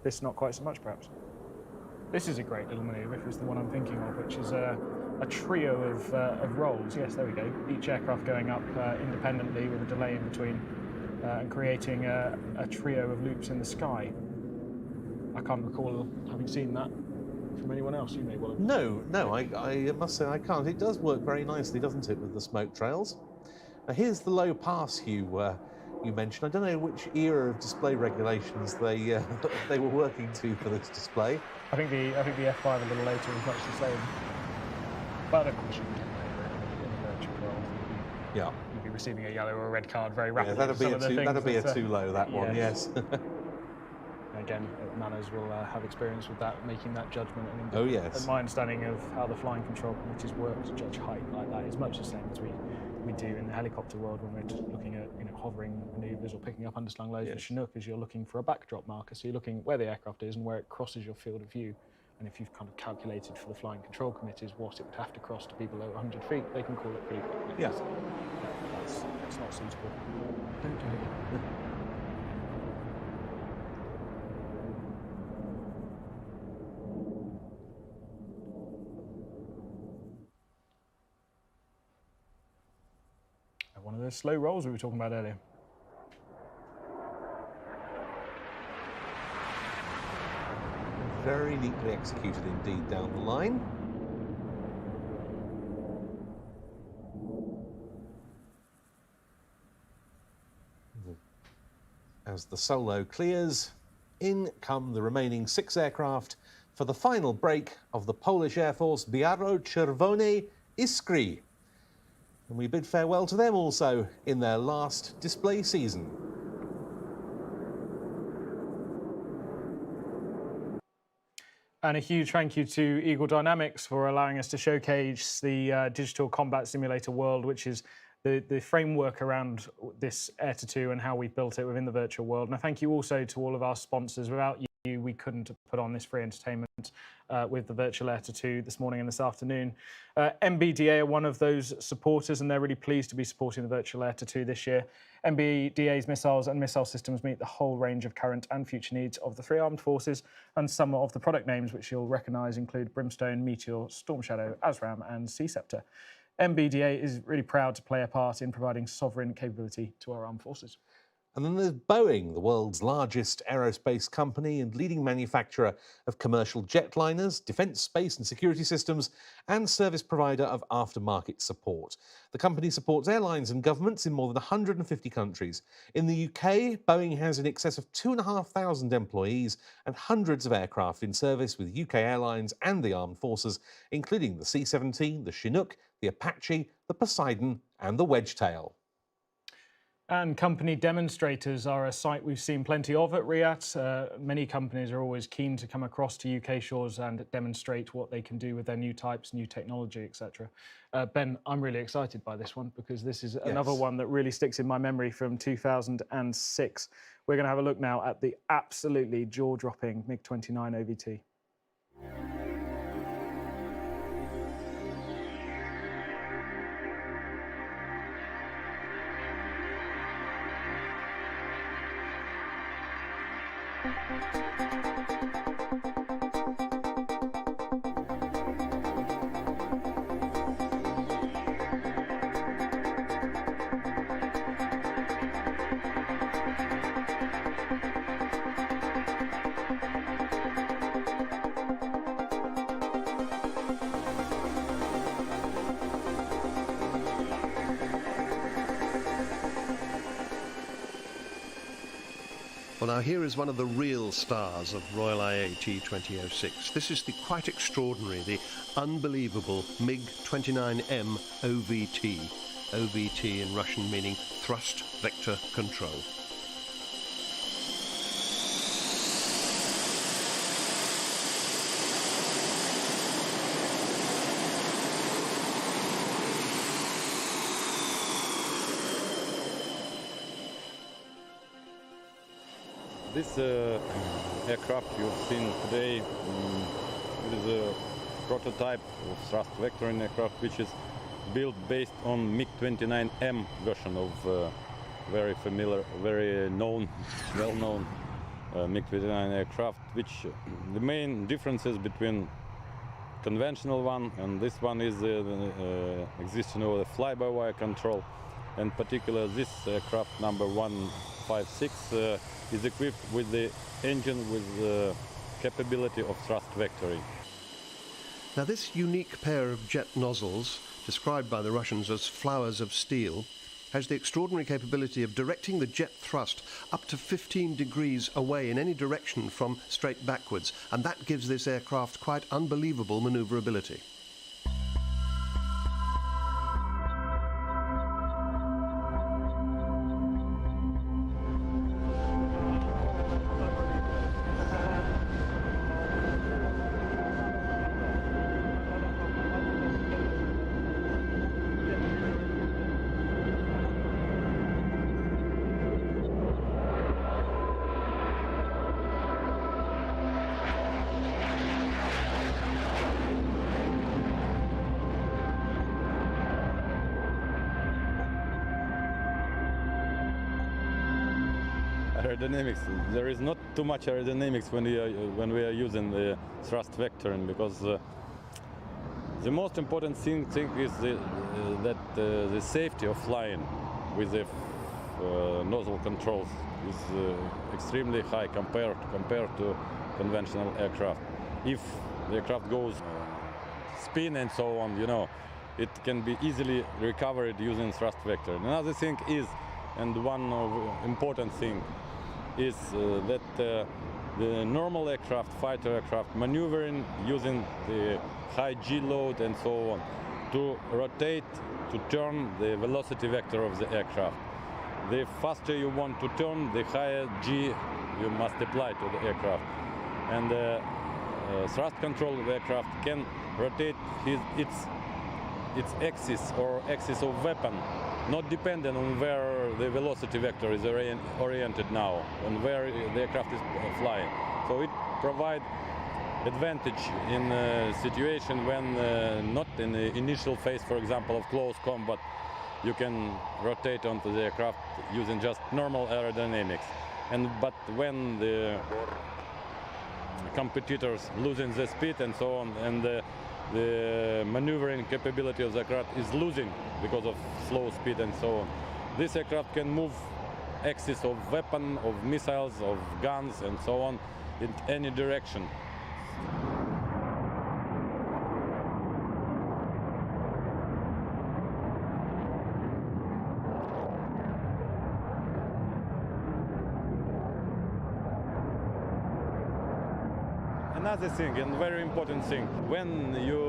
This not quite so much, perhaps. This is a great little manoeuvre, if it's the one I'm thinking of, which is a trio of rolls. Yes, there we go. Each aircraft going up independently with a delay in between. And creating a trio of loops in the sky. I can't recall having seen that from anyone else. You may well have. No, I must say I can't. It does work very nicely, doesn't it, with the smoke trails? Now here's the low pass you mentioned. I don't know which era of display regulations they were working to for this display. I think the F5 a little later was much the same. But of course you can in the virtual world. Yeah. You'd be receiving a yellow or a red card very rapidly. Yeah, that'd be a too low, that one, yes. Again, Manners will have experience with that, making that judgment. And oh, yes. And my understanding of how the flying control committees work to judge height like that is much the same as we do in the helicopter world when we're looking at hovering manoeuvres or picking up underslung loads with Chinook, as you're looking for a backdrop marker. So you're looking where the aircraft is and where it crosses your field of view. And if you've kind of calculated for the flying control committees what it would have to cross to be below 100 feet, they can call it pretty quickly. Yeah. That's not suitable. Don't do it. the slow rolls we were talking about earlier. Very neatly executed indeed down the line. As the solo clears, in come the remaining 6 aircraft for the final break of the Polish Air Force Biało-Czerwone Iskry. And we bid farewell to them also in their last display season. And a huge thank you to Eagle Dynamics for allowing us to showcase the digital combat simulator world, which is the framework around this Air to 2 and how we built it within the virtual world. And I thank you also to all of our sponsors. Without you, we couldn't have put on this free entertainment with the virtual Air to 2 this morning and this afternoon. MBDA are one of those supporters, and they're really pleased to be supporting the virtual Air to 2 this year. MBDA's missiles and missile systems meet the whole range of current and future needs of the 3 armed forces, and some of the product names which you'll recognise include Brimstone, Meteor, Storm Shadow, ASRAAM and Sea Scepter. MBDA is really proud to play a part in providing sovereign capability to our armed forces. And then there's Boeing, the world's largest aerospace company and leading manufacturer of commercial jetliners, defence, space and security systems, and service provider of aftermarket support. The company supports airlines and governments in more than 150 countries. In the UK, Boeing has in excess of 2,500 employees and hundreds of aircraft in service with UK airlines and the armed forces, including the C-17, the Chinook, the Apache, the Poseidon and the Wedgetail. And company demonstrators are a sight we've seen plenty of at RIAT. Many companies are always keen to come across to UK shores and demonstrate what they can do with their new types, new technology, etc. Ben, I'm really excited by this one because this is another one that really sticks in my memory from 2006. We're going to have a look now at the absolutely jaw-dropping MiG-29 OVT. Well, now here is one of the real stars of Royal IAT 2006. This is the quite extraordinary, the unbelievable MiG-29M OVT. OVT in Russian meaning Thrust Vector Control. This aircraft you've seen today is a prototype of thrust vectoring aircraft which is built based on MiG-29M version of very familiar, very known, well-known MiG-29 aircraft, which the main differences between conventional one and this one is existing over the fly-by-wire control. In particular, this aircraft number 156 is equipped with the engine with the capability of thrust vectoring. Now this unique pair of jet nozzles, described by the Russians as flowers of steel, has the extraordinary capability of directing the jet thrust up to 15 degrees away in any direction from straight backwards, and that gives this aircraft quite unbelievable manoeuvrability. Aerodynamics. There is not too much aerodynamics when we are using the thrust vectoring, because the most important thing is that the safety of flying. with the nozzle controls is extremely high compared to conventional aircraft. If the aircraft goes spin and so on, you know, it can be easily recovered using thrust vector. Another thing is, and one of important thing is that the normal aircraft, fighter aircraft, maneuvering using the high G load and so on to rotate, to turn the velocity vector of the aircraft. The faster you want to turn, the higher G you must apply to the aircraft. And thrust control of the aircraft can rotate its axis or axis of weapon, not dependent on where the velocity vector is oriented now, on where the aircraft is flying. So it provides advantage in a situation when not in the initial phase, for example, of close combat, you can rotate onto the aircraft using just normal aerodynamics. But when the competitors losing the speed and so on, and the maneuvering capability of the aircraft is losing because of slow speed and so on, this aircraft can move axis of weapon, of missiles, of guns and so on in any direction. Another thing, and very important thing, when you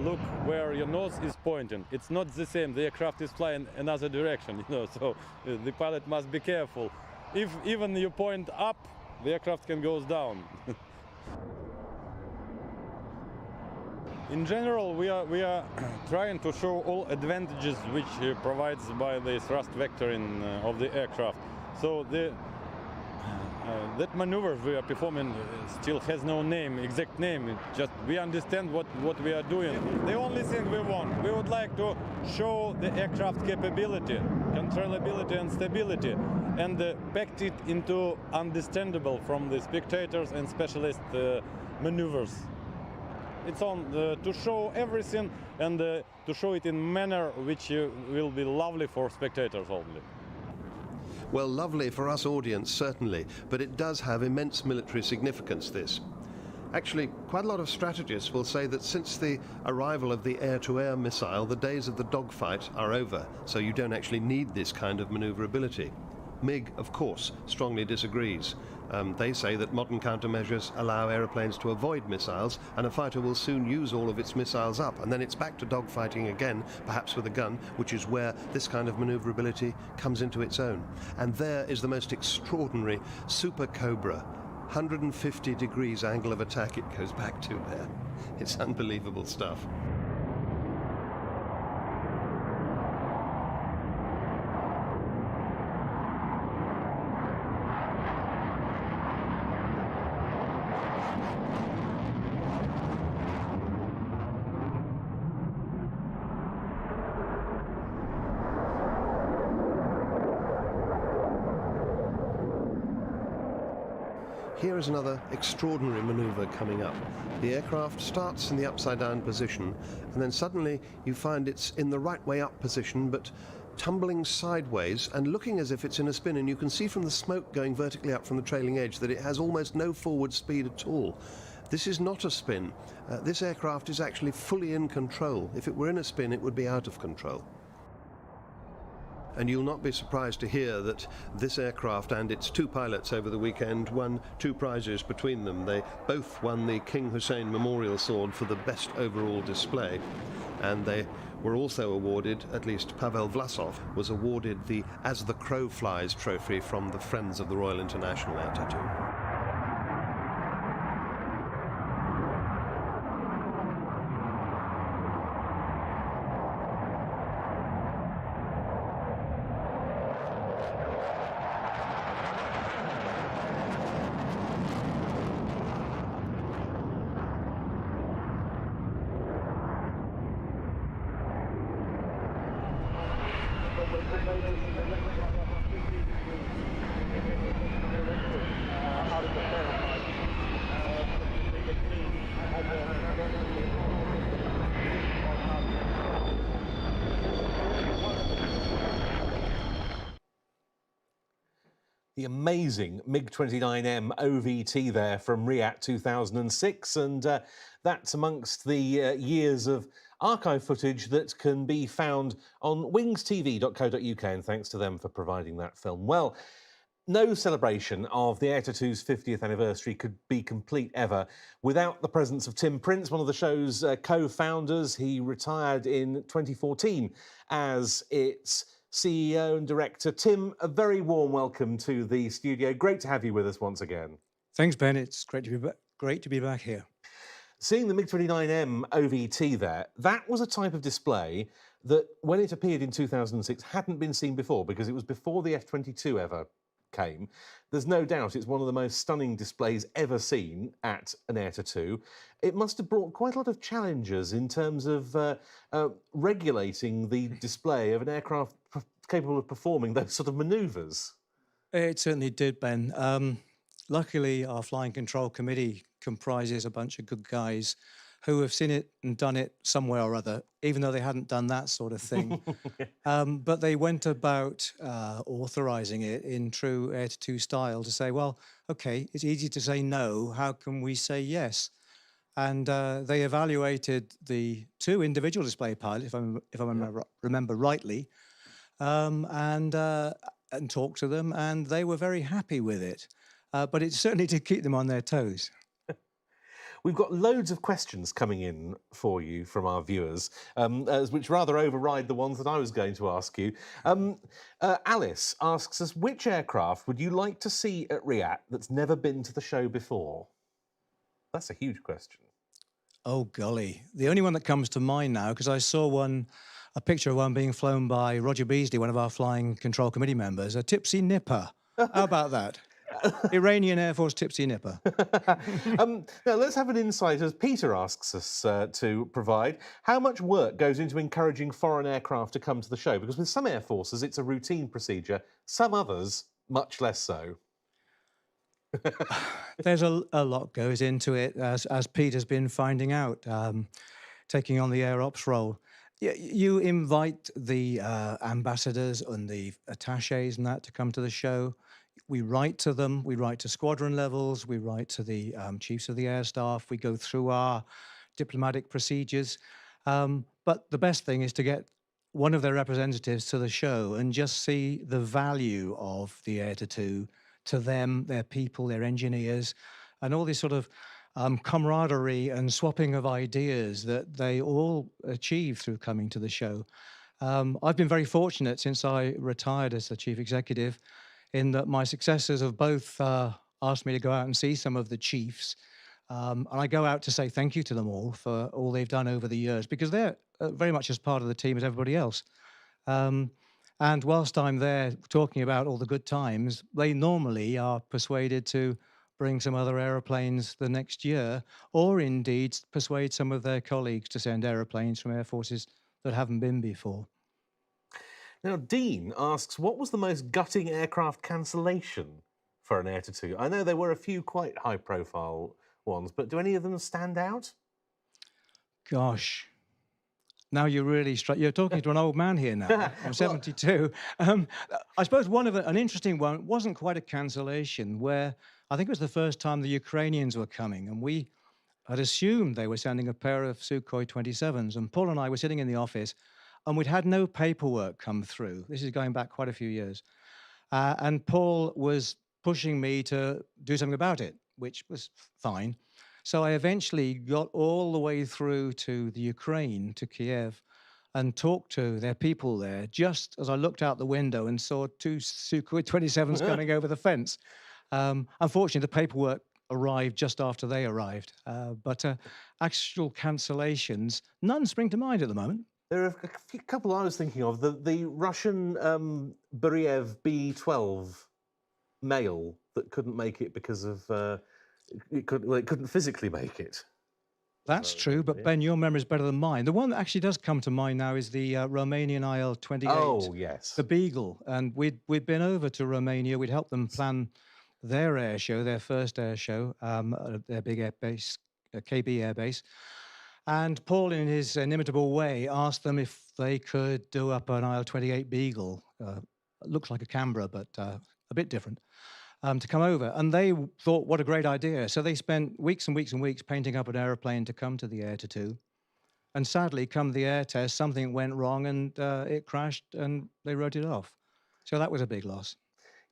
look where your nose is pointing, it's not the same. The aircraft is flying another direction, you know, so the pilot must be careful. If even you point up, the aircraft can go down. In general, we are trying to show all advantages which provides by the thrust vectoring of the aircraft. So that maneuver we are performing still has no name, exact name. It's just we understand what we are doing. The only thing we would like to show the aircraft capability, controllability and stability, and packed it into understandable from the spectators and specialist maneuvers. It's on to show everything and to show it in a manner which will be lovely for spectators only. Well, lovely for us audience, certainly, but it does have immense military significance, this. Actually, quite a lot of strategists will say that since the arrival of the air-to-air missile, the days of the dogfight are over, so you don't actually need this kind of maneuverability. MiG, of course, strongly disagrees. They say that modern countermeasures allow aeroplanes to avoid missiles, and a fighter will soon use all of its missiles up, and then it's back to dogfighting again, perhaps with a gun, which is where this kind of maneuverability comes into its own. And there is the most extraordinary Super Cobra, 150 degrees angle of attack it goes back to there. It's unbelievable stuff. Here is another extraordinary maneuver coming up. The aircraft starts in the upside-down position, and then suddenly you find it's in the right way up position, but tumbling sideways and looking as if it's in a spin, and you can see from the smoke going vertically up from the trailing edge that it has almost no forward speed at all. This is not a spin. This aircraft is actually fully in control. If it were in a spin, it would be out of control. And you'll not be surprised to hear that this aircraft and its two pilots over the weekend won 2 prizes between them. They both won the King Hussein Memorial Sword for the best overall display. And they were also awarded, at least Pavel Vlasov was awarded the As the Crow Flies trophy from the Friends of the Royal International Air Tattoo. The amazing MiG-29M OVT there from Riyadh 2006, and that's amongst the years of archive footage that can be found on wingstv.co.uk, and thanks to them for providing that film. Well, no celebration of the Air Tattoo's 50th anniversary could be complete ever without the presence of Tim Prince, one of the show's co-founders. He retired in 2014 as its CEO and director. Tim, a very warm welcome to the studio. Great to have you with us once again. Thanks, Ben. It's great to be back here. Seeing the MiG-29M OVT there, that was a type of display that, when it appeared in 2006, hadn't been seen before, because it was before the F-22 ever came. There's no doubt it's one of the most stunning displays ever seen at an Air Tattoo. It must have brought quite a lot of challenges in terms of regulating the display of an aircraft capable of performing those sort of manoeuvres. It certainly did, Ben. Luckily, our Flying Control Committee comprises a bunch of good guys who have seen it and done it somewhere or other, even though they hadn't done that sort of thing. But they went about authorising it in true Air Tattoo style to say, well, OK, it's easy to say no, how can we say yes? And they evaluated the two individual display pilots, if I remember rightly, and talked to them, and they were very happy with it. But it certainly did keep them on their toes. We've got loads of questions coming in for you from our viewers, which rather override the ones that I was going to ask you. Alice asks us, which aircraft would you like to see at Riyadh that's never been to the show before? That's a huge question. Oh, golly. The only one that comes to mind now, because I saw a picture of one being flown by Roger Beasley, one of our Flying Control Committee members, a Tipsy Nipper. How about that? Iranian Air Force Tipsy Nipper. Now, let's have an insight, as Peter asks us to provide. How much work goes into encouraging foreign aircraft to come to the show? Because with some air forces, it's a routine procedure. Some others, much less so. There's a lot goes into it, as Peter's been finding out, taking on the Air Ops role. You invite the ambassadors and the attachés and that to come to the show. We write to them, we write to squadron levels, we write to the chiefs of the air staff, we go through our diplomatic procedures. But the best thing is to get one of their representatives to the show and just see the value of the Air Tattoo to them, their people, their engineers, and all this sort of camaraderie and swapping of ideas that they all achieve through coming to the show. I've been very fortunate since I retired as the chief executive, in that my successors have both asked me to go out and see some of the chiefs. And I go out to say thank you to them all for all they've done over the years, because they're very much as part of the team as everybody else. And whilst I'm there talking about all the good times, they normally are persuaded to bring some other aeroplanes the next year, or indeed persuade some of their colleagues to send aeroplanes from air forces that haven't been before. Now, Dean asks, what was the most gutting aircraft cancellation for an Air Tattoo? I know there were a few quite high-profile ones, but do any of them stand out? Gosh. Now you're really you're talking to an old man here now. I'm 72. I suppose an interesting one wasn't quite a cancellation, where I think it was the first time the Ukrainians were coming, and we had assumed they were sending a pair of Sukhoi 27s, and Paul and I were sitting in the office, and we'd had no paperwork come through. This is going back quite a few years. And Paul was pushing me to do something about it, which was fine. So I eventually got all the way through to the Ukraine, to Kiev, and talked to their people there, just as I looked out the window and saw two Sukhoi 27s coming over the fence. Unfortunately, the paperwork arrived just after they arrived. But actual cancellations, none spring to mind at the moment. There are a couple I was thinking of. The Russian Beriev B-12 male that couldn't make it because of it couldn't physically make it. That's true, but Ben, your memory is better than mine. The one that actually does come to mind now is the Romanian IL-28. Oh, yes. The Beagle. And we'd been over to Romania. We'd helped them plan their air show, their first air show, their big air base, KB air base. And Paul, in his inimitable way, asked them if they could do up an IL-28 Beagle. Looks like a Canberra, but a bit different, to come over. And they thought, what a great idea. So they spent weeks and weeks and weeks painting up an aeroplane to come to the Air Tattoo. And sadly, come the air test, something went wrong and it crashed and they wrote it off. So that was a big loss.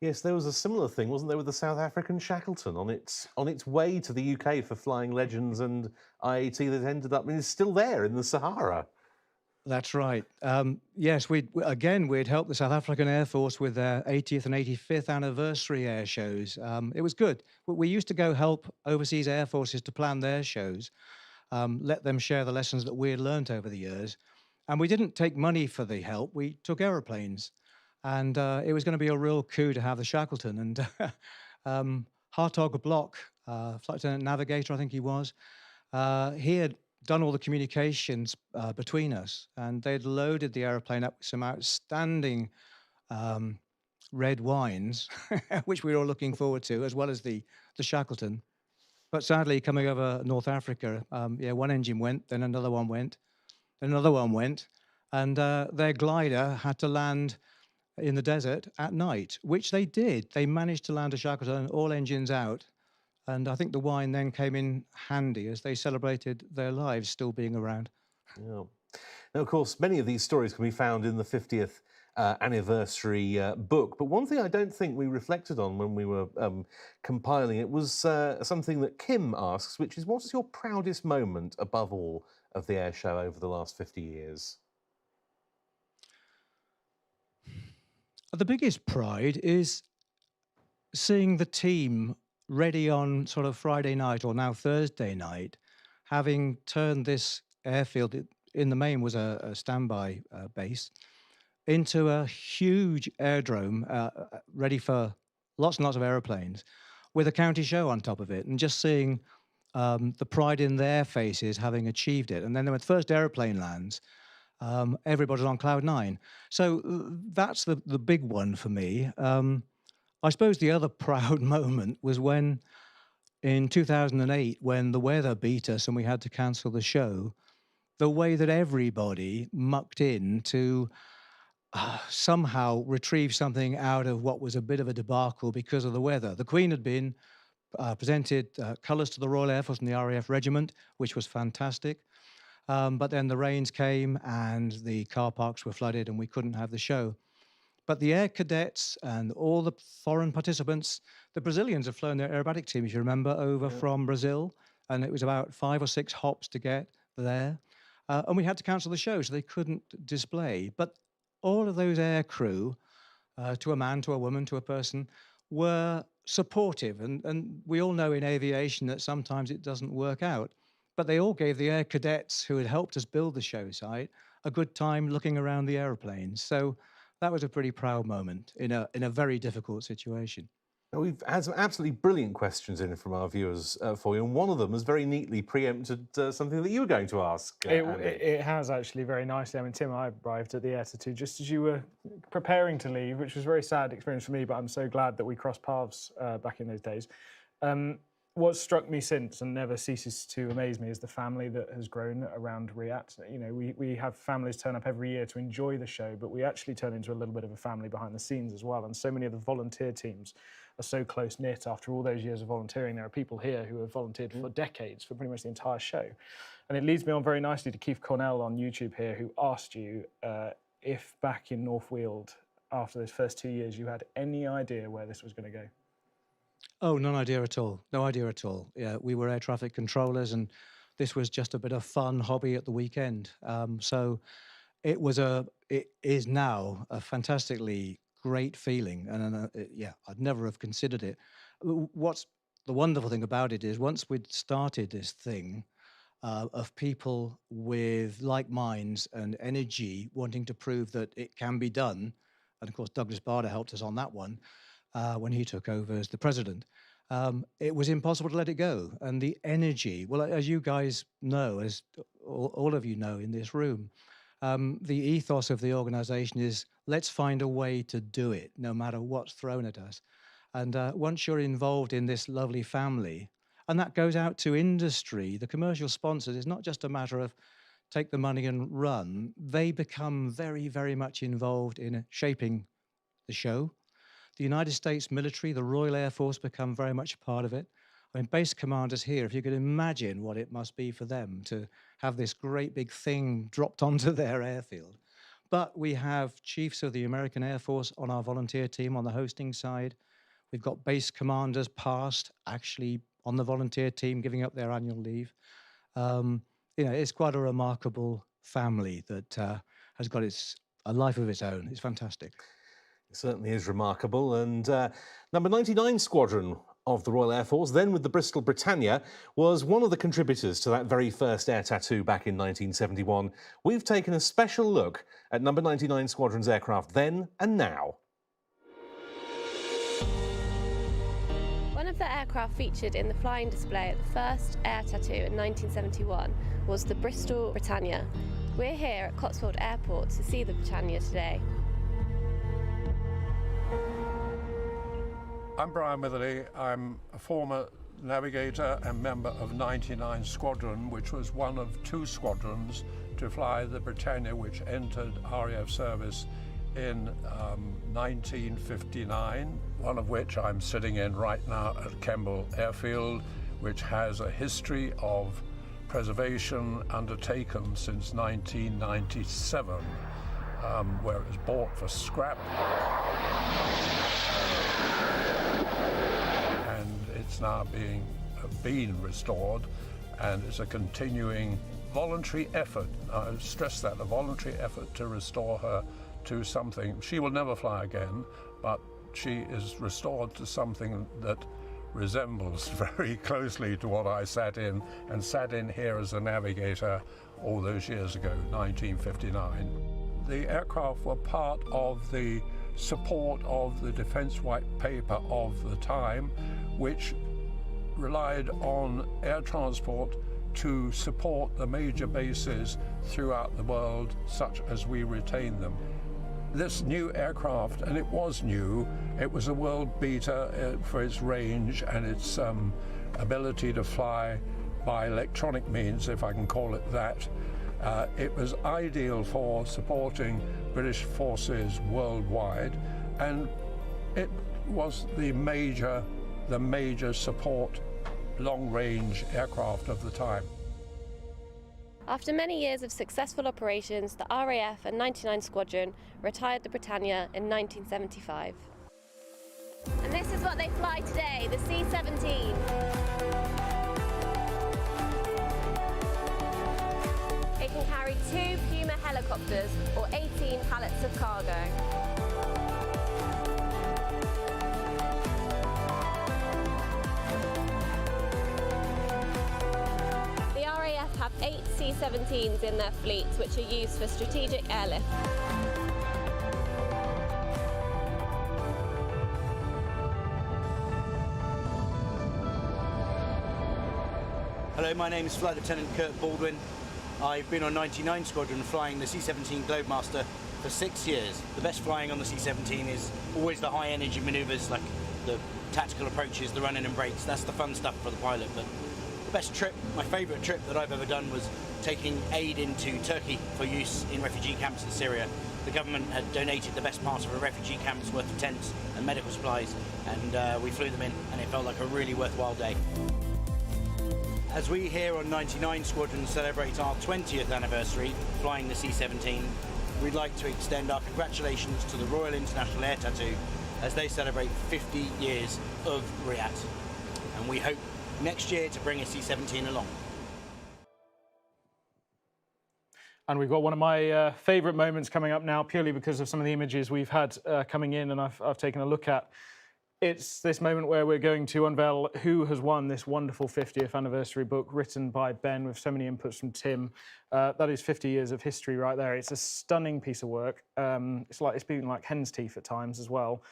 Yes, there was a similar thing, wasn't there, with the South African Shackleton on its way to the UK for Flying Legends and IAT that ended up, it's still there in the Sahara. That's right. Yes, we'd helped the South African Air Force with their 80th and 85th anniversary air shows. It was good. We used to go help overseas air forces to plan their shows, let them share the lessons that we had learnt over the years. And we didn't take money for the help, we took aeroplanes. And it was going to be a real coup to have the Shackleton. And Hartog Block, Flight Lieutenant Navigator, I think he was, he had done all the communications between us. And they'd loaded the aeroplane up with some outstanding red wines, which we were all looking forward to, as well as the Shackleton. But sadly, coming over North Africa, one engine went, then another one went, then another one went. And their glider had to land in the desert at night, which they did. They managed to land a Shackleton, all engines out, and I think the wine then came in handy as they celebrated their lives still being around. Yeah. Now, of course, many of these stories can be found in the 50th anniversary book, but one thing I don't think we reflected on when we were compiling it was something that Kim asks, which is, what is your proudest moment above all of the air show over the last 50 years? The biggest pride is seeing the team ready on sort of Friday night or now Thursday night, having turned this airfield, in the main was a standby base, into a huge aerodrome ready for lots and lots of aeroplanes with a county show on top of it, and just seeing the pride in their faces having achieved it. And then when the first aeroplane lands, everybody's on cloud nine. So that's the big one for me. I suppose the other proud moment was when, in 2008, when the weather beat us and we had to cancel the show, the way that everybody mucked in to somehow retrieve something out of what was a bit of a debacle because of the weather. The Queen had been presented colours to the Royal Air Force and the RAF Regiment, which was fantastic. But then the rains came and the car parks were flooded and we couldn't have the show. But the air cadets and all the foreign participants, the Brazilians have flown their aerobatic team, if you remember, over from Brazil. And it was about 5 or 6 hops to get there. And we had to cancel the show, so they couldn't display. But all of those air crew, to a man, to a woman, to a person, were supportive. And we all know in aviation that sometimes it doesn't work out. But they all gave the air cadets who had helped us build the show site a good time looking around the aeroplanes. So that was a pretty proud moment in a very difficult situation. Now, we've had some absolutely brilliant questions in from our viewers for you, and one of them has very neatly preempted something that you were going to ask. It has actually very nicely. I mean, Tim, I arrived at the Air Tattoo just as you were preparing to leave, which was a very sad experience for me, but I'm so glad that we crossed paths back in those days. What struck me since and never ceases to amaze me is the family that has grown around RIAT. You know, we have families turn up every year to enjoy the show, but we actually turn into a little bit of a family behind the scenes as well. And so many of the volunteer teams are so close-knit after all those years of volunteering. There are people here who have volunteered for decades, for pretty much the entire show. And it leads me on very nicely to Keith Cornell on YouTube here, who asked you if back in North Weald, after those first 2 years, you had any idea where this was going to go. Oh, no idea at all. No idea at all. Yeah, we were air traffic controllers, and this was just a bit of fun hobby at the weekend. So it is now a fantastically great feeling, and yeah, I'd never have considered it. What's the wonderful thing about it is once we'd started this thing of people with like minds and energy wanting to prove that it can be done, and of course Douglas Bader helped us on that one. When he took over as the president, it was impossible to let it go. And the energy, well, as you guys know, as all of you know in this room, the ethos of the organization is let's find a way to do it, no matter what's thrown at us. And once you're involved in this lovely family, and that goes out to industry, the commercial sponsors, it's not just a matter of take the money and run. They become very, very much involved in shaping the show. the United States military, the Royal Air Force, become very much a part of it. I mean, base commanders here, if you could imagine what it must be for them to have this great big thing dropped onto their airfield. But we have chiefs of the American Air Force on our volunteer team on the hosting side. We've got base commanders past actually on the volunteer team giving up their annual leave. You know, it's quite a remarkable family that has got a life of its own. It's fantastic. It certainly is remarkable. And number 99 Squadron of the Royal Air Force, then with the Bristol Britannia, was one of the contributors to that very first air tattoo back in 1971. We've taken a special look at number 99 Squadron's aircraft then and now. One of the aircraft featured in the flying display at the first air tattoo in 1971 was the Bristol Britannia. We're here at Cotswold Airport to see the Britannia today. I'm Brian Witherley. I'm a former navigator and member of 99 Squadron, which was one of 2 squadrons to fly the Britannia, which entered RAF service in 1959, one of which I'm sitting in right now at Kemble Airfield, which has a history of preservation undertaken since 1997, where it was bought for scrap. It's now been restored, and it's a continuing voluntary effort. I stress that, a voluntary effort to restore her to something. She will never fly again, but she is restored to something that resembles very closely to what I sat in here as a navigator all those years ago, 1959. The aircraft were part of the support of the Defence White Paper of the time, which relied on air transport to support the major bases throughout the world, such as we retain them. This new aircraft, and it was new, it was a world beater for its range and its ability to fly by electronic means, if I can call it that. It was ideal for supporting British forces worldwide, and it was the major support long-range aircraft of the time. After many years of successful operations, the RAF and 99 Squadron retired the Britannia in 1975. And this is what they fly today, the C-17. It can carry 2 Puma helicopters or 18 pallets of cargo. The RAF have 8 C-17s in their fleet, which are used for strategic airlift. Hello, my name is Flight Lieutenant Kurt Baldwin. I've been on 99 Squadron flying the C-17 Globemaster for 6 years. The best flying on the C-17 is always the high energy manoeuvres, like the tactical approaches, the running and brakes. That's the fun stuff for the pilot. But the best trip, my favourite trip that I've ever done was taking aid into Turkey for use in refugee camps in Syria. The government had donated the best part of a refugee camp's worth of tents and medical supplies, and we flew them in, and it felt like a really worthwhile day. As we here on 99 Squadron celebrate our 20th anniversary flying the C-17, we'd like to extend our congratulations to the Royal International Air Tattoo as they celebrate 50 years of RIAT. And we hope next year to bring a C-17 along. And we've got one of my favourite moments coming up now, purely because of some of the images we've had coming in and I've taken a look at. It's this moment where we're going to unveil who has won this wonderful 50th anniversary book written by Ben with so many inputs from Tim. That is 50 years of history right there. It's a stunning piece of work. It's been like hen's teeth at times as well.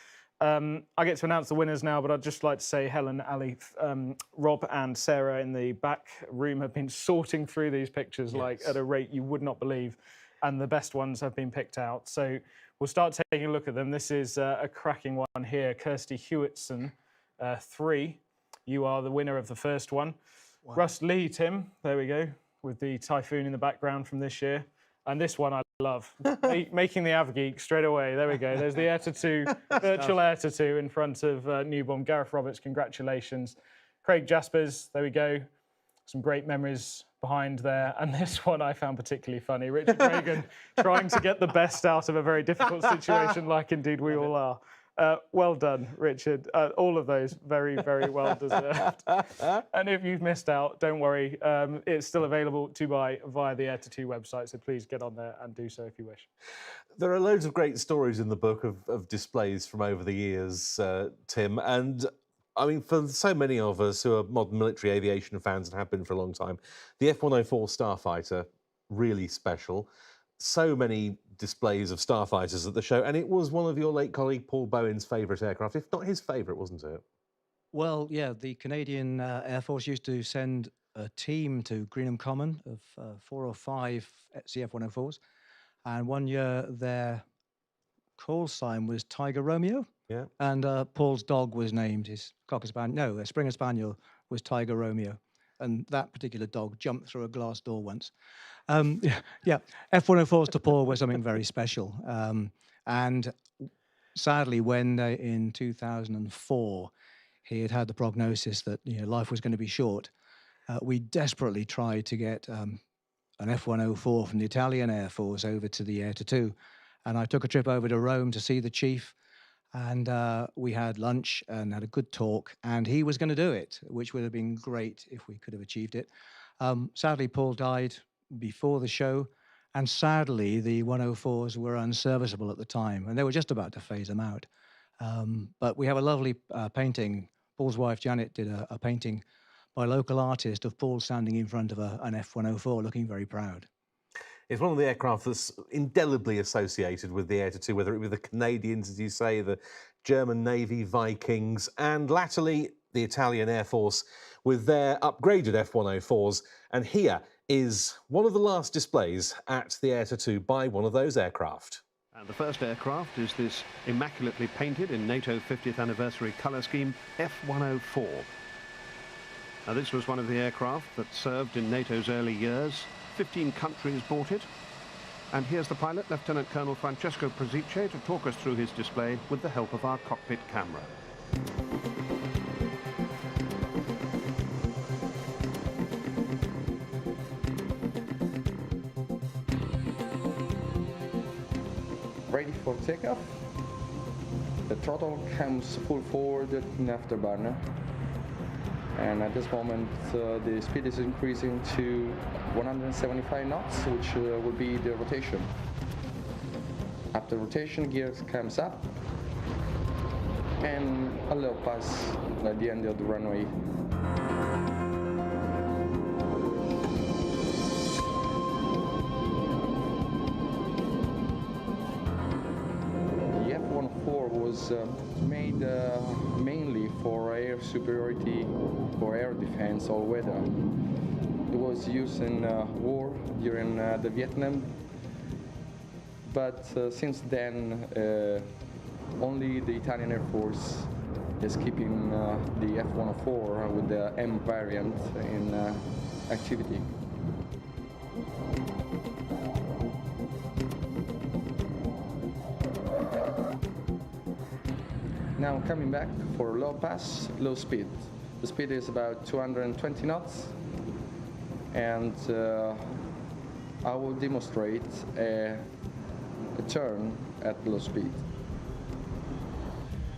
I get to announce the winners now, but I'd just like to say Helen, Ali, Rob and Sarah in the back room have been sorting through these pictures like at a rate you would not believe, and the best ones have been picked out. So we'll start taking a look at them. This is a cracking one here. Kirsty Hewitson, 3. You are the winner of the first one. Wow. Russ Lee, Tim, there we go, with the Typhoon in the background from this year. And this one I love. Making the AvGeek straight away. There we go. There's the Air to 2, virtual Air to 2 in front of Newborn. Gareth Roberts, congratulations. Craig Jaspers, there we go. Some great memories behind there. And this one I found particularly funny. Richard Reagan trying to get the best out of a very difficult situation, like indeed we all are. Well done, Richard. All of those very, very well deserved. And if you've missed out, don't worry. It's still available to buy via the Air to 2 website, so please get on there and do so if you wish. There are loads of great stories in the book of displays from over the years, Tim, and I mean, for so many of us who are modern military aviation fans and have been for a long time, the F-104 Starfighter, really special. So many displays of starfighters at the show, and it was one of your late colleague Paul Bowen's favourite aircraft, if not his favourite, wasn't it? Well, yeah, the Canadian Air Force used to send a team to Greenham Common of 4 or 5 CF-104s, and one year their call sign was Tiger Romeo. Yeah. And Paul's dog was named, his Cocker Spaniel, no, a Springer Spaniel was Tiger Romeo. And that particular dog jumped through a glass door once. Yeah, F-104s to Paul were something very special. And sadly, when in 2004, he had had the prognosis that life was going to be short, we desperately tried to get an F-104 from the Italian Air Force over to the Air to 2. And I took a trip over to Rome to see the chief. And we had lunch and had a good talk, and he was going to do it, which would have been great if we could have achieved it. Sadly, Paul died before the show, and sadly, the 104s were unserviceable at the time, and they were just about to phase them out. But we have a lovely painting. Paul's wife, Janet, did a painting by a local artist of Paul standing in front of an F-104, looking very proud. It's one of the aircraft that's indelibly associated with the Air to 2, whether it be the Canadians, as you say, the German Navy, Vikings, and latterly the Italian Air Force with their upgraded F-104s. And here is one of the last displays at the Air to 2 by one of those aircraft. And the first aircraft is this immaculately painted in NATO 50th anniversary colour scheme F-104. Now, this was one of the aircraft that served in NATO's early years. 15 countries bought it. And here's the pilot, Lieutenant Colonel Francesco Prosice, to talk us through his display with the help of our cockpit camera. Ready for takeoff. The throttle comes full forward in afterburner. And at this moment, the speed is increasing to 175 knots, which will be the rotation. After rotation, gear comes up, and a low pass at the end of the runway. The F-104 was made mainly for air superiority, for air defense all weather. It was used in war during the Vietnam, but since then only the Italian Air Force is keeping the F-104 with the M variant in activity. Now coming back for low pass, low speed. The speed is about 220 knots, and I will demonstrate a turn at low speed.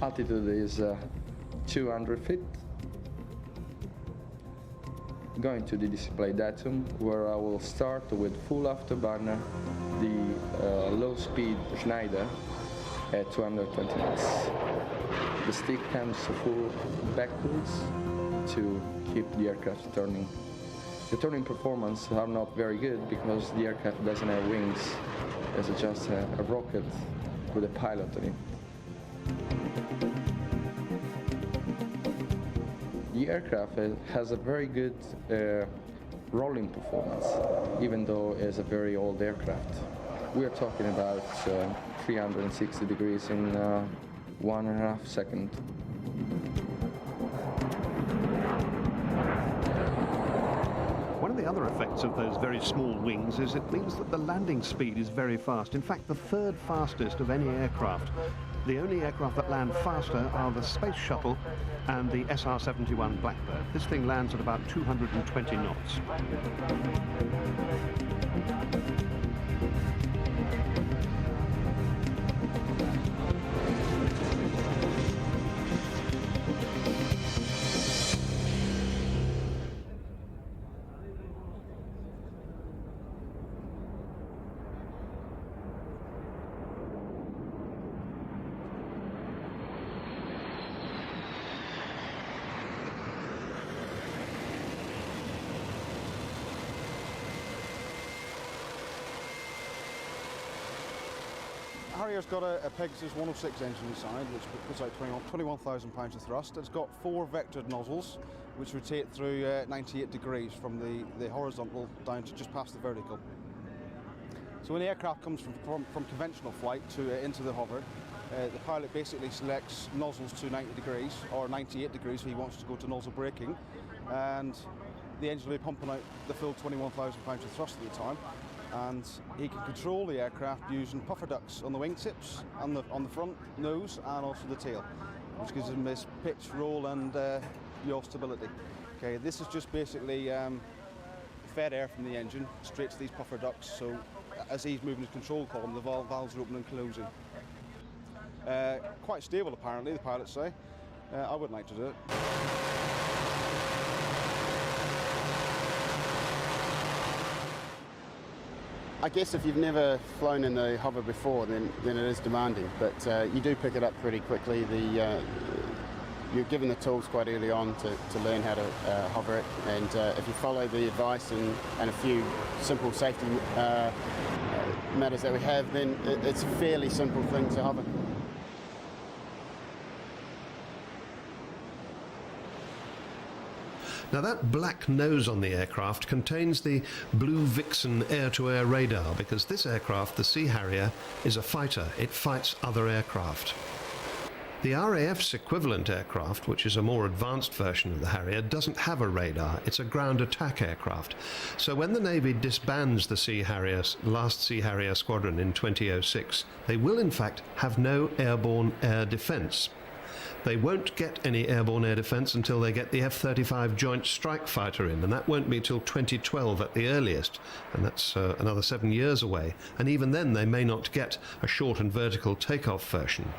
Altitude is 200 feet. Going to the display datum, where I will start with full afterburner, the low speed Schneider at 220 knots. The stick comes full backwards to keep the aircraft turning. The turning performance are not very good because the aircraft doesn't have wings. It's just a rocket with a pilot on it. The aircraft has a very good rolling performance, even though it's a very old aircraft. We are talking about 360 degrees in 1.5 seconds. One of the the other effects of those very small wings is it means that the landing speed is very fast. In fact, the third fastest of any aircraft. The only aircraft that land faster are the Space Shuttle and the SR-71 Blackbird. This thing lands at about 220 knots. Harrier's got a Pegasus 106 engine inside, which puts out 21,000 pounds of thrust. It's got 4 vectored nozzles, which rotate through 98 degrees from the horizontal down to just past the vertical. So when the aircraft comes from conventional flight into the hover, the pilot basically selects nozzles to 90 degrees or 98 degrees if he wants to go to nozzle braking, and the engine will be pumping out the full 21,000 pounds of thrust at the time. And he can control the aircraft using puffer ducts on the wingtips, on the front nose, and also the tail, which gives him this pitch, roll, and yaw stability. Okay, this is just basically fed air from the engine straight to these puffer ducts. So as he's moving his control column, the valves are opening and closing. Quite stable, apparently, the pilots say. I would like to do it. I guess if you've never flown in the hover before, then it is demanding, but you do pick it up pretty quickly. You're given the tools quite early on to learn how to hover it, and if you follow the advice and a few simple safety matters that we have, then it's a fairly simple thing to hover. Now that black nose on the aircraft contains the Blue Vixen air-to-air radar, because this aircraft, the Sea Harrier, is a fighter. It fights other aircraft. The RAF's equivalent aircraft, which is a more advanced version of the Harrier, doesn't have a radar. It's a ground attack aircraft. So when the Navy disbands the last Sea Harrier squadron in 2006, they will in fact have no airborne air defence. They won't get any airborne air defence until they get the F-35 Joint Strike Fighter in, and that won't be till 2012 at the earliest, and that's another 7 years away. And even then they may not get a short and vertical takeoff version.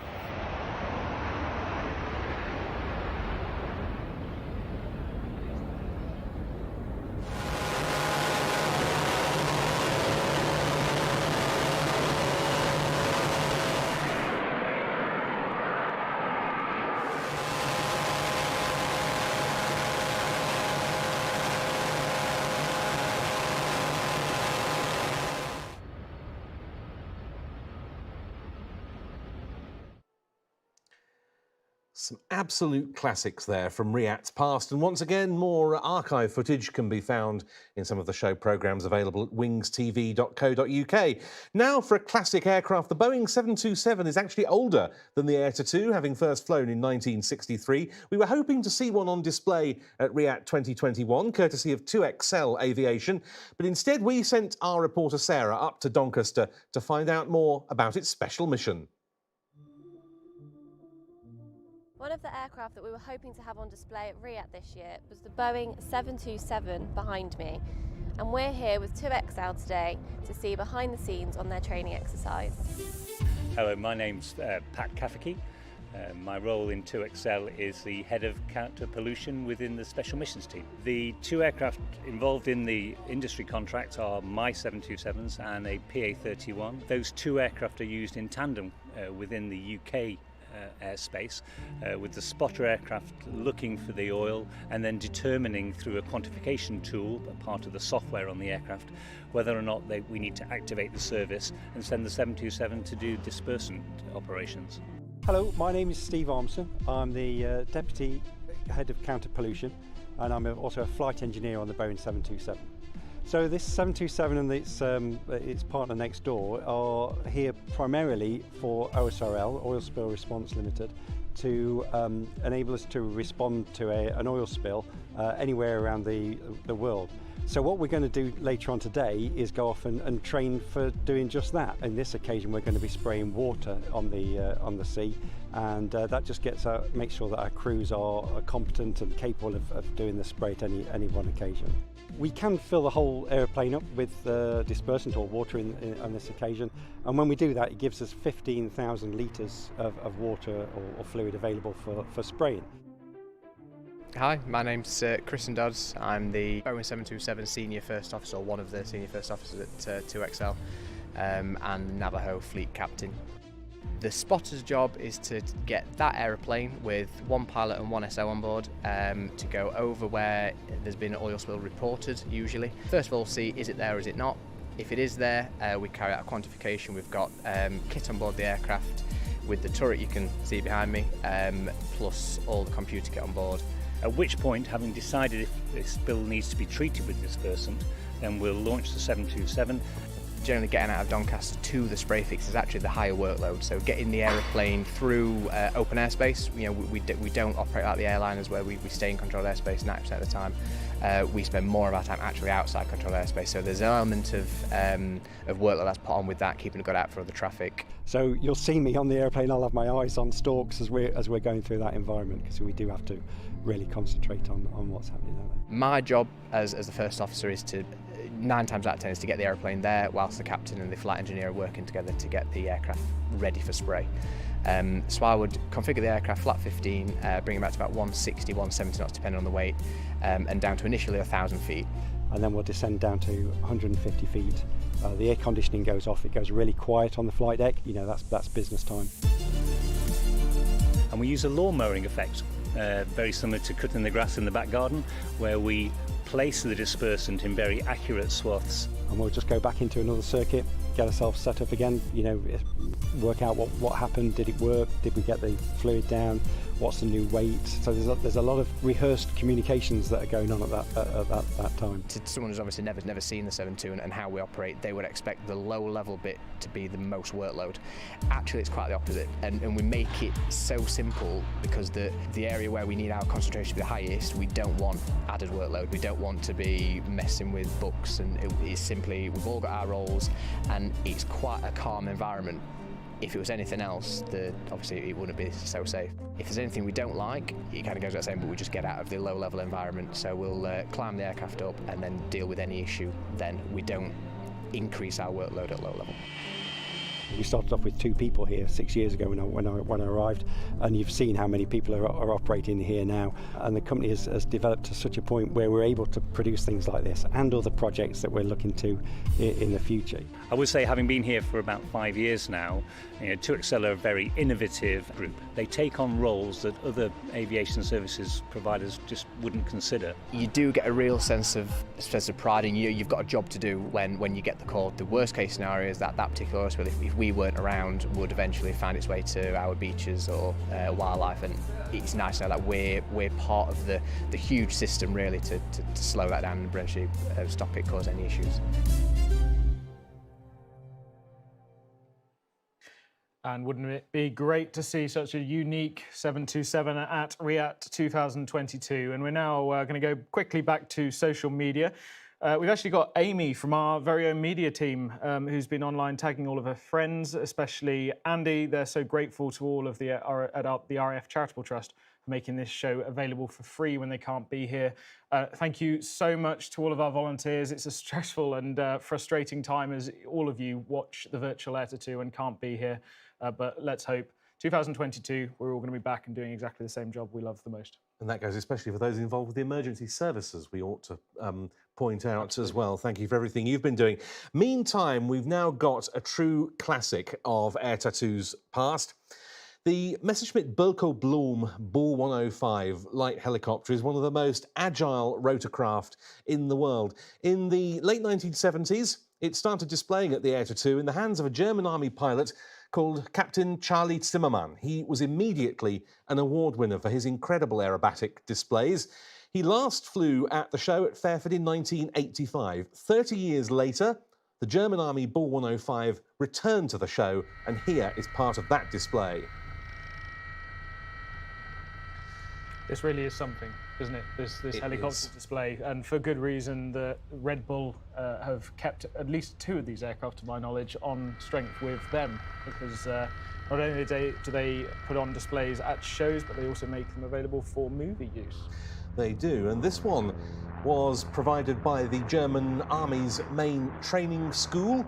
Some absolute classics there from React's past, and once again more archive footage can be found in some of the show programmes available at wingstv.co.uk. Now for a classic aircraft, the Boeing 727 is actually older than the Air Tattoo, having first flown in 1963. We were hoping to see one on display at React 2021, courtesy of 2XL Aviation, but instead we sent our reporter Sarah up to Doncaster to find out more about its special mission. One of the aircraft that we were hoping to have on display at RIAT this year was the Boeing 727 behind me. And we're here with 2XL today to see behind the scenes on their training exercise. Hello, my name's Pat Kafiki. My role in 2XL is the head of counter pollution within the Special Missions team. The two aircraft involved in the industry contract are my 727s and a PA-31. Those two aircraft are used in tandem within the UK airspace, with the spotter aircraft looking for the oil and then determining through a quantification tool, a part of the software on the aircraft, whether or not we need to activate the service and send the 727 to do dispersant operations. Hello, my name is Steve Armstrong. I'm the Deputy Head of Counter Pollution, and I'm also a flight engineer on the Boeing 727. So this 727 and its partner next door are here primarily for OSRL, Oil Spill Response Limited, to enable us to respond to an oil spill anywhere around the world. So what we're going to do later on today is go off and train for doing just that. In this occasion, we're going to be spraying water on the sea, and that just makes sure that our crews are competent and capable of doing the spray at any one occasion. We can fill the whole aeroplane up with dispersant or water on this occasion, and when we do that, it gives us 15,000 litres of water or fluid available for spraying. Hi, my name's Kristen Dodds. I'm the Boeing 727 Senior First Officer, or one of the Senior First Officers at 2XL, and Navajo Fleet Captain. The spotter's job is to get that aeroplane with one pilot and one SO on board to go over where there's been an oil spill reported, usually. First of all, see is it there or is it not. If it is there, we carry out a quantification. We've got kit on board the aircraft with the turret you can see behind me, plus all the computer kit on board. At which point, having decided if this spill needs to be treated with dispersant, then we'll launch the 727. Generally getting out of Doncaster to the spray fix is actually the higher workload. So getting the aeroplane through open airspace, we don't operate like the airliners where we stay in controlled airspace 90% of the time. We spend more of our time actually outside controlled airspace. So there's an element of workload that's put on with that, keeping a good eye out for other traffic. So you'll see me on the airplane. I'll have my eyes on stalks as we're going through that environment, because we do have to really concentrate on what's happening there. My job as the first officer is to 9 times out of 10 is to get the aeroplane there, whilst the captain and the flight engineer are working together to get the aircraft ready for spray. So I would configure the aircraft flat 15, bring it back to about 160, 170 knots depending on the weight, and down to initially 1,000 feet. And then we'll descend down to 150 feet. The air conditioning goes off. It goes really quiet on the flight deck. That's business time. And we use a lawn mowing effect, very similar to cutting the grass in the back garden, where we place the dispersant in very accurate swaths. And we'll just go back into another circuit, get ourselves set up again, work out what happened, did it work, did we get the fluid down, what's the new weight. So there's a lot of rehearsed communications that are going on at that time. To someone who's obviously never seen the 7.2 and how we operate, they would expect the low level bit to be the most workload. Actually, it's quite the opposite, and we make it so simple because the area where we need our concentration to be the highest, we don't want added workload. We don't want to be messing with books, and it's simply, we've all got our roles, and it's quite a calm environment. If it was anything else, obviously it wouldn't be so safe. If there's anything we don't like, it kind of goes without saying, but we just get out of the low-level environment. So we'll climb the aircraft up and then deal with any issue. Then we don't increase our workload at low level. We started off with 2 people here 6 years ago when I arrived, and you've seen how many people are operating here now. And the company has developed to such a point where we're able to produce things like this and other projects that we're looking to in the future. I would say, having been here for about 5 years now, 2XL are a very innovative group. They take on roles that other aviation services providers just wouldn't consider. You do get a real sense of pride in you. You've got a job to do when you get the call. The worst case scenario is that particular oil spill, if we weren't around, would eventually find its way to our beaches or wildlife, and it's nice to know that we're part of the huge system really to slow that down and eventually stop it cause any issues. And wouldn't it be great to see such a unique 727 at RIAT 2022? And we're now going to go quickly back to social media. We've actually got Amy from our very own media team who's been online tagging all of her friends, especially Andy. They're so grateful to all of the RAF Charitable Trust for making this show available for free when they can't be here. Thank you so much to all of our volunteers. It's a stressful and frustrating time as all of you watch the virtual Air Tattoo and can't be here. But let's hope 2022, we're all going to be back and doing exactly the same job we love the most. And that goes especially for those involved with the emergency services, we ought to point out as well. Thank you for everything you've been doing. Meantime, we've now got a true classic of Air Tattoo's past. The Messerschmitt Bölkow Blohm Ball 105 light helicopter is one of the most agile rotorcraft in the world. In the late 1970s, it started displaying at the Air Tattoo in the hands of a German army pilot called Captain Charlie Zimmermann. He was immediately an award winner for his incredible aerobatic displays. He last flew at the show at Fairford in 1985. 30 years later, the German Army Ball 105 returned to the show, and here is part of that display. This really is something. isn't it? This It helicopter is. display, and for good reason. That Red Bull have kept at least 2 of these aircraft, to my knowledge, on strength with them, because not only do they put on displays at shows, but they also make them available for movie use. They do, and this one was provided by the German Army's main training school,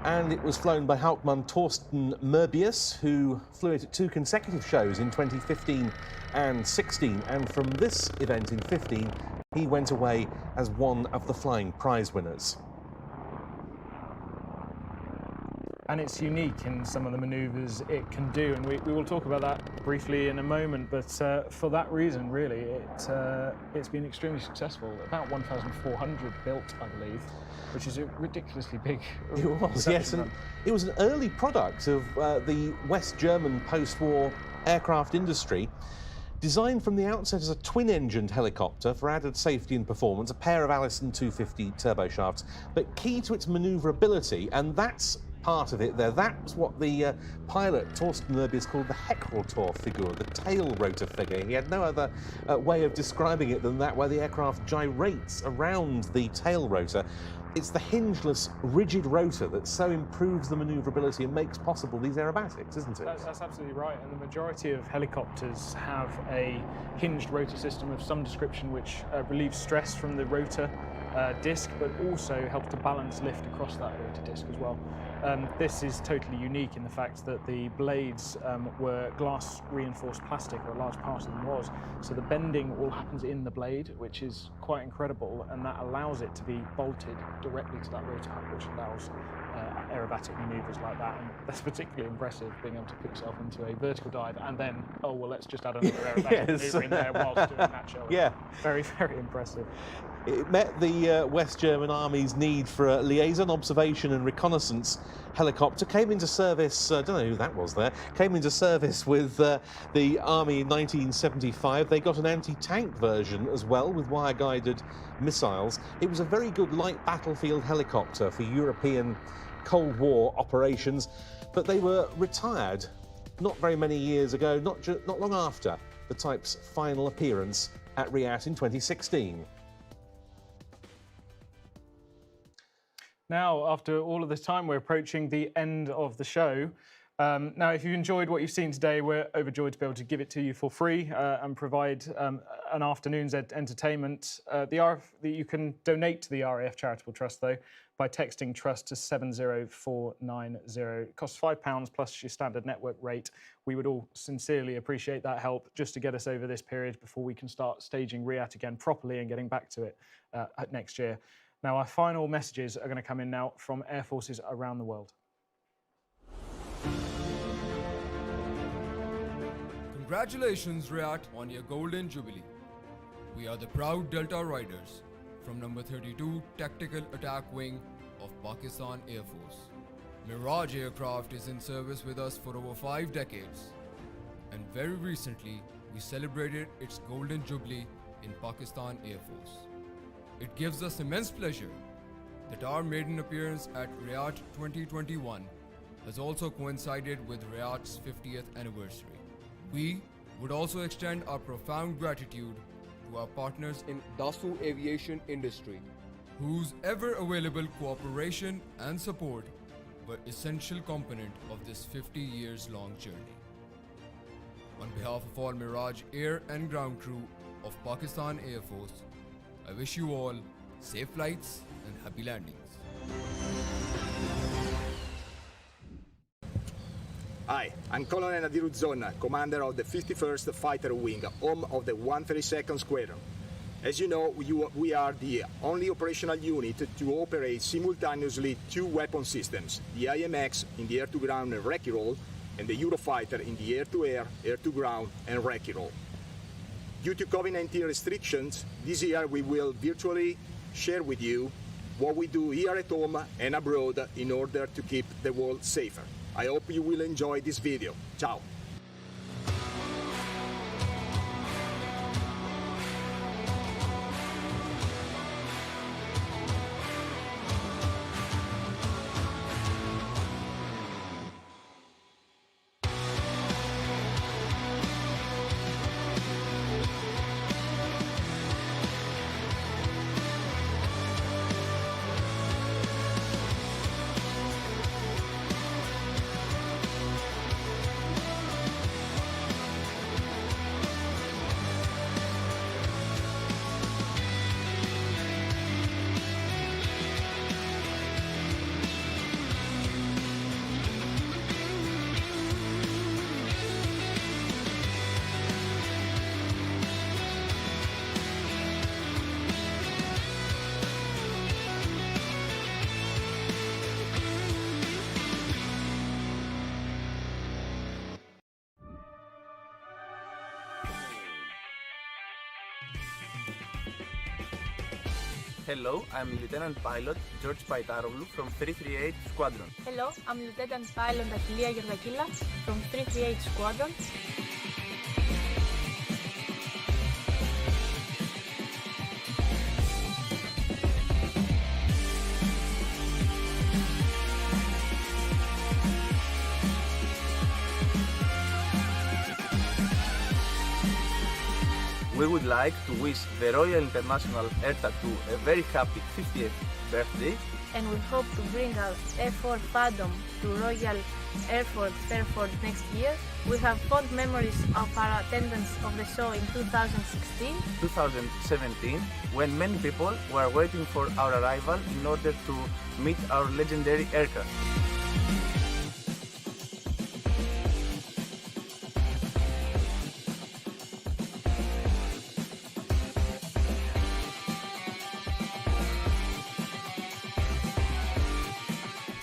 and it was flown by Hauptmann Thorsten Möbius, who flew it at 2 consecutive shows in 2015 and 16, and from this event in 15, he went away as one of the flying prize winners. And it's unique in some of the manoeuvres it can do, and we will talk about that briefly in a moment, but for that reason, really, it's been extremely successful. About 1,400 built, I believe, which is a ridiculously big It was, yes, and it was an early product of the West German post-war aircraft industry. Designed from the outset as a twin-engined helicopter for added safety and performance, a pair of Allison 250 turboshafts, but key to its manoeuvrability, and that's part of it there. That's what the pilot, Thorsten Möbius, called the Heckrotor figure, the tail rotor figure. He had no other way of describing it than that, where the aircraft gyrates around the tail rotor. It's the hingeless, rigid rotor that so improves the manoeuvrability and makes possible these aerobatics, isn't it? That's absolutely right, and the majority of helicopters have a hinged rotor system of some description which relieves stress from the rotor disc, but also helps to balance lift across that rotor disc as well. This is totally unique in the fact that the blades were glass reinforced plastic, or a large part of them was, so the bending all happens in the blade, which is quite incredible, and that allows it to be bolted directly to that rotor hub, which allows aerobatic manoeuvres like that, and that's particularly impressive, being able to put yourself into a vertical dive and then, oh well, let's just add another aerobatic manoeuvre in there whilst doing that show. Yeah. Very, very impressive. It met the West German Army's need for a liaison, observation and reconnaissance helicopter. Came into service, I don't know who that was there, came into service with the Army in 1975. They got an anti-tank version as well with wire-guided missiles. It was a very good light battlefield helicopter for European Cold War operations, but they were retired not very many years ago, not long after the type's final appearance at Riyadh in 2016. Now, after all of this time, we're approaching the end of the show. Now, if you enjoyed what you've seen today, we're overjoyed to be able to give it to you for free and provide an afternoon's entertainment. You can donate to the RAF Charitable Trust, though, by texting TRUST to 70490. It costs £5 plus your standard network rate. We would all sincerely appreciate that help just to get us over this period before we can start staging Riyadh again properly and getting back to it next year. Now, our final messages are going to come in now from air forces around the world. Congratulations, Riyadh, on your Golden Jubilee. We are the proud Delta Riders from number 32 Tactical Attack Wing of Pakistan Air Force. Mirage aircraft is in service with us for over 5 decades, and very recently we celebrated its Golden Jubilee in Pakistan Air Force. It gives us immense pleasure that our maiden appearance at Riyadh 2021 has also coincided with Riyadh's 50th anniversary. We would also extend our profound gratitude to our partners in Dassault Aviation Industry, whose ever-available cooperation and support were essential component of this 50 years long journey. On behalf of all Mirage air and ground crew of Pakistan Air Force, I wish you all safe flights and happy landings. Hi, I'm Colonel Nadiruzzon, commander of the 51st Fighter Wing, home of the 132nd Squadron. As you know, we are the only operational unit to operate simultaneously 2 weapon systems, the IMX in the air-to-ground and recce roll, and the Eurofighter in the air-to-air, air-to-ground and recce roll. Due to COVID-19 restrictions, this year we will virtually share with you what we do here at home and abroad in order to keep the world safer. I hope you will enjoy this video. Ciao! Hello, I'm Lieutenant Pilot George Paitaroglou from 338 Squadron. Hello, I'm Lieutenant Pilot Achilleia Georgakila from 338 Squadron. We would like to wish the Royal International Air Tattoo a very happy 50th birthday. And we hope to bring our F4 Phantom to Royal Air Force Fairford next year. We have fond memories of our attendance of the show in 2016. 2017, when many people were waiting for our arrival in order to meet our legendary aircraft.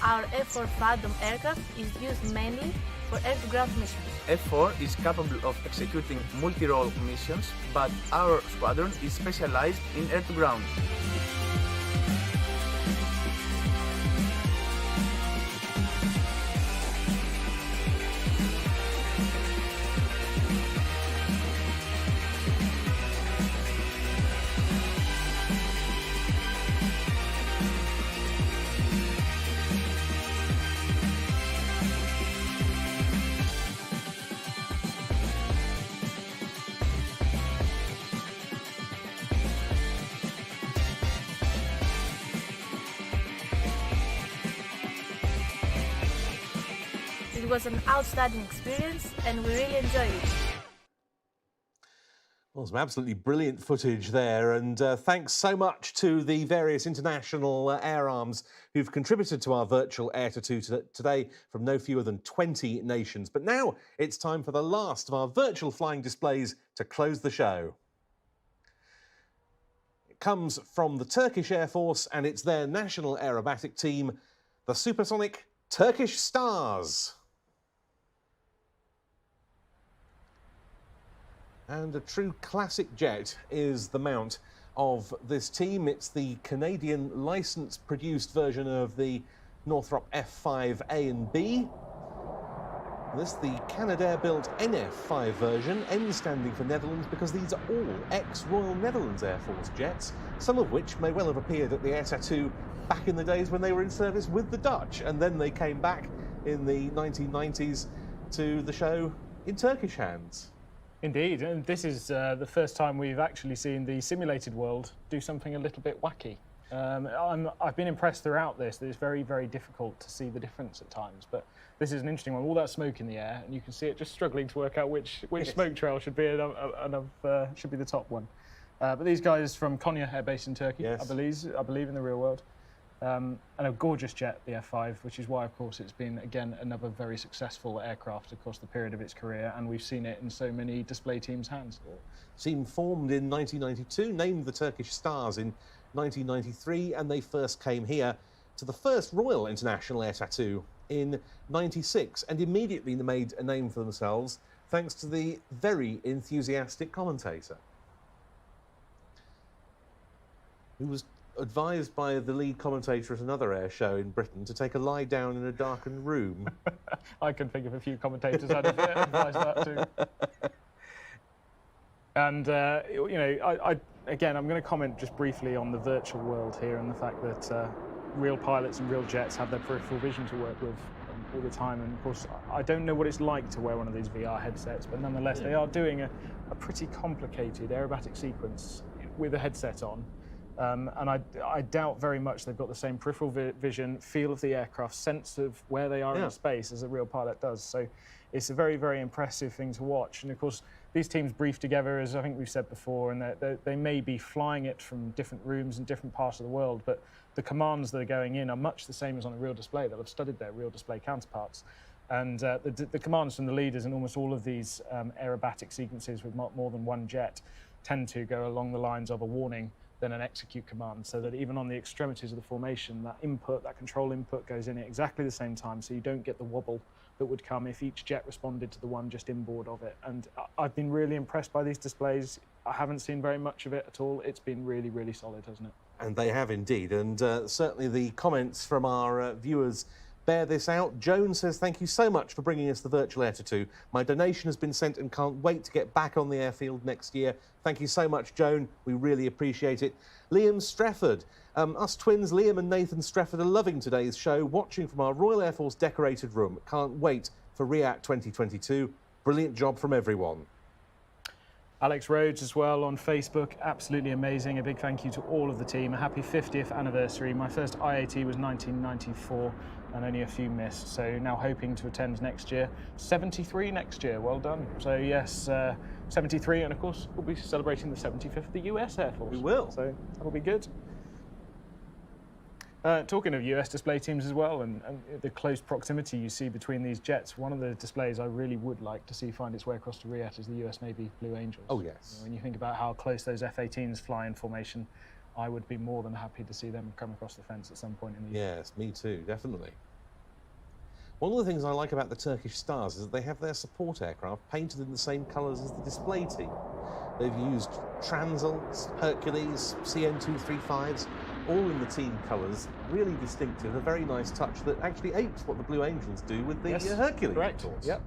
Our F4 Phantom aircraft is used mainly for air-to-ground missions. F4 is capable of executing multi-role missions, but our squadron is specialized in air-to-ground. It was an outstanding experience and we really enjoyed it. Well, some absolutely brilliant footage there, and thanks so much to the various international air arms who've contributed to our virtual air tattoo today from no fewer than 20 nations. But now it's time for the last of our virtual flying displays to close the show. It comes from the Turkish Air Force and it's their national aerobatic team, the supersonic Turkish Stars. And a true classic jet is the mount of this team. It's the Canadian licence-produced version of the Northrop F5A and B. This the Canadair-built NF5 version, N standing for Netherlands, because these are all ex-Royal Netherlands Air Force jets, some of which may well have appeared at the Air Tattoo back in the days when they were in service with the Dutch, and then they came back in the 1990s to the show in Turkish hands. Indeed, and this is the first time we've actually seen the simulated world do something a little bit wacky. I've been impressed throughout this that it's very, very difficult to see the difference at times, but this is an interesting one. All that smoke in the air, and you can see it just struggling to work out which smoke trail should be should be the top one. But these guys from Konya Air Base in Turkey, yes. I believe in the real world. And a gorgeous jet, the F5, which is why, of course, it's been, again, another very successful aircraft across the period of its career, and we've seen it in so many display teams' hands. Team formed in 1992, named the Turkish Stars in 1993, and they first came here to the first Royal International Air Tattoo in '96, and immediately made a name for themselves thanks to the very enthusiastic commentator, who was advised by the lead commentator at another air show in Britain to take a lie down in a darkened room. I can think of a few commentators I'd advise that to. And, you know, again, I'm going to comment just briefly on the virtual world here and the fact that real pilots and real jets have their peripheral vision to work with all the time. And, of course, I don't know what it's like to wear one of these VR headsets, but nonetheless, they are doing a pretty complicated aerobatic sequence with a headset on. And I doubt very much they've got the same peripheral vision, feel of the aircraft, sense of where they are in space as a real pilot does. So it's a very, very impressive thing to watch. And of course, these teams brief together, as I think we've said before, and they may be flying it from different rooms in different parts of the world, but the commands that are going in are much the same as on a real display. They'll have studied their real display counterparts. And the commands from the leaders in almost all of these aerobatic sequences with more than one jet tend to go along the lines of a warning, then an execute command, so that even on the extremities of the formation, that control input goes in at exactly the same time, so you don't get the wobble that would come if each jet responded to the one just inboard of it. And I've been really impressed by these displays. I haven't seen very much of it at all. It's been really, really solid, hasn't it? And they have indeed, and certainly the comments from our viewers bear this out. Joan says, thank you so much for bringing us the virtual Air Tattoo. My donation has been sent and can't wait to get back on the airfield next year. Thank you so much, Joan. We really appreciate it. Liam Strefford. Us twins, Liam and Nathan Strefford, are loving today's show, watching from our Royal Air Force decorated room. Can't wait for RIAT 2022. Brilliant job from everyone. Alex Rhodes as well on Facebook, absolutely amazing. A big thank you to all of the team. A happy 50th anniversary. My first IAT was 1994 and only a few missed, so now hoping to attend next year. 73 next year, well done. So yes, 73, and of course we'll be celebrating the 75th of the US Air Force. We will. So that'll be good. Talking of US display teams as well, and the close proximity you see between these jets, one of the displays I really would like to see find its way across to RIAT is the US Navy Blue Angels. Oh, yes. When you think about how close those F-18s fly in formation, I would be more than happy to see them come across the fence at some point in the year. Yes, me too, definitely. One of the things I like about the Turkish Stars is that they have their support aircraft painted in the same colours as the display team. They've used Transals, Hercules, CN-235s, all in the team colours, really distinctive, a very nice touch that actually apes what the Blue Angels do with the Hercules, correct. of course. Yep.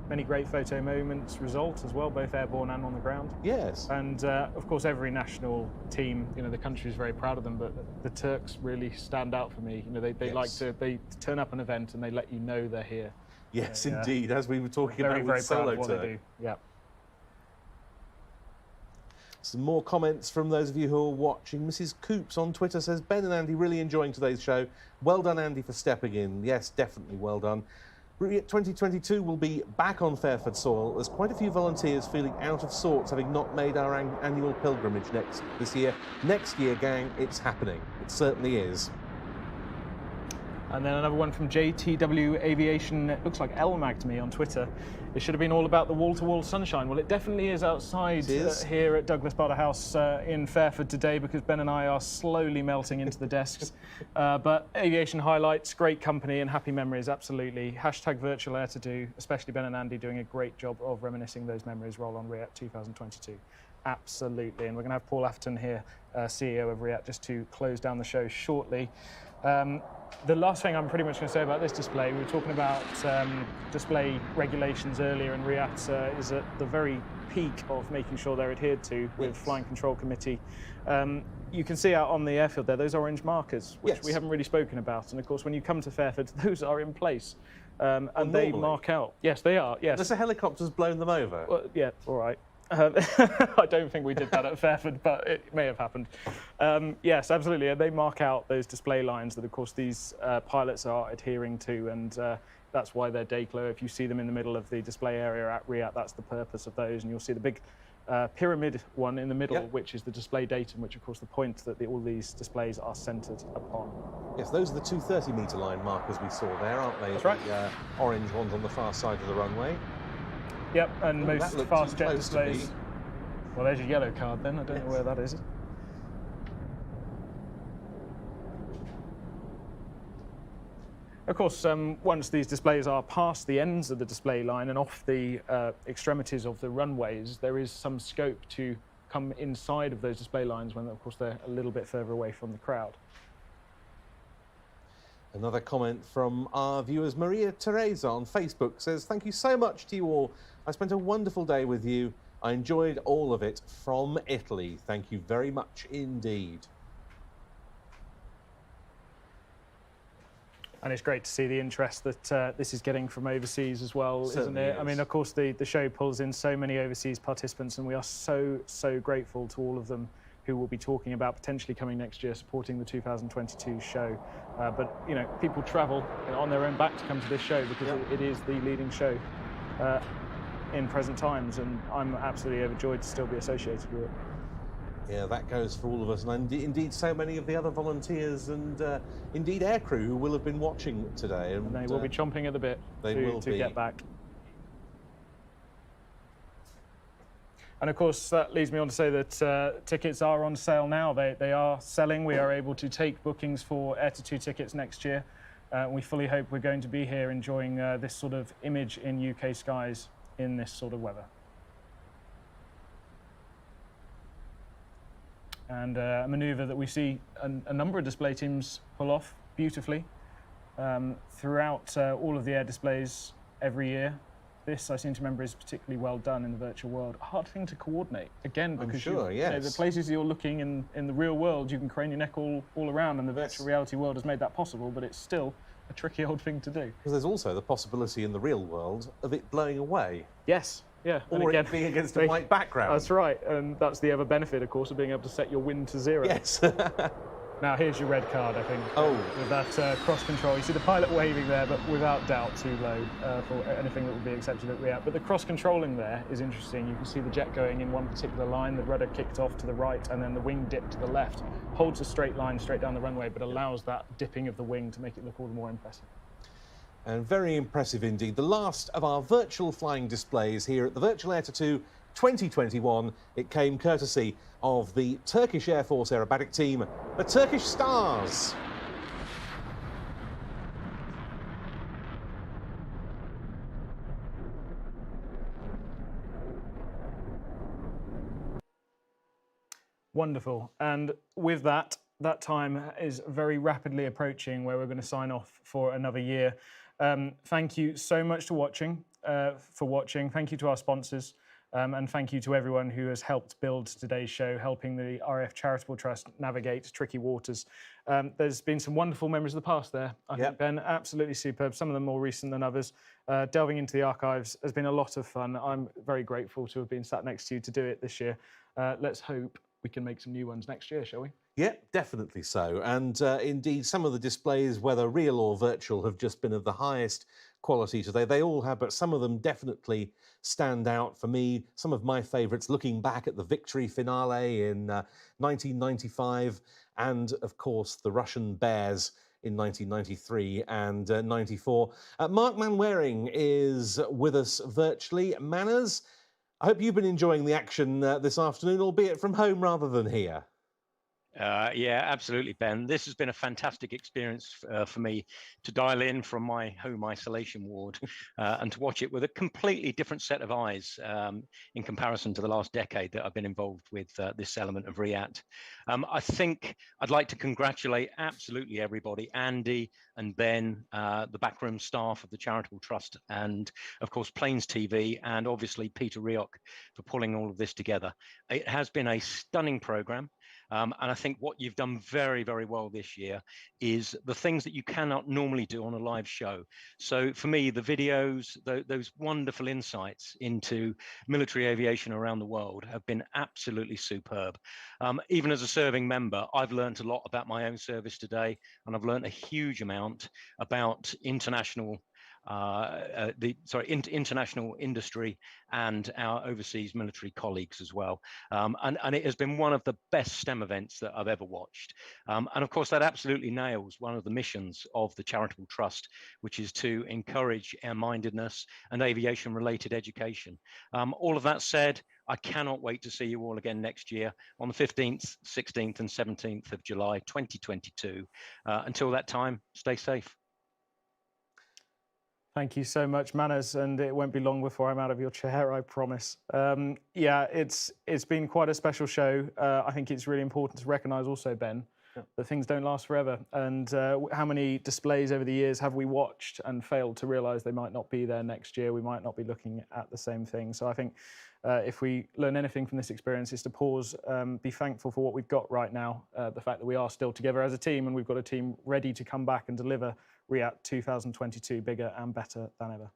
Many great photo moments result as well, both airborne and on the ground. Yes. And of course, every national team, you know, the country is very proud of them, but the Turks really stand out for me. You know, they like to, they turn up an event and they let you know they're here. Yes, indeed, as we were talking about very with proud Solo of what they Turk. do. Yeah. Some more comments from those of you who are watching. Mrs. Coops on Twitter says, Ben and Andy really enjoying today's show. Well done, Andy, for stepping in. Yes, definitely well done. 2022 will be back on Fairford soil. There's quite a few volunteers feeling out of sorts, having not made our annual pilgrimage this year. Next year, gang, it's happening. It certainly is. And then another one from JTW Aviation. It looks like LMAG to me on Twitter. It should have been all about the wall-to-wall sunshine. Well, it definitely is outside here at Douglas Bader House in Fairford today, because Ben and I are slowly melting into the desks. But aviation highlights, great company and happy memories, absolutely. Hashtag virtual air to do, especially Ben and Andy doing a great job of reminiscing those memories. Roll on RIAT 2022. Absolutely. And we're going to have Paul Atherton here, CEO of RIAT, just to close down the show shortly. The last thing I'm pretty much going to say about this display, we were talking about display regulations earlier, and RIAT is at the very peak of making sure they're adhered to with Flying Control Committee. You can see out on the airfield there, those orange markers, which we haven't really spoken about. And of course, when you come to Fairford, those are in place. And they mark out. Yes, they are, yes. Unless the helicopter's blown them over. Well, yeah, all right. I don't think we did that at Fairford, but it may have happened. Yes, absolutely. They mark out those display lines that, of course, these pilots are adhering to, and that's why they're day glow. If you see them in the middle of the display area at RIAT, that's the purpose of those, and you'll see the big pyramid one in the middle, which is the display datum, which, of course, the point that all these displays are centred upon. Yes, those are the 230-metre line markers we saw there, aren't they? That's right. The orange ones on the far side of the runway. Yep, and Ooh, most fast jet displays. Well, there's your yellow card then. I don't know where that is. Of course, once these displays are past the ends of the display line and off the extremities of the runways, there is some scope to come inside of those display lines when, of course, they're a little bit further away from the crowd. Another comment from our viewers, Maria Teresa on Facebook says, thank you so much to you all. I spent a wonderful day with you. I enjoyed all of it from Italy. Thank you very much indeed. And it's great to see the interest that this is getting from overseas as well, isn't it? I mean, of course, the show pulls in so many overseas participants, and we are so grateful to all of them who will be talking about potentially coming next year, supporting the 2022 show. But, you know, people travel on their own back to come to this show because it is the leading show in present times, and I'm absolutely overjoyed to still be associated with it. Yeah, that goes for all of us, and indeed so many of the other volunteers and indeed aircrew who will have been watching today. And they will be chomping at the bit to get back. And of course, that leads me on to say that tickets are on sale now. They are selling. We are able to take bookings for Air Tattoo tickets next year. We fully hope we're going to be here enjoying this sort of image in UK skies in this sort of weather. and a manoeuvre that we see a number of display teams pull off beautifully throughout all of the air displays every year. This, I seem to remember, is particularly well done in the virtual world. A hard thing to coordinate, again, because I'm sure, yes. the places you're looking in the real world, you can crane your neck all around, and the virtual reality world has made that possible, but it's still a tricky old thing to do. Because there's also the possibility in the real world of it blowing away. Yes, yeah. Or and again, it being against a white background. That's right, and that's the other benefit, of course, of being able to set your wind to 0. Yes. Now, here's your red card, I think. Oh. With that cross control. You see the pilot waving there, but without doubt too low for anything that would be accepted at Riyadh. But the cross controlling there is interesting. You can see the jet going in one particular line, the rudder kicked off to the right, and then the wing dipped to the left. Holds a straight line straight down the runway, but allows that dipping of the wing to make it look all the more impressive. And very impressive indeed. The last of our virtual flying displays here at the Virtual Air Tattoo 2021. It came courtesy of the Turkish Air Force aerobatic team, the Turkish Stars. Wonderful. And with that time is very rapidly approaching where we're going to sign off for another year. Thank you so much for watching. Thank you to our sponsors. And thank you to everyone who has helped build today's show, helping the RAF Charitable Trust navigate tricky waters. There's been some wonderful memories of the past there, I think, Ben, absolutely superb, some of them more recent than others. Delving into the archives has been a lot of fun. I'm very grateful to have been sat next to you to do it this year. Let's hope we can make some new ones next year, shall we? Yeah, definitely so. And indeed, some of the displays, whether real or virtual, have just been of the highest quality today. They all have, but some of them definitely stand out for me. Some of my favourites, looking back at the victory finale in 1995 and, of course, the Russian Bears in 1993 and 94. Mark Manwaring is with us virtually. Manners, I hope you've been enjoying the action this afternoon, albeit from home rather than here. Yeah, absolutely, Ben. This has been a fantastic experience for me to dial in from my home isolation ward and to watch it with a completely different set of eyes in comparison to the last decade that I've been involved with this element of Riyadh. I think I'd like to congratulate absolutely everybody, Andy and Ben, the backroom staff of the Charitable Trust, and of course Plains TV, and obviously Peter Riok for pulling all of this together. It has been a stunning program. And I think what you've done very, very well this year is the things that you cannot normally do on a live show. So for me, the videos, those wonderful insights into military aviation around the world have been absolutely superb. Even as a serving member, I've learned a lot about my own service today, and I've learned a huge amount about international international industry and our overseas military colleagues as well. And it has been one of the best STEM events that I've ever watched. And of course, that absolutely nails one of the missions of the Charitable Trust, which is to encourage air-mindedness and aviation-related education. All of that said, I cannot wait to see you all again next year on the 15th, 16th and 17th of July, 2022. Until that time, stay safe. Thank you so much, Manners, and it won't be long before I'm out of your chair, I promise. Yeah, it's been quite a special show. I think it's really important to recognise also, Ben, that things don't last forever. And how many displays over the years have we watched and failed to realise they might not be there next year? We might not be looking at the same thing. So I think if we learn anything from this experience, is to pause, be thankful for what we've got right now, the fact that we are still together as a team, and we've got a team ready to come back and deliver Riyadh 2022 bigger and better than ever.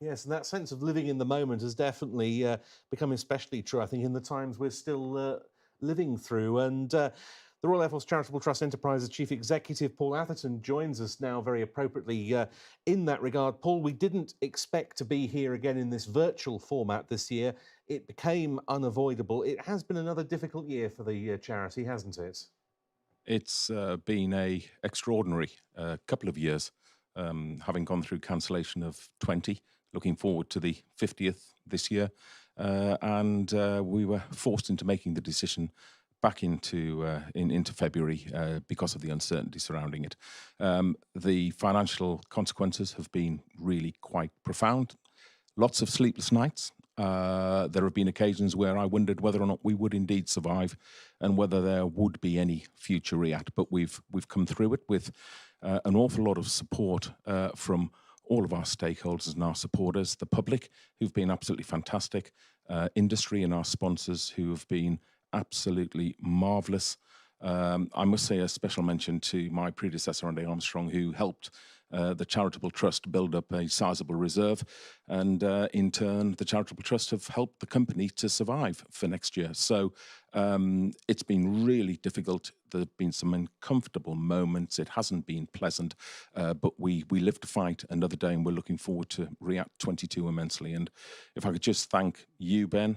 Yes, and that sense of living in the moment has definitely become especially true, I think, in the times we're still living through. And the Royal Air Force Charitable Trust Enterprises Chief Executive Paul Atherton joins us now very appropriately in that regard. Paul, we didn't expect to be here again in this virtual format this year. It became unavoidable. It has been another difficult year for the charity, hasn't it? It's been an extraordinary couple of years, having gone through cancellation of 20, looking forward to the 50th this year. And we were forced into making the decision back into February because of the uncertainty surrounding it. The financial consequences have been really quite profound. Lots of sleepless nights there have been occasions where I wondered whether or not we would indeed survive and whether there would be any future RIAT. But we've come through it with an awful lot of support from all of our stakeholders and our supporters, the public, who've been absolutely fantastic, industry and our sponsors who have been absolutely marvellous. I must say a special mention to my predecessor, Andy Armstrong, who helped the Charitable Trust build up a sizable reserve, and in turn the Charitable Trust have helped the company to survive for next year. So it's been really difficult. There have been some uncomfortable moments. It hasn't been pleasant, but we live to fight another day, and we're looking forward to RIAT 22 immensely. And if I could just thank you, Ben,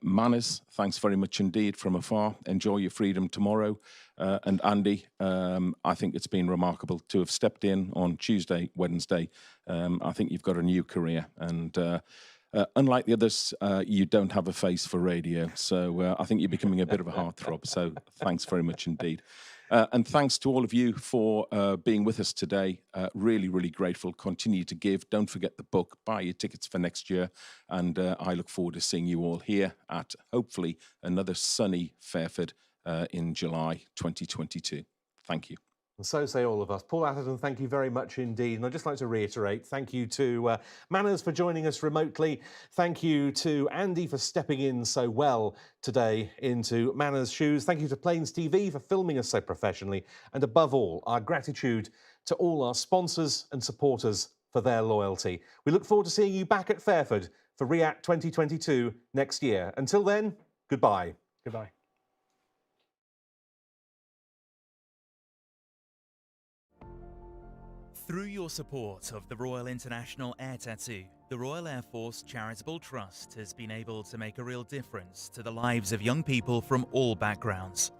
Manners, thanks very much indeed from afar. Enjoy your freedom tomorrow. And Andy, I think it's been remarkable to have stepped in on Tuesday, Wednesday. I think you've got a new career, and unlike the others, you don't have a face for radio. So I think you're becoming a bit of a heartthrob. So thanks very much indeed. And thanks to all of you for being with us today. Really, really grateful. Continue to give. Don't forget the book. Buy your tickets for next year. And I look forward to seeing you all here at, hopefully, another sunny Fairford in July 2022. Thank you. And so say all of us. Paul Atherton, thank you very much indeed. And I'd just like to reiterate, thank you to Manners for joining us remotely. Thank you to Andy for stepping in so well today into Manners' shoes. Thank you to Plains TV for filming us so professionally. And above all, our gratitude to all our sponsors and supporters for their loyalty. We look forward to seeing you back at Fairford for RIAT 2022 next year. Until then, goodbye. Goodbye. Through your support of the Royal International Air Tattoo, the Royal Air Force Charitable Trust has been able to make a real difference to the lives of young people from all backgrounds.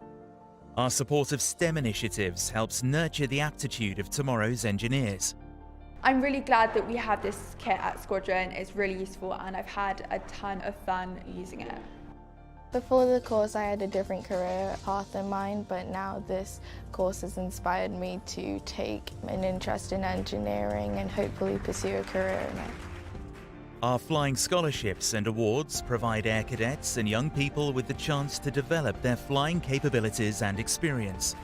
Our support of STEM initiatives helps nurture the aptitude of tomorrow's engineers. I'm really glad that we have this kit at Squadron. It's really useful and I've had a ton of fun using it. Before the course I had a different career path in mind, but now this course has inspired me to take an interest in engineering and hopefully pursue a career in it. Our flying scholarships and awards provide air cadets and young people with the chance to develop their flying capabilities and experience.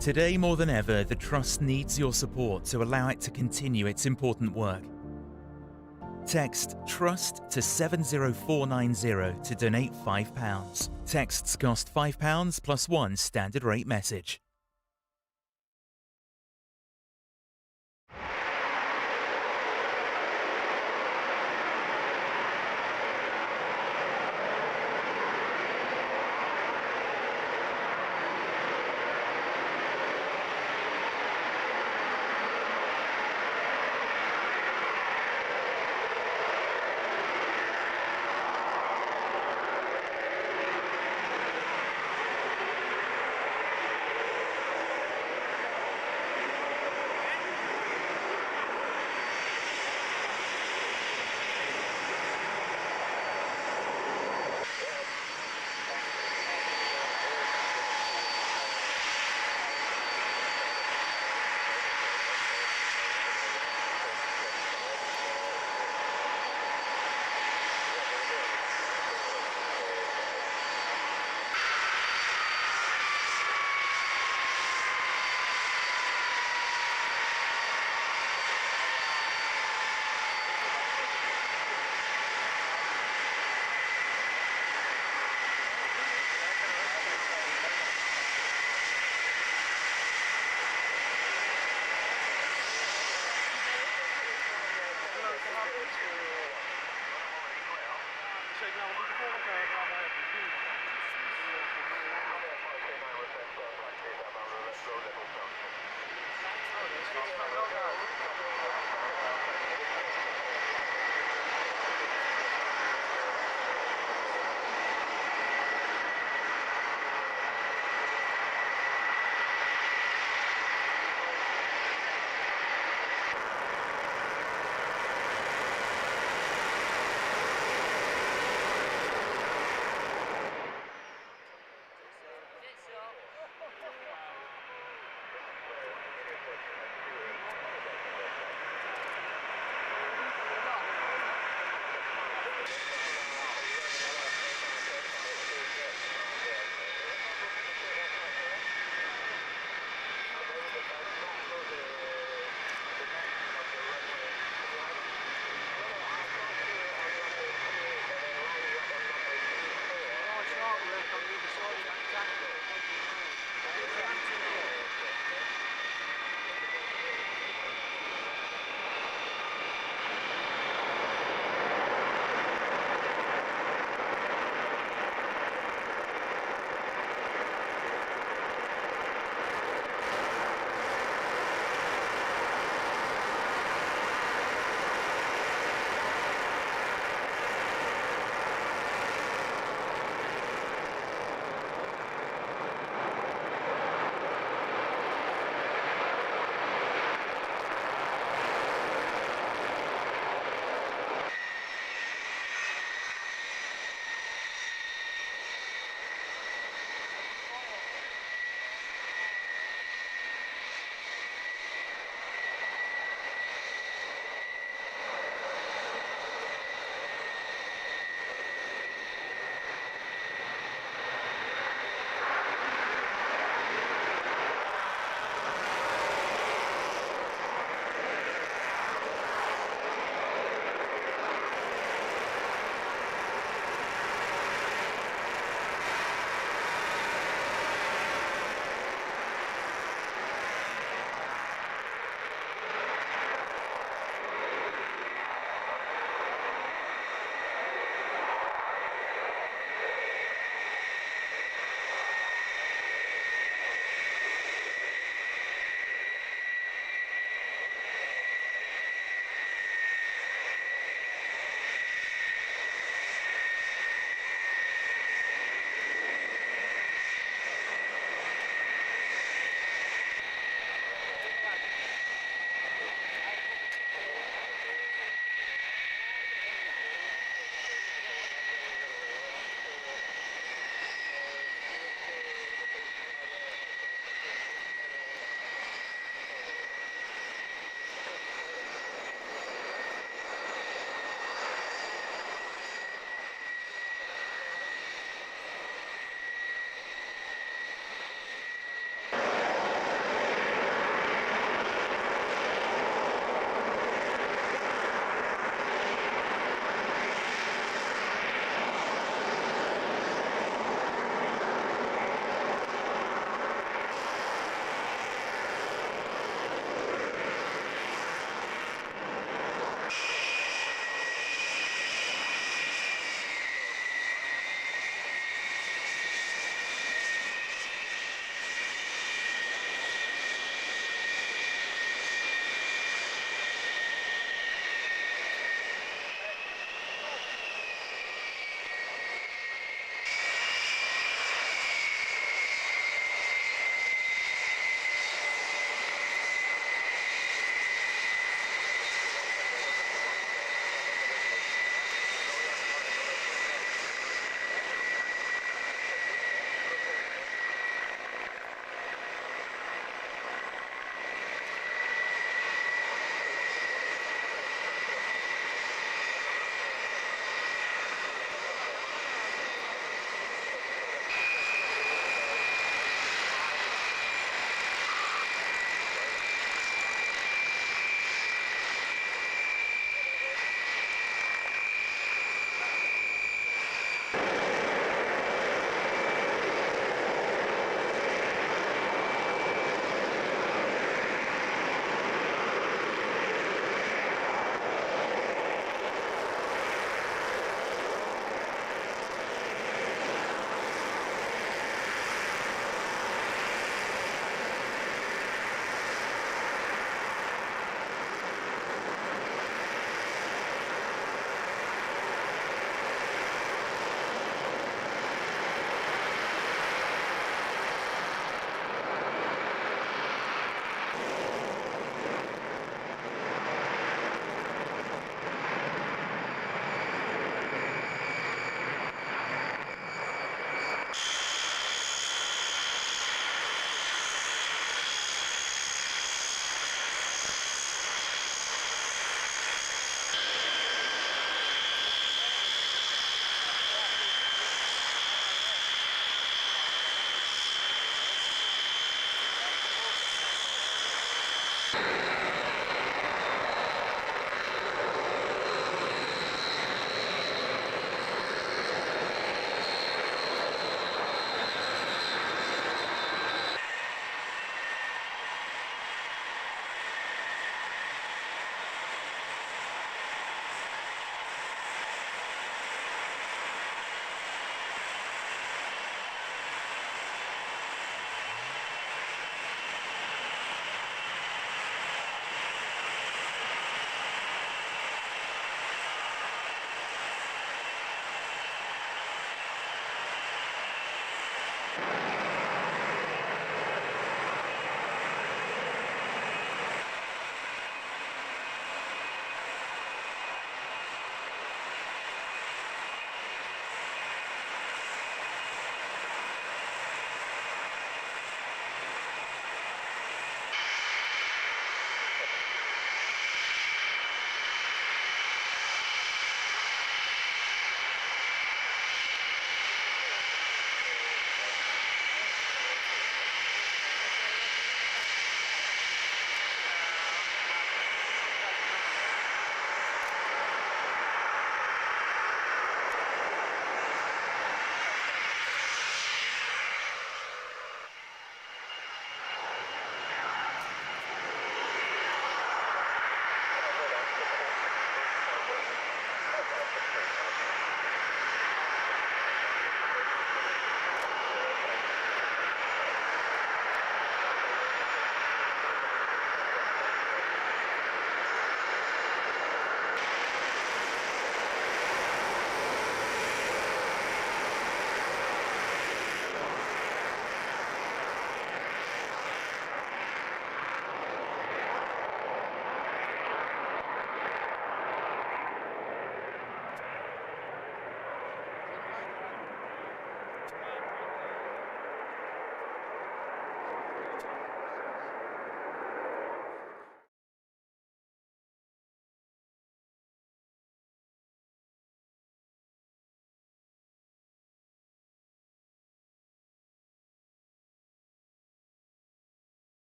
Today more than ever, the Trust needs your support to allow it to continue its important work. Text TRUST to 70490 to donate £5. Texts cost £5 plus one standard rate message.